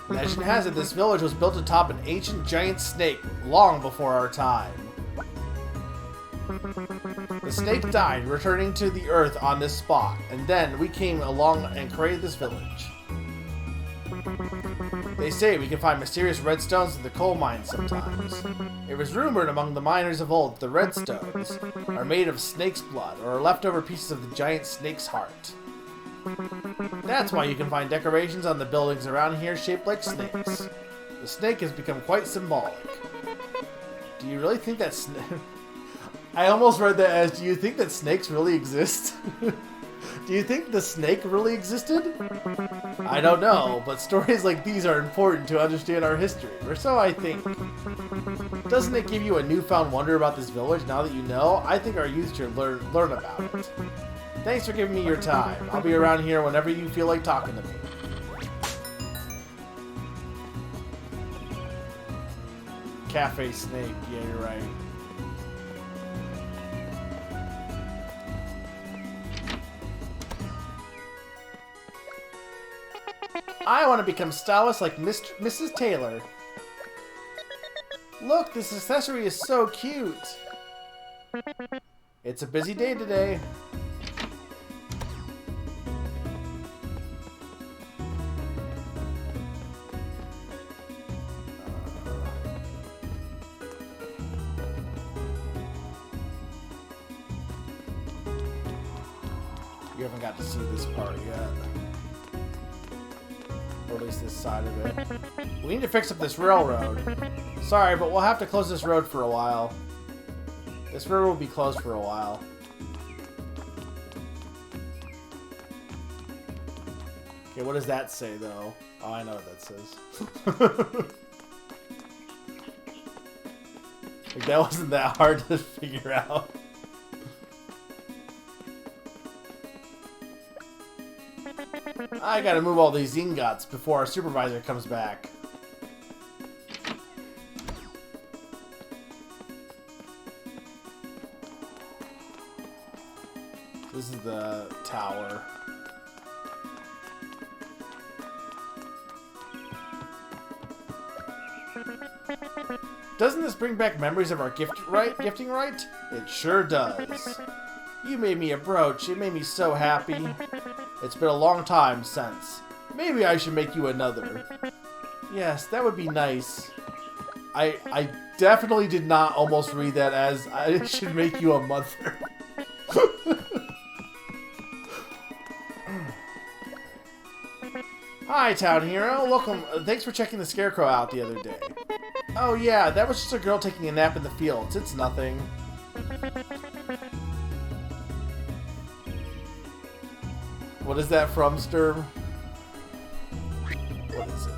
A: Legend has it this village was built atop an ancient giant snake long before our time. The snake died, returning to the earth on this spot, and then we came along and created this village. They say we can find mysterious red stones in the coal mines sometimes. It was rumored among the miners of old that the red stones are made of snake's blood or are leftover pieces of the giant snake's heart. That's why you can find decorations on the buildings around here shaped like snakes. The snake has become quite symbolic. Do you really think that I almost read that as, do you think that snakes really exist? Do you think the snake really existed? I don't know, but stories like these are important to understand our history, or so I think. Doesn't it give you a newfound wonder about this village now that you know? I think our youth should learn about it. Thanks for giving me your time. I'll be around here whenever you feel like talking to me. Cafe snake, yeah, you're right. I want to become stylish like Mrs. Taylor. Look, this accessory is so cute. It's a busy day today. You haven't got to see this part yet. Or at least this side of it. We need to fix up this railroad. Sorry, but we'll have to close this road for a while. This road will be closed for a while. Okay, what does that say, though? Oh, I know what that says. Like, that wasn't that hard to figure out. I gotta move all these ingots before our supervisor comes back. This is the tower. Doesn't this bring back memories of our gifting right? It sure does. You made me a brooch. It made me so happy. It's been a long time since. Maybe I should make you another. Yes, that would be nice. I definitely did not almost read that as I should make you a mother. Hi, town hero. Welcome. Thanks for checking the scarecrow out the other day. Oh yeah, that was just a girl taking a nap in the fields. It's nothing. What is that from, Sturm? What is it?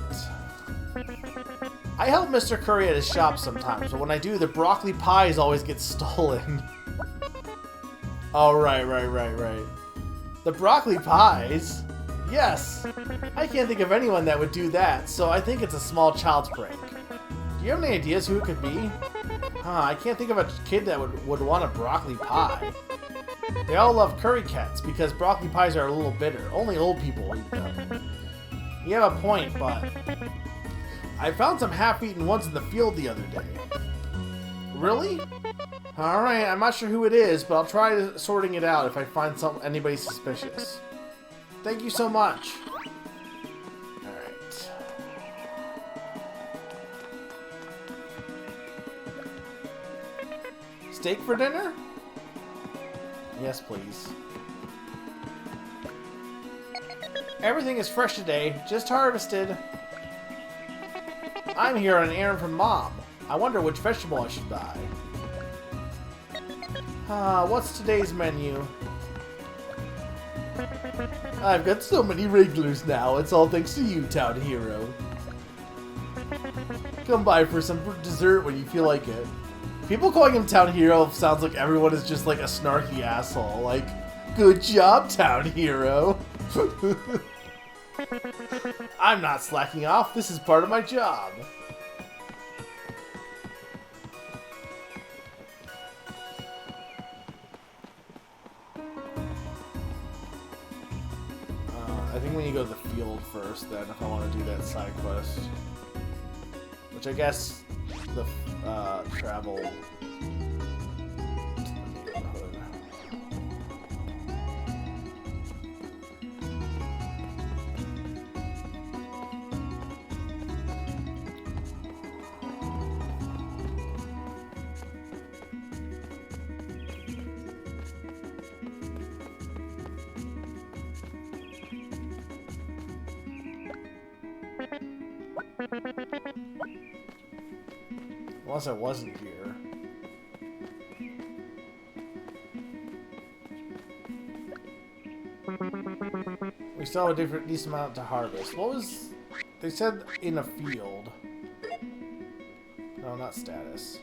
A: I help Mr. Curry at his shop sometimes, but when I do, the broccoli pies always get stolen. Oh, right. The broccoli pies? Yes! I can't think of anyone that would do that, so I think it's a small child's prank. Do you have any ideas who it could be? I can't think of a kid that would want a broccoli pie. They all love curry cats because broccoli pies are a little bitter. Only old people eat them. You have a point, but I found some half-eaten ones in the field the other day. Really? Alright, I'm not sure who it is, but I'll try sorting it out if I find anybody suspicious. Thank you so much. Steak for dinner? Yes, please. Everything is fresh today, just harvested. I'm here on an errand from Mom. I wonder which vegetable I should buy. What's today's menu? I've got so many regulars now. It's all thanks to you, Town Hero. Come by for some dessert when you feel like it. People calling him Town Hero sounds like everyone is just like a snarky asshole. Like, good job, Town Hero. I'm not slacking off. This is part of my job. I think we need to go to the field first then if I want to do that side quest. Which I guess the travel to the neighborhood. Unless I wasn't here. We still have a decent amount to harvest. What was... They said in a field. No, not status.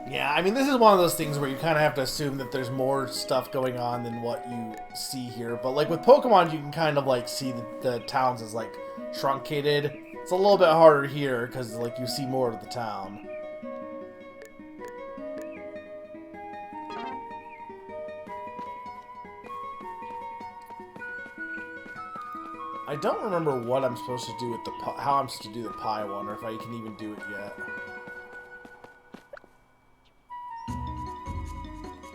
A: Yeah, I mean, this is one of those things where you kind of have to assume that there's more stuff going on than what you see here. But, like, with Pokemon, you can kind of, like, see the towns as, like, truncated. It's a little bit harder here, because, like, you see more of the town. I don't remember what I'm supposed to do with the how I'm supposed to do the pie one, or if I can even do it yet.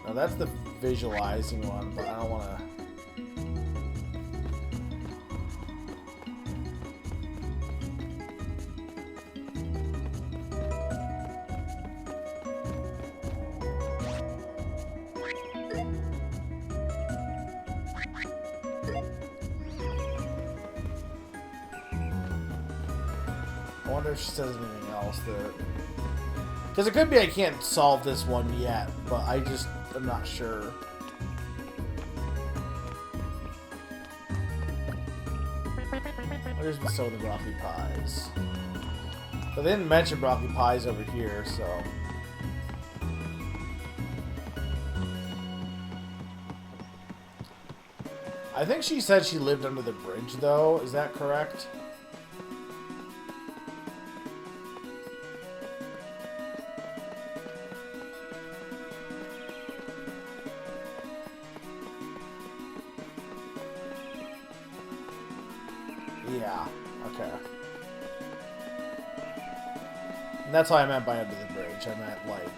A: Now that's the visualizing one, but I don't want to... I wonder if she says anything else there. Because it could be I can't solve this one yet, but I just... I'm not sure. Where's the soda broccoli pies? But they didn't mention broccoli pies over here, so... I think she said she lived under the bridge, though. Is that correct? Yeah, okay. And that's what I meant by under the bridge. I meant, like...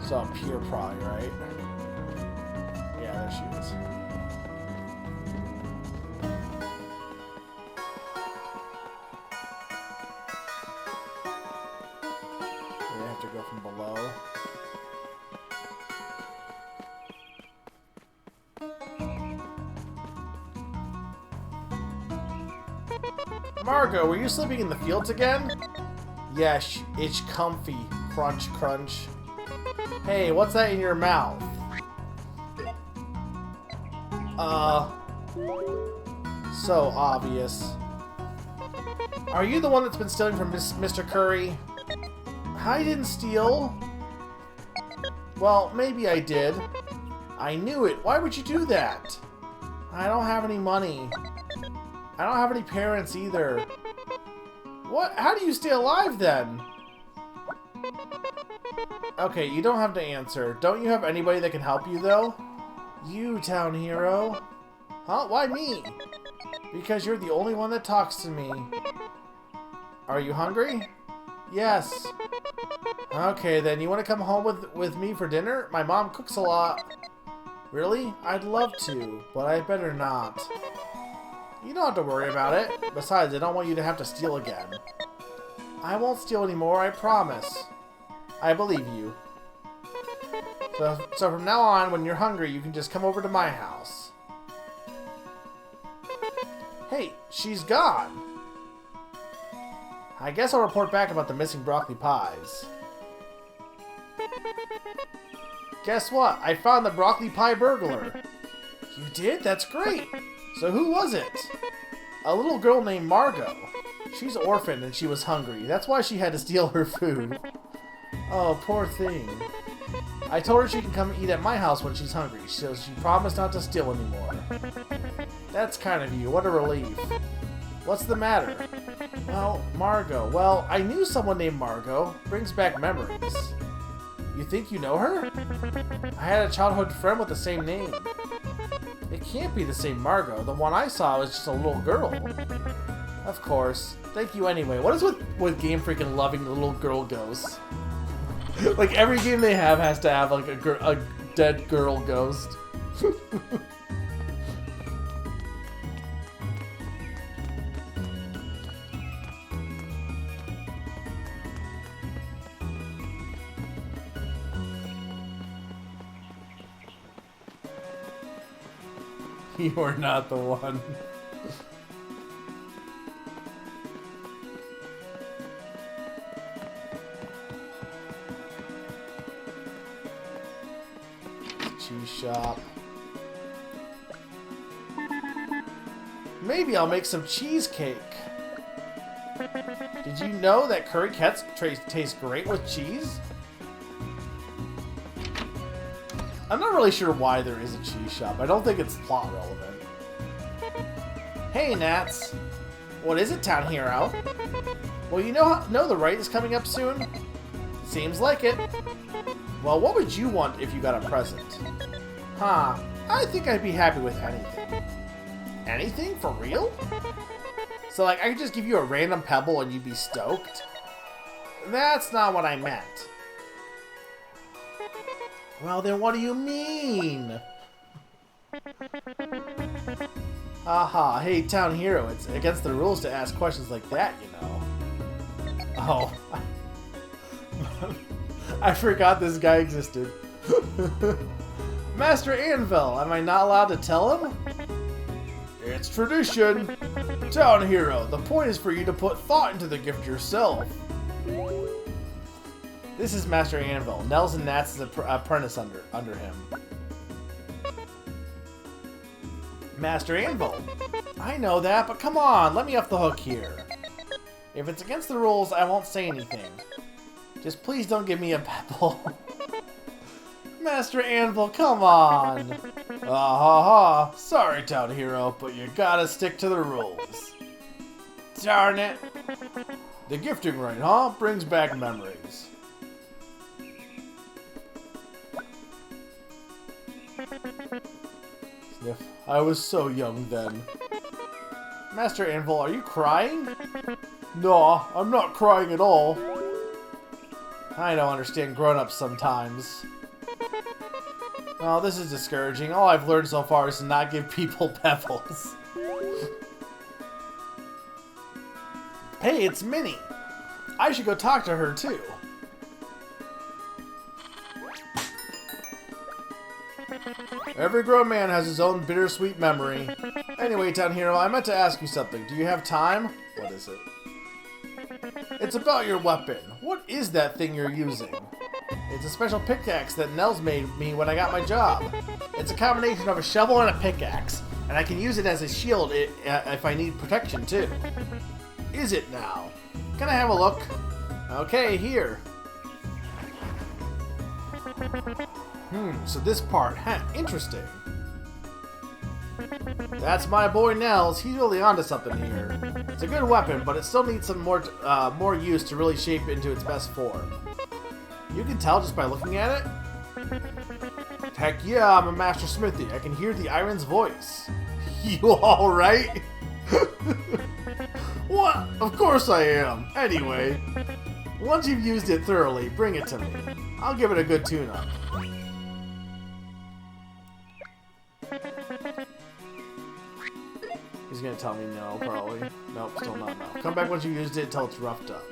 A: So up here probably, right? Yeah, there she is. To go from below. Margo, were you sleeping in the fields again? Yes, it's comfy. Crunch, crunch. Hey, what's that in your mouth? So obvious. Are you the one that's been stealing from Mr. Curry? I didn't steal. Well, maybe I did. I knew it. Why would you do that? I don't have any money. I don't have any parents either. What? How do you stay alive then? Okay, you don't have to answer. Don't you have anybody that can help you, though? You, town hero. Huh? Why me? Because you're the only one that talks to me. Are you hungry? Yes. Okay, then you want to come home with me for dinner? My mom cooks a lot. Really? I'd love to, but I better not. You don't have to worry about it. Besides, I don't want you to have to steal again. I won't steal anymore, I promise. I believe you. So from now on, when you're hungry, you can just come over to my house. Hey, she's gone. I guess I'll report back about the missing broccoli pies. Guess what? I found the broccoli pie burglar. You did? That's great. So who was it? A little girl named Margot. She's orphaned and she was hungry. That's why she had to steal her food. Oh, poor thing. I told her she can come eat at my house when she's hungry, so she promised not to steal anymore. That's kind of you. What a relief. What's the matter? Well, Margot. Well, I knew someone named Margot. Brings back memories. You think you know her? I had a childhood friend with the same name. It can't be the same Margot. The one I saw was just a little girl. Of course. Thank you anyway. What is with Game Freak and loving the little girl ghosts? Like, every game they have has to have, like, a dead girl ghost. You are not the one. Cheese shop. Maybe I'll make some cheesecake. Did you know that curry cats taste great with cheese? I'm not really sure why there is a cheese shop. I don't think it's plot relevant. Hey, Nats. What is it, town hero? Well, you know the right is coming up soon? Seems like it. Well, what would you want if you got a present? Huh, I think I'd be happy with anything. Anything? For real? So, like, I could just give you a random pebble and you'd be stoked? That's not what I meant. Well, then what do you mean? Aha, hey, town hero, it's against the rules to ask questions like that, you know. Oh. I forgot this guy existed. Master Anvil, am I not allowed to tell him? It's tradition. Town hero, the point is for you to put thought into the gift yourself. This is Master Anvil. Nels and Nats' apprentice under him. Master Anvil. I know that, but come on, let me off the hook here. If it's against the rules, I won't say anything. Just please don't give me a pebble. Master Anvil, come on. Ah ha ha. Sorry, town hero, but you gotta stick to the rules. Darn it. The gifting ring, huh? Brings back memories. Sniff. I was so young then. Master Anvil, are you crying? No, I'm not crying at all. I don't understand grown-ups sometimes. Oh, this is discouraging. All I've learned so far is to not give people pebbles. Hey, it's Minnie. I should go talk to her, too. Every grown man has his own bittersweet memory. Anyway, town hero, I meant to ask you something. Do you have time? What is it? It's about your weapon. What is that thing you're using? It's a special pickaxe that Nels made me when I got my job. It's a combination of a shovel and a pickaxe, and I can use it as a shield if I need protection too. Is it now? Can I have a look? Okay, here. So this part, interesting. That's my boy Nels. He's really onto something here. It's a good weapon, but it still needs some more use to really shape into its best form. You can tell just by looking at it? Heck yeah, I'm a master smithy. I can hear the iron's voice. You alright? What? Of course I am. Anyway, once you've used it thoroughly, bring it to me. I'll give it a good tune-up. He's gonna tell me no, probably. Nope, still not no. Come back once you've used it until it's roughed up.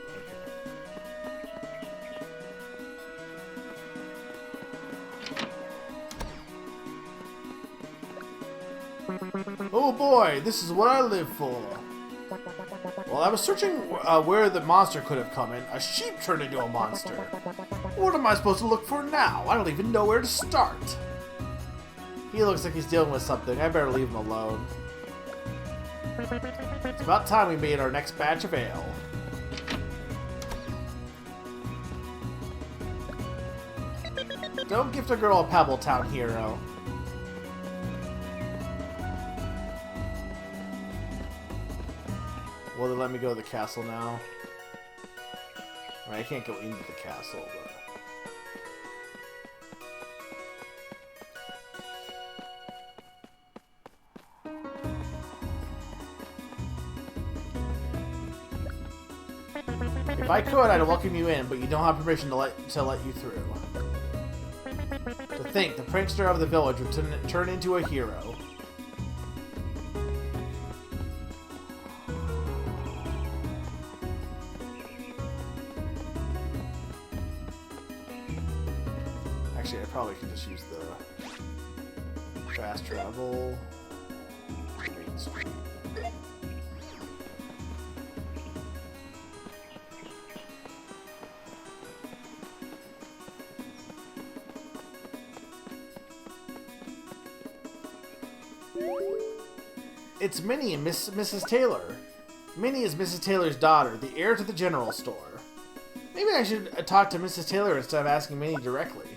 A: Oh boy, this is what I live for. Well, I was searching where the monster could have come in. A sheep turned into a monster. What am I supposed to look for now? I don't even know where to start. He looks like he's dealing with something. I better leave him alone. It's about time we made our next batch of ale. Don't gift a girl a Pebbletown hero. Will they let me go to the castle now? I mean, I can't go into the castle, but... If I could, I'd welcome you in, but you don't have permission to let you through. To think, the prankster of the village would turn into a hero. Actually, I probably could just use the fast travel. Main Street. It's Minnie and Mrs. Taylor. Minnie is Mrs. Taylor's daughter, the heir to the general store. Maybe I should talk to Mrs. Taylor instead of asking Minnie directly.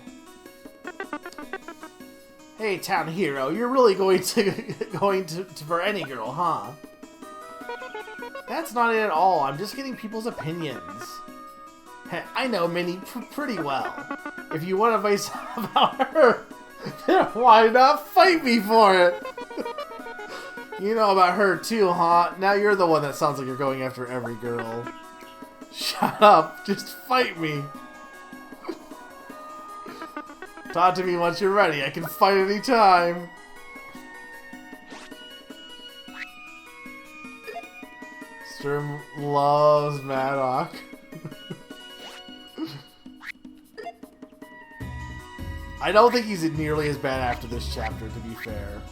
A: Hey, town hero, you're really going to for any girl, huh? That's not it at all. I'm just getting people's opinions. Hey, I know Minnie pretty well. If you want advice about her, then why not fight me for it? You know about her too, huh? Now you're the one that sounds like you're going after every girl. Shut up. Just fight me. Talk to me once you're ready. I can fight any time. Sturm loves Madoc. I don't think he's nearly as bad after this chapter, to be fair.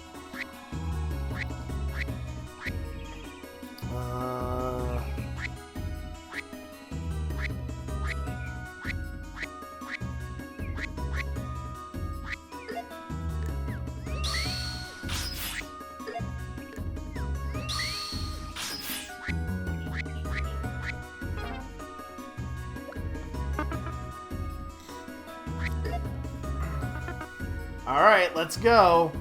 A: Alright, let's go.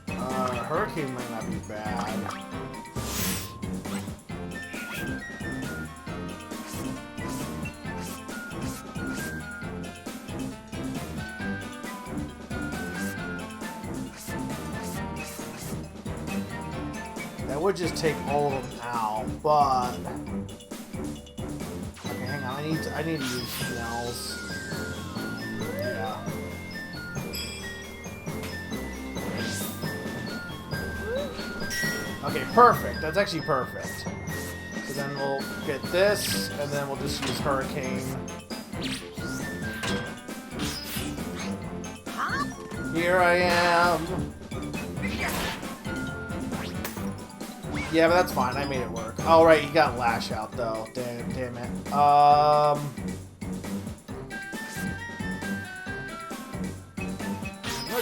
A: Alright, Hurricane might not be bad. That would just take all of them out, but okay, hang on. I need to use Snells. Yeah. Okay, perfect. That's actually perfect. then we'll get this, and then we'll just use Hurricane. Here I am. Yeah, but that's fine. I made it work. Oh, right, you got Lash Out, though. Damn it. I'll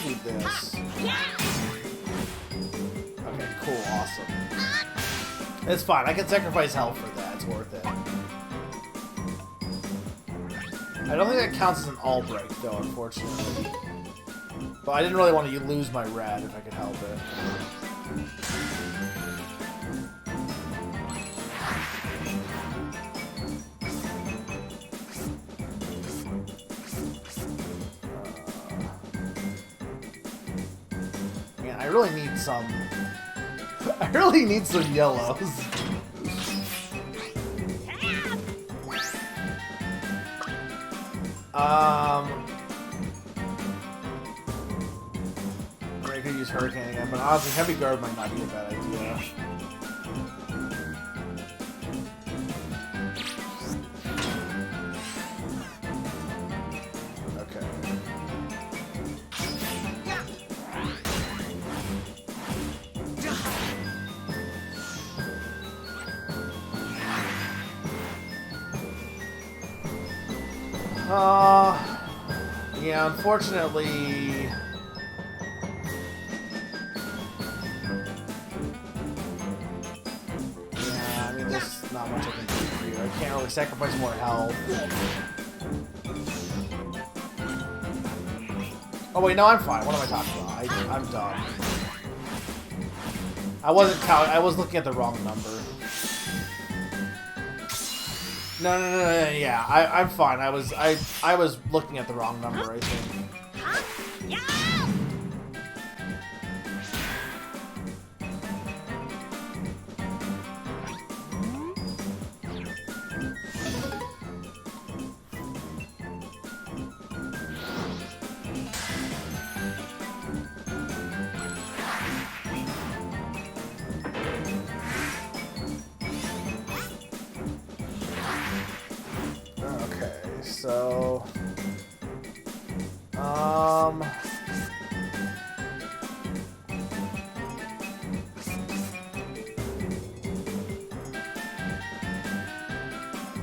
A: do this. Okay, cool, awesome. It's fine. I can sacrifice health for that. It's worth it. I don't think that counts as an all break, though, unfortunately. But I didn't really want to lose my rad if I could help it. Man, I really need some... I really need some yellows. I could use Hurricane again, but honestly, Heavy Guard might not be a bad idea. Okay. Yeah, unfortunately... Yeah, I mean, there's not much I can do for you. I can't really sacrifice more health. Oh wait, no, I'm fine. What am I talking about? I'm dumb. I wasn't counting. I was looking at the wrong number. No, yeah, I'm fine. I was looking at the wrong number, I think. So,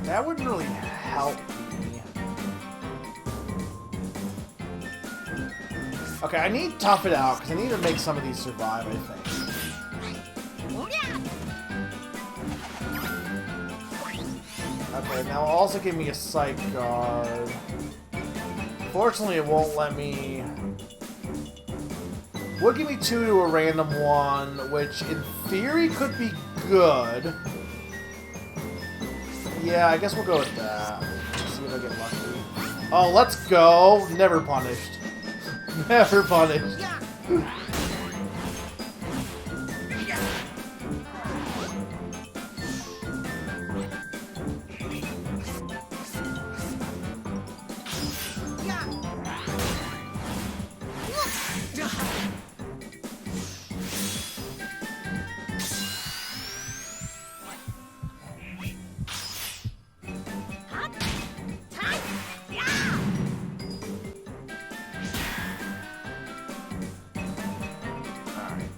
A: that wouldn't really help me. Okay, I need to tough it out, because I need to make some of these survive, I think. Okay, now also give me a Psych Guard. Fortunately, it won't let me... Would give me 2 to a random 1, which in theory could be good. Yeah, I guess we'll go with that. See if I get lucky. Oh, let's go! Never punished. Never punished.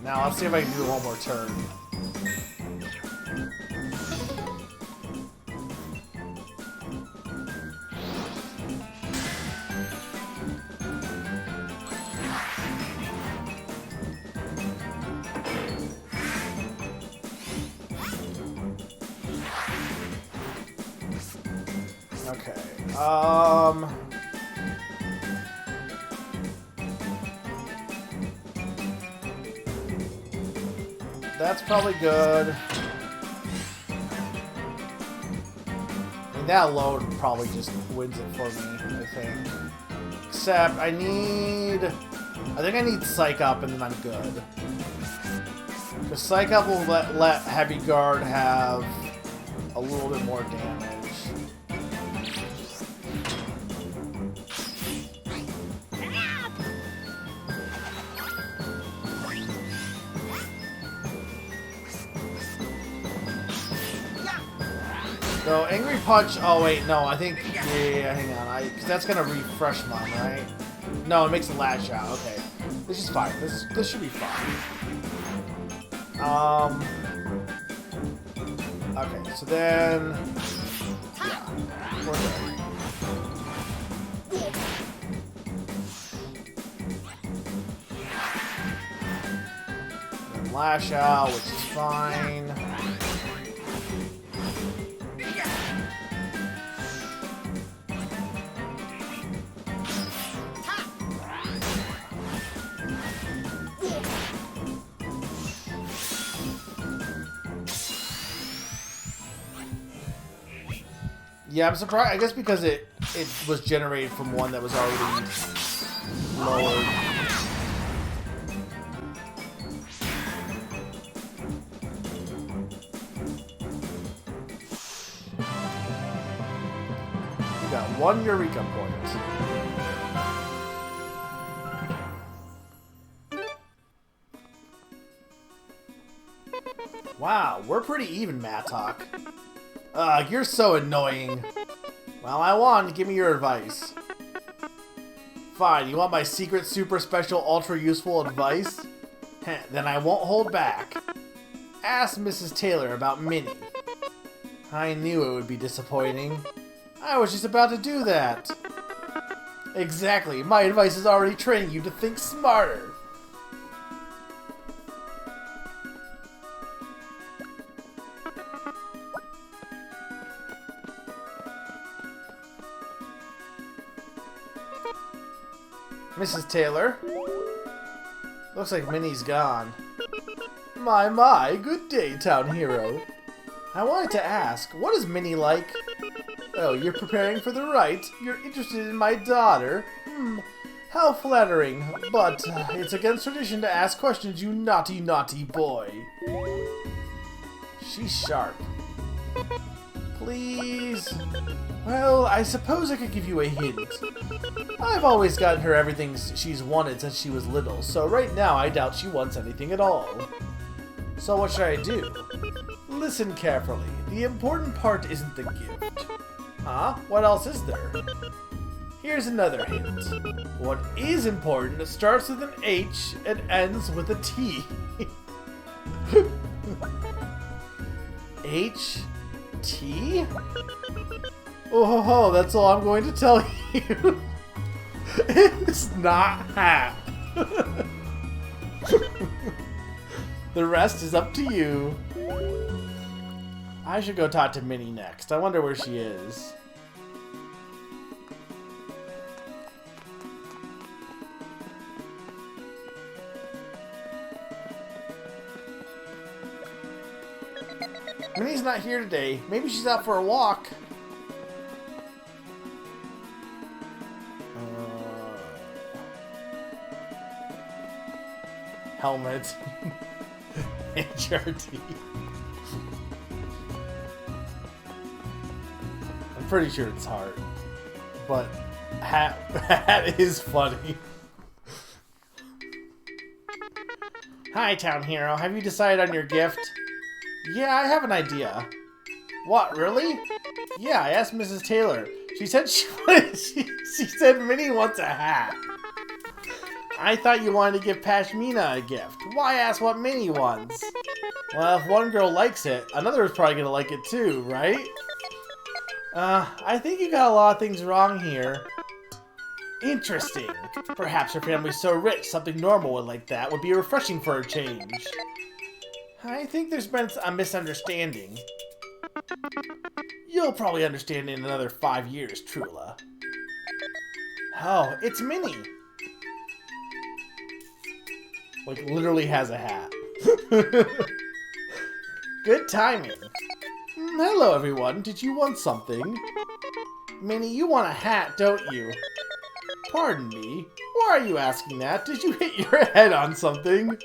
A: Now, let's see if I can do one more turn. Okay, that's probably good. I mean, that load probably just wins it for me, I think. Except, I think I need Psych Up and then I'm good. Because Psych Up will let Heavy Guard have a little bit more damage. So, Angry Punch... Oh, wait, no, I think... Yeah, hang on. Because that's going to refresh mine, right? No, it makes it lash out. Okay. This is fine. This should be fine. Okay, so then... Yeah. We're good. And lash out, which is fine. Yeah, I'm surprised. I guess because it was generated from one that was already lowered. You got one Eureka point. Wow, we're pretty even, Mattock. Ugh, you're so annoying. Well, I won. Give me your advice. Fine, you want my secret, super special, ultra useful advice? Heh, then I won't hold back. Ask Mrs. Taylor about Minnie. I knew it would be disappointing. I was just about to do that. Exactly, my advice is already training you to think smarter. Mrs. Taylor? Looks like Minnie's gone. My, good day, town hero. I wanted to ask, what is Minnie like? Oh, you're preparing for the rite? You're interested in my daughter? How flattering. But it's against tradition to ask questions, you naughty, naughty boy. She's sharp. Please? Well, I suppose I could give you a hint. I've always gotten her everything she's wanted since she was little, so right now I doubt she wants anything at all. So what should I do? Listen carefully. The important part isn't the gift. Huh? What else is there? Here's another hint. What is important starts with an H and ends with a T. H? T? Oh ho ho, that's all I'm going to tell you. It's not hat. The rest is up to you. I should go talk to Minnie next. I wonder where she is. Minnie's not here today. Maybe she's out for a walk. Helmet. HRT. I'm pretty sure it's heart. But hat is funny. Hi, town hero. Have you decided on your gift? Yeah, I have an idea. What, really? Yeah, I asked Mrs. Taylor. She said she said Minnie wants a hat. I thought you wanted to give Pashmina a gift. Why ask what Minnie wants? Well, if one girl likes it, another is probably gonna like it too, right? I think you got a lot of things wrong here. Interesting. Perhaps her family's so rich, something normal like that would be refreshing for a change. I think there's been a misunderstanding. You'll probably understand in another 5 years, Trula. Oh, it's Minnie. Like, literally has a hat. Good timing. Hello, everyone. Did you want something? Minnie, you want a hat, don't you? Pardon me. Why are you asking that? Did you hit your head on something?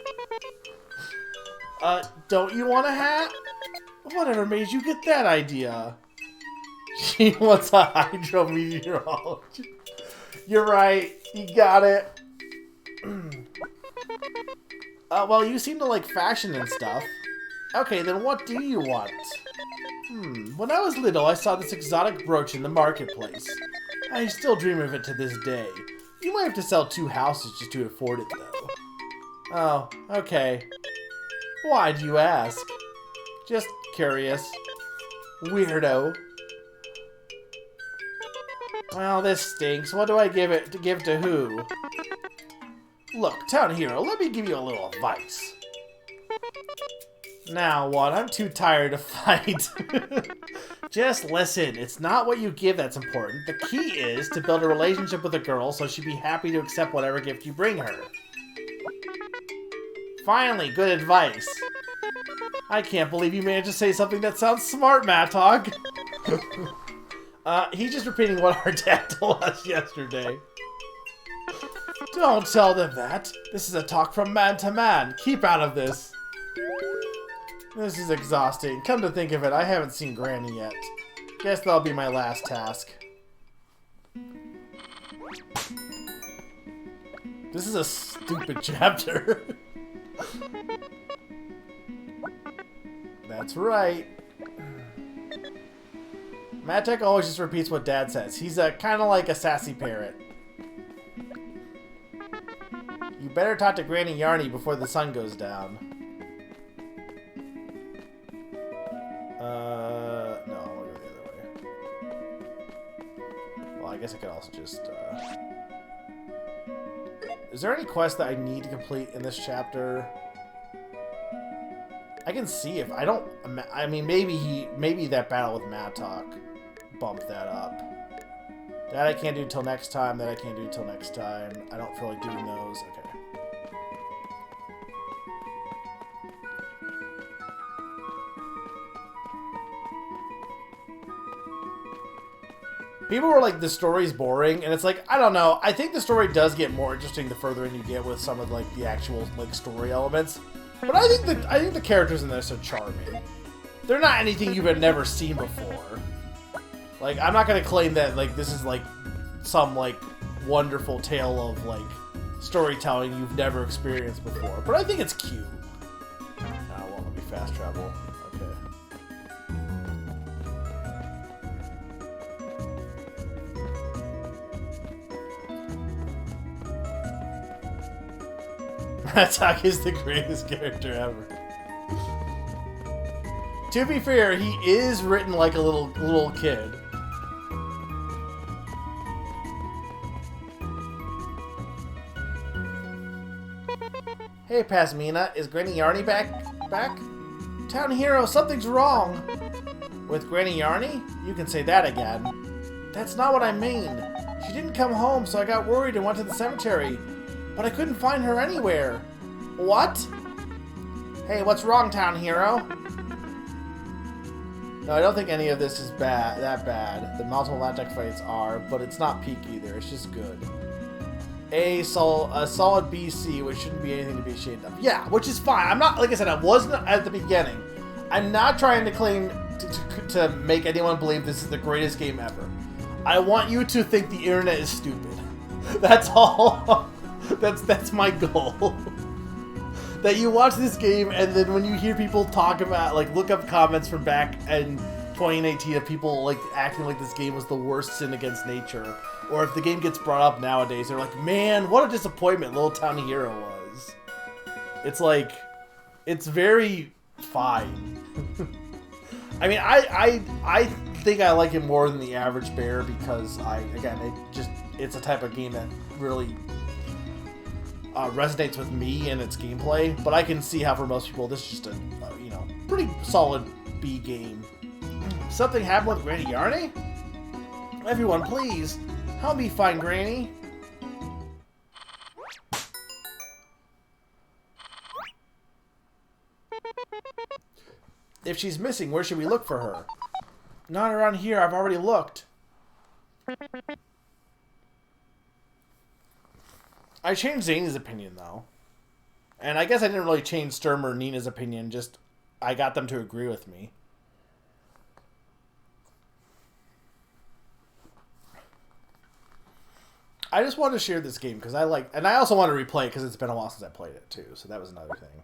A: Don't you want a hat? Whatever made you get that idea? She wants a hydrometeorologist. You're right. You got it. Well, you seem to like fashion and stuff. Okay, then what do you want? When I was little, I saw this exotic brooch in the marketplace. I still dream of it to this day. You might have to sell 2 houses just to afford it, though. Oh, okay. Why do you ask? Just curious. Weirdo. Well, this stinks. What do I give it to give to who? Look, Town Hero, let me give you a little advice. Now what? I'm too tired to fight. Just listen. It's not what you give that's important. The key is to build a relationship with a girl so she'd be happy to accept whatever gift you bring her. Finally, good advice. I can't believe you managed to say something that sounds smart, Matog. He's just repeating what our dad told us yesterday. Don't tell them that. This is a talk from man to man. Keep out of this. This is exhausting. Come to think of it, I haven't seen Granny yet. Guess that'll be my last task. This is a stupid chapter. That's right. Matek always just repeats what Dad says. He's kind of like a sassy parrot. You better talk to Granny Yarny before the sun goes down. No, I'll go the other way. Well, I guess I could also just, Is there any quest that I need to complete in this chapter? I can see if I don't. I mean, maybe that battle with Mattok bumped that up. That I can't do till next time. That I can't do till next time. I don't feel like doing those. Okay. People were like, the story's boring, and it's like, I don't know. I think the story does get more interesting the further in you get with some of like the actual like story elements. But I think the characters in this are charming. They're not anything you've never seen before. Like, I'm not gonna claim that like this is like some like wonderful tale of like storytelling you've never experienced before. But I think it's cute. Now, won't let me fast travel. Okay. Mattok is the greatest character ever. To be fair, he is written like a little kid. Hey, Pasmina, is Granny Yarny back? Town Hero, something's wrong. With Granny Yarny? You can say that again. That's not what I mean. She didn't come home, so I got worried and went to the cemetery. But I couldn't find her anywhere. What? Hey, what's wrong, Town Hero? No, I don't think any of this is that bad. The multiple Mattek fights are, but it's not peak either. It's just good. A solid BC, which shouldn't be anything to be ashamed of. Yeah, which is fine. I'm not, like I said, I wasn't at the beginning. I'm not trying to claim to make anyone believe this is the greatest game ever. I want you to think the internet is stupid. That's all. That's my goal. That you watch this game and then when you hear people talk about, like, look up comments from back in 2018 of people, like, acting like this game was the worst sin against nature. Or if the game gets brought up nowadays, they're like, man, what a disappointment Little Town Hero was. It's like, it's very fine. I mean, I think I like it more than the average bear because it's a type of game that really resonates with me and its gameplay, but I can see how for most people this is just a pretty solid B game. Something happened with Granny Yarny? Everyone, please help me find Granny. If she's missing, where should we look for her? Not around here. I've already looked. I changed Zany's opinion, though. And I guess I didn't really change Sturm or Nina's opinion, just I got them to agree with me. I just wanted to share this game because I like, and I also want to replay it because it's been a while since I played it, too. So that was another thing.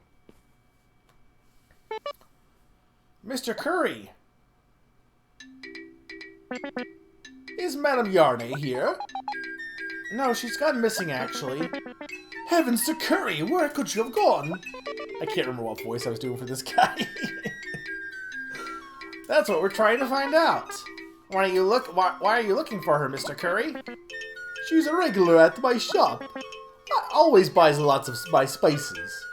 A: Mr. Curry! Is Madame Yarne here? No, she's gone missing, actually. Heavens to curry, where could you have gone? I can't remember what voice I was doing for this guy. That's what we're trying to find out. Why are you looking for her, Mr. Curry? She's a regular at my shop. Always buys lots of my spices.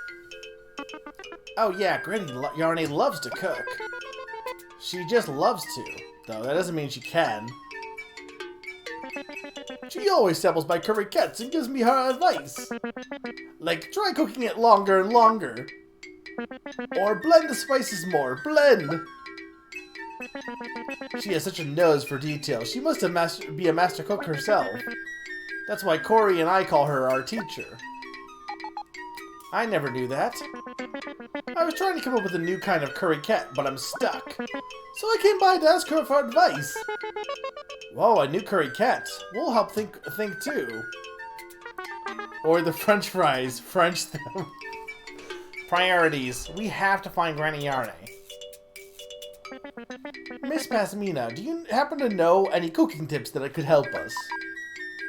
A: Oh yeah, Granny Yarne loves to cook. She just loves to, though. That doesn't mean she can. She always samples my curry cats and gives me her advice. Like, try cooking it longer and longer. Or blend the spices more. Blend! She has such a nose for detail. She must be a master cook herself. That's why Corey and I call her our teacher. I never knew that. I was trying to come up with a new kind of curry cat, but I'm stuck. So I came by to ask her for advice. Whoa, a new curry cat. We'll help think too. Or the French fries. French them. Priorities. We have to find Granny Yarne. Miss Pasmina, do you happen to know any cooking tips that could help us?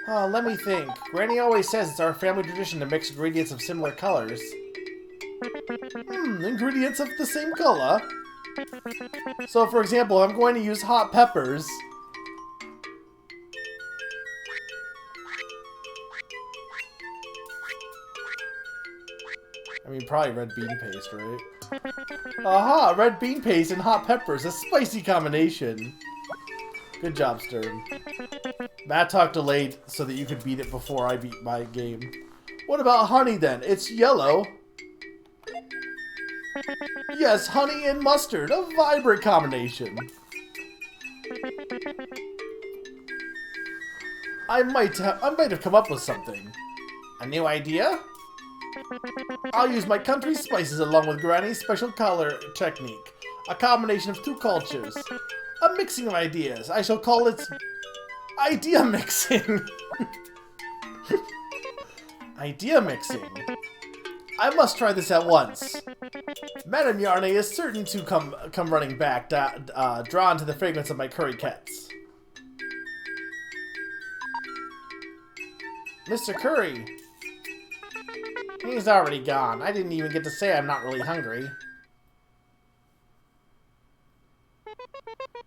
A: Let me think. Granny always says it's our family tradition to mix ingredients of similar colors. Ingredients of the same color? So, for example, I'm going to use hot peppers. I mean, probably red bean paste, right? Aha! Red bean paste and hot peppers. A spicy combination. Good job, Stern. Matt talk delayed so that you could beat it before I beat my game. What about honey, then? It's yellow. Yes, honey and mustard. A vibrant combination. I might have come up with something. A new idea? I'll use my country's spices along with Granny's special color technique. A combination of two cultures. A mixing of ideas. I shall call it... idea mixing. Idea mixing. I must try this at once. Madame Yarne is certain to come running back, drawn to the fragrance of my curry cats. Mr. Curry. He's already gone. I didn't even get to say I'm not really hungry.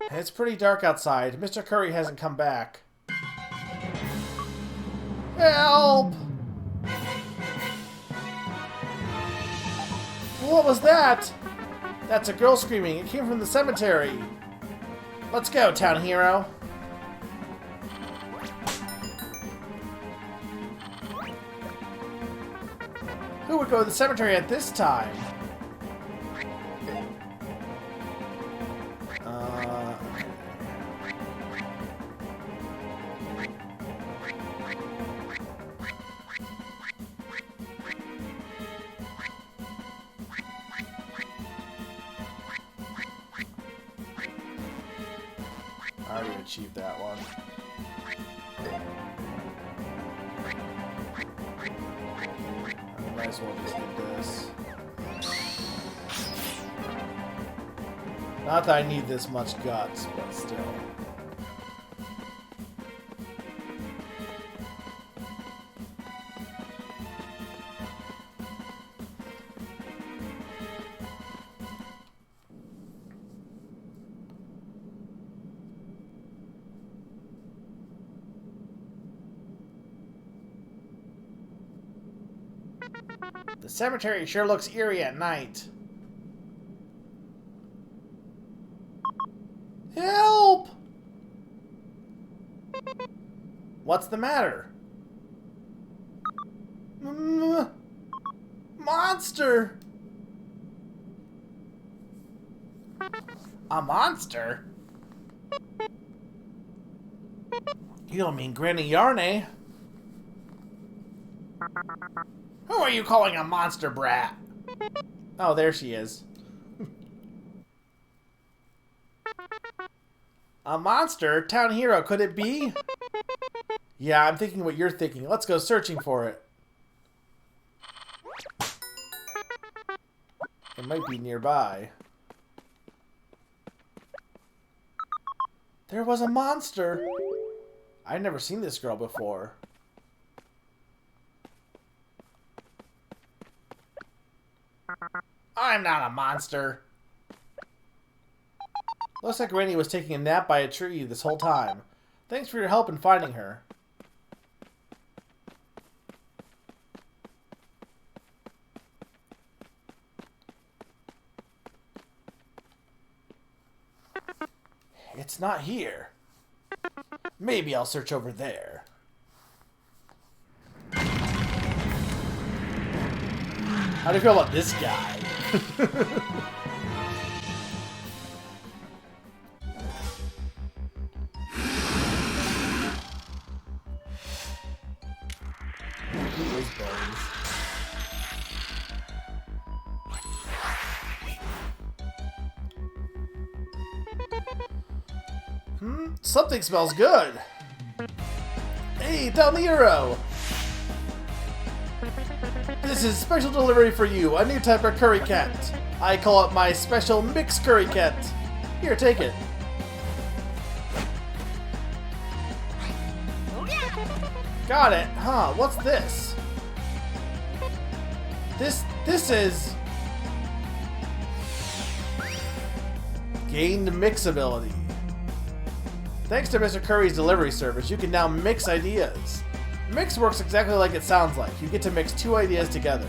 A: It's pretty dark outside. Mr. Curry hasn't come back. Help! What was that? That's a girl screaming. It came from the cemetery. Let's go, town hero. Who would go to the cemetery at this time? I already achieved that one. I might as well just get this. Not that I need this much guts, but still. The cemetery sure looks eerie at night. Help! What's the matter? Monster! A monster? You don't mean Granny Yarne? Who are you calling a monster brat? Oh, there she is. A monster? Town hero, could it be? Yeah, I'm thinking what you're thinking. Let's go searching for it. It might be nearby. There was a monster. I'd never seen this girl before. I'm not a monster. Looks like Granny was taking a nap by a tree this whole time. Thanks for your help in finding her. It's not here. Maybe I'll search over there. How do you feel about this guy? Who is Bones? Something smells good. Hey, Del Nero! This is special delivery for you, a new type of curry cat. I call it my special mixed curry cat. Here, take it. Got it. Huh, what's this? This is... Gained mix ability. Thanks to Mr. Curry's delivery service, you can now mix ideas. Mix works exactly like it sounds like. You get to mix two ideas together.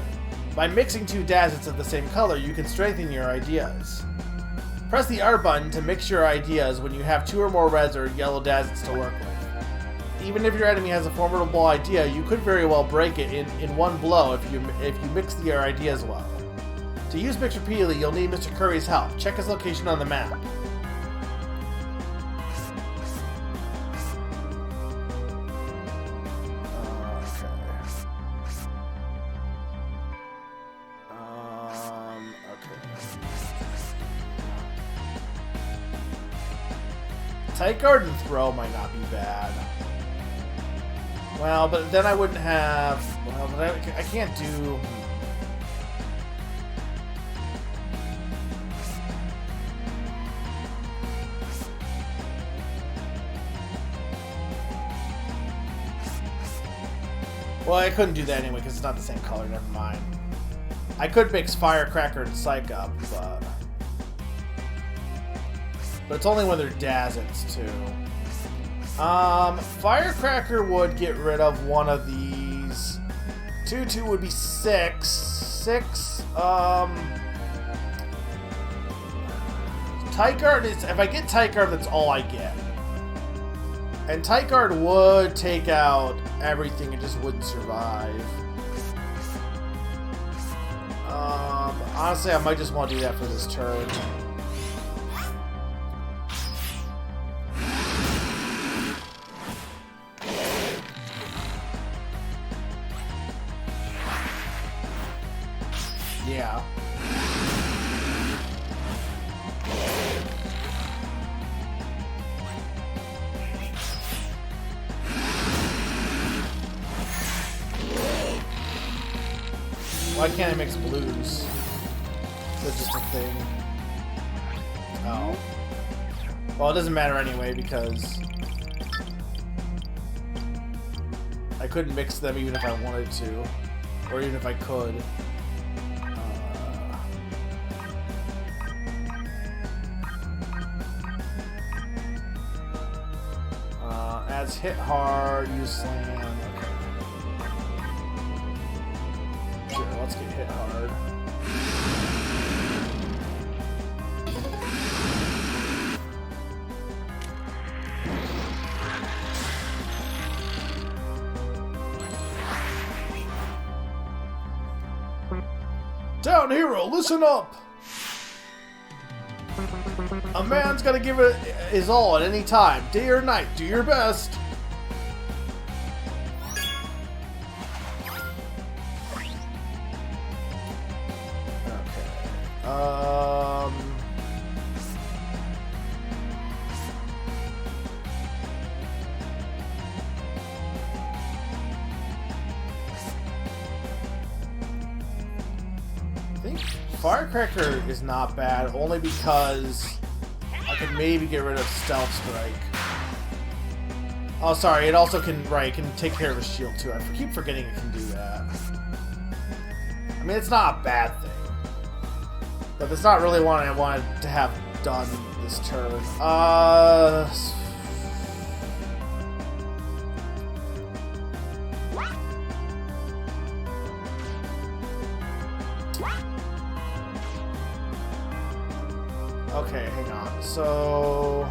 A: By mixing two Dazzits of the same color, you can strengthen your ideas. Press the R button to mix your ideas when you have two or more reds or yellow Dazzits to work with. Even if your enemy has a formidable idea, you could very well break it in one blow if you mix your ideas well. To use Mix repeatedly, you'll need Mr. Curry's help. Check his location on the map. Tight guard and throw might not be bad. Well, but then I wouldn't have... Well, but I can't do... Well, I couldn't do that anyway because it's not the same color. Never mind. I could mix Firecracker and Psych up, but it's only when they're Dazzits, too. Firecracker would get rid of one of these. 2/2 would be 6. 6, Tight Guard is... If I get Tight Guard, that's all I get. And Tight Guard would take out everything, it just wouldn't survive. Honestly, I might just want to do that for this turn. Yeah. Why can't I mix blues? That's just a thing. Oh. Well, it doesn't matter anyway because I couldn't mix them even if I wanted to, or even if I could. As hit hard, use slam. Okay. Sure, let's get hit hard. Down Hero, listen up! A man's gotta give it his all at any time, day or night. Do your best. I think Firecracker is not bad, only because I could maybe get rid of Stealth Strike. Oh, sorry. It also can, right, it can take care of his shield, too. I keep forgetting it can do that. I mean, it's not a bad thing. But that's not really what I wanted to have done this turn. Okay, hang on. So...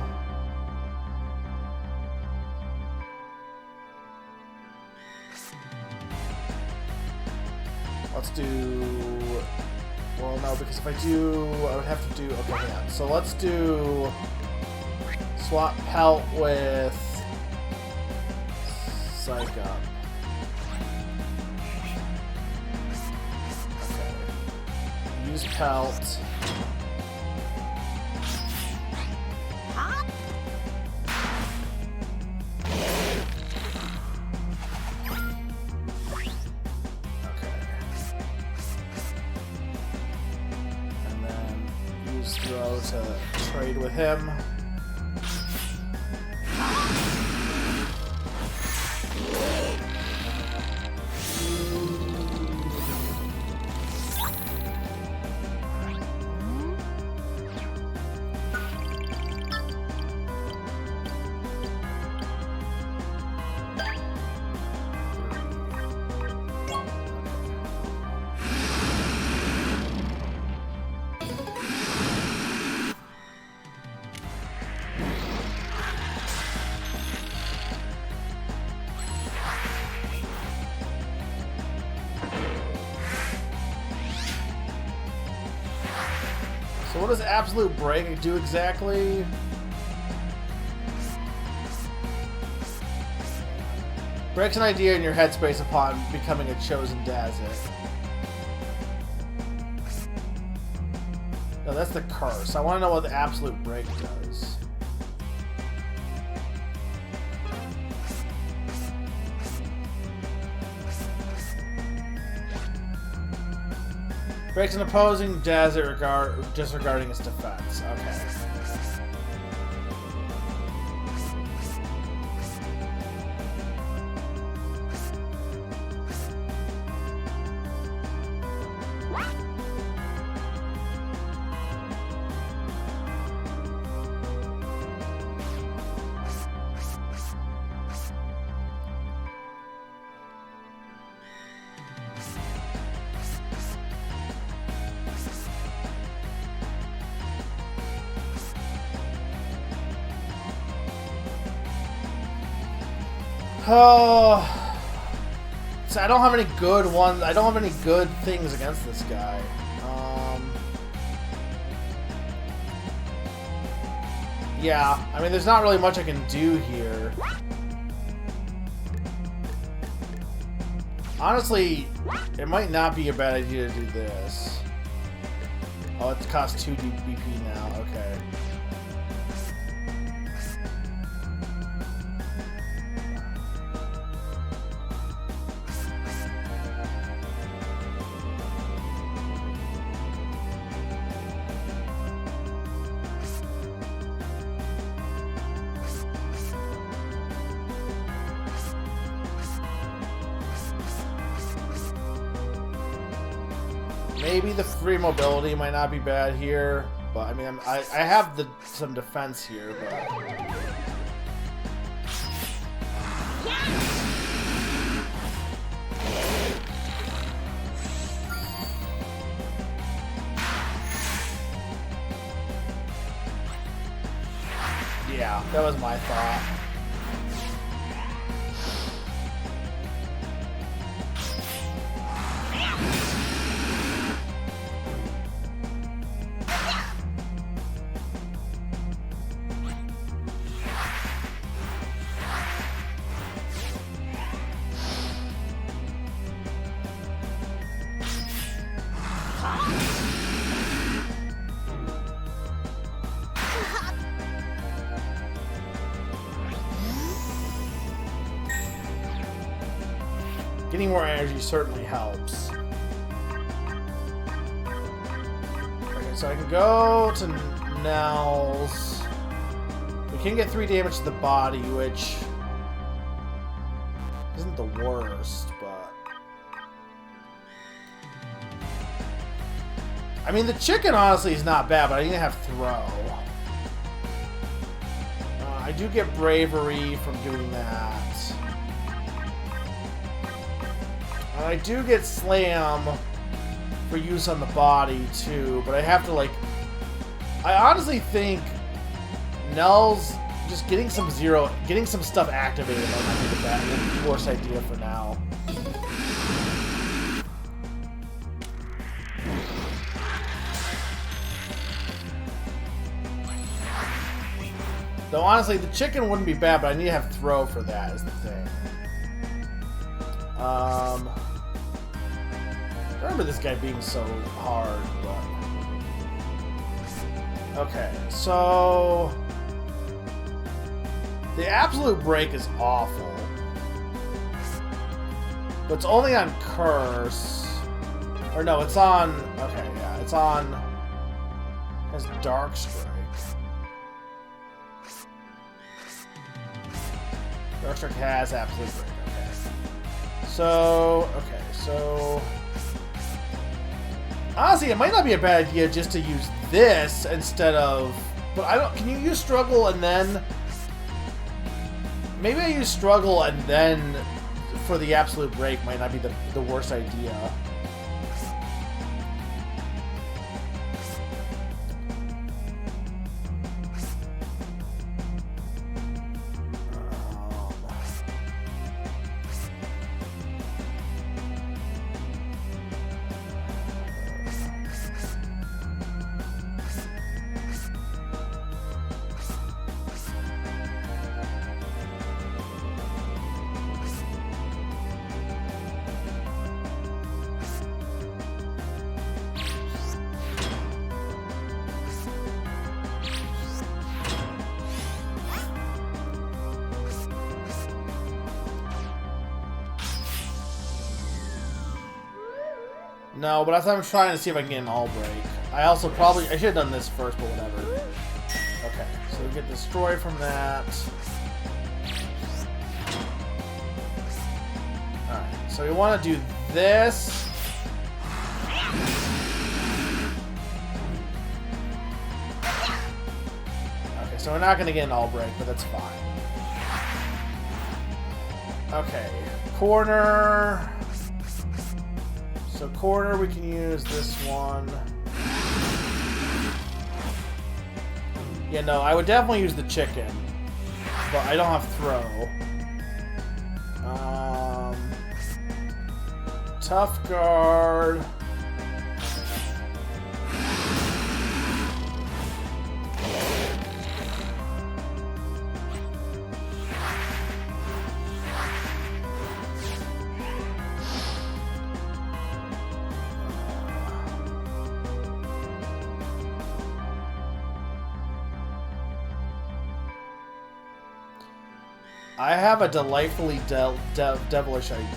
A: let's do... well, no, because if I do... I would have to do... okay, hang on. So let's do... swap Pelt with... Psych Up. Okay. Use Pelt. Throw to trade with him. So what does Absolute Break do exactly? Breaks an idea in your headspace upon becoming a chosen Dazzit. No, that's the curse. I want to know what the Absolute Break does. Breaks an opposing Dazzit disregarding its defense. Okay. Oh, so I don't have any good ones. I don't have any good things against this guy. Yeah, I mean, there's not really much I can do here. Honestly, it might not be a bad idea to do this. Oh, it costs 2 BP now. Okay. Maybe the free mobility might not be bad here, but I mean, I have some defense here, but... yeah, that was my thought. Getting more energy certainly helps. Okay, so I can go to Nels. We can get 3 damage to the body, which isn't the worst, but... I mean, the chicken, honestly, is not bad, but I need to have throw. I do get bravery from doing that. And I do get slam for use on the body, too, but I have to, like... I honestly think Nell's just getting some stuff activated might not be the worst idea for now. Though honestly, the chicken wouldn't be bad, but I need to have throw for that is the thing. I remember this guy being so hard, but... Okay, so... The absolute break is awful. But it's only on Curse. Or no, it's on... Okay, yeah, it's on... It has Dark Strike. Dark Strike has absolute break, okay. So... Okay, so... Honestly, it might not be a bad idea just to use this instead of... But I don't... Can you use Struggle and then... Maybe I use Struggle and then for the absolute break might not be the worst idea. No, but that's what I'm trying to see if I can get an all break. I also probably... I should have done this first, but whatever. Okay, so we get destroyed from that. Alright, so we want to do this. Okay, so we're not going to get an all break, but that's fine. Okay, corner... So corner, we can use this one. Yeah, no, I would definitely use the chicken. But I don't have throw. Tough guard. I have a delightfully devilish idea.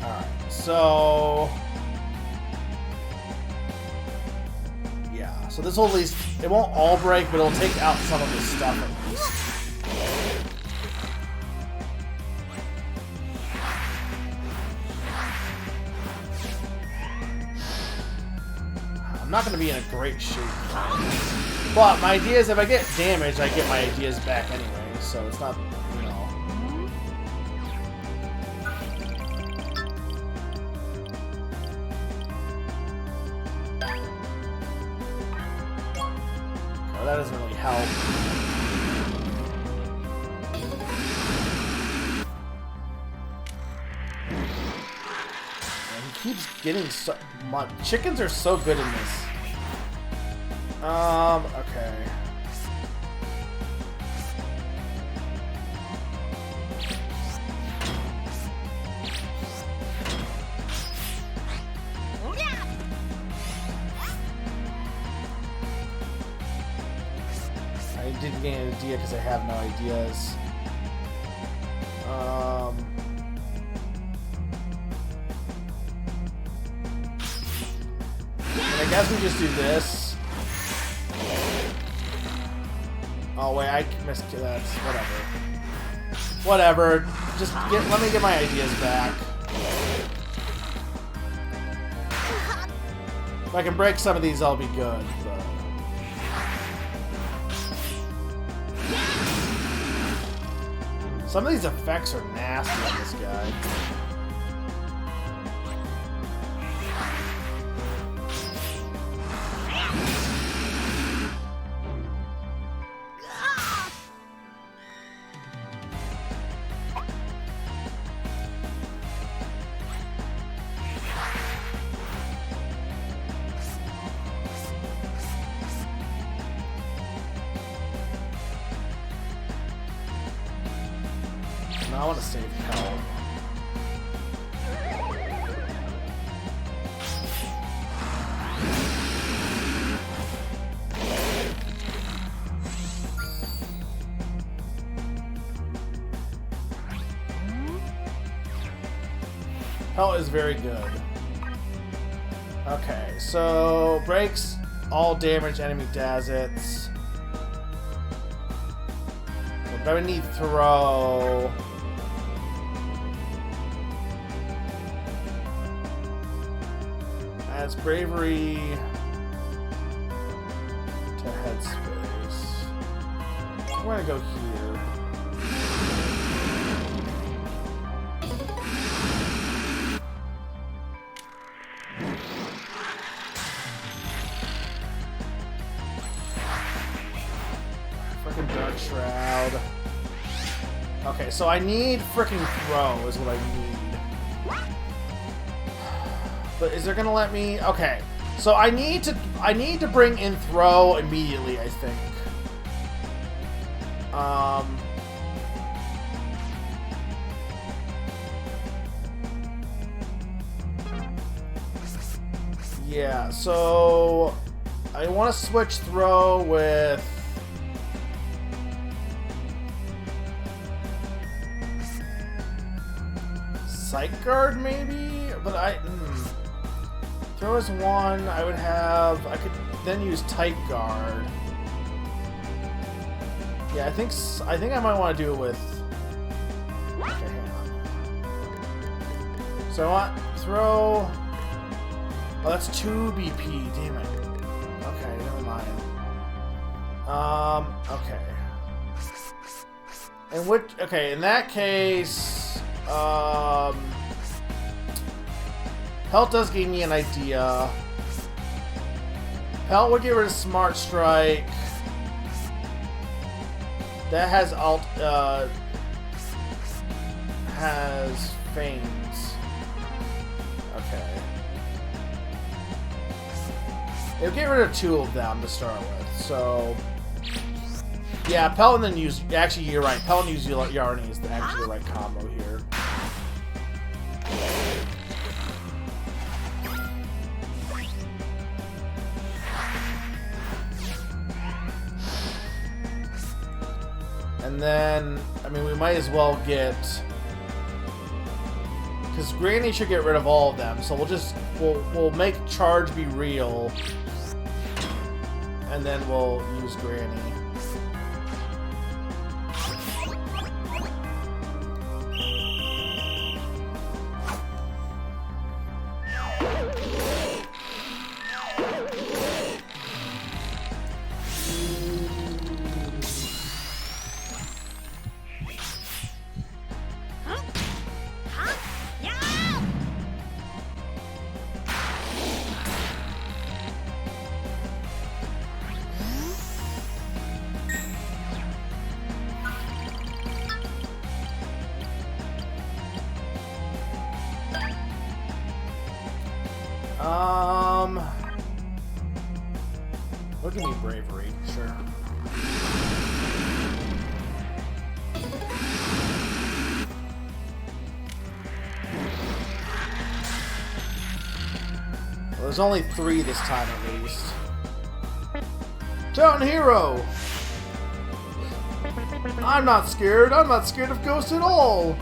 A: Alright, so... Yeah, so this will at least... It won't all break, but it'll take out some of this stuff at least. I'm not going to be in a great shape. But my idea is if I get damaged, I get my ideas back anyway, so it's not, you know... That doesn't really help. And he keeps getting so much. Chickens are so good in this. Okay. I didn't get an idea because I have no ideas. And I guess we just do this. Oh wait, I missed that. Whatever. Whatever. Just let me get my ideas back. If I can break some of these, I'll be good. But... some of these effects are nasty on this guy. I want to save Hell. Hell is very good. Okay, so breaks all damage enemy Dazits. But I need throw. Adds bravery to headspace. I'm gonna go here. Frickin' Dark Shroud. Okay, so I need frickin' throw is what I need. But is there gonna let me? Okay, so I need to bring in throw immediately. I think. Yeah. So I want to switch throw with. Sight Guard maybe, but throw is one. I would have. I could then use Tight Guard. Yeah, I think I might want to do it with. Okay, hang on. So I want throw. Oh, that's 2 BP. Damn it. Okay, never mind. Okay. And which? Okay, in that case. Pelt does give me an idea. Pelt would get rid of Smart Strike. That has has Feigns. Okay. It'll get rid of 2 of them to start with, so... yeah, Pelt and then use... actually, you're right. Pelt and use Yarny is actually the right combo here. And then, I mean, we might as well get... because Granny should get rid of all of them, so we'll make Charge be real. And then we'll use Granny. Look at me, bravery, sure. Well, there's only 3 this time at least. Town Hero! I'm not scared of ghosts at all!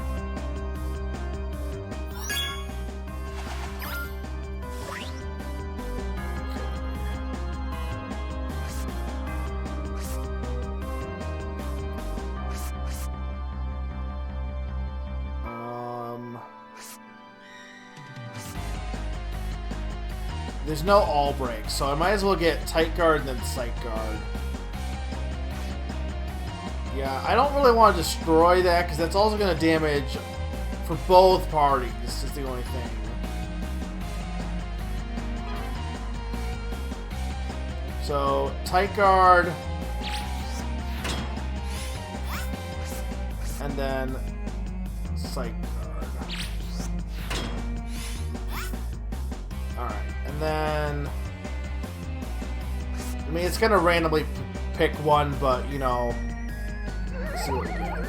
A: There's no all break, so I might as well get tight guard and then sight guard. Yeah, I don't really want to destroy that because that's also going to damage for both parties. Is the only thing. So tight guard, and then sight guard. All right, and then I mean it's gonna randomly pick one, but you know, let's see what we get.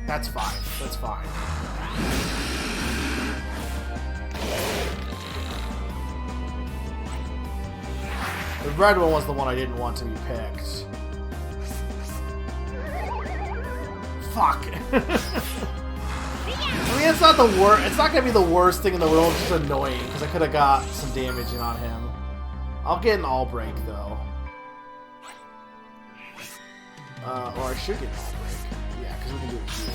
A: That's fine. That's fine. The red one was the one I didn't want to be picked. Fuck. I mean, it's not the worst. It's not gonna be the worst thing in the world. It's just annoying because I could have got some damage in on him. I'll get an all break though, or I should get an all break. Yeah, because we can do it here.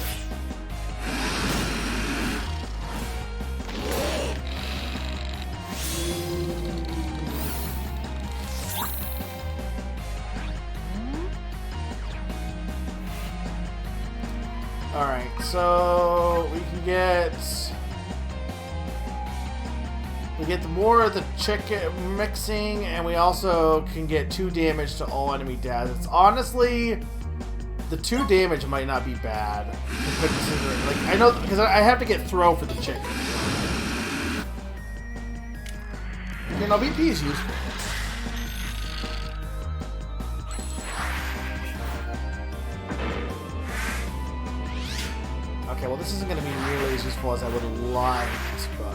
A: Alright, so we can get... We get more of the chicken mixing, and we also can get 2 damage to all enemy dads. It's honestly... The 2 damage might not be bad. Considering, like, I know, because I have to get throw for the chicken. You know, VP is useful. Okay, well this isn't going to be nearly as useful as I would have liked, but...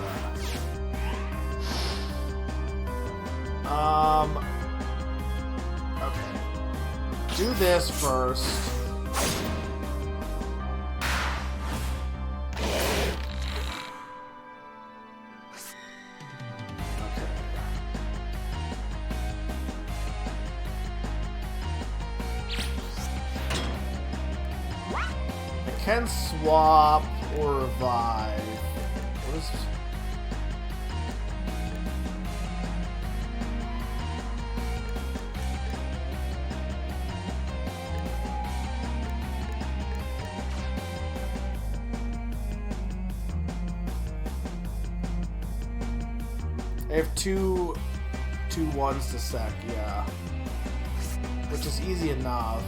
A: Okay. Do this first. Can swap or revive. What is this? I have two ones to sec, yeah. Which is easy enough.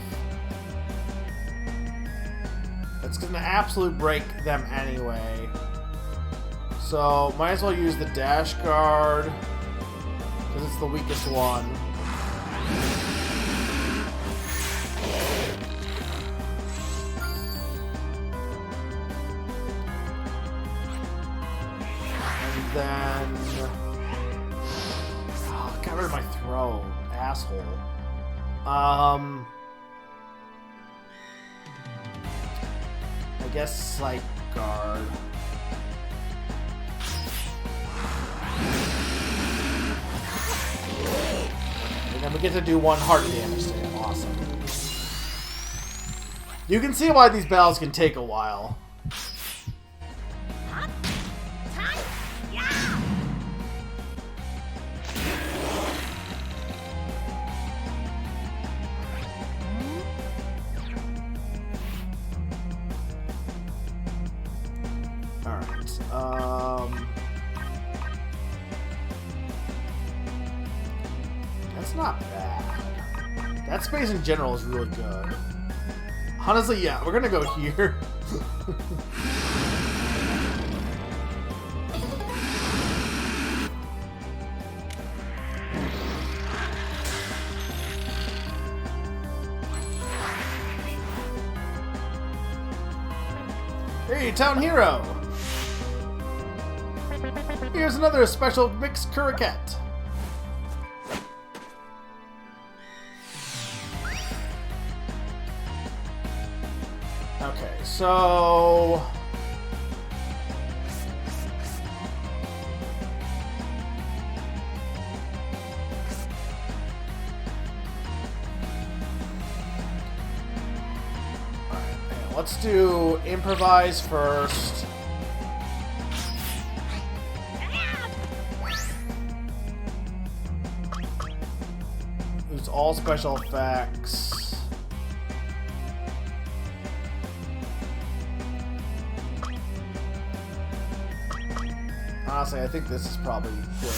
A: It's gonna absolute break them anyway. So, might as well use the dash guard, because it's the weakest one. And then... Oh, got rid of my throw. Asshole. I guess Sight Guard. And then we get to do 1 heart damage to him. Awesome. You can see why these battles can take a while. That's not bad. That space in general is really good. Honestly, yeah, we're gonna go here. Hey, Town Hero! Here's another special mixed Kuriket. Okay, so... Alright, let's do improvise first. it's all special effects. Honestly, I think this is probably good.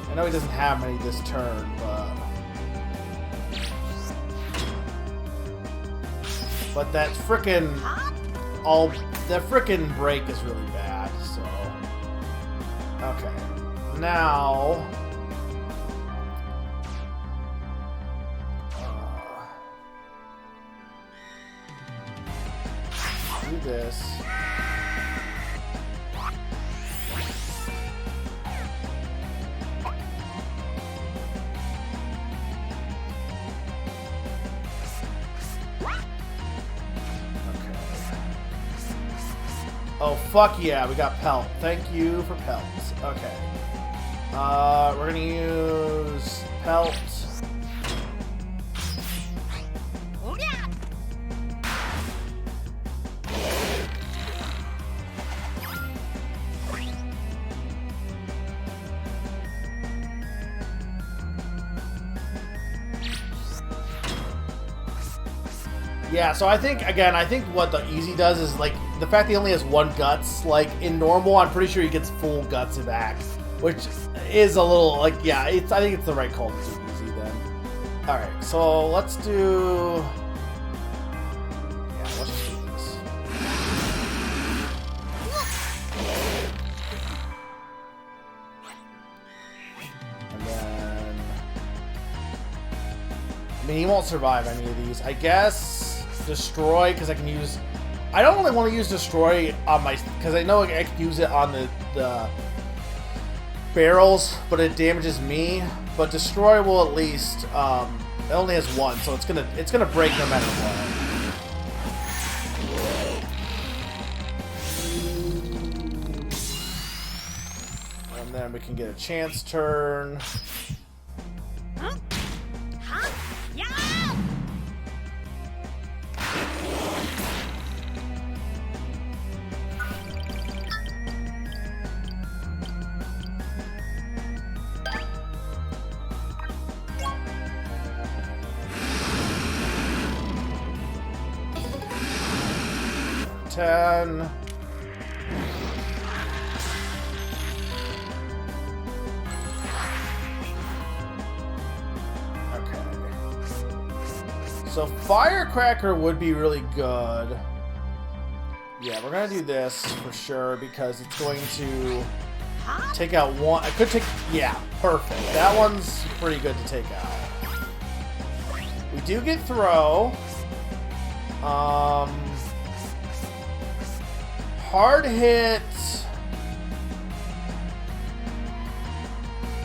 A: I know he doesn't have many this turn, but that frickin' that frickin' break is really bad. So okay, now do this. Oh, fuck yeah, we got Pelt. Thank you for Pelts. Okay. We're gonna use Pelt. Yeah, so I think what the easy does is, like, the fact that he only has one guts, like, in normal, I'm pretty sure he gets full guts evac, which is a little, like, yeah, I think it's the right call to do easy then. Alright, so let's do... Yeah, let's just do this. And then... I mean, he won't survive any of these. I guess... Destroy, because I can use... I don't really want to use Destroy on my... Because I know I can use it on the barrels, but it damages me. But Destroy will at least... it only has one, so it's gonna break no matter what. And then we can get a chance turn.
B: Huh? Huh? Yeah!
A: Okay. So Firecracker would be really good. Yeah, we're gonna do this for sure because it's going to take out one. I could take. Yeah, perfect. That one's pretty good to take out. We do get throw. Hard hit.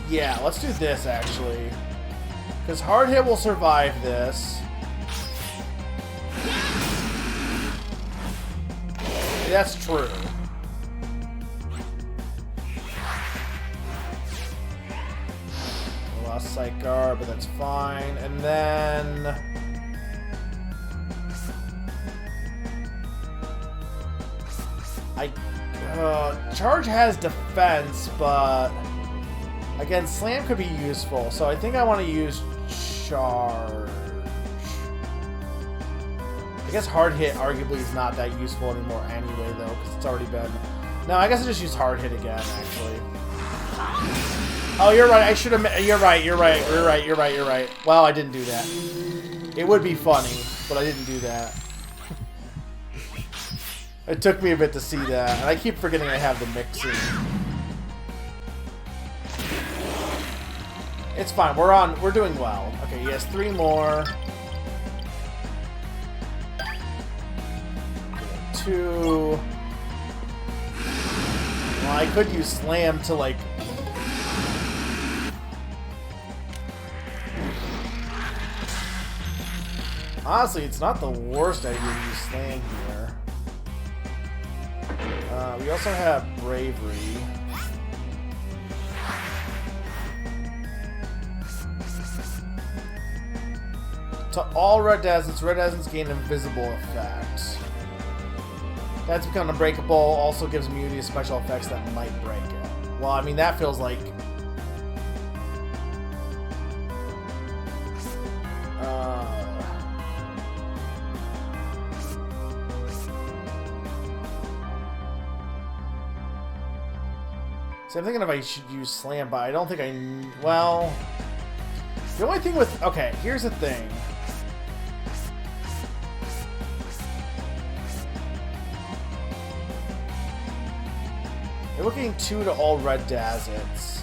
A: Yeah, let's do this actually. Because hard hit will survive this. That's true. I lost Sight Guard, but that's fine. And then... Charge has defense, but... Again, Slam could be useful, so I think I want to use Charge. I guess Hard Hit arguably is not that useful anymore anyway, though, because it's already been... No, I guess I just use Hard Hit again, actually. Oh, you're right, I should have... You're right. Well, I didn't do that. It would be funny, but I didn't do that. It took me a bit to see that, and I keep forgetting I have the mixing. It's fine. We're doing well. Okay, he has 3 more. 2. Well, I could use Slam to, like... Honestly, it's not the worst idea to use Slam here. We also have Bravery. To all Red Dazzles gain invisible effects. That's become unbreakable, also gives immunity to special effects that might break it. Well, I mean, that feels like... So I'm thinking if I should use Slam, but I don't think I... Well... The only thing with... Okay, here's the thing. You're looking 2 to all red Dazits.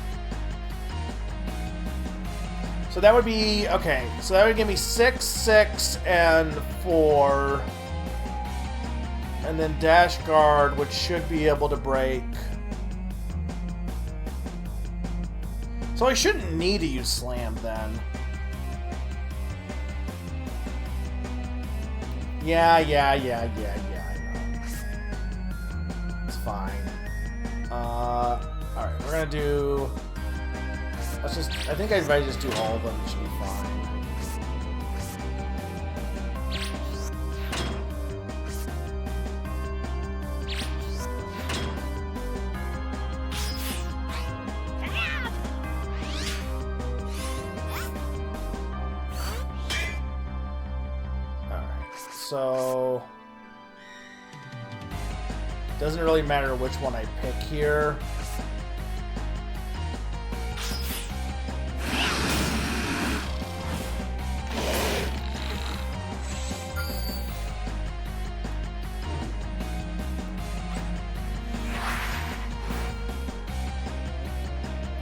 A: So that would be... Okay, so that would give me 6, 6, and 4. And then Dash Guard, which should be able to break... So I shouldn't need to use Slam then. Yeah, I know. It's fine. Alright, we're gonna do... Let's just... I think I'd rather just do all of them. It should be fine. So, doesn't really matter which one I pick here.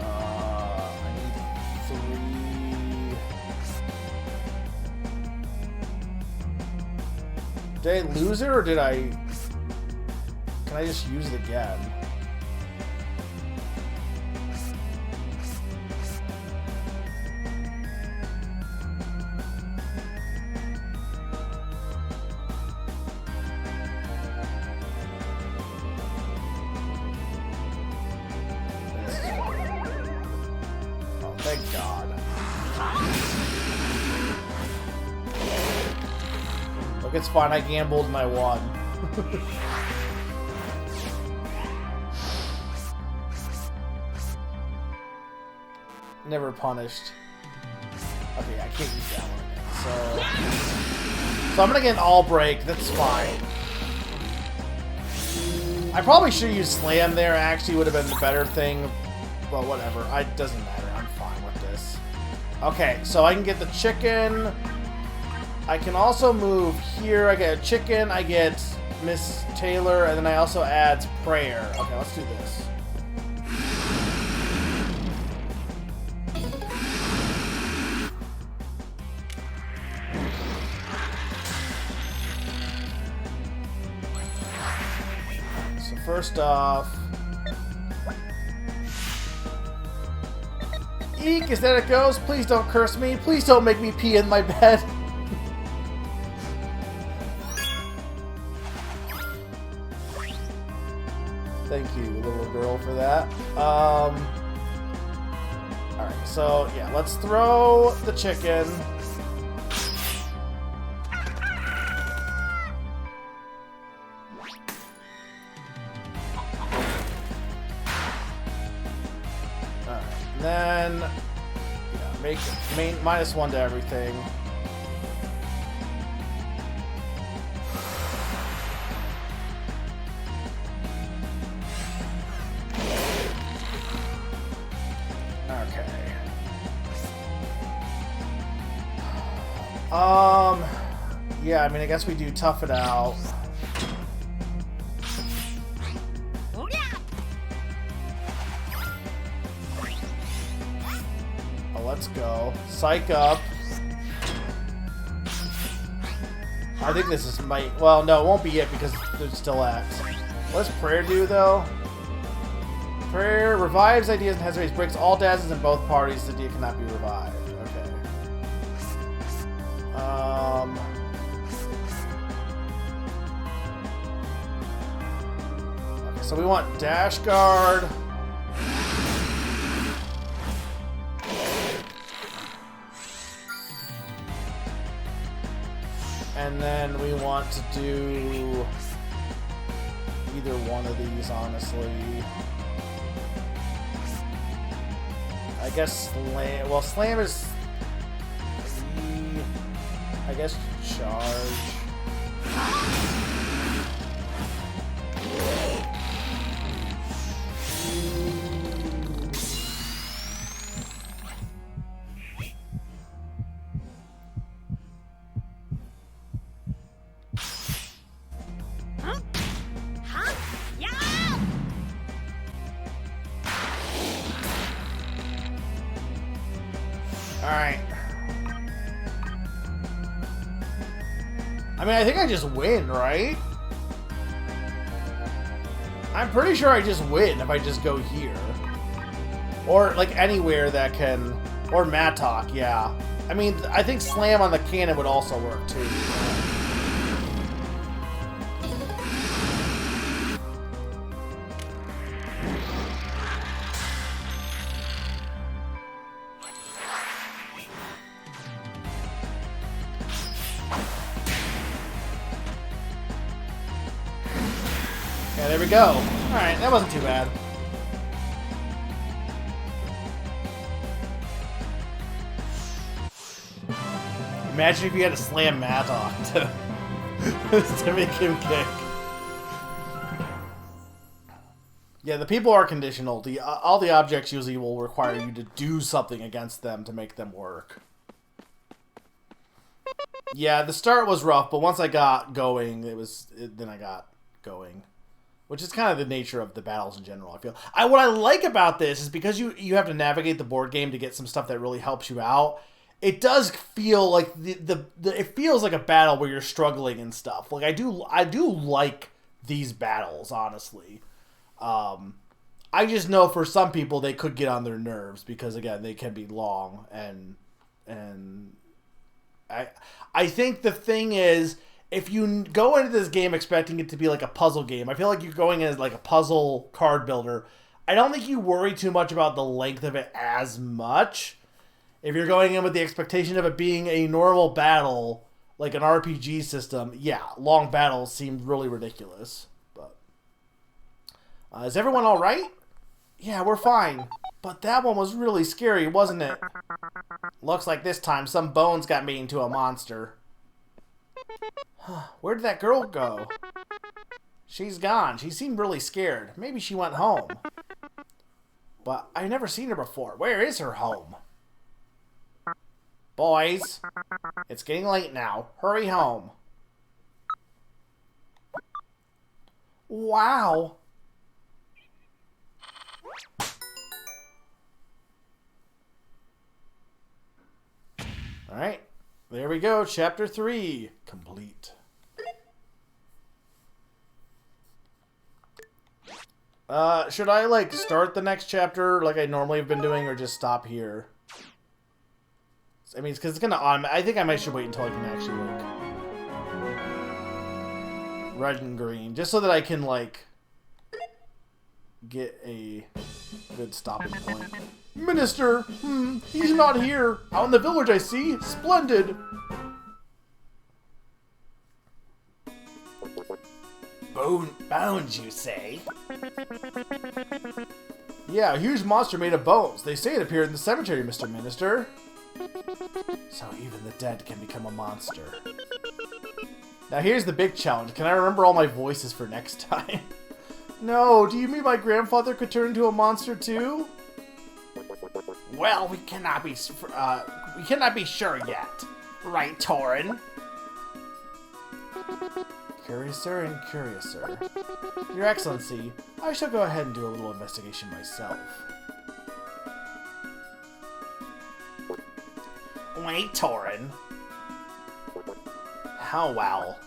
A: I need 3. Did I lose it, or did I... Can I just use it again? Oh, thank God. Look, it's fine. I gambled and I won. Never punished. Okay, I can't use that one again. So I'm gonna get an all break. That's fine. I probably should use Slam there. Actually, would have been the better thing. But whatever. It doesn't matter. I'm fine with this. Okay, so I can get the chicken. I can also move here. I get a chicken. I get Miss Taylor, and then I also add prayer. Okay, let's do this. So first off, eek, is that it goes? Please don't curse me. Please don't make me pee in my bed. Thank you, little girl, for that. Alright, so, yeah, let's throw the chicken. Alright, and then, yeah, make -1 to everything. Yeah, I mean, I guess we do tough it out. Oh, let's go. Psych up. I think this is my... Well, no, it won't be yet because there's still X. What's prayer do, though? Prayer revives ideas and hesitates, breaks all dazzles in both parties. The idea cannot be revived. Okay. Okay, so we want Dash Guard. And then we want to do either one of these, honestly. I guess Slam... Well, Slam is... I guess Charge... Alright. I mean, I think I just win, right? I'm pretty sure I just win if I just go here. Or, like, anywhere that can... Or Mattock, yeah. I mean, I think Slam on the cannon would also work, too. Yeah, there we go. Alright, that wasn't too bad. Imagine if you had to slam Mattock to make him kick. Yeah, the people are conditional. All the objects usually will require you to do something against them to make them work. Yeah, the start was rough, but once I got going, then I got going. Which is kind of the nature of the battles in general, I feel. What I like about this is because you have to navigate the board game to get some stuff that really helps you out. It does feel like it feels like a battle where you're struggling and stuff. Like I do like these battles, honestly. I just know for some people they could get on their nerves because again they can be long and I think the thing is if you go into this game expecting it to be like a puzzle game, I feel like you're going as like a puzzle card builder. I don't think you worry too much about the length of it as much. If you're going in with the expectation of it being a normal battle, like an RPG system, yeah, long battles seem really ridiculous. But is everyone all right? Yeah, we're fine. But that one was really scary, wasn't it? Looks like this time some bones got made into a monster. Where did that girl go? She's gone. She seemed really scared. Maybe she went home. But I've never seen her before. Where is her home? Boys, it's getting late now. Hurry home. Wow. Alright, there we go. Chapter 3, complete. Should I, like, start the next chapter like I normally have been doing, or just stop here? I mean, because it's gonna I think I should wait until I can actually, like, red and green, just so that I can, like, get a good stopping point. Minister! He's not here! Out in the village, I see! Splendid! Bones, you say? Yeah, a huge monster made of bones. They say it appeared in the cemetery, Mr. Minister. So even the dead can become a monster. Now here's the big challenge. Can I remember all my voices for next time? No, do you mean my grandfather could turn into a monster too? Well, we cannot be sure yet. Right, Torin? Curiouser and curiouser. Your Excellency, I shall go ahead and do a little investigation myself. Wait, Torin. How well.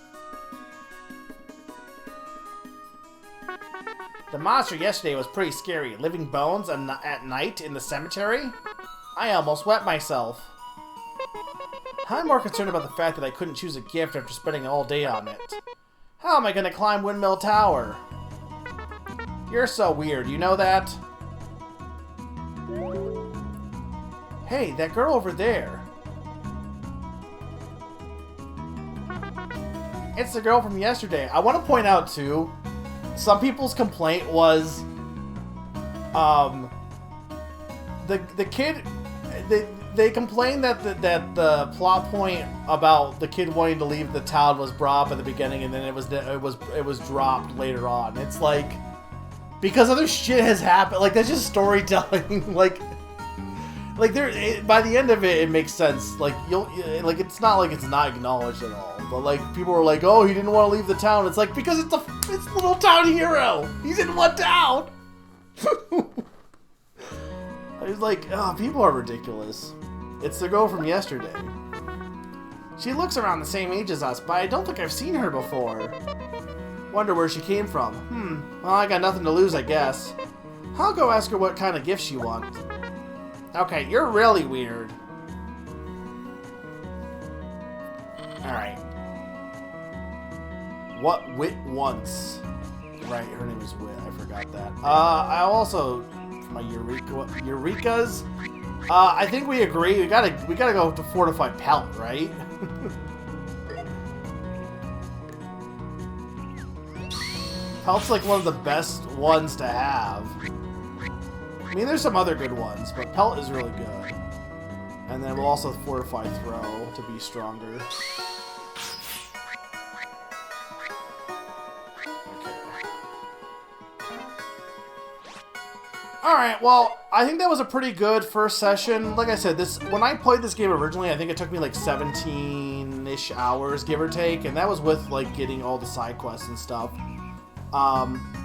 A: The monster yesterday was pretty scary. Living bones at night in the cemetery? I almost wet myself. I'm more concerned about the fact that I couldn't choose a gift after spending all day on it. How am I going to climb Windmill Tower? You're so weird, you know that? Hey, that girl over there. It's the girl from yesterday. I want to point out, too, some people's complaint was, the kid, they complained that the plot point about the kid wanting to leave the town was brought up at the beginning, and then it was dropped later on. It's like, because other shit has happened. Like, that's just storytelling. like there, by the end of it, it makes sense. Like, it's not like it's not acknowledged at all. But like, people were like, oh, he didn't want to leave the town. It's like, because it's Little Town Hero. He's in one town. I was like, oh, people are ridiculous. It's the girl from yesterday. She looks around the same age as us, but I don't think I've seen her before. Wonder where she came from. Well, I got nothing to lose, I guess. I'll go ask her what kind of gift she wants. Okay, you're really weird. Alright. What Wit wants. Right, her name is Wit. I forgot that. I also... My Eureka's. I think we agree. We gotta go to fortify Pelt, right? Pelt's like one of the best ones to have. I mean, there's some other good ones, but Pelt is really good. And then we'll also fortify Throw to be stronger. Alright, well, I think that was a pretty good first session. Like I said, when I played this game originally, I think it took me like 17-ish hours, give or take, and that was with like getting all the side quests and stuff.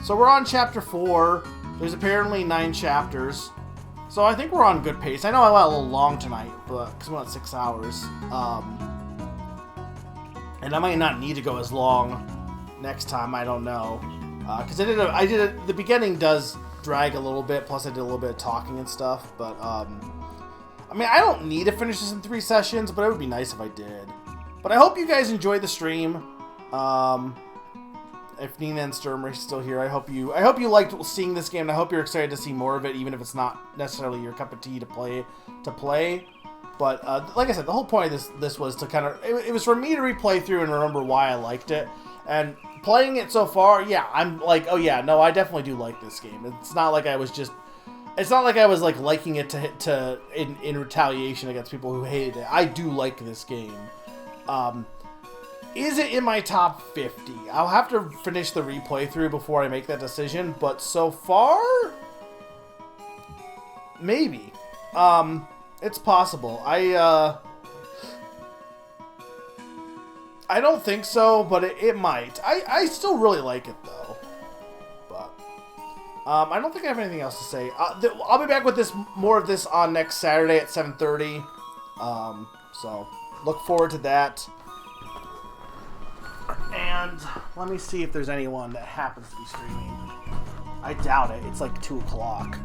A: So we're on chapter 4. There's apparently 9 chapters. So I think we're on good pace. I know I went a little long tonight, but because we went 6 hours. And I might not need to go as long next time, I don't know. Because the beginning does drag a little bit, plus I did a little bit of talking and stuff, but I mean, I don't need to finish this in 3 sessions, but it would be nice if I did. But I hope you guys enjoyed the stream. If Nina and Sturm are still here, I hope you liked seeing this game, and I hope you're excited to see more of it, even if it's not necessarily your cup of tea to play. But like I said, the whole point of this was to kind of, it was for me to replay through and remember why I liked it. And playing it so far, yeah, I'm like, oh yeah, no, I definitely do like this game. It's not like I was like liking it in retaliation against people who hated it. I do like this game. Is it in my top 50? I'll have to finish the replay through before I make that decision, but so far, maybe. It's possible. I don't think so, but it might. I still really like it, though. But I don't think I have anything else to say. I'll be back with more of this on next Saturday at 7:30. So look forward to that. And let me see if there's anyone that happens to be streaming. I doubt it. It's like 2 o'clock.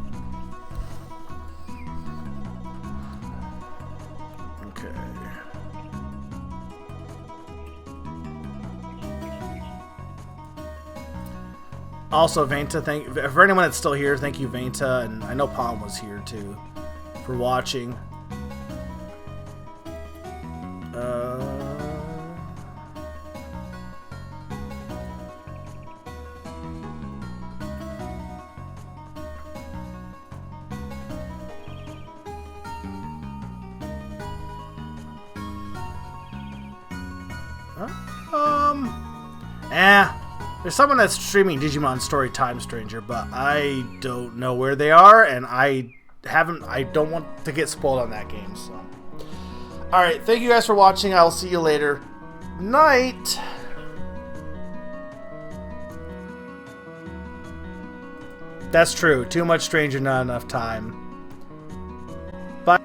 A: Okay. Also, Vanta, for anyone that's still here, thank you, Vanta, and I know Palm was here too, for watching. There's someone that's streaming Digimon Story Time Stranger, but I don't know where they are, and I don't want to get spoiled on that game, so. Alright, thank you guys for watching. I'll see you later. Night! That's true. Too much Stranger, not enough time. Bye.